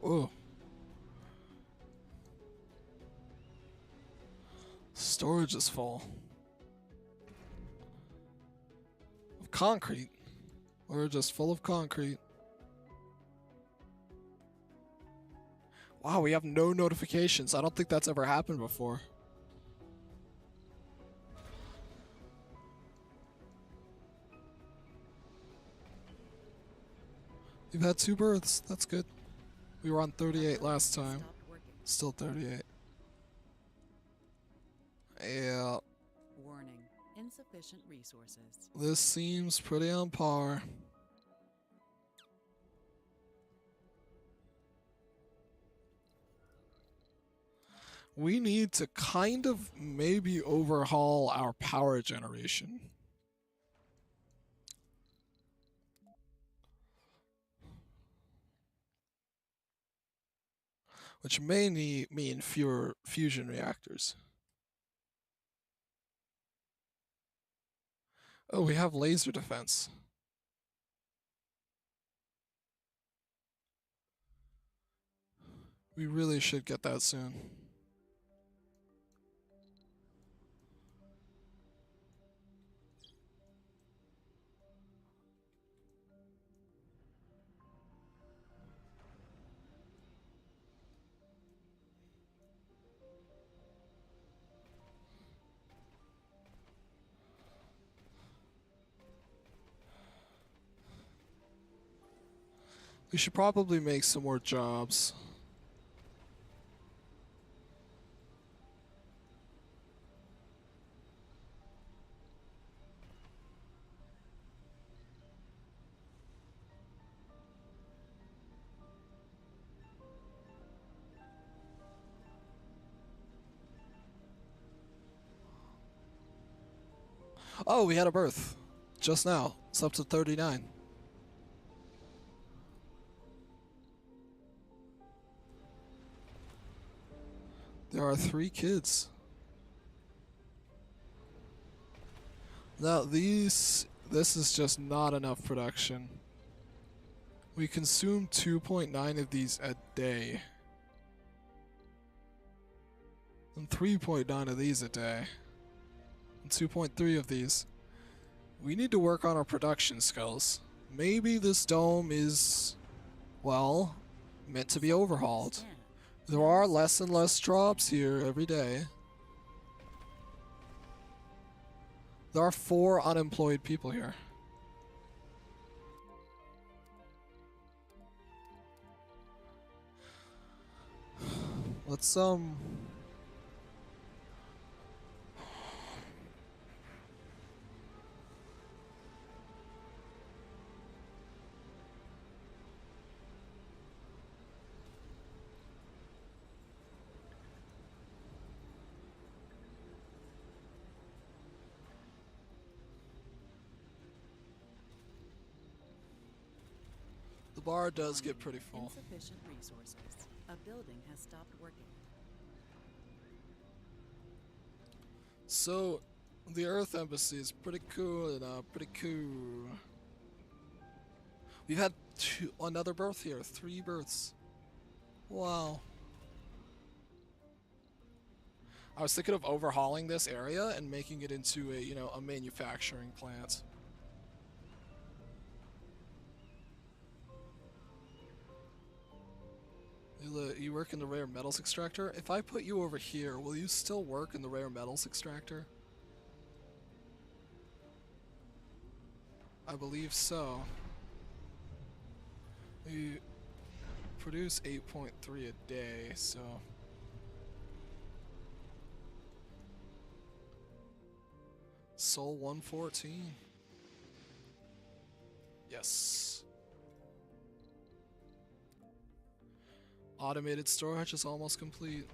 Oh. Storage is full. Of concrete. We're just full of concrete. Wow, we have no notifications. I don't think that's ever happened before. We've had 2 births. That's good. We were on 38 last time. Stopped working. Still 38. Yeah, Warning. Insufficient resources. this seems pretty on par. We need to kind of maybe overhaul our power generation. Which may mean fewer fusion reactors. Oh, we have laser defense. We really should get that soon. We should probably make some more jobs. Oh, we had a birth. Just now. It's up to 39. There are 3 kids. Now this is just not enough production. We consume 2.9 of these a day. And 3.9 of these a day. And 2.3 of these. We need to work on our production skills. Maybe this dome is, well, meant to be overhauled. Stand. There are less and less jobs here every day. There are 4 unemployed people here. Let's the bar does get pretty full. Insufficient resources. A building has stopped working. So, the Earth Embassy is pretty cool and pretty cool. We've had another birth here, 3 births. Wow. I was thinking of overhauling this area and making it into a manufacturing plant. You work in the rare metals extractor? If I put you over here, will you still work in the rare metals extractor? I believe so. We produce 8.3 a day, so... Sol 114. Yes. Automated storage is almost complete.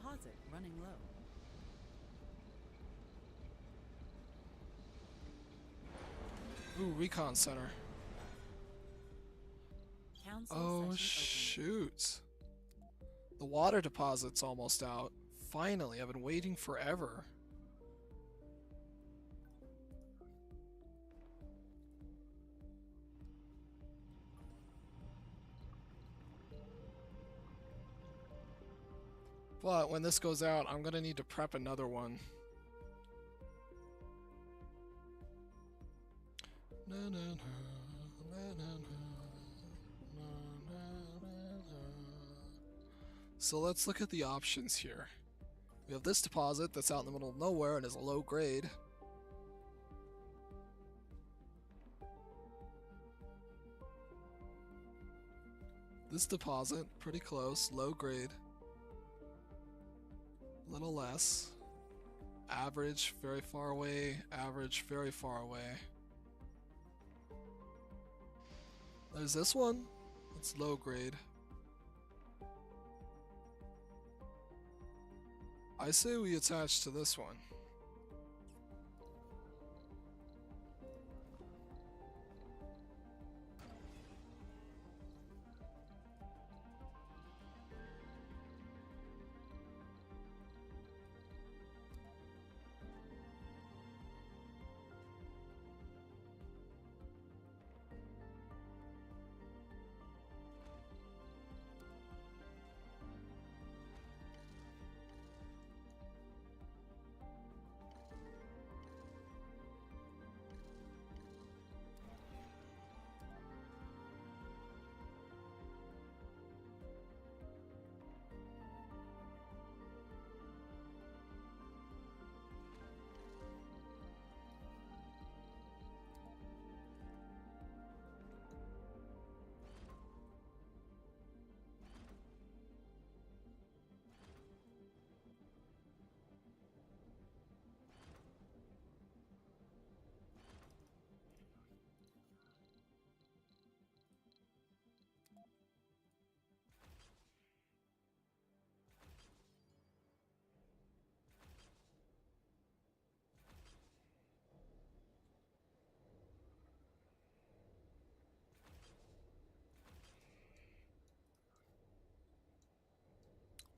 Deposit running low. Ooh, recon center. Council Oh, session shoot. The water deposit's almost out. Finally, I've been waiting forever. But when this goes out, I'm gonna need to prep another one. Na, na, na, na, na, na, na, na, na. So let's look at the options here. We have this deposit that's out in the middle of nowhere and is a low grade. This deposit, pretty close, low grade. A little less. Average, very far away. Average, very far away. There's this one. It's low grade. I say we attach to this one.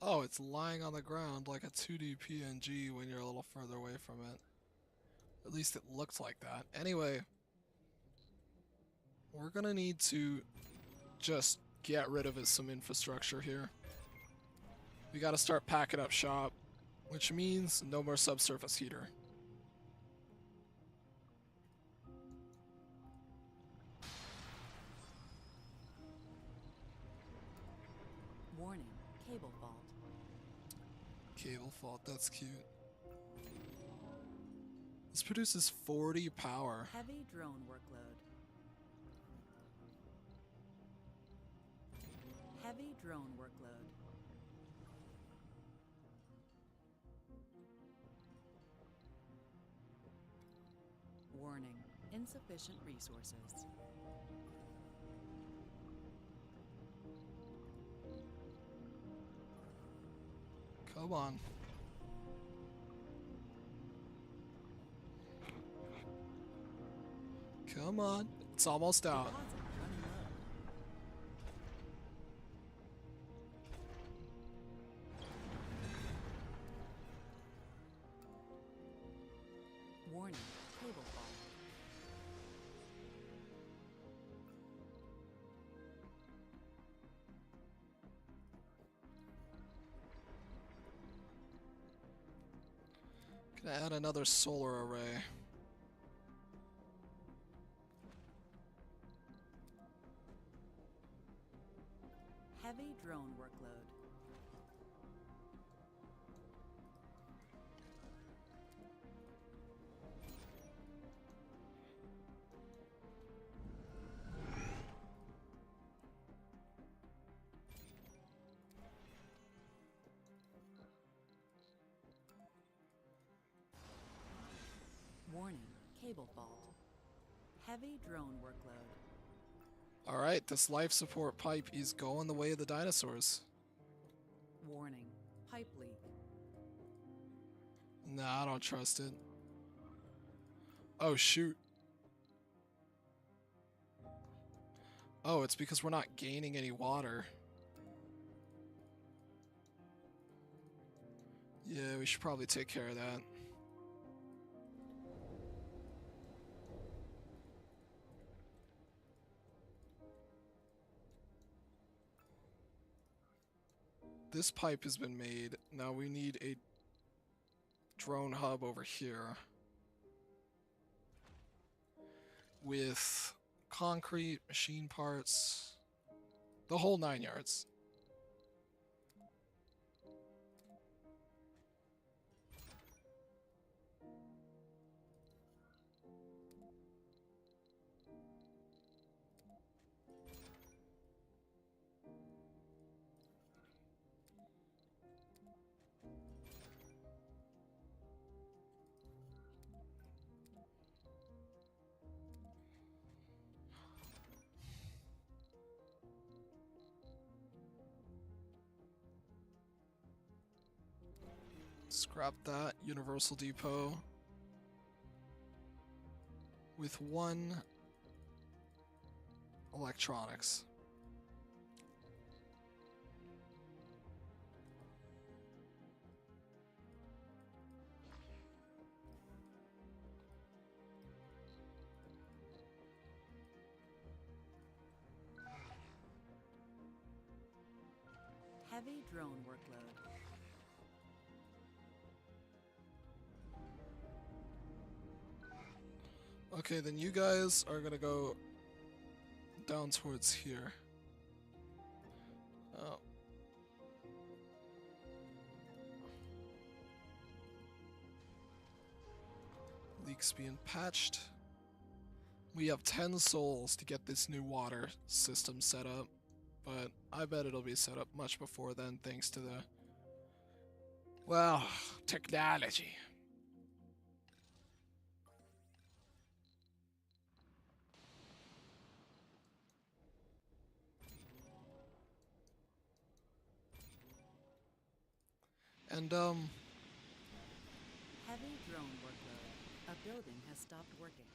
Oh, it's lying on the ground like a 2D PNG when you're a little further away from it. At least it looks like that. Anyway, we're gonna need to just get rid of some infrastructure here. We gotta start packing up shop, which means no more subsurface heater. Warning, cable fault. Cable fault, that's cute. This produces 40 power. Heavy drone workload. Heavy drone workload. Warning, insufficient resources. Come on. Come on. It's almost out. Deposit running low. Warning, cable fault. Gonna add another solar array. Heavy drone workload. Warning, cable fault. Heavy drone workload. Alright, this life support pipe is going the way of the dinosaurs. Warning, Pipe leak. Nah, I don't trust it. Oh, shoot. Oh, it's because we're not gaining any water. Yeah, we should probably take care of that. This pipe has been made. Now we need a drone hub over here with concrete, machine parts, the whole 9 yards. Scrap that Universal Depot with 1 electronics. Heavy drone workload. Okay, then you guys are gonna go down towards here. Oh. Leaks being patched. We have 10 souls to get this new water system set up, but I bet it'll be set up much before then thanks to the, well, technology. And, Heavy drone workload. A building has stopped working.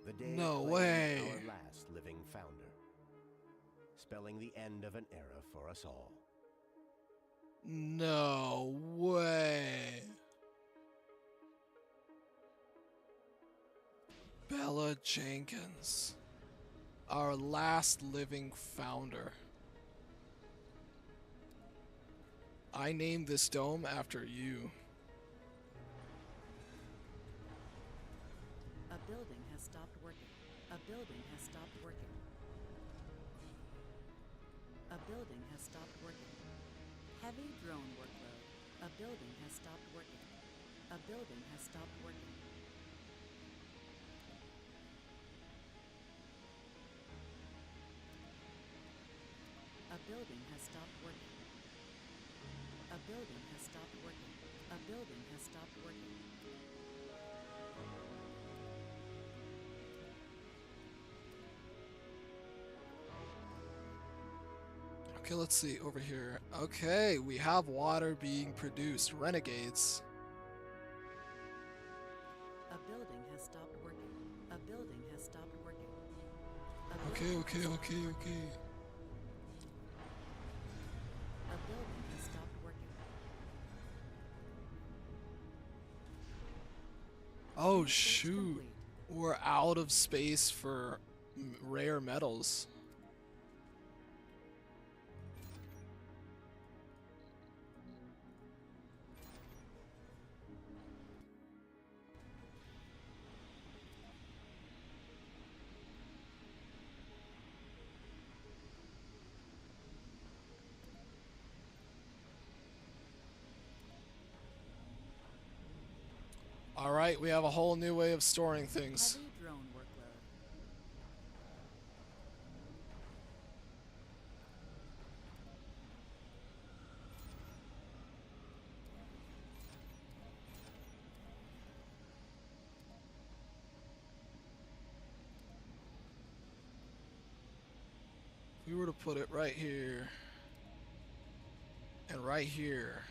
The day No claimed way. our last living founder, spelling the end of an era for us all. no way. Bella Jenkins, our last living founder. I named this dome after you. A building has stopped working. A building has stopped working. A building has stopped working. Heavy drone workload. A building has stopped working. A building has stopped working. A building has stopped working. A building has stopped working. A building has stopped working. Okay, let's see over here. Okay, we have water being produced. Renegades. A building has stopped working. A building has stopped working. A Okay, building okay, has stopped okay, working. okay. A building has stopped working. Oh Research shoot. complete. We're out of space for rare metals. Alright, we have a whole new way of storing things. Heavy drone workload. If we were to put it right here and right here.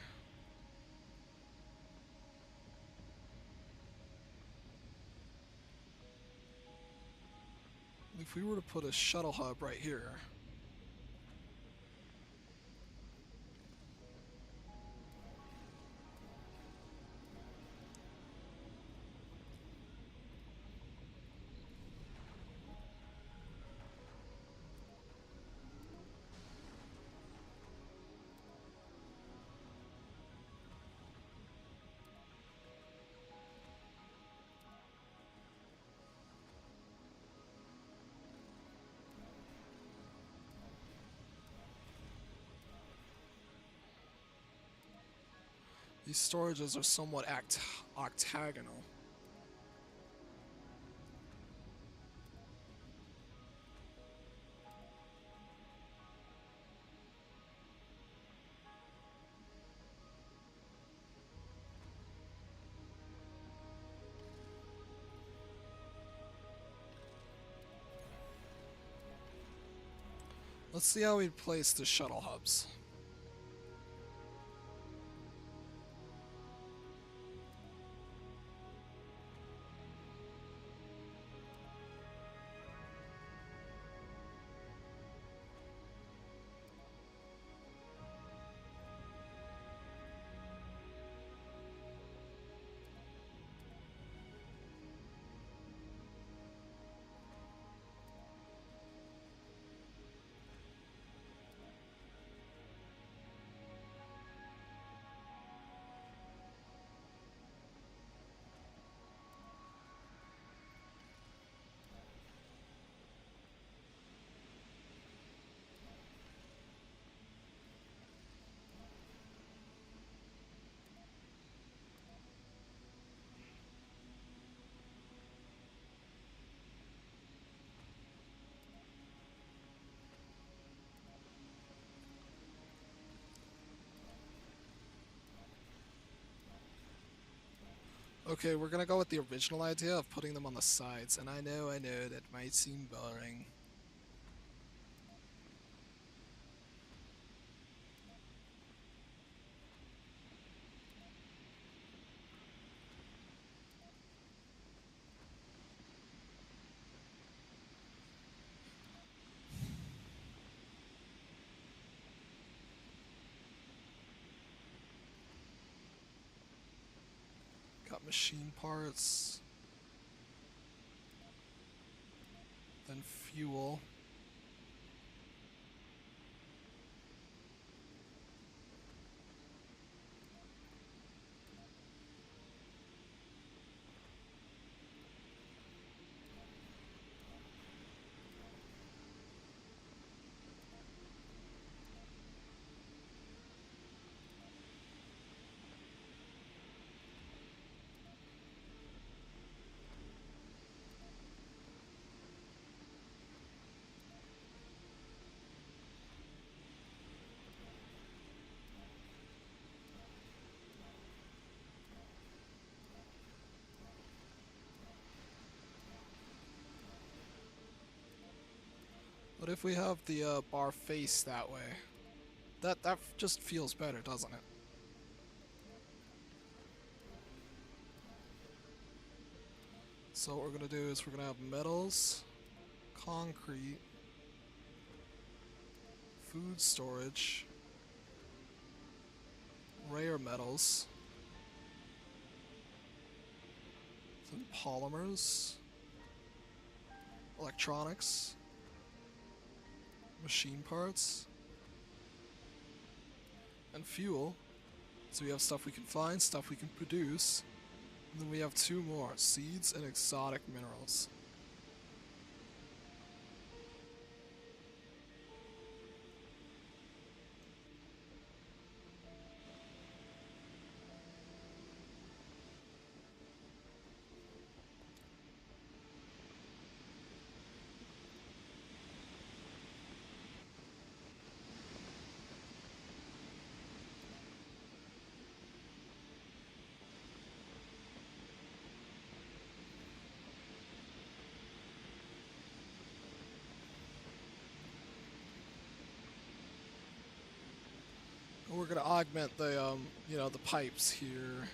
If we were to put a shuttle hub right here. These storages are somewhat octagonal. Let's see how we place the shuttle hubs. Okay, we're gonna go with the original idea of putting them on the sides, and I know, that might seem boring. Got machine parts, then fuel. What if we have the bar face that way? That just feels better, doesn't it? So what we're gonna do is we're gonna have metals, concrete, food storage, rare metals, then polymers, electronics, machine parts, and fuel. So we have stuff we can find, stuff we can produce, and then we have two more, seeds and exotic minerals. augment the you know, the pipes here.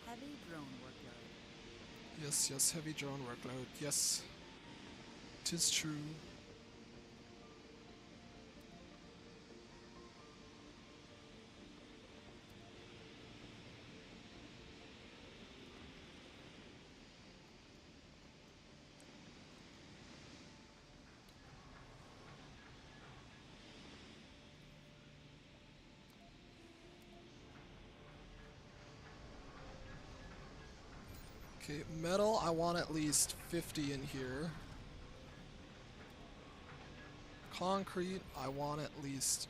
Heavy drone workload. Yes, yes, heavy drone workload. Yes. 'Tis true. Okay, metal, I want at least 50 in here. Concrete, I want at least,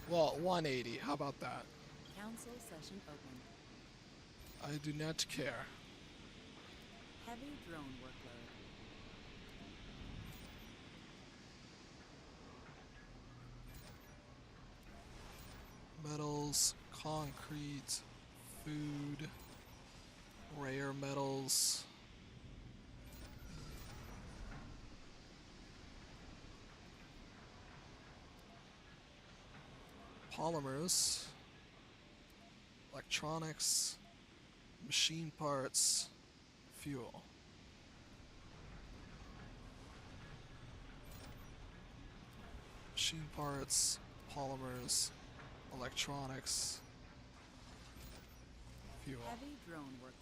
well, 180. How about that? Council session open. I do not care. Heavy drone workload. Metals, concrete, food, rare metals. Polymers, electronics, machine parts, fuel. Machine parts, polymers, electronics, fuel. Heavy drone workload.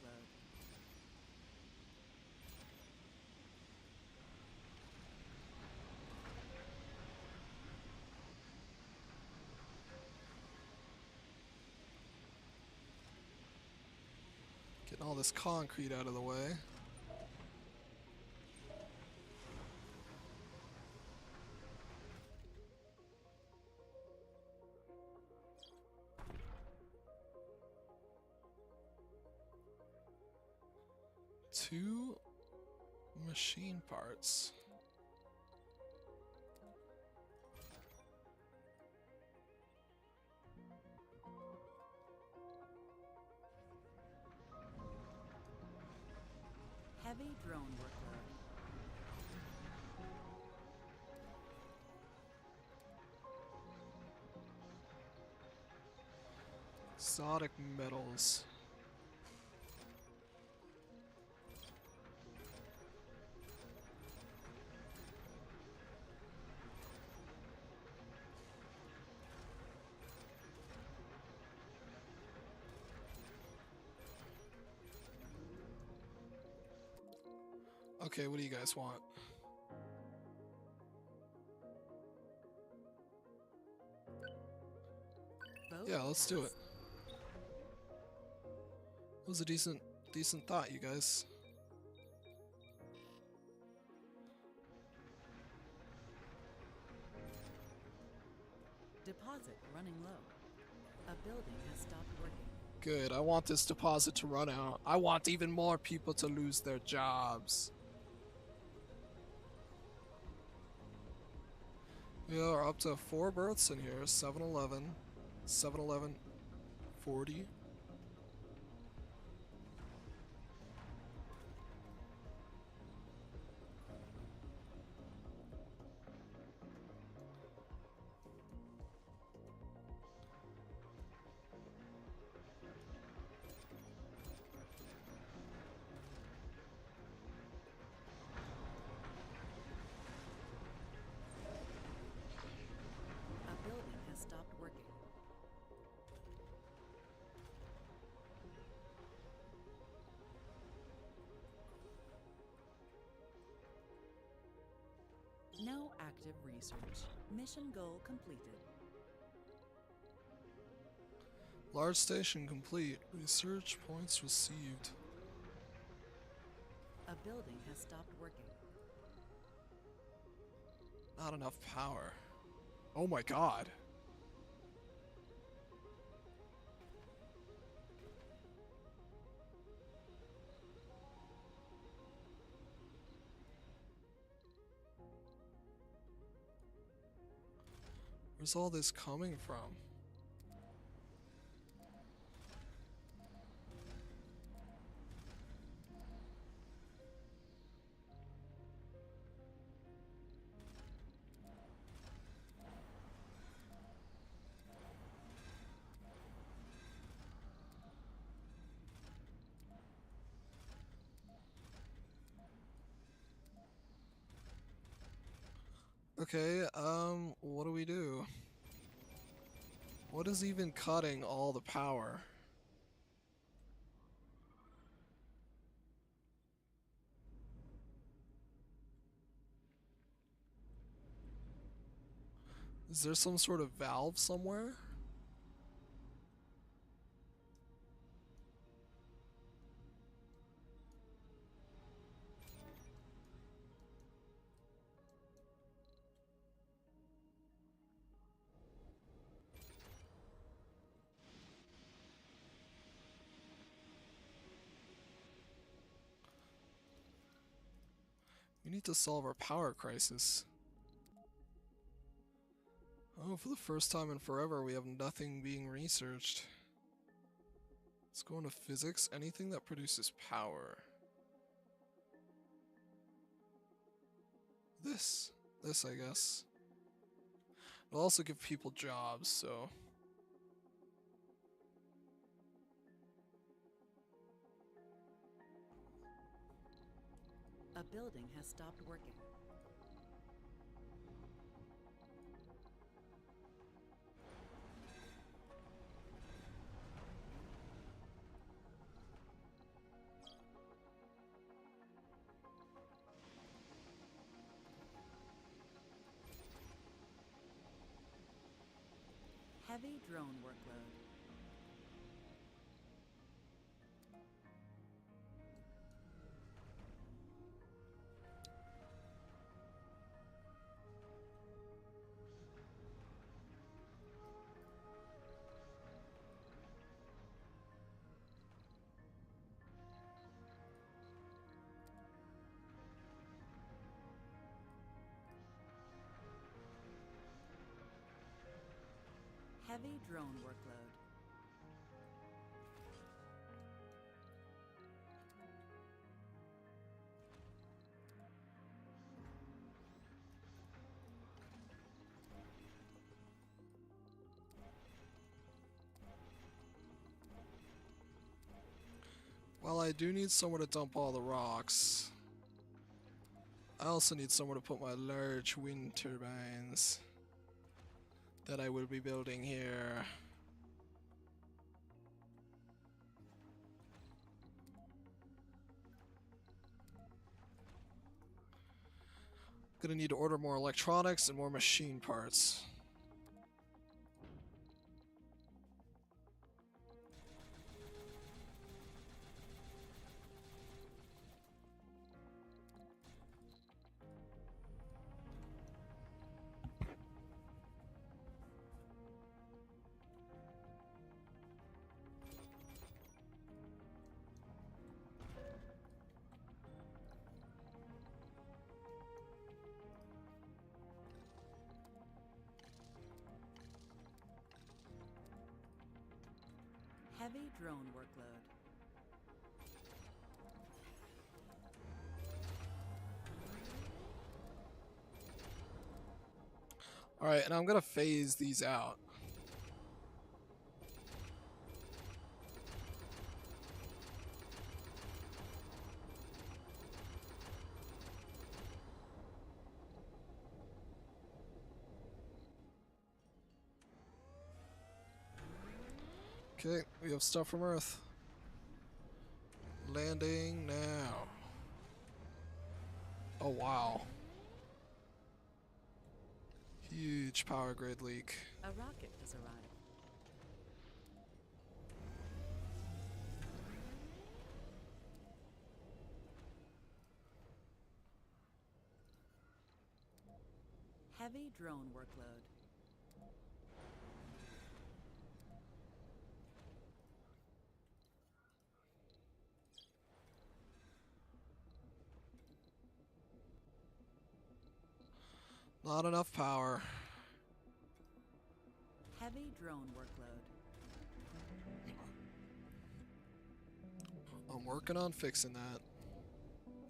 Getting all this concrete out of the way. Two machine parts. Heavy drone workload. Exotic metals. Okay, what do you guys want? Boat Yeah, let's do it. pass. It was a decent thought, you guys. Deposit running low. A building has stopped working. Good, I want this deposit to run out. I want even more people to lose their jobs. We are up to 4 berths in here. 7-Eleven, 7-Eleven, 40. A building has stopped working. No active research. Mission goal completed. Large station complete. Research points received. A building has stopped working. Not enough power. Oh my god. Where's all this coming from? Okay, what do we do? What is even cutting all the power? Is there some sort of valve somewhere? We need to solve our power crisis. Oh, for the first time in forever, we have nothing being researched. Let's go into physics. Anything that produces power. This, I guess. It'll also give people jobs, so. A building has stopped working. Heavy drone workload. Heavy drone workload. Well, I do need somewhere to dump all the rocks. I also need somewhere to put my large wind turbines that I will be building here. Gonna need to order more electronics and more machine parts. Heavy drone workload. Alright, and I'm gonna phase these out. Okay, we have stuff from Earth. Landing now. Oh wow. Huge power grid leak. A rocket has arrived. Heavy drone workload. Not enough power. Heavy drone workload. I'm working on fixing that.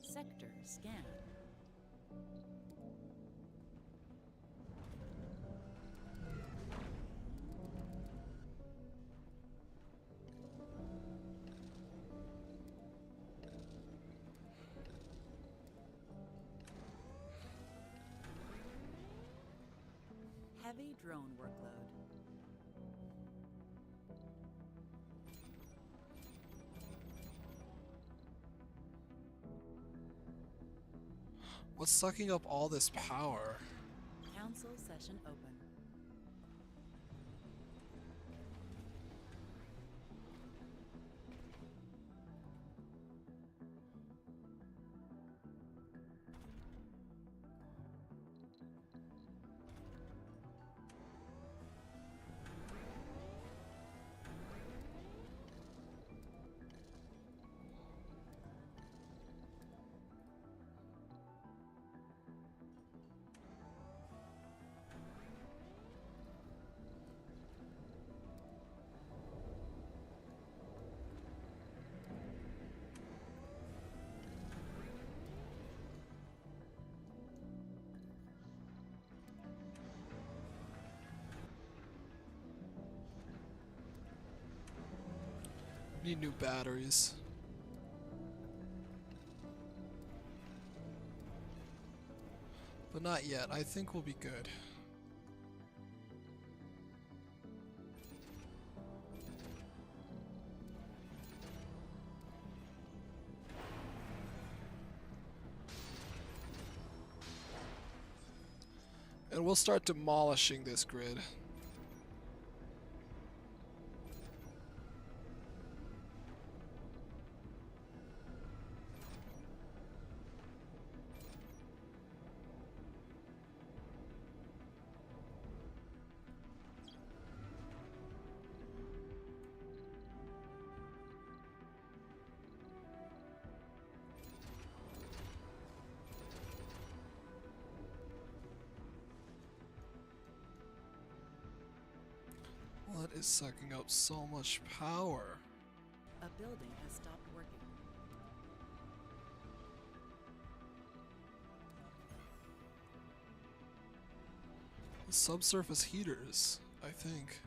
Sector scan. Heavy drone workload. What's sucking up all this power? Council session open. Need new batteries. But not yet. I think we'll be good. And we'll start demolishing this grid. What is sucking up so much power? A building has stopped working. The subsurface heaters, I think.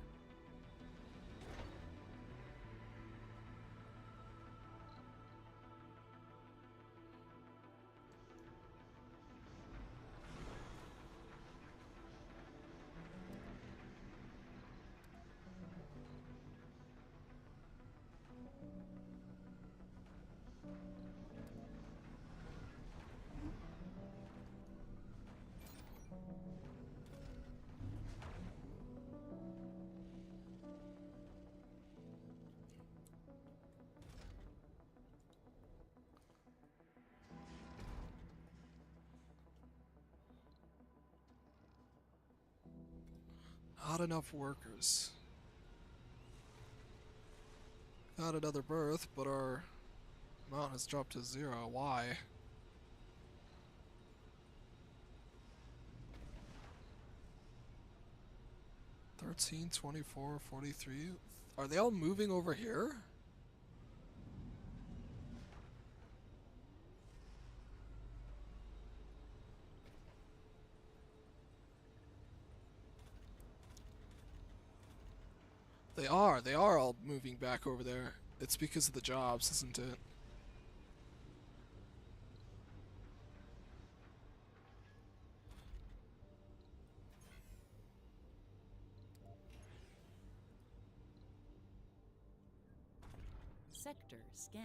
Not enough workers. Got another berth, but our amount has dropped to 0. Why? $13, $24, $43. Are they all moving over here? They are all moving back over there. It's because of the jobs, isn't it? Sector scan.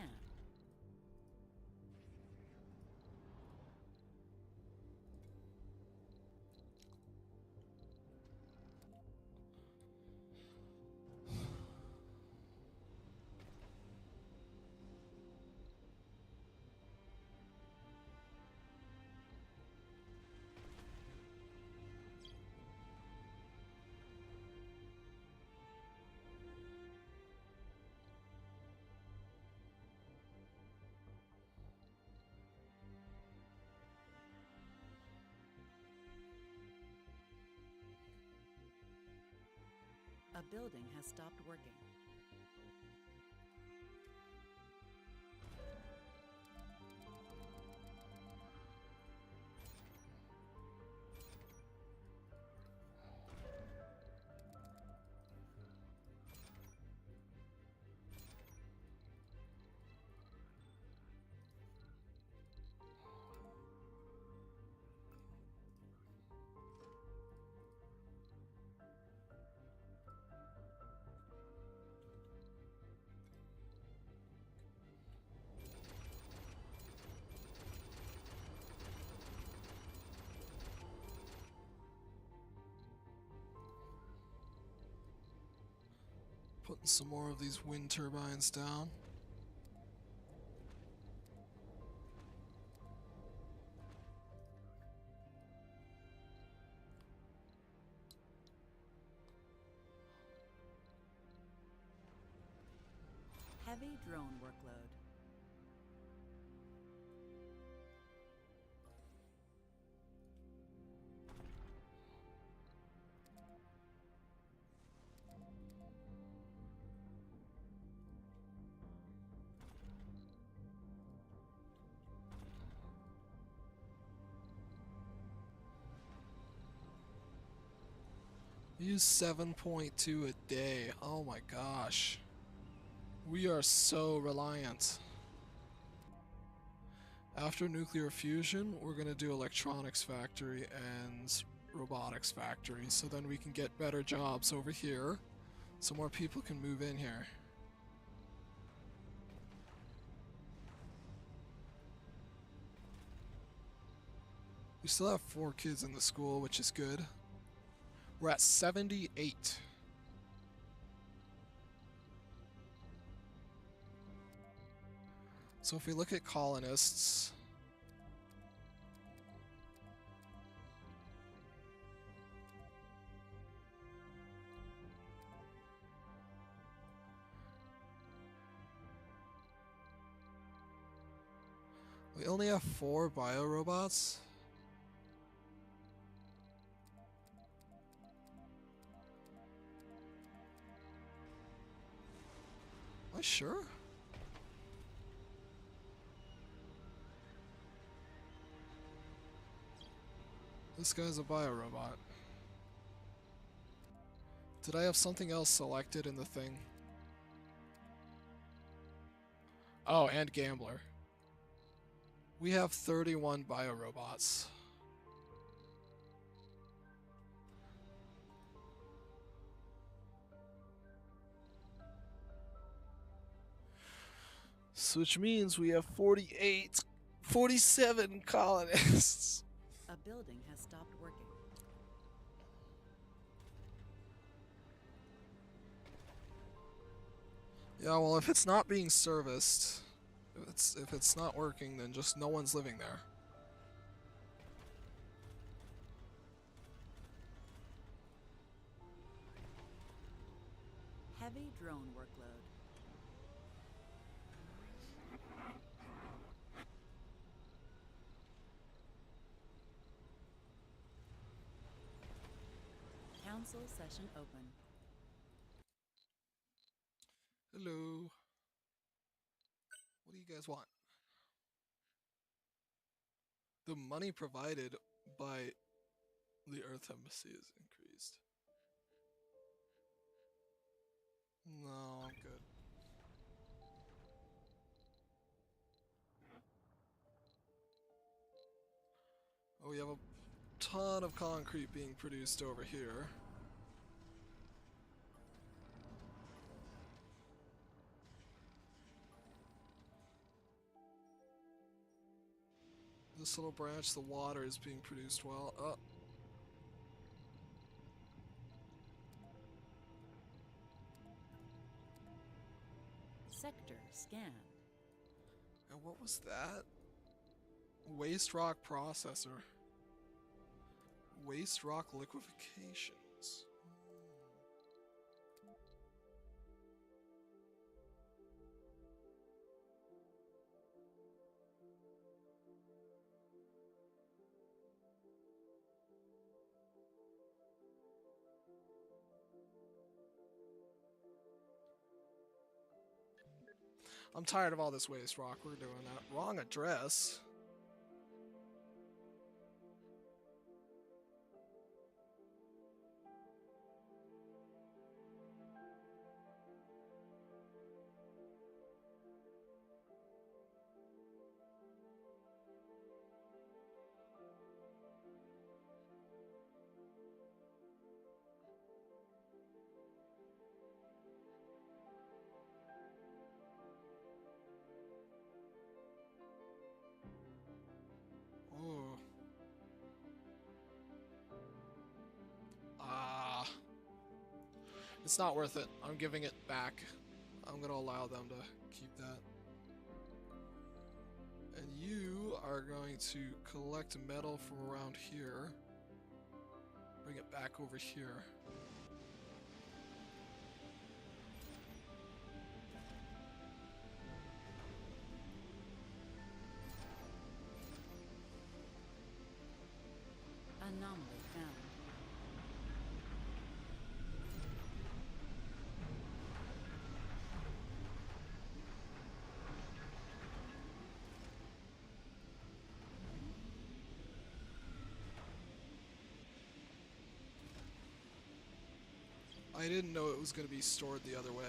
A building has stopped working. Putting some more of these wind turbines down. Heavy drone workload. Use 7.2 a day. Oh my gosh. We are so reliant. After nuclear fusion, we're going to do electronics factory and robotics factory, so then we can get better jobs over here, so more people can move in here. We still have 4 kids in the school, which is good. We're at 78. So if we look at colonists, we only have 4 biorobots. Am I sure? This guy's a biorobot. Did I have something else selected in the thing? Oh, and gambler. We have 31 biorobots. So which means we have 47 colonists. A building has stopped working. Yeah, well, if it's not being serviced, if it's not working, then just no one's living there. Heavy drone workload. Council session open. Hello. What do you guys want? The money provided by the Earth Embassy is increased. No, I'm good. Oh, we have a ton of concrete being produced over here. This little branch, the water is being produced well. Oh. Sector scanned. And what was that? Waste rock processor. Waste rock liquefations. I'm tired of all this waste rock. We're doing that. Wrong address. Oh. Ah. It's not worth it. I'm giving it back. I'm gonna allow them to keep that. And you are going to collect metal from around here. Bring it back over here. Anomaly found. I didn't know it was going to be stored the other way.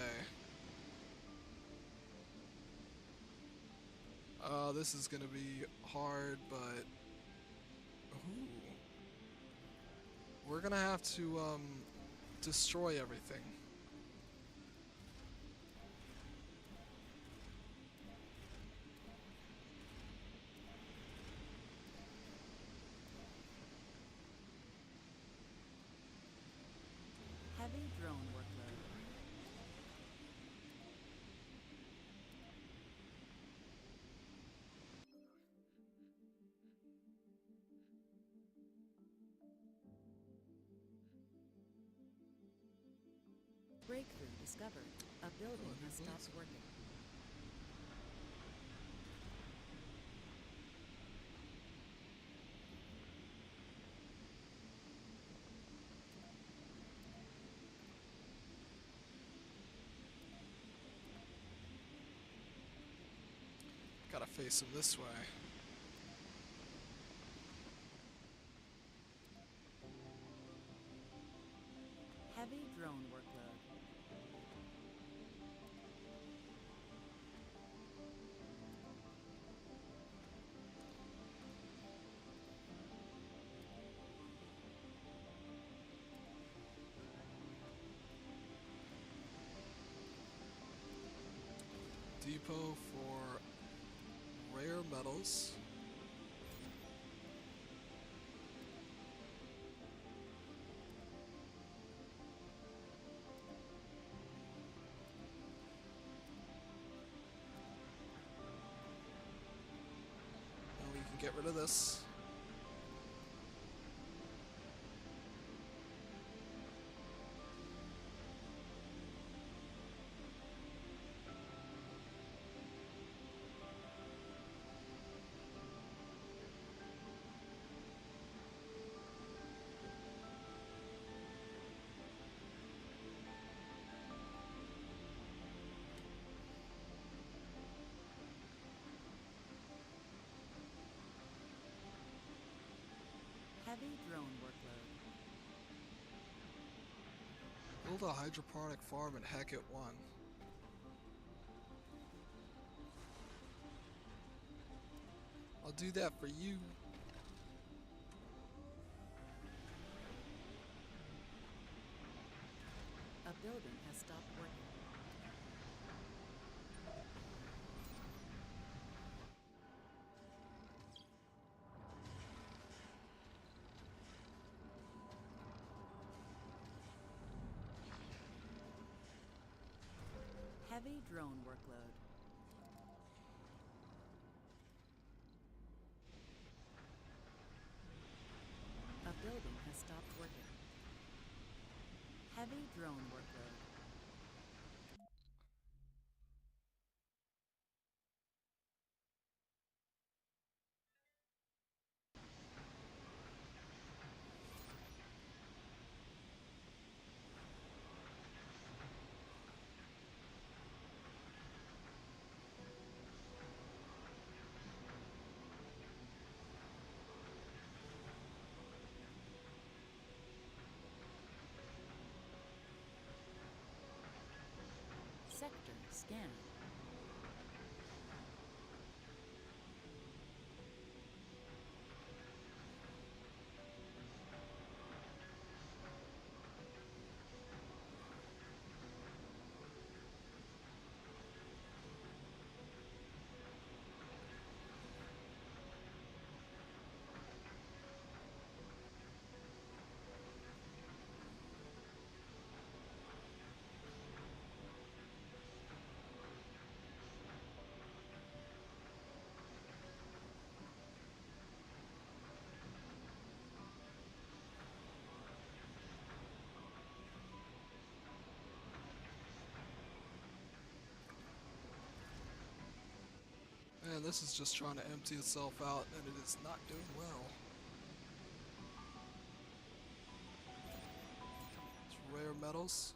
This is going to be hard, but... Ooh. We're going to have to, destroy everything. Heavy drone workload. Breakthrough discovered. A building has stopped working. Gotta face him this way. Heavy drone workload. Depot for rare metals. And we can get rid of this. Heavy drone workload. Build a hydroponic farm in Hecate 1. I'll do that for you. A building has stopped working. Heavy drone workload. A building has stopped working. Heavy drone workload. Sector scan. Man, this is just trying to empty itself out, and it is not doing well. It's rare metals.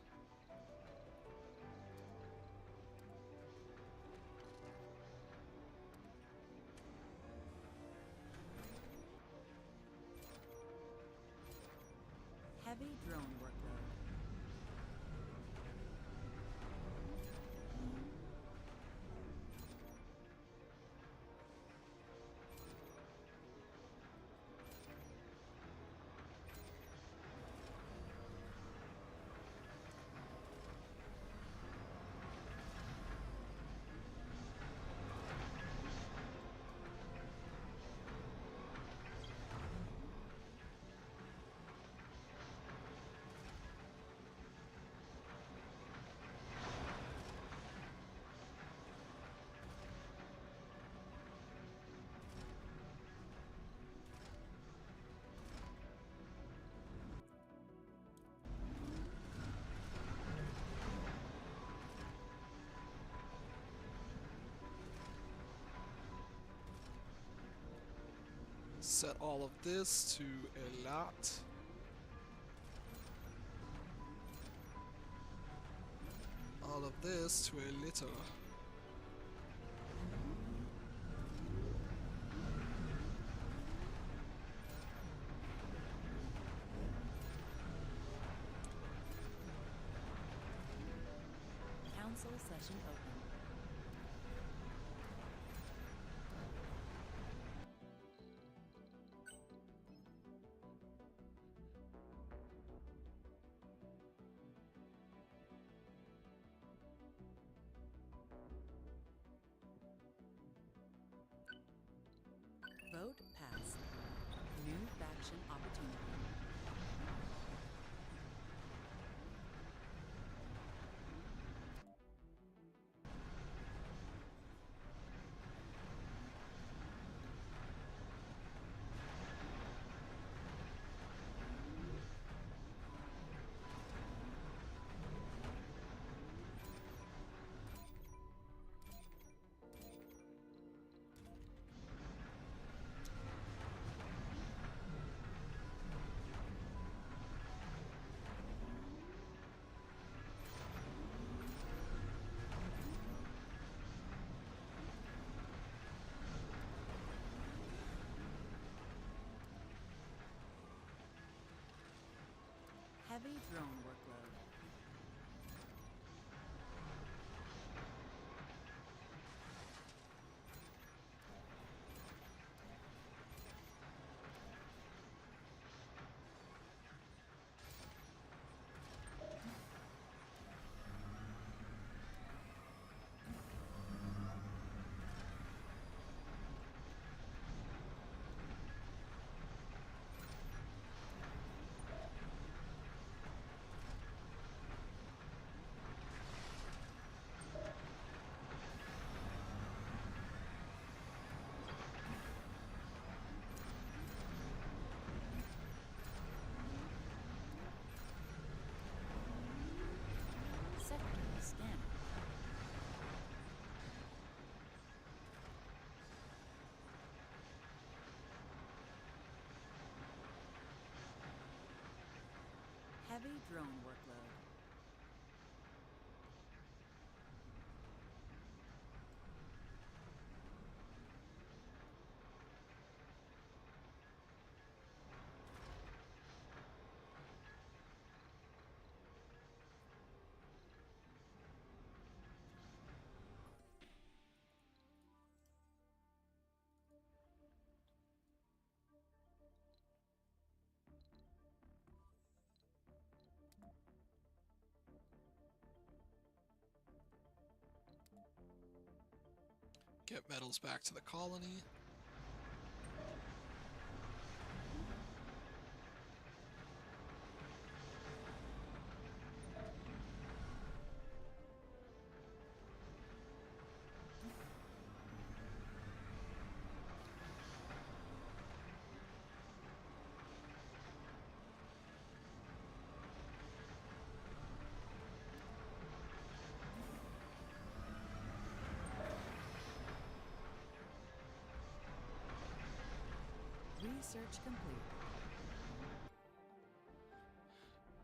Heavy drone workload. Set all of this to a lot. All of this to a little. Council session open. Vote passed. New faction opportunity. Heavy drone workload. Sector scan. Heavy drone workload. Get metals back to the colony. Research complete.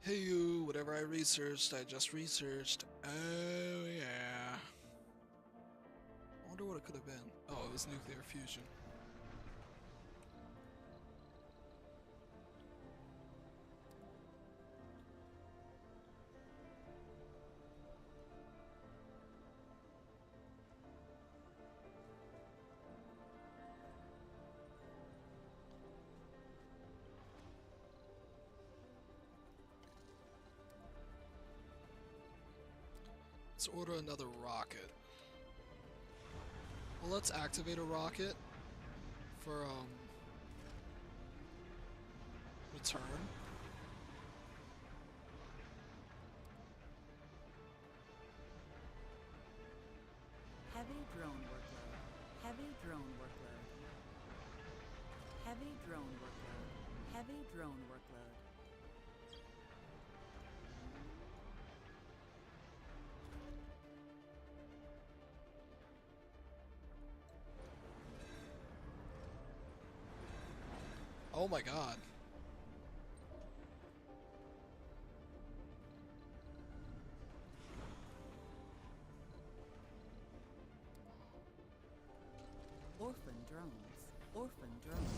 Hey you, whatever I researched, I just researched. Oh yeah. I wonder what it could have been. Oh, it was nuclear fusion. Let's order another rocket. Well, let's activate a rocket for return. Heavy drone workload. Heavy drone workload. Heavy drone workload. Heavy drone workload. Oh my god. Orphan drones. Orphan drones.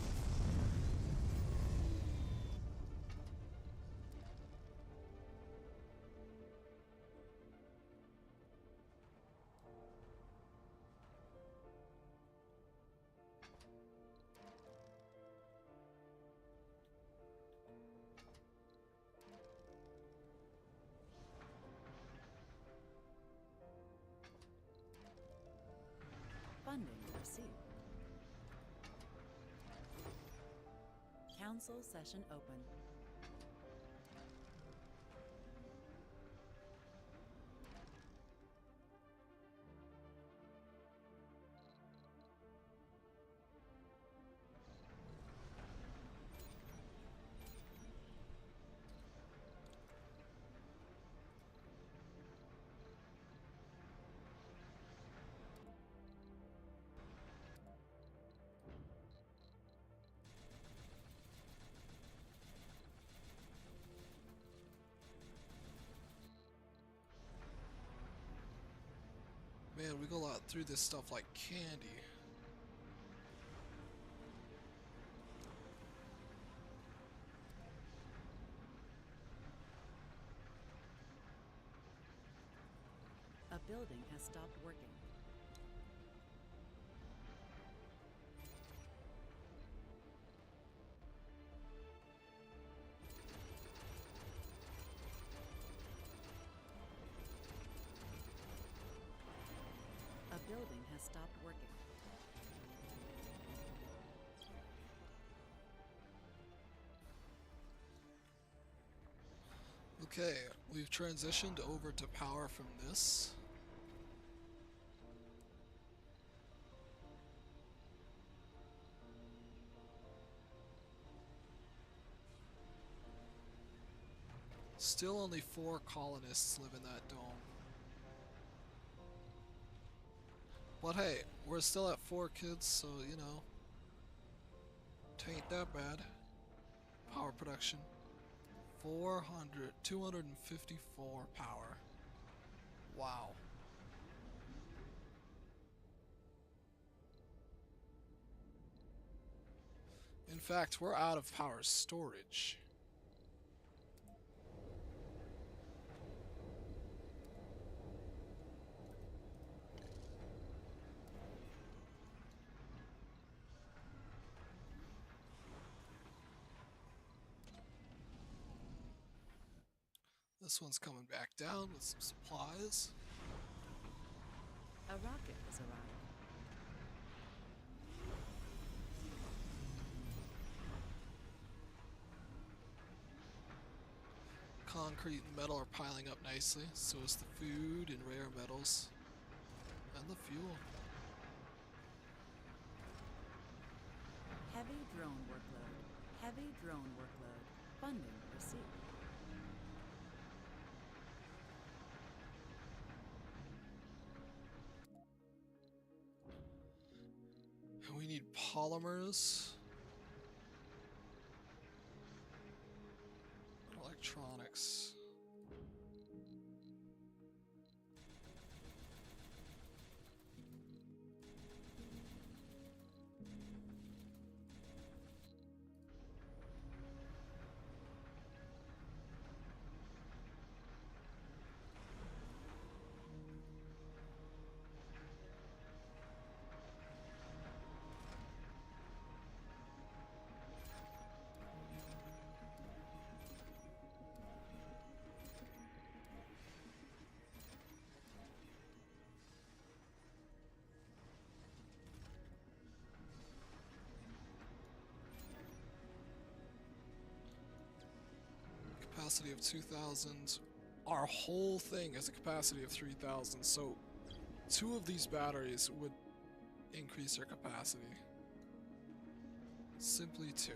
Funding received. Council session open. Man, we go out through this stuff like candy. A building has stopped working. A building has stopped working. Okay, we've transitioned over to power from this. Still only 4 colonists live in that dome. But hey, we're still at 4 kids, so you know, tain't that bad. Power production. 254 power. Wow. In fact, we're out of power storage. This one's coming back down with some supplies. A rocket has arrived. Concrete and metal are piling up nicely, so is the food and rare metals. And the fuel. Heavy drone workload. Heavy drone workload. Funding received. And we need polymers. And electronics. Capacity of 2,000. Our whole thing has a capacity of 3,000, so 2 of these batteries would increase our capacity. Simply 2.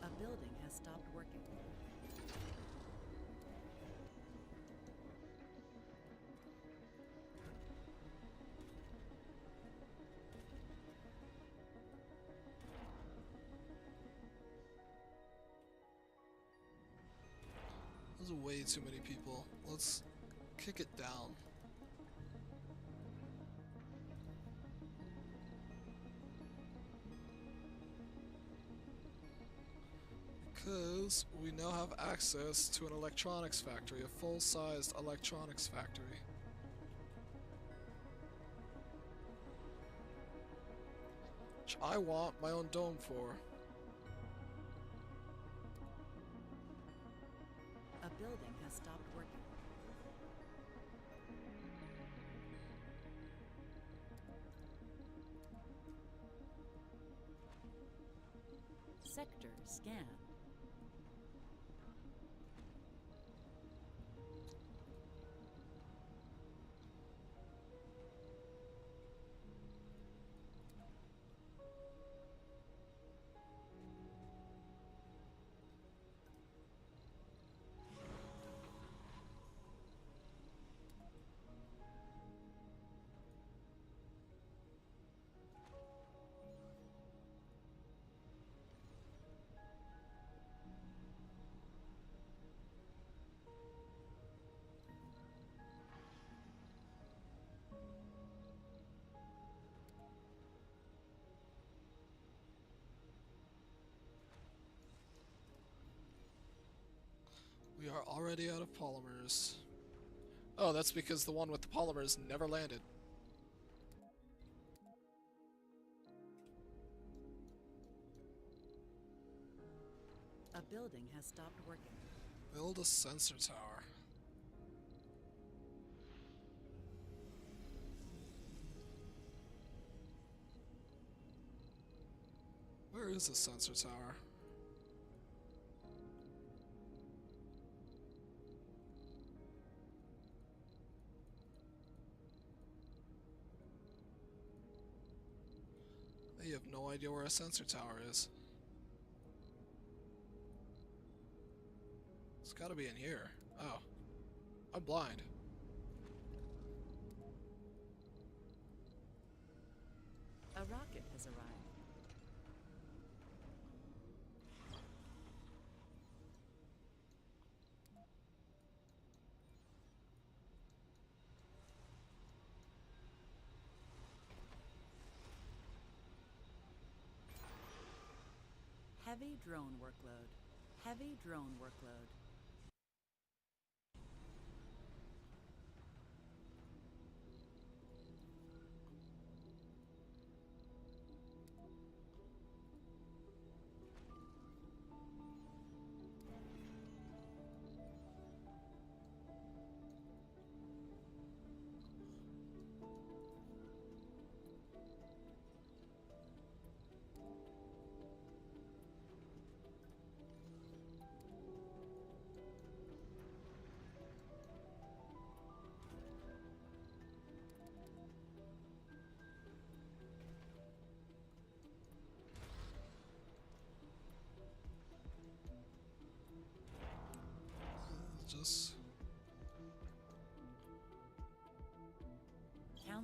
A building has stopped working. There's way too many people. Let's kick it down. Because we now have access to an electronics factory, a full-sized electronics factory. Which I want my own dome for. A building has stopped working. Sector scan. We are already out of polymers. Oh, that's because the one with the polymers never landed. A building has stopped working. Build a sensor tower. Where is the sensor tower? You have no idea where a sensor tower is. It's gotta be in here. Oh. I'm blind. A rocket has arrived. Heavy drone workload. Heavy drone workload.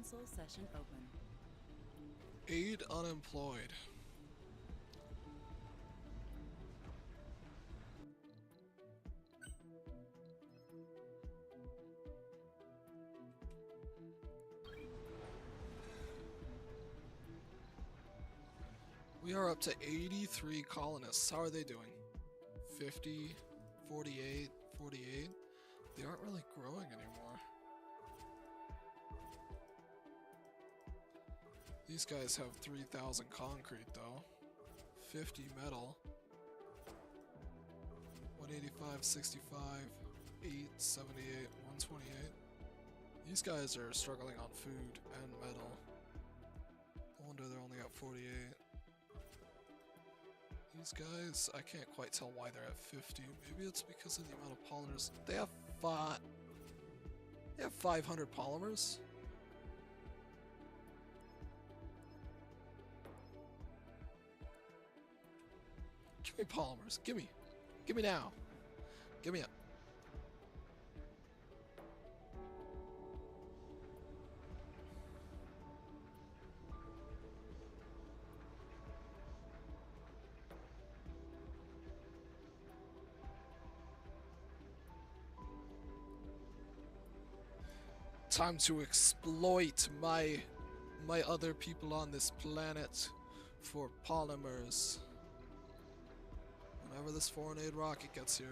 Console session open. Aid unemployed. We are up to 83 colonists. How are they doing? 50, 48, 48. They aren't really growing anymore. These guys have 3,000 concrete though. 50 metal. 185, 65, 8, 78, 128. These guys are struggling on food and metal. No wonder they're only at 48. These guys, I can't quite tell why they're at 50. Maybe it's because of the amount of polymers. They have 500 polymers. Give me polymers. Give me. Give me now. Give me up. Time to exploit my other people on this planet for polymers. Whenever this foreign aid rocket gets here.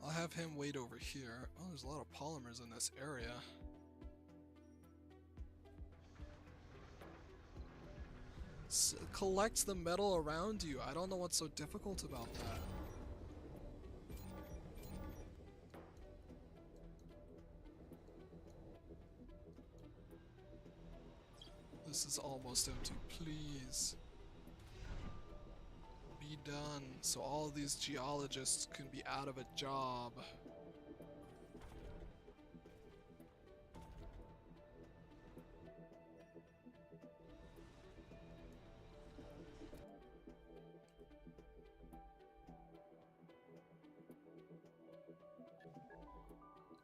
I'll have him wait over here. Oh, there's a lot of polymers in this area. Collect the metal around you. I don't know what's so difficult about that. This is almost empty. Please. Be done. So all of these geologists can be out of a job.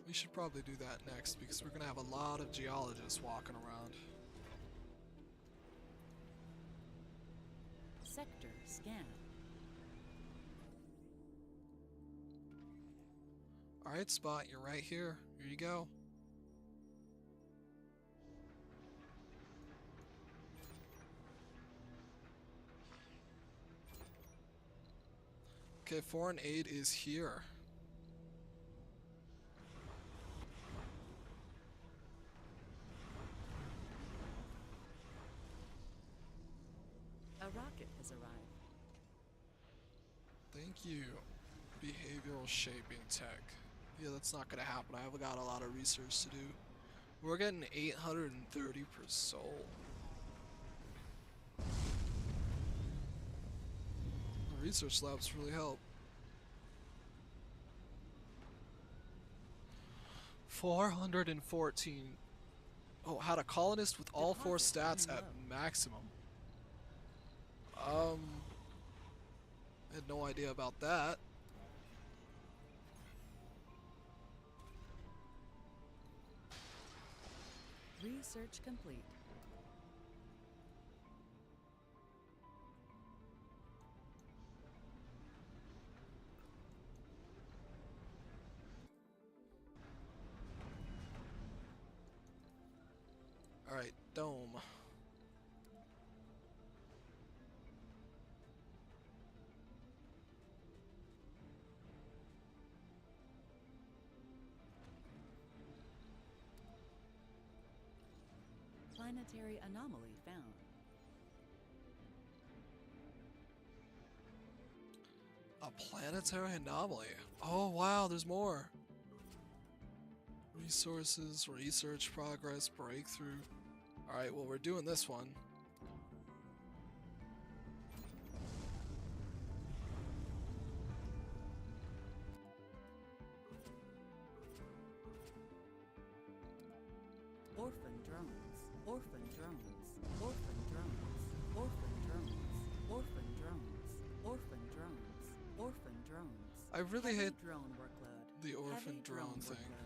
We should probably do that next because we're gonna have a lot of geologists walking around. Sector scan. Alright, Spot, you're right here. Here you go. Okay, foreign aid is here. A rocket has arrived. Thank you. Behavioral shaping tech. Yeah, that's not gonna happen. I've got a lot of research to do. We're getting 830 per soul. The research labs really help. 414. Oh, had a colonist with all four stats at maximum. I had no idea about that. Research complete. Alright, dome. Planetary anomaly found. A planetary anomaly. Oh wow, there's more. Resources, research progress, breakthrough. Alright, well we're doing this one. drones. Orphan drones. Orphan drones. Orphan drones. Orphan drones. Orphan drones. Orphan drones. I really Heavy hate drone workload. the orphan Heavy drone thing. workload.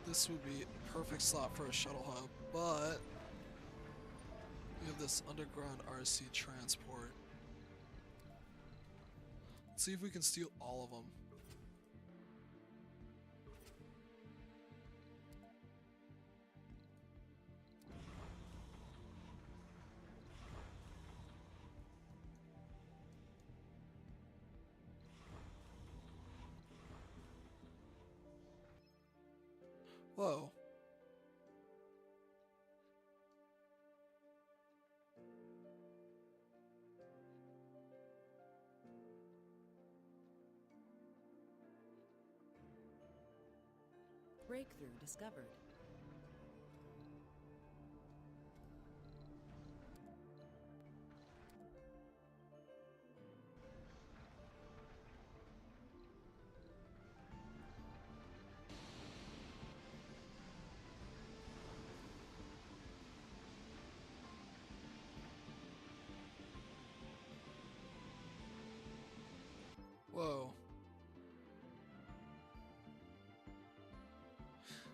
This would be a perfect slot for a shuttle hub, but we have this underground RC transport. Let's see if we can steal all of them. Whoa. Breakthrough discovered. Whoa.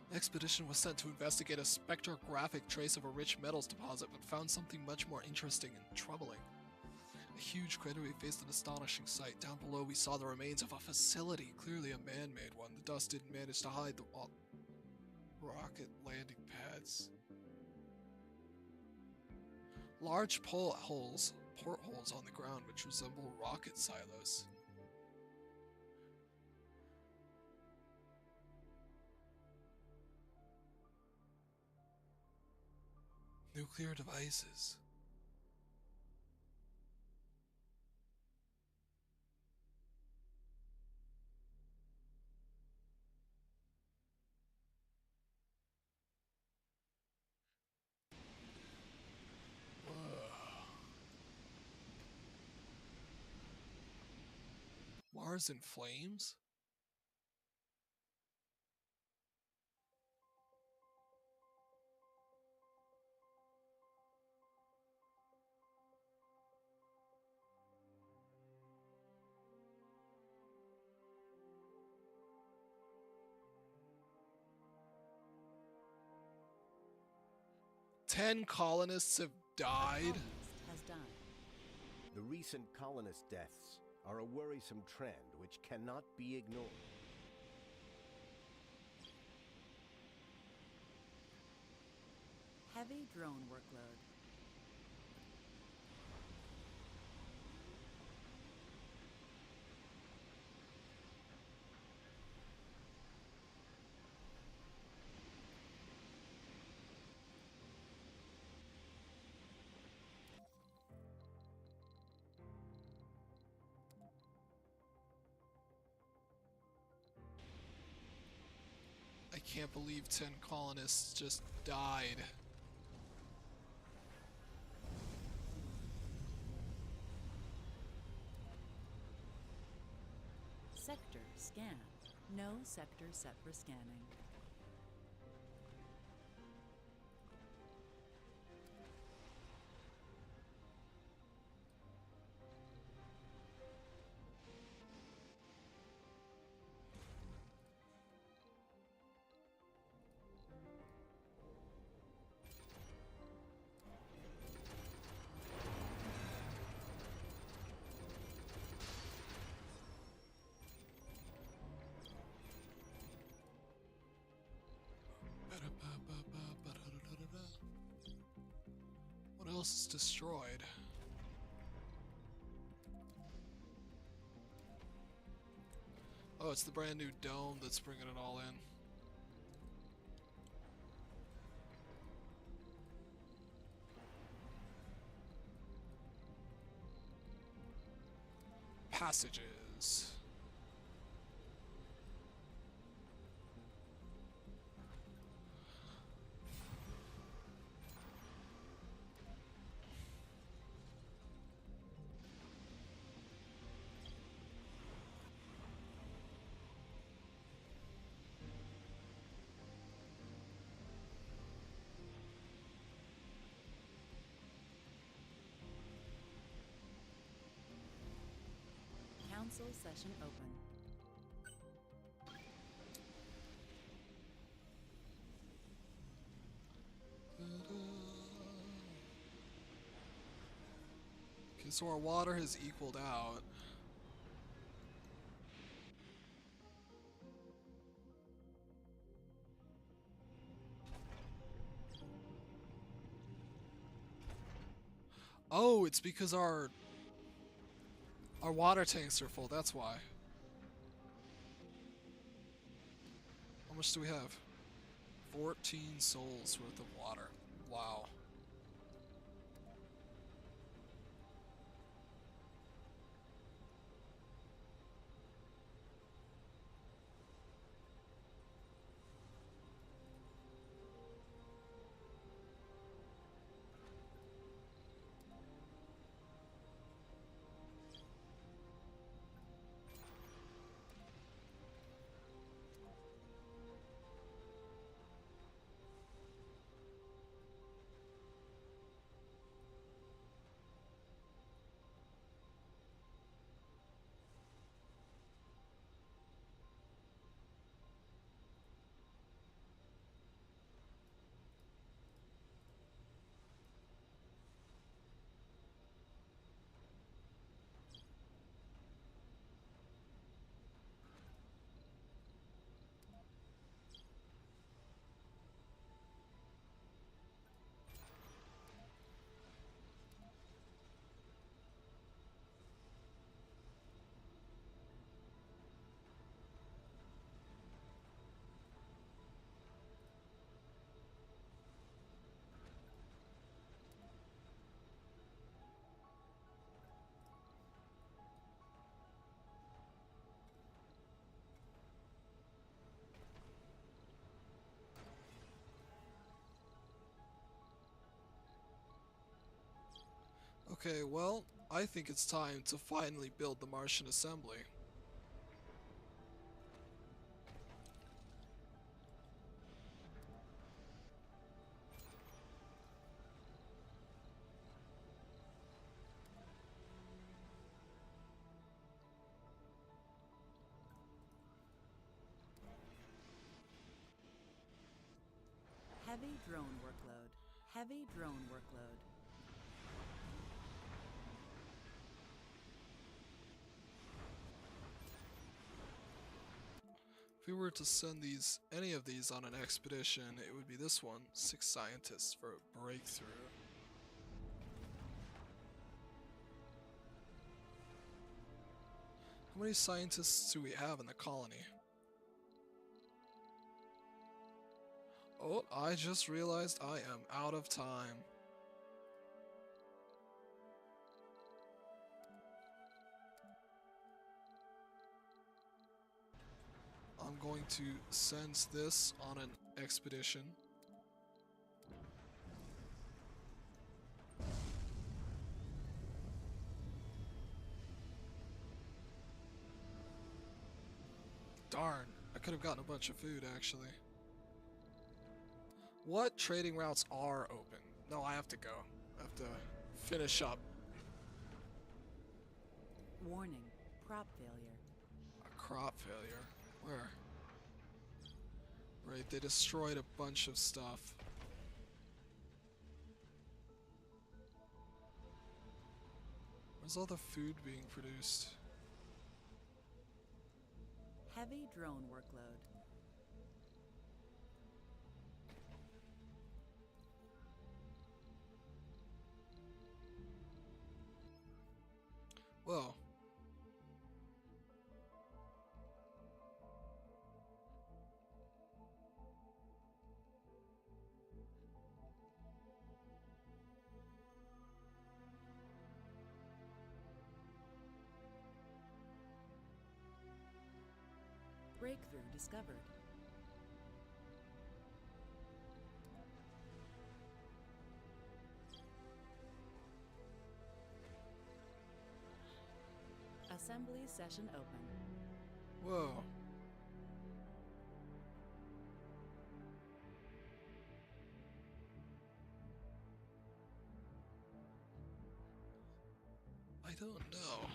An expedition was sent to investigate a spectrographic trace of a rich metals deposit, but found something much more interesting and troubling. A huge crater we faced an astonishing sight. Down below we saw the remains of a facility, clearly a man-made one. The dust didn't manage to hide the rocket landing pads. Large portholes on the ground which resemble rocket silos. Nuclear devices. Mars in flames? Ten colonists have died. Colonist has died. The recent colonist deaths are a worrisome trend which cannot be ignored. Heavy drone workload. I can't believe 10 colonists just died. Sector scanned. No sector set for scanning. What else is destroyed? Oh, it's the brand new dome that's bringing it all in. Passages. drones. Council session open. Okay, so our water has equaled out. Oh, it's because our water tanks are full, that's why. How much do we have? 14 souls worth of water. Wow. Okay, well, I think it's time to finally build the Martian assembly. Heavy drone workload. Heavy drone workload. If we were to send any of these on an expedition, it would be this one, 6 scientists for a breakthrough. How many scientists do we have in the colony? Oh, I just realized I am out of time. I'm going to send this on an expedition. Darn, I could have gotten a bunch of food actually. What trading routes are open? No, I have to go. I have to finish up. Warning. Crop failure. A crop failure? Where? Right, they destroyed a bunch of stuff. Where's all the food being produced? Heavy drone workload. Well. Breakthrough discovered. Assembly session open. Whoa. I don't know.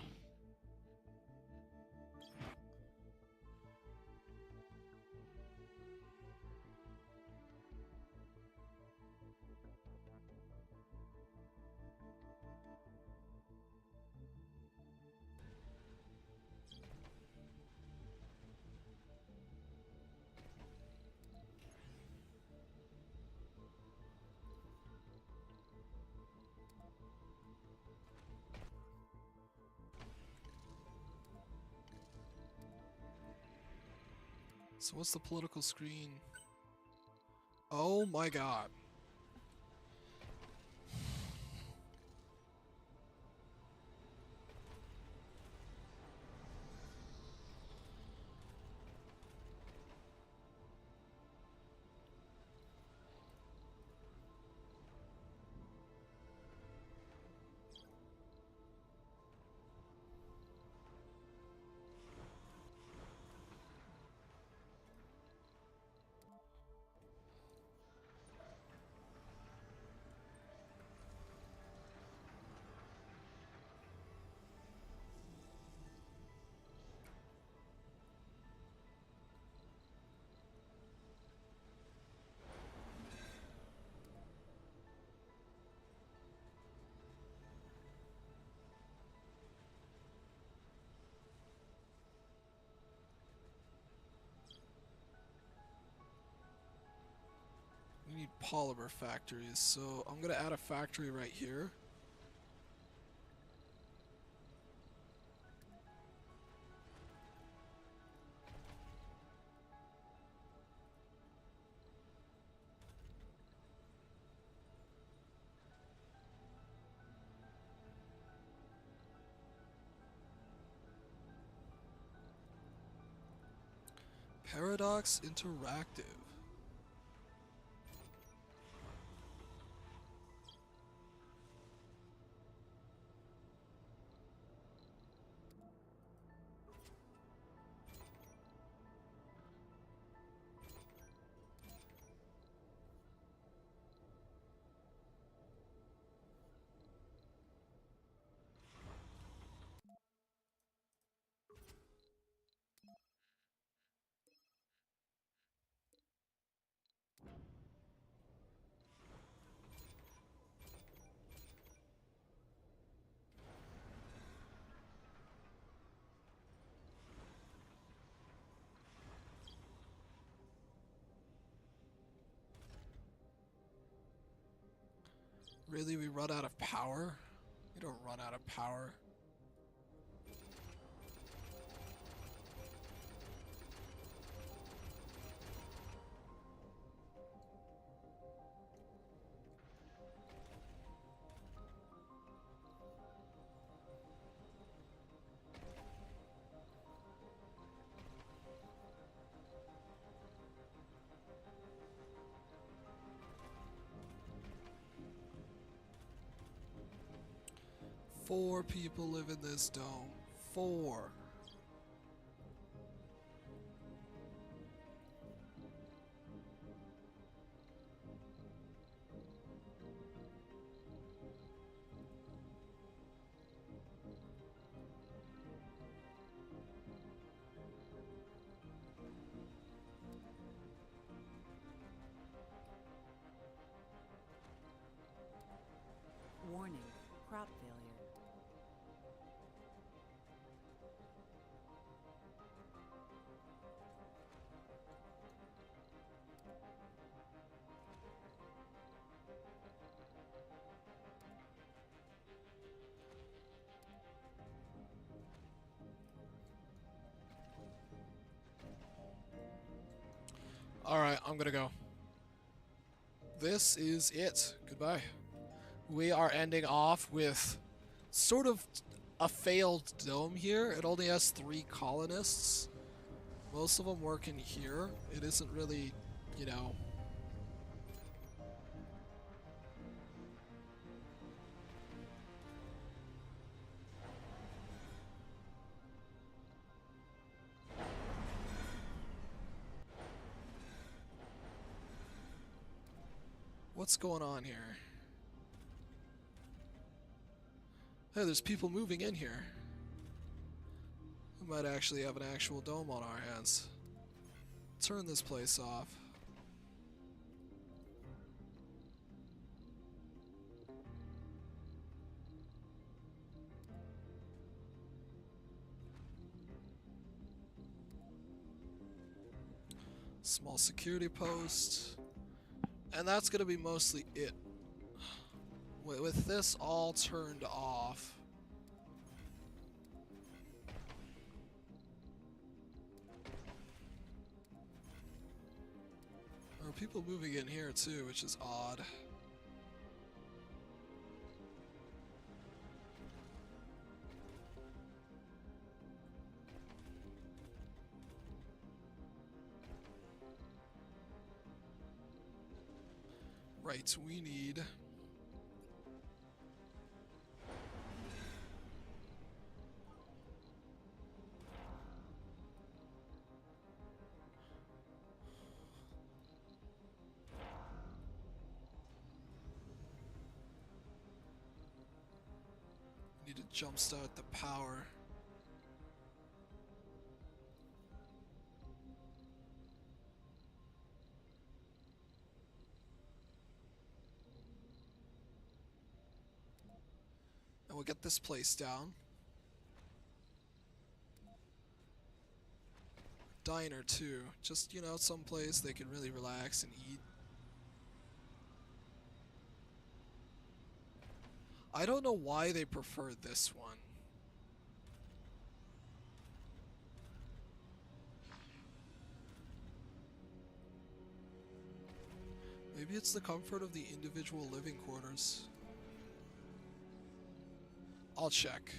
So what's the political screen? Oh my god. We need polymer factories, so I'm gonna add a factory right here. Paradox Interactive. Really, we run out of power? We don't run out of power. Four people live in this dome. 4. Warning, crop failure. Alright, I'm gonna go. This is it. Goodbye. We are ending off with sort of a failed dome here. It only has 3 colonists. Most of them work in here. It isn't really, you know... What's going on here? Hey, there's people moving in here. We might actually have an actual dome on our hands. Turn this place off. Small security post. And that's gonna be mostly it. With this all turned off. There are people moving in here too, which is odd. Right, we need... Need to jumpstart the power. And we'll get this place down. Diner too. Just, you know, someplace they can really relax and eat. I don't know why they prefer this one. Maybe it's the comfort of the individual living quarters. I'll check.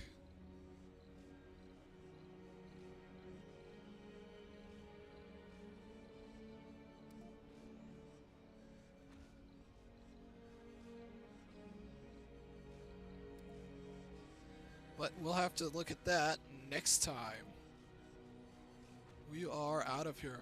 But we'll have to look at that next time. We are out of here.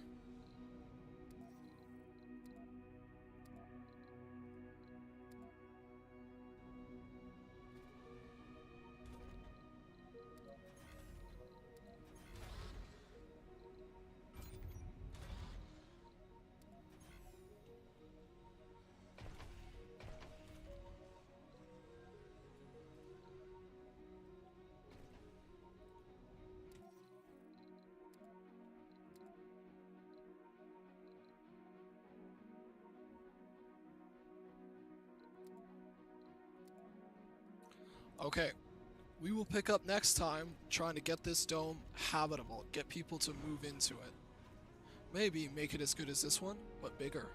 Okay, we will pick up next time trying to get this dome habitable, get people to move into it. Maybe make it as good as this one, but bigger.